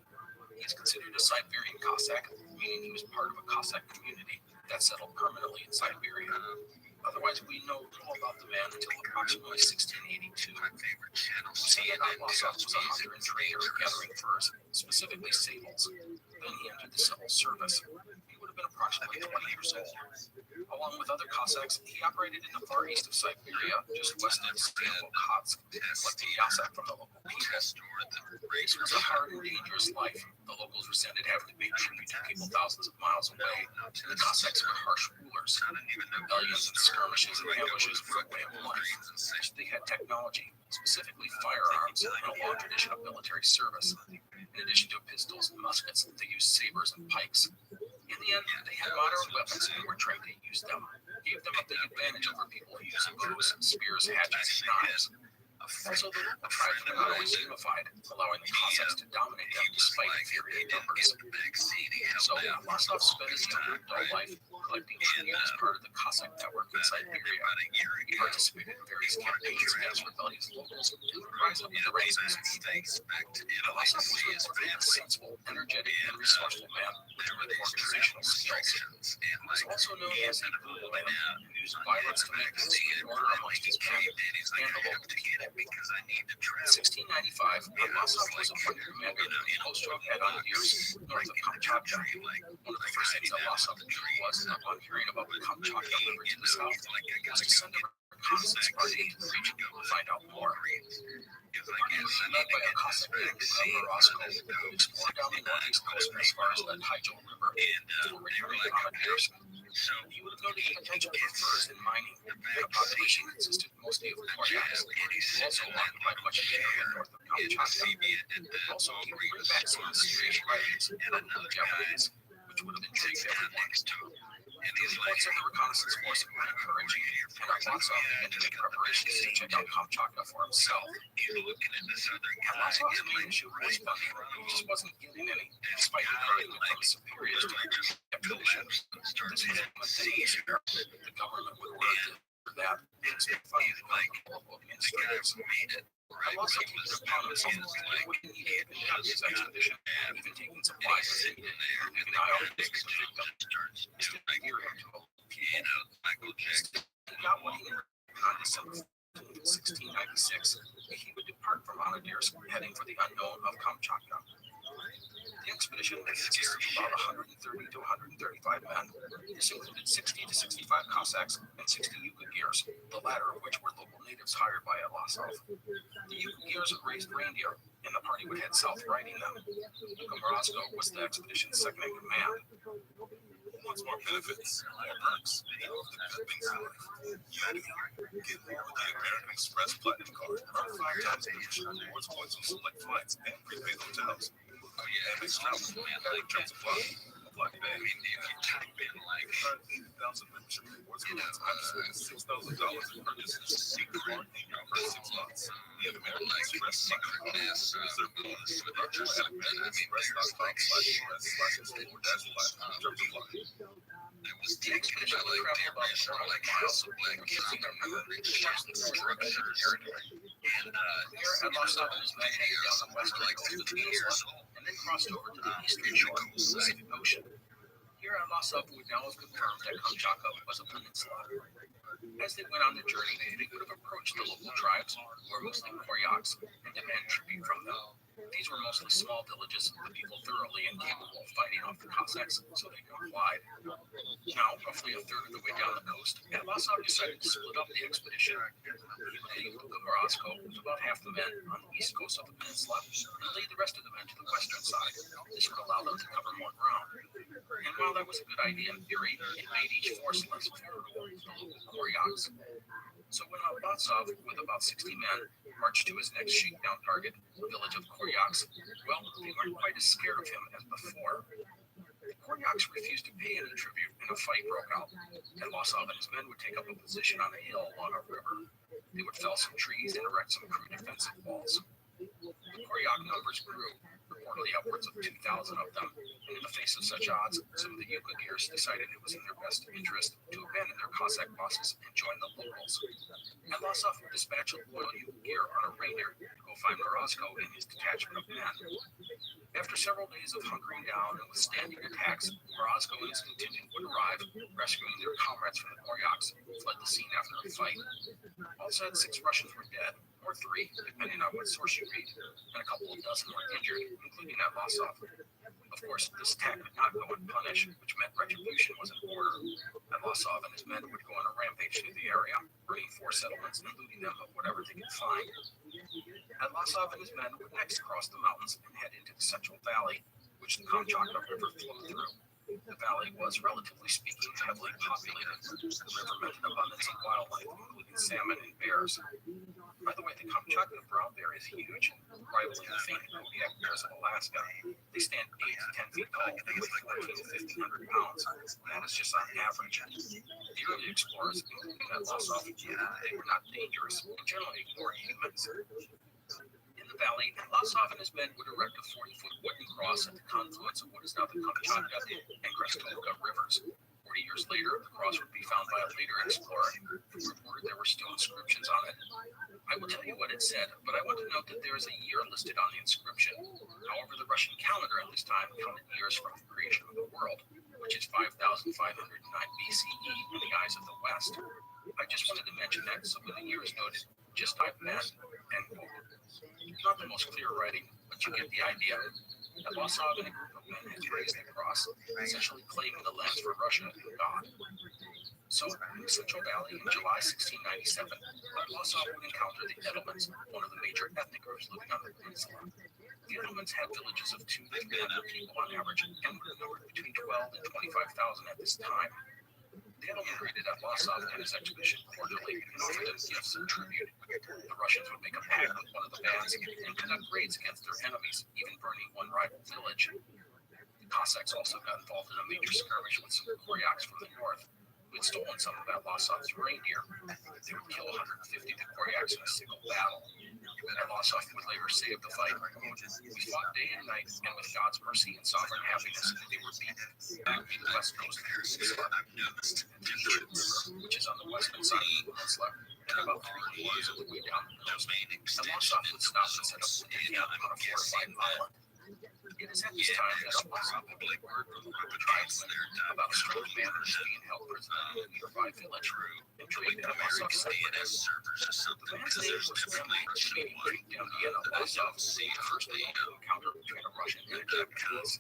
S1: He is considered a Siberian Cossack, meaning he was part of a Cossack community that settled permanently in Siberia. Otherwise, we know little about the man until approximately 1682. See, Lossoff was a hunter and trader gathering furs, specifically sables. Then he entered the civil service. He would have been approximately 20 years old. Along with other Cossacks, he operated in the far east of Siberia, just west of Stamokotsk, collecting yasak from the local people. This was a hard and dangerous life. The locals resented having to pay tribute to people thousands of miles away, and the Cossacks were harsh rulers. Rebellions and skirmishes and ambushes were a way of life. They had technology, specifically firearms, and a long tradition of military service. In addition to pistols and muskets, they used sabers and pikes. In the end, they had modern weapons and were trained to use them. Gave them a big advantage over people who used bows, spears, hatchets, and knives. Also, the local tribes were not always unified, allowing the Cossacks to dominate them despite inferior numbers. So, Lossoff spent his young adult life collecting tribute as part of the Cossack network in Siberia. He participated in various campaigns against rebellious locals to rise up in the ranks of his people. Lossoff was reportedly a sensible, energetic, and resourceful man with organizational skills. He was also known as a brutal man who used violence to maintain order amongst his men and the local people. In 1695, Lossoff was appointed commander of the post of Igers, north of Kamchatka. One of the first things that Lossoff did was, upon hearing about the Kamchatka River to the south, was to send a reconnaissance party into the region to find out more. The party was led by a Cossack named Roscoe, who explored down the northeast coast as far as the Tygel River, before returning to Igers. He would have noted the potential for furs and mining. The population consisted mostly of Koryaks, who also occupied much of the area north of Kamchatka. Also, he would bring back some mysterious writings from the Japanese, which would have intrigued everyone. The reports of the reconnaissance force were encouraging, and Lossoff began to make preparations to check out Kamchatka for himself. Lossoff's main issue was funding. He just wasn't getting any, despite encouragement from his superiors to expedition. This was a mistake. The government would work for that, and expect funding from local administrators. Lossoff was upon himself that he wouldn't need to conduct his expedition, even taking supplies as needed, leaving Iowa to the victim. Instead of gearing to a he got what he needed on December 1696. He would depart from Igers, heading for the unknown of Kamchatka. The expedition consisted of about 130 to 135 men. This included 60 to 65 Cossacks and 60 igers, the latter of which were local natives hired by Lossoff. The igers raised reindeer, and the party would head south riding them. Roscoe was the expedition's second in command.
S7: Wants more benefits, more perks. The good things in life. Get more with the American Express Platinum Card. Earn 5 times additional rewards points on select flights and prepaid hotels. Oh yeah, Amex Travel. Terms apply. Apply today. I mean, if you type in like 80,000 membership rewards points, $6,000 in purchases. Secret card in your first 6 months. The American Express Platinum Card. Reserve bonus with our AmericanExpress.com/express/explore-platinum. Terms apply.
S1: The expedition would travel about 400 miles, refusing to reach the structured territory. Here at Lossoff and his men headed down the western coast of the peninsula, and then crossed over to the eastern shore of the Pacific Ocean. Here at Lossoff would now have confirmed that Kamchatka was a peninsula. As they went on their journey, they would have approached the local tribes, who were mostly Koryaks, and demanded tribute from them. These were mostly small villages, the people thoroughly incapable of fighting off the Cossacks, so they complied. Now, roughly a third of the way down the coast, Lossoff decided to split up the expedition. He would head to Moscow with about half the men on the east coast of the peninsula, and lead the rest of the men to the western side. This would allow them to cover more ground. And while that was a good idea in theory, it made each force less formidable to the local Koryaks. So when Lossoff, with about 60 men, marched to his next shakedown target, the village of Koryaks, well, they weren't quite as scared of him as before. The Koryaks refused to pay any tribute, and a fight broke out. And Lossoff and his men would take up a position on a hill along a river. They would fell some trees and erect some crude defensive walls. The Koryak numbers grew, reportedly upwards of 2,000 of them, And in the face of such odds, some of the igers decided it was in their best interest to abandon their Cossack bosses and join the locals. And Losov dispatched a loyal igir on a reindeer to go find Morozko and his detachment of men. After several days of hunkering down and withstanding attacks, Morozko and his contingent would arrive, rescuing their comrades from the Koryaks, who fled the scene after a fight. All said, 6 Russians were dead, or 3, depending on what source you read, and a couple of dozen were injured, including at Losov. Of course, this attack could not go unpunished, which meant retribution was in order. And Losov and his men would go on a rampage through the area, burning 4 settlements and looting them of whatever they could find. And Losov and his men would next cross the mountains and head into the Central Valley, which the Kamchatka River flowed through. The valley was, relatively speaking, heavily populated. The river meant an abundance of wildlife, including salmon and bears. By the way, the Kamchatka brown bear is huge, rivaling the famed Kodiak bears of Alaska. They stand 8 to 10 feet tall and weigh 14 to 1,500 pounds. That is just on average. The early explorers, including at Losov, they were not dangerous and generally ignored humans. In the valley, Losov and his men would erect a 40-foot wooden cross at the confluence of what is now the Kamchatka and Krestovka rivers. 40 years later, the cross would be found by a later explorer who reported there were still inscriptions on it. I will tell you what it said, but I want to note that there is a year listed on the inscription. However, the Russian calendar at this time counted years from the creation of the world, which is 5,509 BCE in the eyes of the West. I just wanted to mention that so when the year is noted, just type that, end quote. Not the most clear writing, but you get the idea. At Losov and a group of men had raised the cross, essentially claiming the lands for Russia and God. So, in the Central Valley in July 1697, Losov would encounter the Edelmans, one of the major ethnic groups living on the peninsula. The Edelmans had villages of 200 to 300 people on average, and were numbered between 12 and 25,000 at this time. The Edelman greeted at Losov and his expedition cordially and offered them gifts and tribute. The Russians would make a pact with one of the bands and conduct raids against their enemies, even burning one rival village. The Cossacks also got involved in a major skirmish with some Koryaks from the north, who had stolen some of that Losov's reindeer. They would kill 150 of the Koryaks in a single battle. And Losov would later say of the fight, "We fought day and night, and with God's mercy and sovereign happiness, they were beaten." Back to the west coast of the peninsula, which is on the western side of the peninsula, and about 3 quarters of the way down the coast. And Losov would stop and set up with the on a fortified island. It is at this time that Losov would get word from the local tribesmen about a strange man who was being held prisoner in a nearby village. And treated at Losov said, "The man's name was Dembiana Losov, the first encounter between a Russian and a Japanese."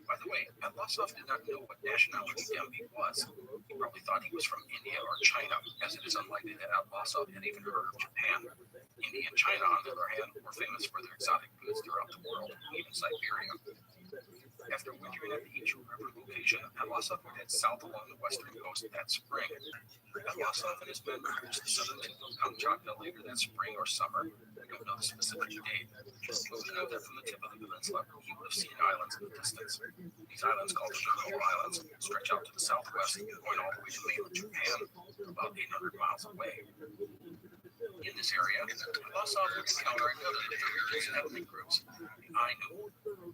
S1: By the way, Losov did not know what nationality Dembi was. He probably thought he was from India or China, as it is unlikely that Losov had even heard of Japan. India and China, on the other hand, were famous for their exotic goods throughout the world, even Siberia. After wintering at the Ichu River location, Losov would head south along the western coast that spring. Losov and his men would reach the southern tip of Kamchatka later that spring or summer. We don't know the specific date. But we know that from the tip of the peninsula, he would have seen islands in the distance. These islands, called the Kuril Islands, stretch out to the southwest, going all the way to mainland Japan, about 800 miles away. In this area, Losov would encounter another of the region's ethnic groups, the Ainu.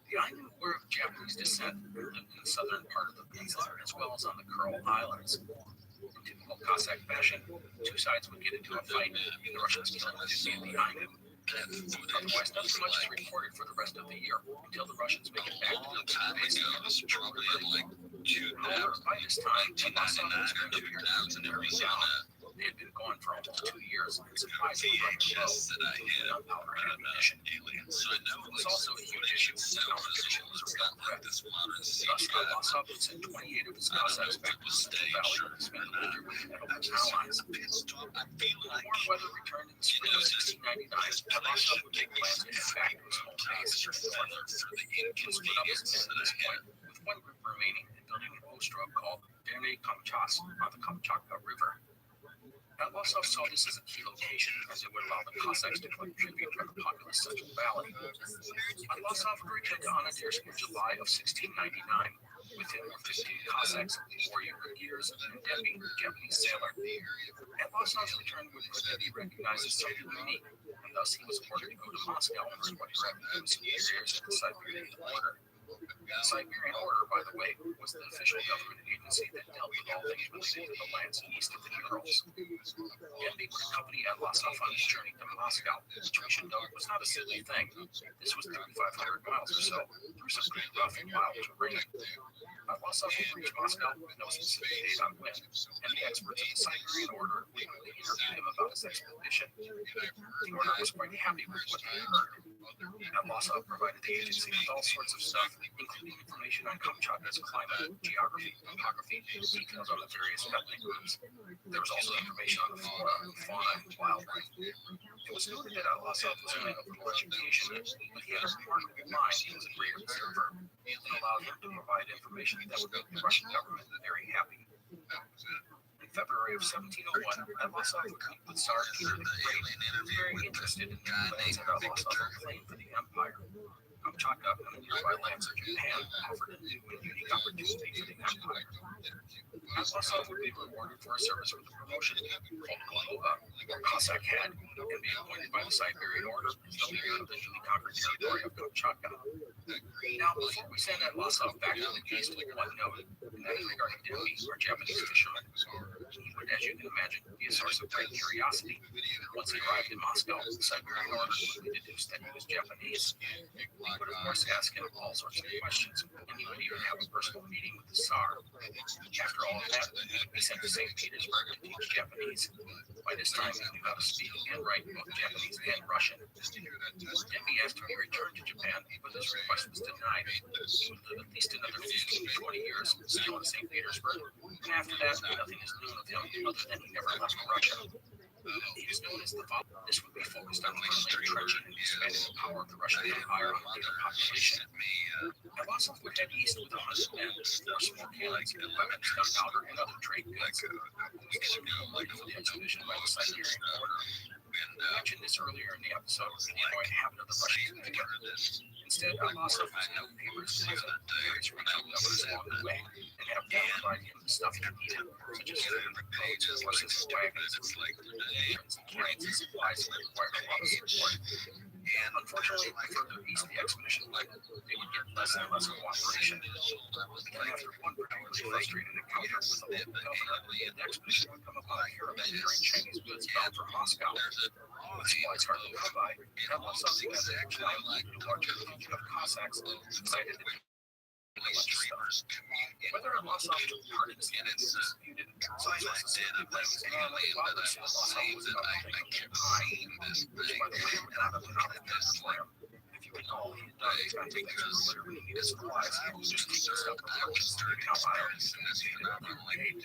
S1: The Ainu were of Japanese descent and lived in the southern part of the peninsula as well as on the Kuril Islands. In typical Cossack fashion, 2 sides would get into a fight, and the Russians killing the Ainu. Otherwise, nothing much is reported for the rest of the year until the Russians make it back to the basin. However, by this time, Losov was going to appear to be very down. They had been gone for almost 2 years, and supplies were running low, including gunpowder and ammunition. It was also a huge issue when competition was real threat. Thus, Losov would send 28 of his Cossacks back to the Central Valley to spend the winter with the Edelman allies. When warm weather returned in the spring of 1699, Losov would make plans to head back to his home base in the north. He was put up his men at this point, with one group remaining and building an ostrog called Verne Kamchas on the Kamchatka River. Losov saw this as a key location, as it would allow the Cossacks to collect tribute from the populous Central Valley. Losov would return to Anadirsk in July of 1699. With him were 15 Cossacks, 4 Igers, and Dembi, the Japanese sailor. Losov's return would be recognized as something unique, and thus he was ordered to go to Moscow and learn what he recognized superiors at the Siberian border. The Siberian Order, by the way, was the official government agency that dealt with all things related to the lands east of the Urals. Envy would accompany Atlasov on his journey to Moscow, which we should note was not a silly thing. This was 3,500 miles or so, through some pretty rough and wild terrain. Atlasov would reach Moscow with no specific date on when, and the experts of the Siberian Order would interview him about his expedition. The Order was quite happy with what they heard. Atlasov provided the agency with all sorts of stuff, including information on Kamchatka's climate, geography, topography, details on the various ethnic groups. There was also information on the flora, fauna, and wildlife. It was noted that Atlasov was a man of little education, but he had a remarkable mind. He was a great observer. It allowed him to provide information that would make the Russian government very happy. In February of 1701, Atlasov would meet with Tsar Peter the Great, who was very interested in the lands that Atlasov had claimed for the empire. Kamchatka and the nearby lands of Japan offered a new and unique opportunity for the empire. Atlasov would be rewarded for his service with a promotion called or Cossack head, and be appointed by the Siberian Order as the leader of the newly conquered territory of Kamchatka. Now, before we send Atlasov back to the east with one note, and that is regarding Envy, our Japanese fisherman, he would, as you can imagine, be a source of great curiosity. Once he arrived in Moscow, the Siberian Order quickly deduced that he was Japanese. He would, of course, ask him all sorts of questions, and he would even have a personal meeting with the Tsar. After all of that, he sent to St. Petersburg to teach Japanese. By this time, he knew how to speak and write both Japanese and Russian. Envy asked him to return to Japan, but his request was denied. He would live at least another 15 to 20 years still in St. Petersburg, and after that, nothing is known of him other than he never left Russia. He was known as the Father. This would be focused on personally entrenching and expanding the power of the Russian Empire on the bigger population. Atlasov would head east with 100 men, 4 small cannons, weapons, gunpowder, and other trade goods. He was completed for the expedition by the Siberian Order. I mentioned this earlier in the episode, the annoying habit of the Russians to get Instead, Atlasov was no papers to visit various regional governors along the way, and have them provide him the stuff he needed, such as food, clothes, horses, wagons, trains, cannons, and supplies that required a lot of support. And unfortunately, the further east the expedition went, they would get less and less cooperation. And after one particularly frustrating encounter with a local governor, the expedition would come upon a caravan carrying Chinese goods bound for Moscow. With supplies hard to come by, Atlasov began to plan a larger legion of Cossacks excited to whether Atlasov took part in this event is disputed. Some sources say that blames family, while others Atlasov was about to take time, which by the way would not have been opportunity for him. If you recall, he had done his hunting to the litter when he needed supplies. He was just taking stuff from merchants to Cal Island and needed another aid.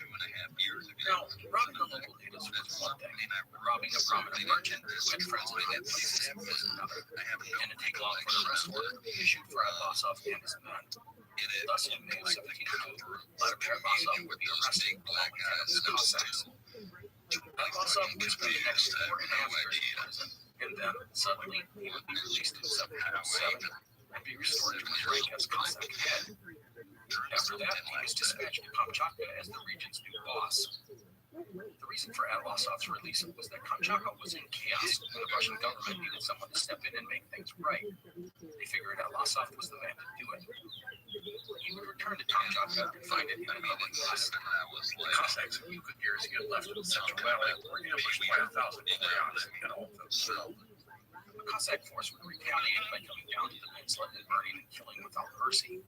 S1: Now, robbing the local natives was one thing, but robbing a prominent merchant who had friends in high places was another. It didn't take long for an arrest order to be issued for Atlasov and his men. Thus, in May of 1702, Vladimir Atlasov would be arrested along with 10 of the Cossacks. Atlasov would spend the next 4.5 years in prison, and then, suddenly, he would be released in 1707 and be restored to his rank as Cossack head. After that, he was dispatched to Kamchatka as the region's new boss. The reason for Atlasov's release was that Kamchatka was in chaos, and the Russian government needed someone to step in and make things right. They figured Atlasov was the man to do it. He would return to Kamchatka and find it in an ugly mess. The Cossacks and Yukaghirs he had left in the Central Valley were ambushed by 1,000 Koreans and all of them killed. The Cossack force would retaliate by coming down to the peninsula and burning and killing without mercy.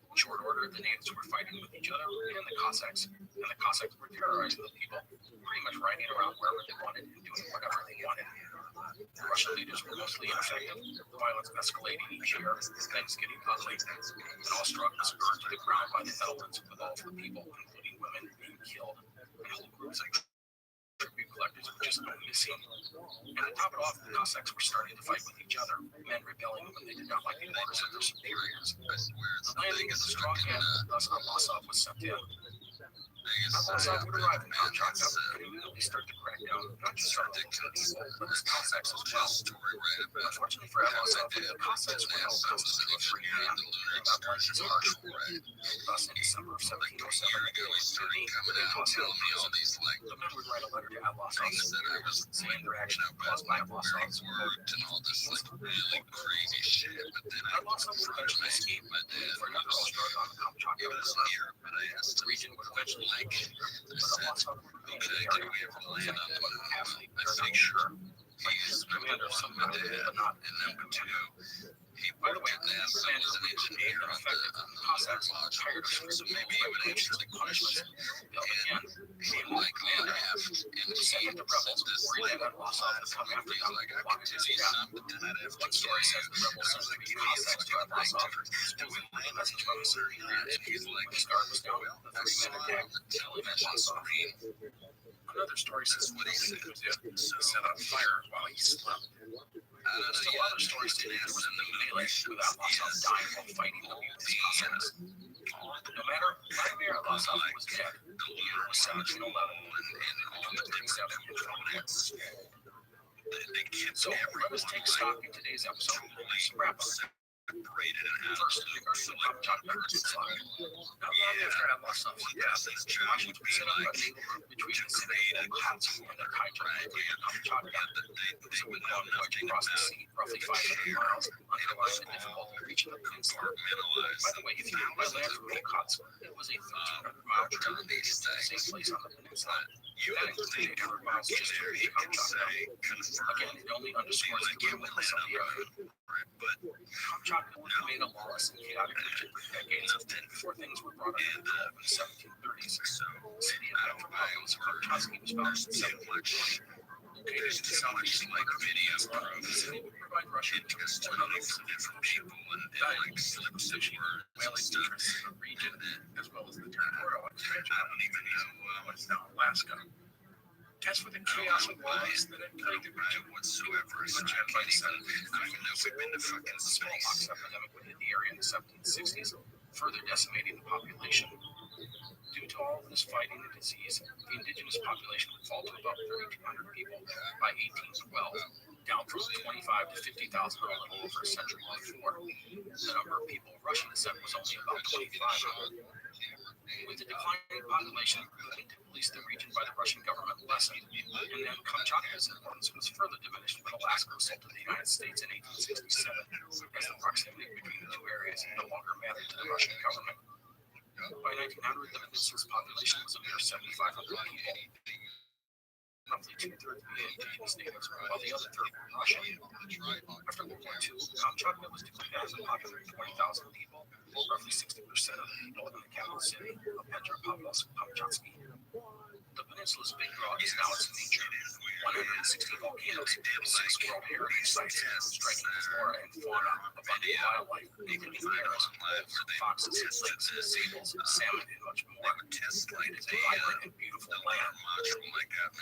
S1: In short order, the natives were fighting with each other and the Cossacks were terrorizing the people, pretty much riding around wherever they wanted and doing whatever they wanted. The Russian leaders were mostly ineffective, the violence escalating each year, things getting ugly, and Ostrog was burned to the ground by the elements, with all of the people, including women, being killed, and whole groups of tribute collectors were just going missing. And to top it off, the Cossacks were starting to fight with each other, men rebelling when they did not like the orders of their superiors. The landing of the strong hand, thus Atlasov was sent in. Atlasov would arrive in Kamchatka and immediately start to crack down, not just on the people, but his Cossacks as well. Unfortunately for Atlasov, the Cossacks were held hostage to a free man, and not like his harsh war. Thus, in December of 1707, they were turning with Atlasov. The men would write a letter to Atlasov saying anger action caused by Losov.
S2: worked and all this like really crazy shit, but then I
S1: Losov would eventually escape for another Ostrog on the Kamchatka
S2: it was
S1: River.
S2: here, but I asked
S1: The region would eventually
S2: like
S1: like,
S2: I
S1: but
S2: said,
S1: Losov would remain in
S2: okay,
S1: the
S2: can
S1: area
S2: we ever
S1: until
S2: land on
S1: the capacity.
S2: I think sure. He's
S1: Commander of some kind, but not.
S2: and number two, he
S1: By the way,
S2: worked at NASA
S1: commanders
S2: as
S1: of
S2: an engineer on the
S1: Cossacks
S2: module,
S1: tired of
S2: so maybe he would actually
S1: punishments. They'll again
S2: he like laughed and
S1: he
S2: he
S1: said that the rebels
S2: said this
S1: worried
S2: like
S1: that Losov would come after
S2: he's
S1: them
S2: like I
S1: walk
S2: could
S1: his
S2: tell you
S1: down.
S2: some, but then I'd have to
S1: One story says the rebels
S2: I was
S1: sent
S2: like,
S1: three
S2: you
S1: Cossacks to
S2: like
S1: Losov.
S2: do we land on
S1: Message from his
S2: and he's like,
S1: when his guard was down, the
S2: I
S1: 3
S2: saw
S1: men
S2: him
S1: attacked
S2: on the television
S1: Losov.
S2: screen.
S1: Another story says
S2: What he said.
S1: he set on fire while he slept.
S2: I don't know,
S1: Still
S2: yeah,
S1: other stories say there was a melee
S2: Yes.
S1: without Losov dying while fighting the Cossacks. No matter Vladimir Losov was dead, the year was 1711,
S2: and all the different components. They kept
S1: So let us take stock in today's episode. Let's wrap up.
S2: separated and out.
S1: First, regarding the Kamchatka Peninsula. Not long after Losov's death, Washington set up a naval between the city of Lhatsk and the Kamchatka. They would now march across the sea, roughly 500 miles, underlying the difficulty reaching the peninsula. By the way, if you went by land from Okhotsk, it was a 1,300-mile trip to the same place on the peninsula. That included 800 miles just to reach Kamchatka. Again, it only underscores the remoteness of the area. Kamchatka was made a lawless and chaotic region for decades before things were brought under control in the 1730s. The city of Petropavlovsk Kamchatsky was founded in 1720. Located in the southeast like videos the city would provide Russian interests to hundreds of different people and like position whaling interests in the region, as well as the territorial expansion. I don't even know what's now Alaska. As for the chaos and violence that had plagued the region whatsoever, much as by the 1730s, I don't even know if we've been to fucking smallpox epidemic would hit the area in the 1760s, further decimating the population. Due to all of this fighting and disease, the indigenous population would fall to about 3,200 people by 1812, down from 25 to 50,000 a little over a century before. The number of people of Russian descent was only about 2,500. With the declining population, the need to police the region by the Russian government lessened, and then Kamchatka's importance was further diminished when Alaska was sold to the United States in 1867, as the proximity between the two areas no longer mattered to the Russian government. By 1900, the peninsula's population was a mere 7,500 people. Roughly two-thirds of the indigenous natives, while the other third were Russian. After World War II, Kamchatka was declared as a population of 20,000 people, roughly 60% of the people in the capital city of Petropavlovsk-Kamchatsky. The peninsula's big rock is now its nature. 160 volcanoes, 6 World Heritage Sites, striking flora and fauna, abundant wildlife, including bears, wolves, foxes, lynx, seagulls, salmon, and much more. It is a vibrant and beautiful land.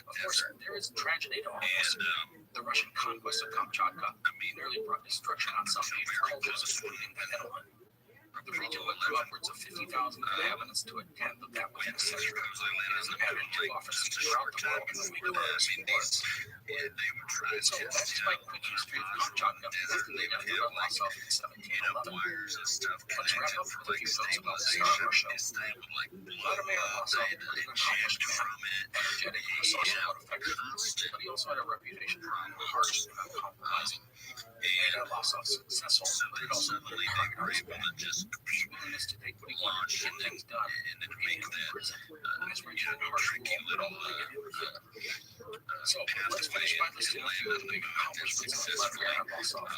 S1: Of course, there is tragedy to all this. The Russian conquest of Kamchatka nearly brought destruction on some native cultures, including the Netherlands. The region went through upwards of 50,000 inhabitants to a tenth of that within a century. It is a pattern too often seen throughout the world in the wake of wars. So that is my quick history of Kamchatka. They never got lost off in 1711. Let's wrap up with a few notes about the star of our show. Vladimir Losov was an accomplished man, energetic, resourceful, and effective, but he also had a reputation for being harsh and uncompromising. Losov successful, but it also put a target on his back. His willingness to take what he wanted to get things done and then make him in prison. His rigid and harsh rule little So let's finish by listing a few of the big accomplishments of Vladimir Losov.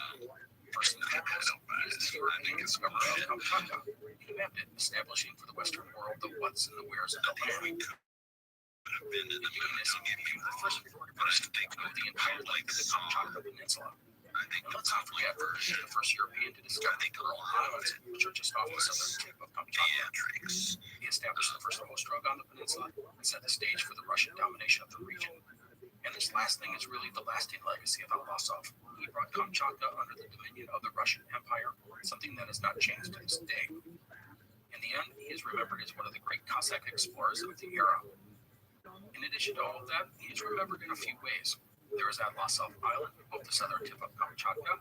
S1: First and foremost, he is the European discoverer of Kamchatka. He mapped it, establishing for the Western world the whats and the wheres of the land. Doing this, he became the first recorded person to think of the entire length of the Kamchatka Peninsula. And let's not forget, he was the first European to discover the Kuril Islands, which are just off the southern tip of Kamchatka. He established the first Ostrog on the peninsula and set the stage for the Russian domination of the region. And this last thing is really the lasting legacy of Losov. He brought Kamchatka under the dominion of the Russian Empire, something that has not changed to this day. In the end, he is remembered as one of the great Cossack explorers of the era. In addition to all of that, he is remembered in a few ways. There is Losov Island, off the southern tip of Kamchatka.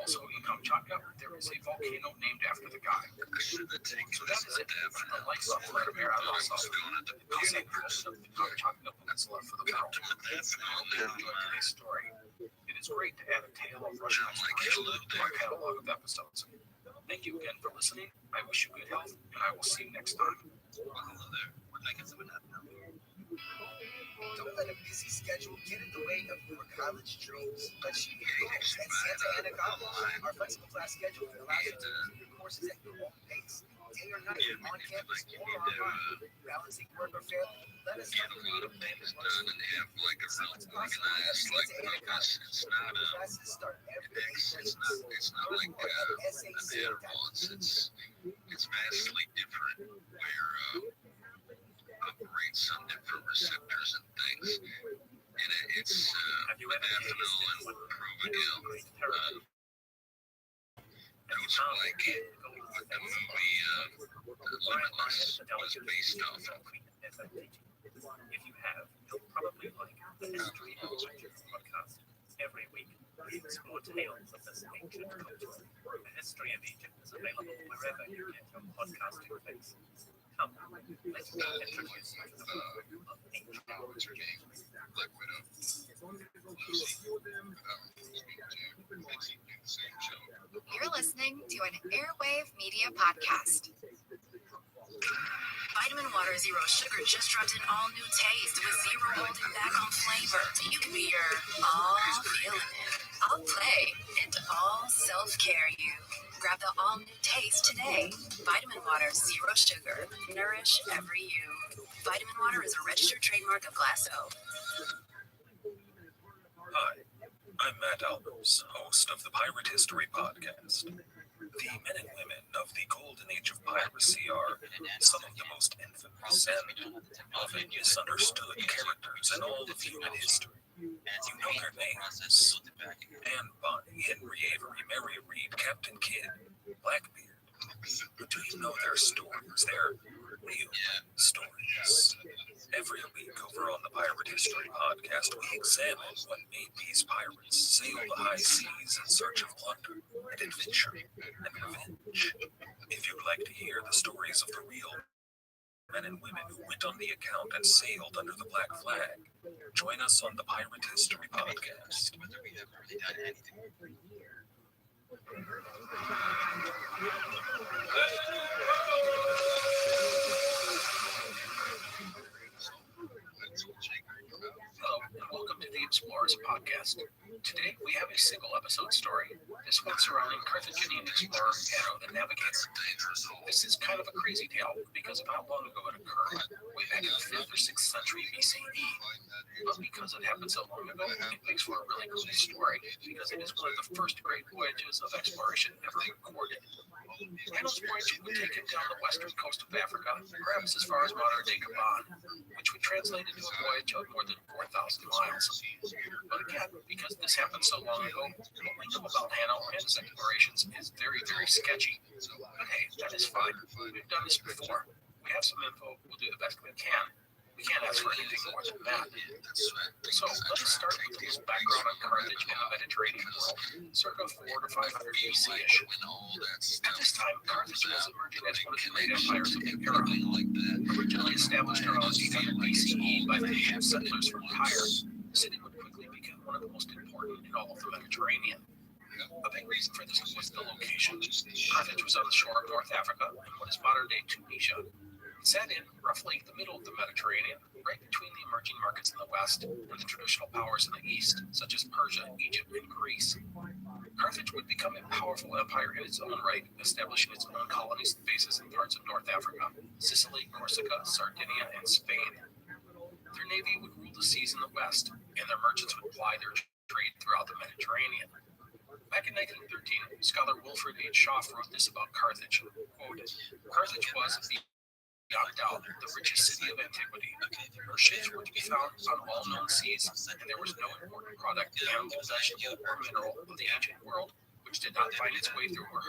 S1: Also in Kamchatka, there is a volcano named after the guy. So that is it for the likes of ROTHSCHILD of the Kamchatka Peninsula for the world. I enjoyed today's story. It is great to add a tale of Russian exploration to our catalog of episodes. Thank you again for listening. I wish you good health, and I will see you next time.
S6: Don't let a busy schedule get in the way of your college dreams. Let's you at Santa Ana College. Our flexible class schedule allows you to complete your courses at your own pace, day or night, on campus or online. Balancing work or family, let us know what a plan is. Classes start every 8 weeks.
S2: It's vastly different where operates on different receptors and things. And it's modafinil and providil. Those are like what the movie Limitless was based off of.
S8: If you have, you'll probably like the History of Egypt podcast. Every week, we explore tales of this ancient culture. The History of Egypt is available wherever you get your podcasting fix. Come, let's introduce you to the world of ancient
S2: Black Widow.
S5: You're listening to an Airwave Media podcast. Vitamin Water Zero Sugar just dropped an all-new taste with zero holding back on flavor, so you can be your all feeling it, all play, and all self-care you. Grab the all-new taste today. Vitamin Water Zero Sugar. Nourish every you. Vitamin Water is a registered trademark of Glasso.
S7: Hi, I'm Matt Albers, host of the Pirate History Podcast. The men and women of the golden age of piracy are some of the most infamous and often misunderstood characters in all of human history. You know their names: Anne Bonny, Henry Avery, Mary Read, Captain Kidd, Blackbeard. But do you know their stories? Their real stories. Every week over on the Pirate History Podcast, we examine what made these pirates sail the high seas in search of plunder and adventure and revenge. If you'd like to hear the stories of the real men and women who went on the account and sailed under the black flag, join us on the Pirate History Podcast.
S1: Hello, and welcome to the Explorers Podcast. Today, we have a single episode story. This one surrounding Carthaginian explorer Hanno the Navigator. This is kind of a crazy tale because of how long ago it occurred, way back in the 5th or 6th century BCE. But because it happened so long ago, it makes for a really cool story because it is one of the first great voyages of exploration ever recorded. Hanno's voyage would take him down the western coast of Africa, perhaps as far as modern-day Gabon, which would translate into a voyage of more than 4,000 miles. But again, because this happened so long ago, what we know about Hanno and his explorations is very, very sketchy. But hey, that is fine. We've done this before. We have some info. We'll do the best we can. We can't ask for anything more than that. So let us start with a little background on Carthage and the Mediterranean world, circa 400 to 500 BC-ish. At this time, Carthage was emerging as one of the great empires of the era. Originally established around 800 BCE by the ancient settlers from Tyre, the city would quickly become one of the most important in all of the Mediterranean. A big reason for this was the location. Carthage was on the shore of North Africa in what is modern-day Tunisia. It sat in roughly the middle of the Mediterranean, right between the emerging markets in the west and the traditional powers in the east, such as Persia, Egypt, and Greece. Carthage would become a powerful empire in its own right, establishing its own colonies and bases in parts of North Africa, Sicily, Corsica, Sardinia, and Spain. Their navy would rule the seas in the west, and their merchants would ply their trade throughout the Mediterranean. Back in 1913, scholar Wilfred H. Schaff wrote this about Carthage. Quote, "Carthage was without doubt the richest city of antiquity. Her ships were to be found on all known seas, and there was no important product, animal, vegetable, or mineral of the ancient world which did not find its way through her